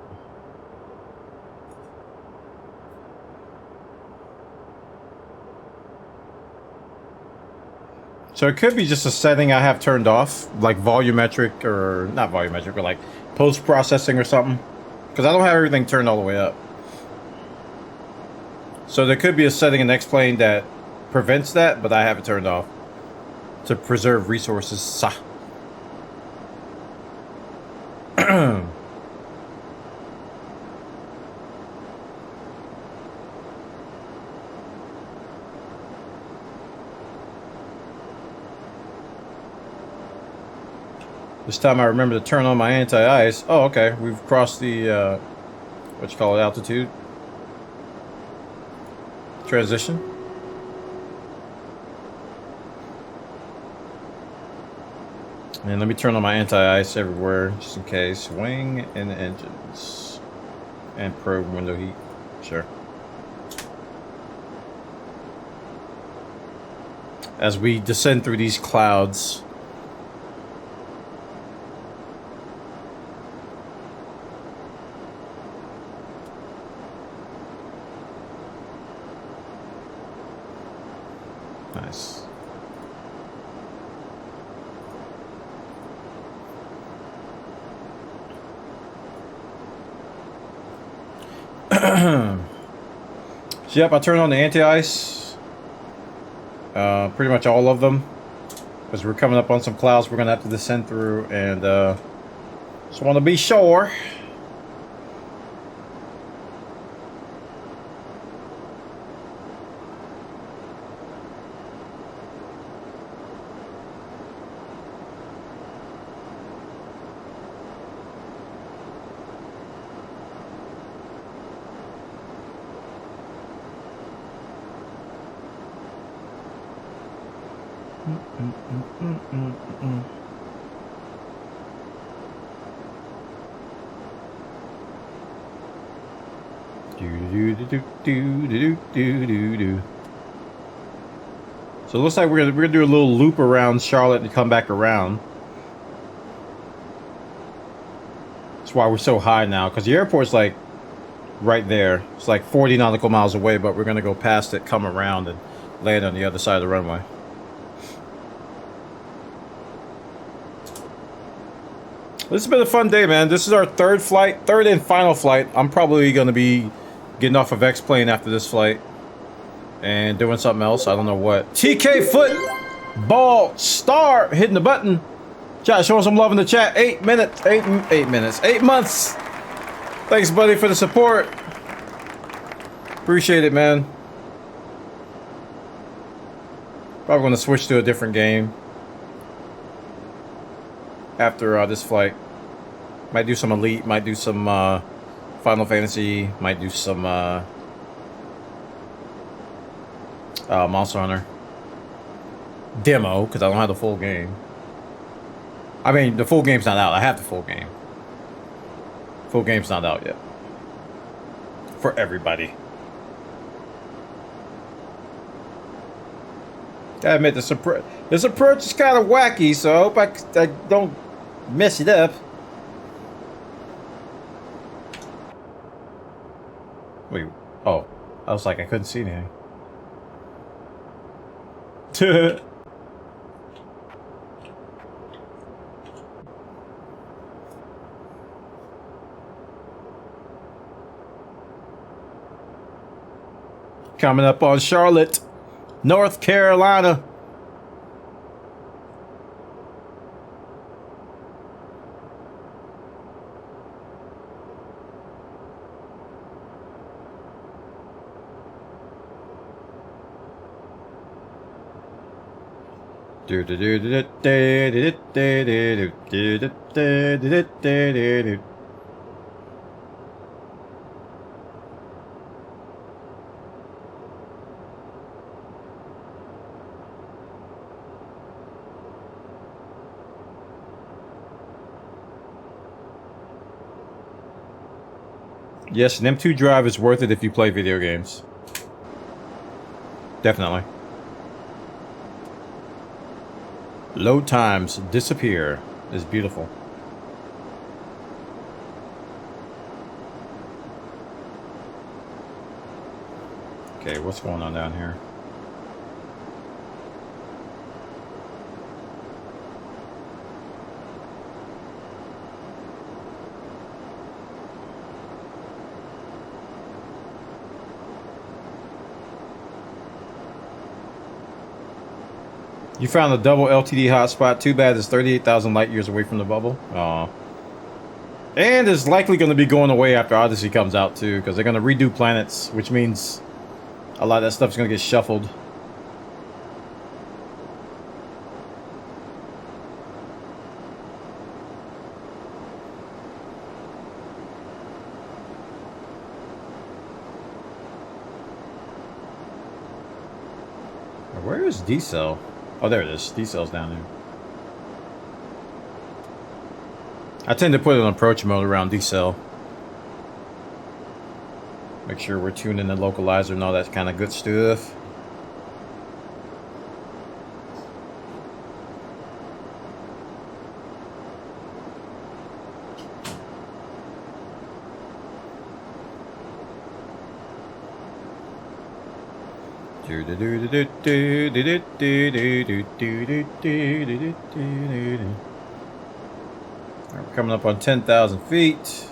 So it could be just a setting I have turned off, like volumetric, or not volumetric, but like post-processing or something. Because I don't have everything turned all the way up. So there could be a setting in X-Plane that prevents that, but I have it turned off to preserve resources. This time I remember to turn on my anti-ice. Oh, okay. We've crossed the, what you call it, altitude. Transition. And let me turn on my anti-ice everywhere, just in case. Wing and engines. And probe window heat. Sure. As we descend through these clouds. Nice. So yep, I turned on the anti-ice. Pretty much all of them. Because we're coming up on some clouds we're going to have to descend through. And just want to be sure. So it looks like we're gonna do a little loop around Charlotte and come back around. That's why we're so high now, because the airport's like right there. It's like 40 nautical miles away, but we're gonna go past it, come around, and land on the other side of the runway. This has been a fun day, man. This is our third and final flight. I'm probably gonna be getting off of X-Plane after this flight and doing something else. I don't know what. TK Football Star hitting the button. Chat, showing some love in the chat. 8 minutes. 8 months. Thanks, buddy, for the support. Appreciate it, man. Probably gonna switch to a different game after this flight. Might do some Elite, might do some Final Fantasy, might do some Monster Hunter demo, because I don't have the full game. I mean, the full game's not out. I have the full game. Full game's not out yet. For everybody. Gotta admit, this approach is kind of wacky, so I hope I don't mess it up. Wait, oh. I was like, I couldn't see anything. Coming up on Charlotte, North Carolina. Yes, an M2 drive is worth it if you play video games. Definitely. Load times disappear. It's beautiful. Okay, what's going on down here? You found a double LTD hotspot. Too bad it's 38,000 light years away from the bubble. Aw. And it's likely going to be going away after Odyssey comes out too, because they're going to redo planets, which means a lot of that stuff's going to get shuffled. Where is D-Cell? Oh, there it is. D-Cell's down there. I tend to put it on approach mode around D-Cell. Make sure we're tuning the localizer and all that kind of good stuff. We're coming up on 10,000 feet.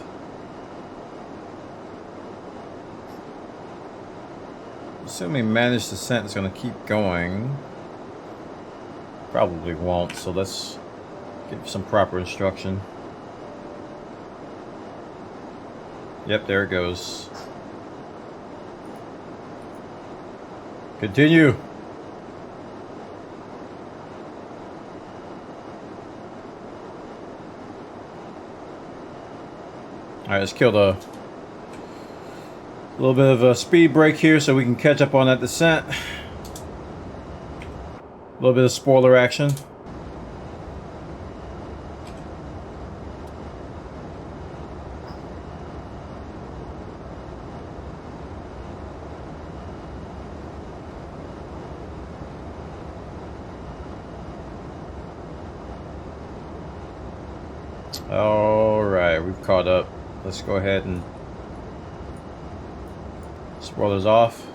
Assuming managed descent is going to keep going. Probably won't, so let's get some proper instruction. Yep, there it goes. Continue. Alright, let's kill the little bit of a speed break here so we can catch up on that descent. A little bit of spoiler action. Alright, we've caught up. Let's go ahead and spoilers off.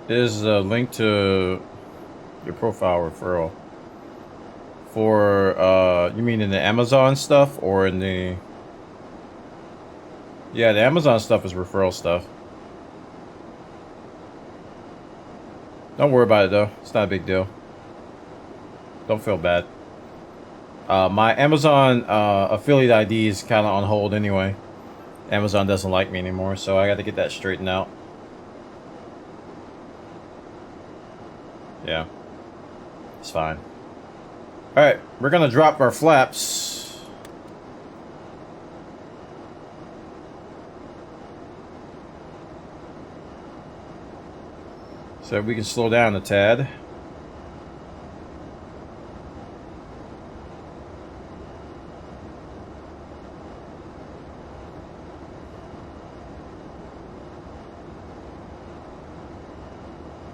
There's a link to your profile referral for you mean in the Amazon stuff or in the... Yeah, the Amazon stuff is referral stuff. Don't worry about it though, it's not a big deal. Don't feel bad. My Amazon affiliate ID is kind of on hold anyway. Amazon doesn't like me anymore, so I got to get that straightened out. Yeah, it's fine. Alright, we're gonna drop our flaps. So we can slow down a tad.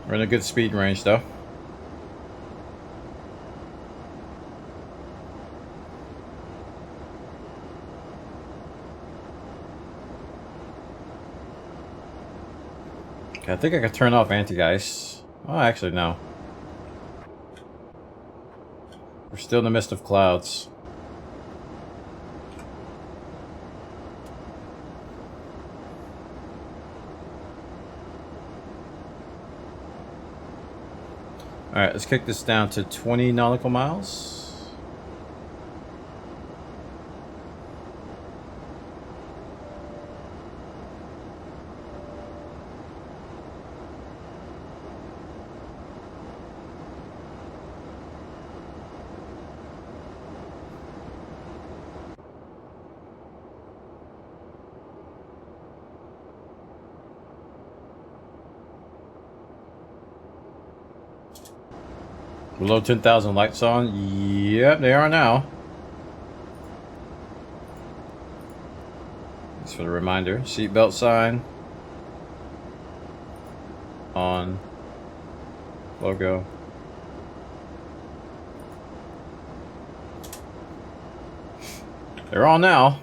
We're in a good speed range though. I think I can turn off anti-ice. Oh, actually, no. We're still in the midst of clouds. Alright, let's kick this down to 20 nautical miles. Below 10,000 lights on? Yep, they are now. Thanks for the reminder. Seatbelt sign. On. Logo. They're on now.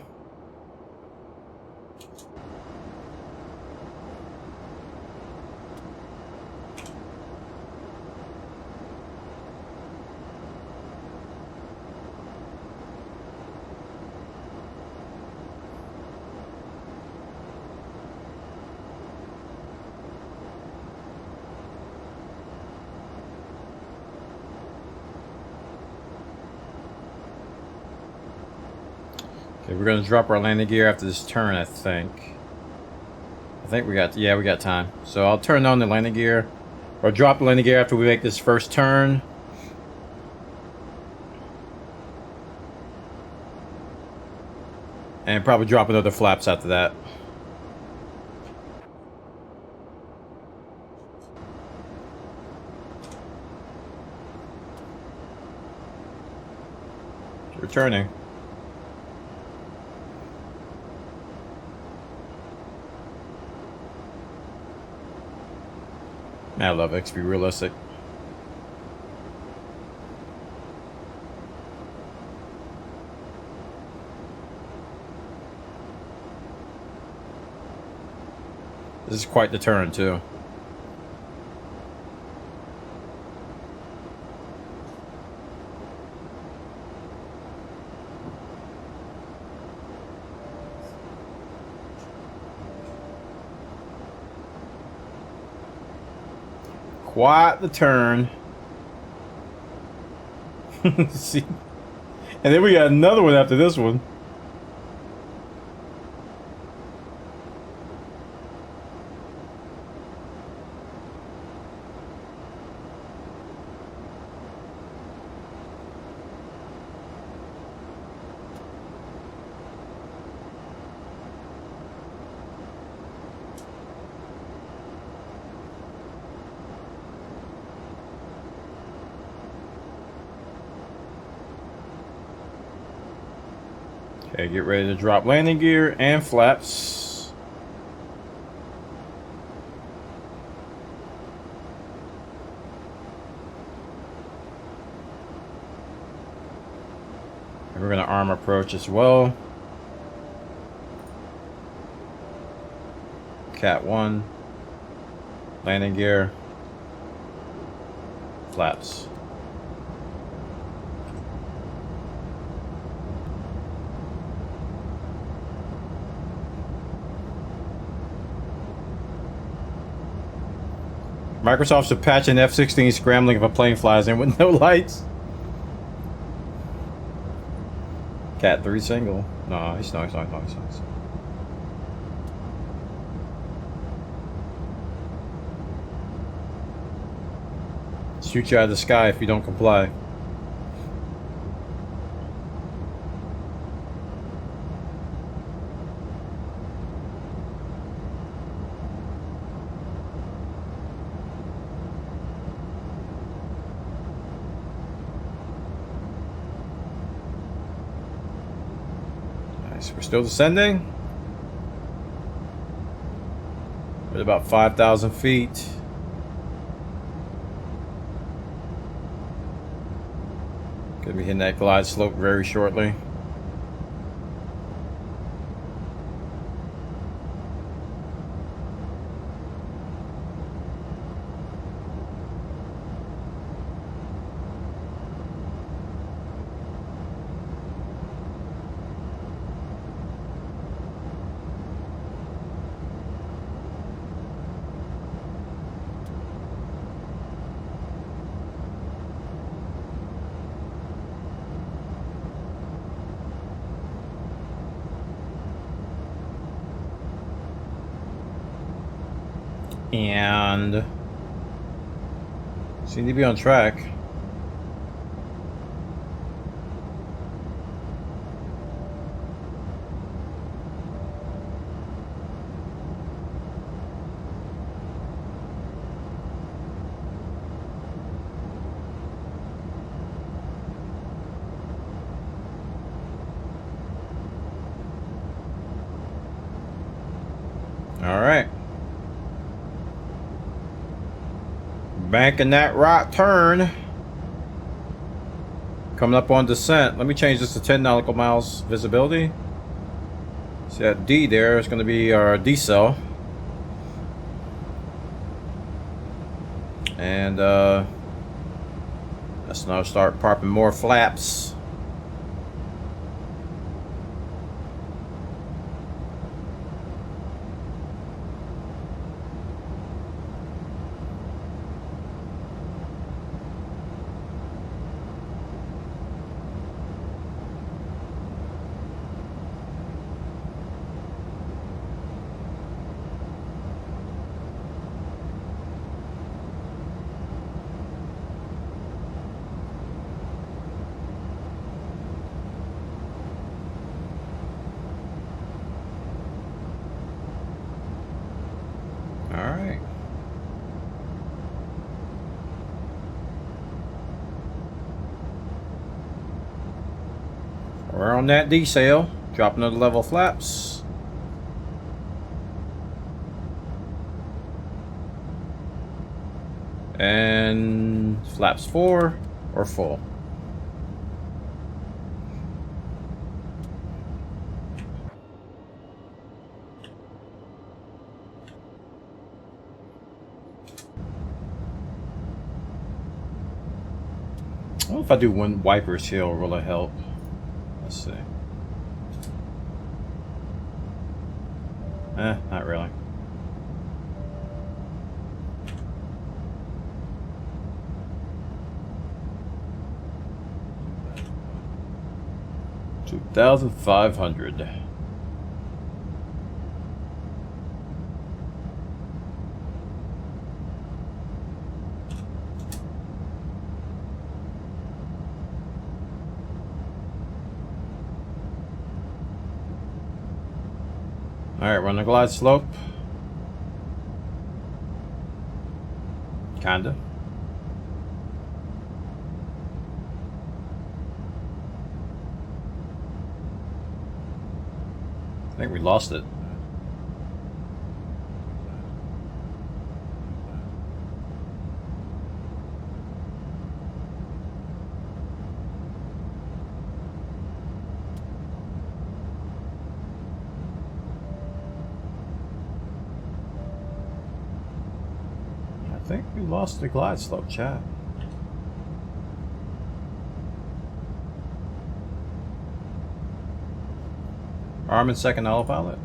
Okay, we're gonna drop our landing gear after this turn, I think. We got time. So I'll turn on the landing gear, or drop the landing gear after we make this first turn. And probably drop another flaps after that. Returning. Man, I love XP Realistic. This is quite the turn, too. Quite the turn. See? And then we got another one after this one. Okay, get ready to drop landing gear and flaps. And we're going to arm approach as well. Cat 1. Landing gear. Flaps. Microsoft should patch an F-16 scrambling if a plane flies in with no lights. Cat 3 single. No, he's nice. Shoot you out of the sky if you don't comply. We're still descending. We're at about 5,000 feet. Gonna be hitting that glide slope very shortly. And seem to be on track. Banking that right turn. Coming up on descent. Let me change this to 10 nautical miles visibility. See that D there is going to be our decel. And let's now start popping more flaps. Alright. We're on that decel. Drop another level of flaps. And flaps 4 or full. I don't know if I do wind wipers here will really help. Let's see. Not really. $2,500. Alright, run the glide slope. Kinda. I think we lost it. I think we lost the glide slope, chat. Arm and second autopilot.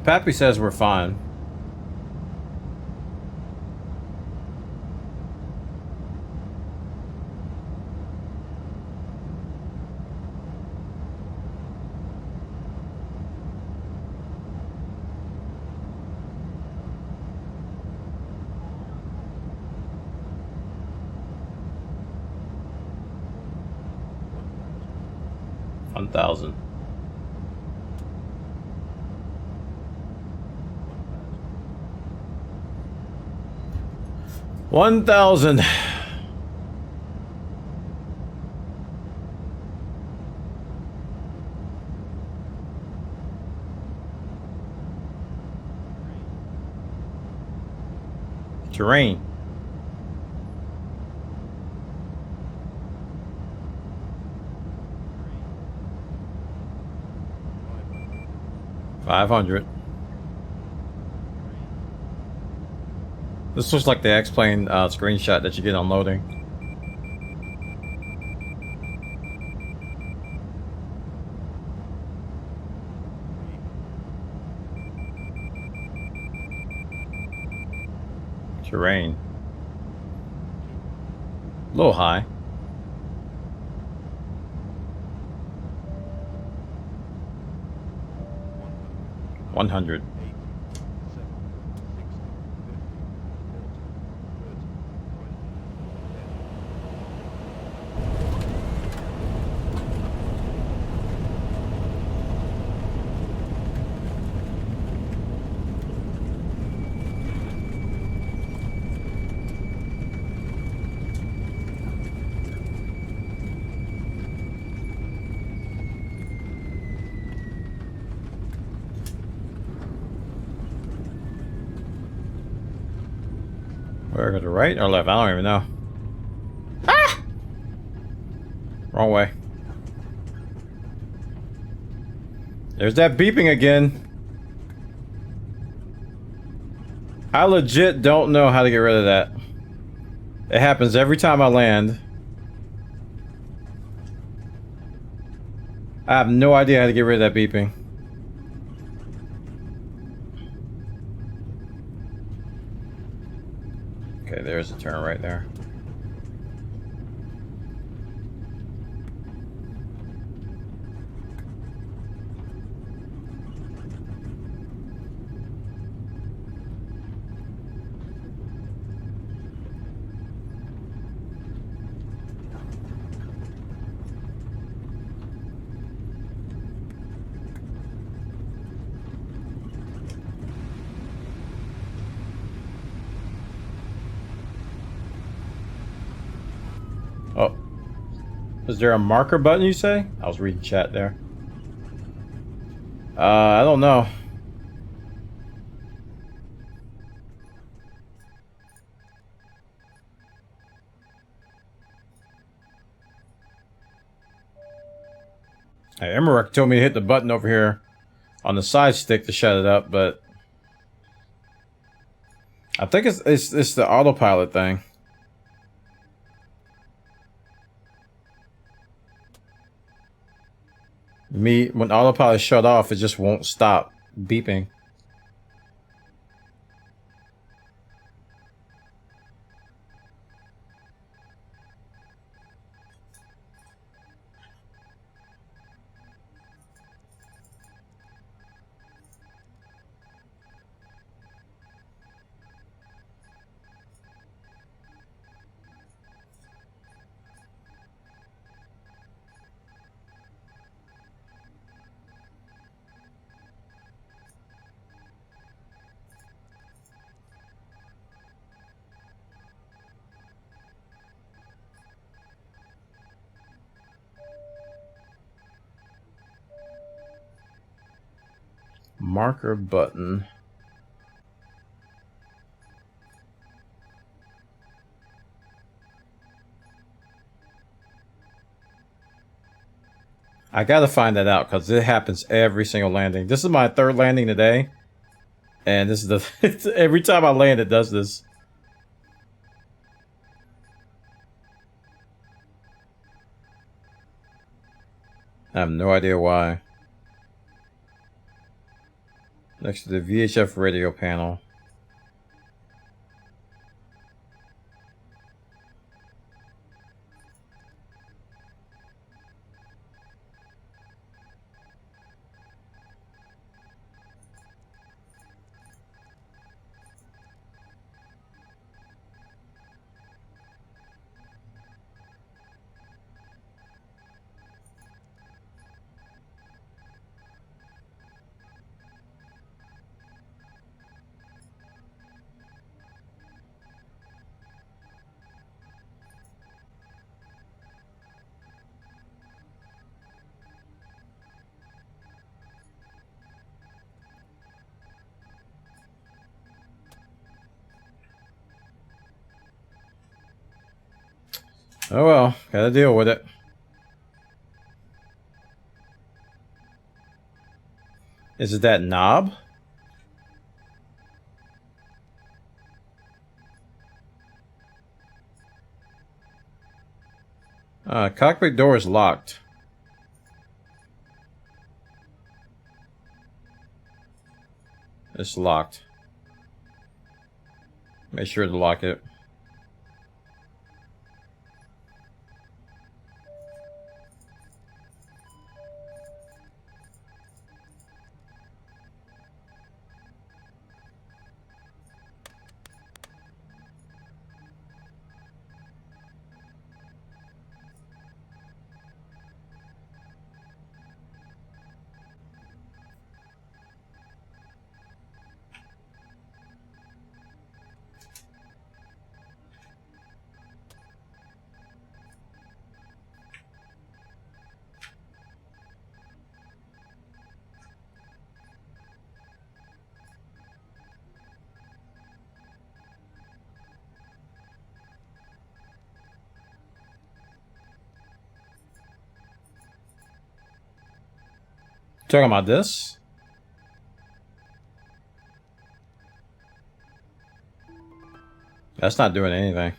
Pappy says we're fine. $1,000. $1,000. Terrain. $500. This looks like the X-Plane screenshot that you get on loading. Terrain. A little high. $100. Where go to right or left? I don't even know. Ah! Wrong way. There's that beeping again. I legit don't know how to get rid of that. It happens every time I land. I have no idea how to get rid of that beeping. Okay, there's a turn right there. Oh. Is there a marker button, you say? I was reading chat there. I don't know. Hey, Emmerich told me to hit the button over here on the side stick to shut it up, but I think it's the autopilot thing. When autopilot shut off, it just won't stop beeping. Marker button. I gotta find that out because it happens every single landing. This is my third landing today, and this is the every time I land, it does this. I have no idea why. Next to the VHF radio panel. Oh well, gotta deal with it. Is it that knob? Cockpit door is locked. It's locked. Make sure to lock it. Talking about this? That's not doing anything.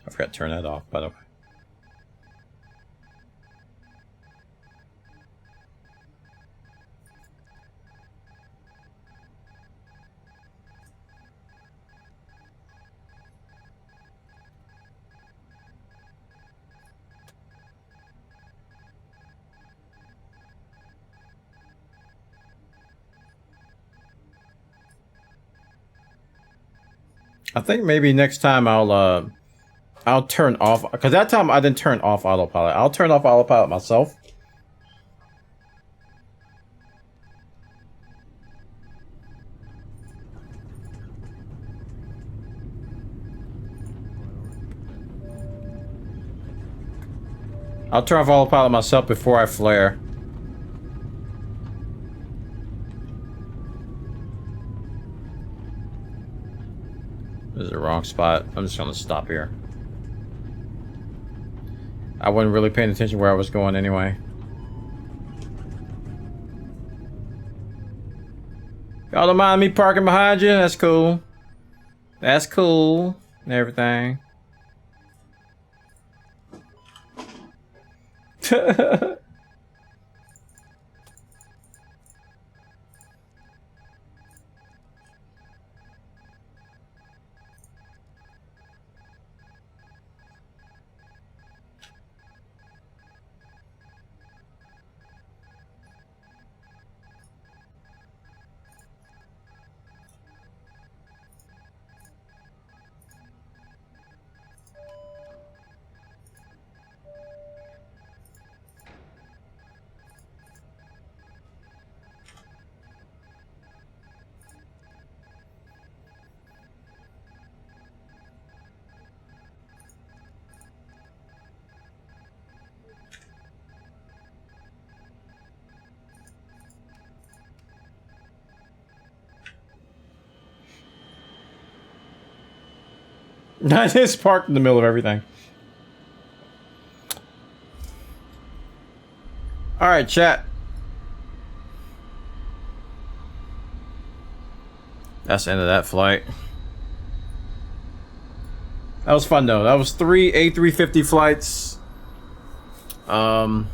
I forgot to turn that off, by the way. I think maybe next time I'll turn off, because that time I didn't turn off autopilot. I'll turn off autopilot myself. I'll turn off autopilot myself before I flare. This is the wrong spot. I'm just gonna stop here. I wasn't really paying attention where I was going anyway. Y'all don't mind me parking behind you? That's cool. That's cool. And everything. I just parked in the middle of everything. Alright, chat. That's the end of that flight. That was fun though. That was 3 A350 flights. I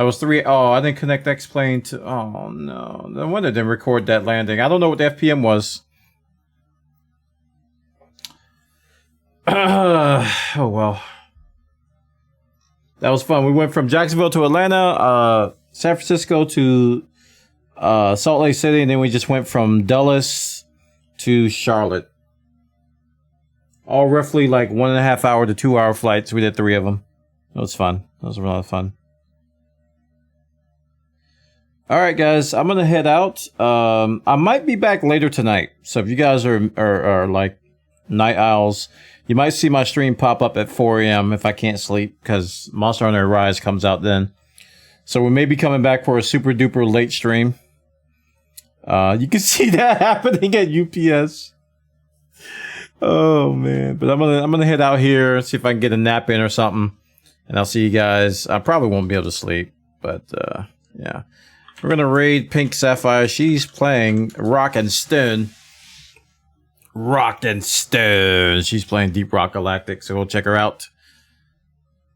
was 3. Oh, I didn't connect X-Plane to. Oh no. No wonder I didn't record that landing. I don't know what the FPM was. Oh well. That was fun. We went from Jacksonville to Atlanta, San Francisco to Salt Lake City, and then we just went from Dulles to Charlotte. All roughly like 1.5 hour to 2 hour flights. We did 3 of them. It was fun. That was a lot of fun. All right, guys, I'm gonna head out. I might be back later tonight. So if you guys are like night owls, you might see my stream pop up at 4 a.m. if I can't sleep, because Monster Hunter Rise comes out then. So we may be coming back for a super duper late stream. You can see that happening at UPS. Oh man, but I'm gonna head out here, see if I can get a nap in or something, and I'll see you guys. I probably won't be able to sleep, but yeah. We're gonna raid Pink Sapphire. She's playing Rock and Stone. Rock and Stone. She's playing Deep Rock Galactic, so go check her out.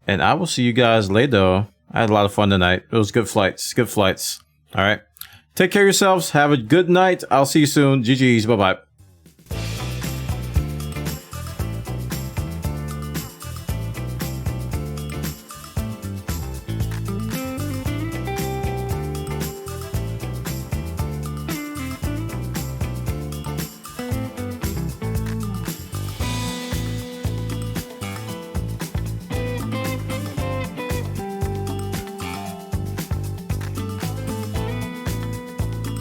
And I will see you guys later. I had a lot of fun tonight. It was good flights. Good flights. All right. Take care of yourselves. Have a good night. I'll see you soon. GG's. Bye-bye.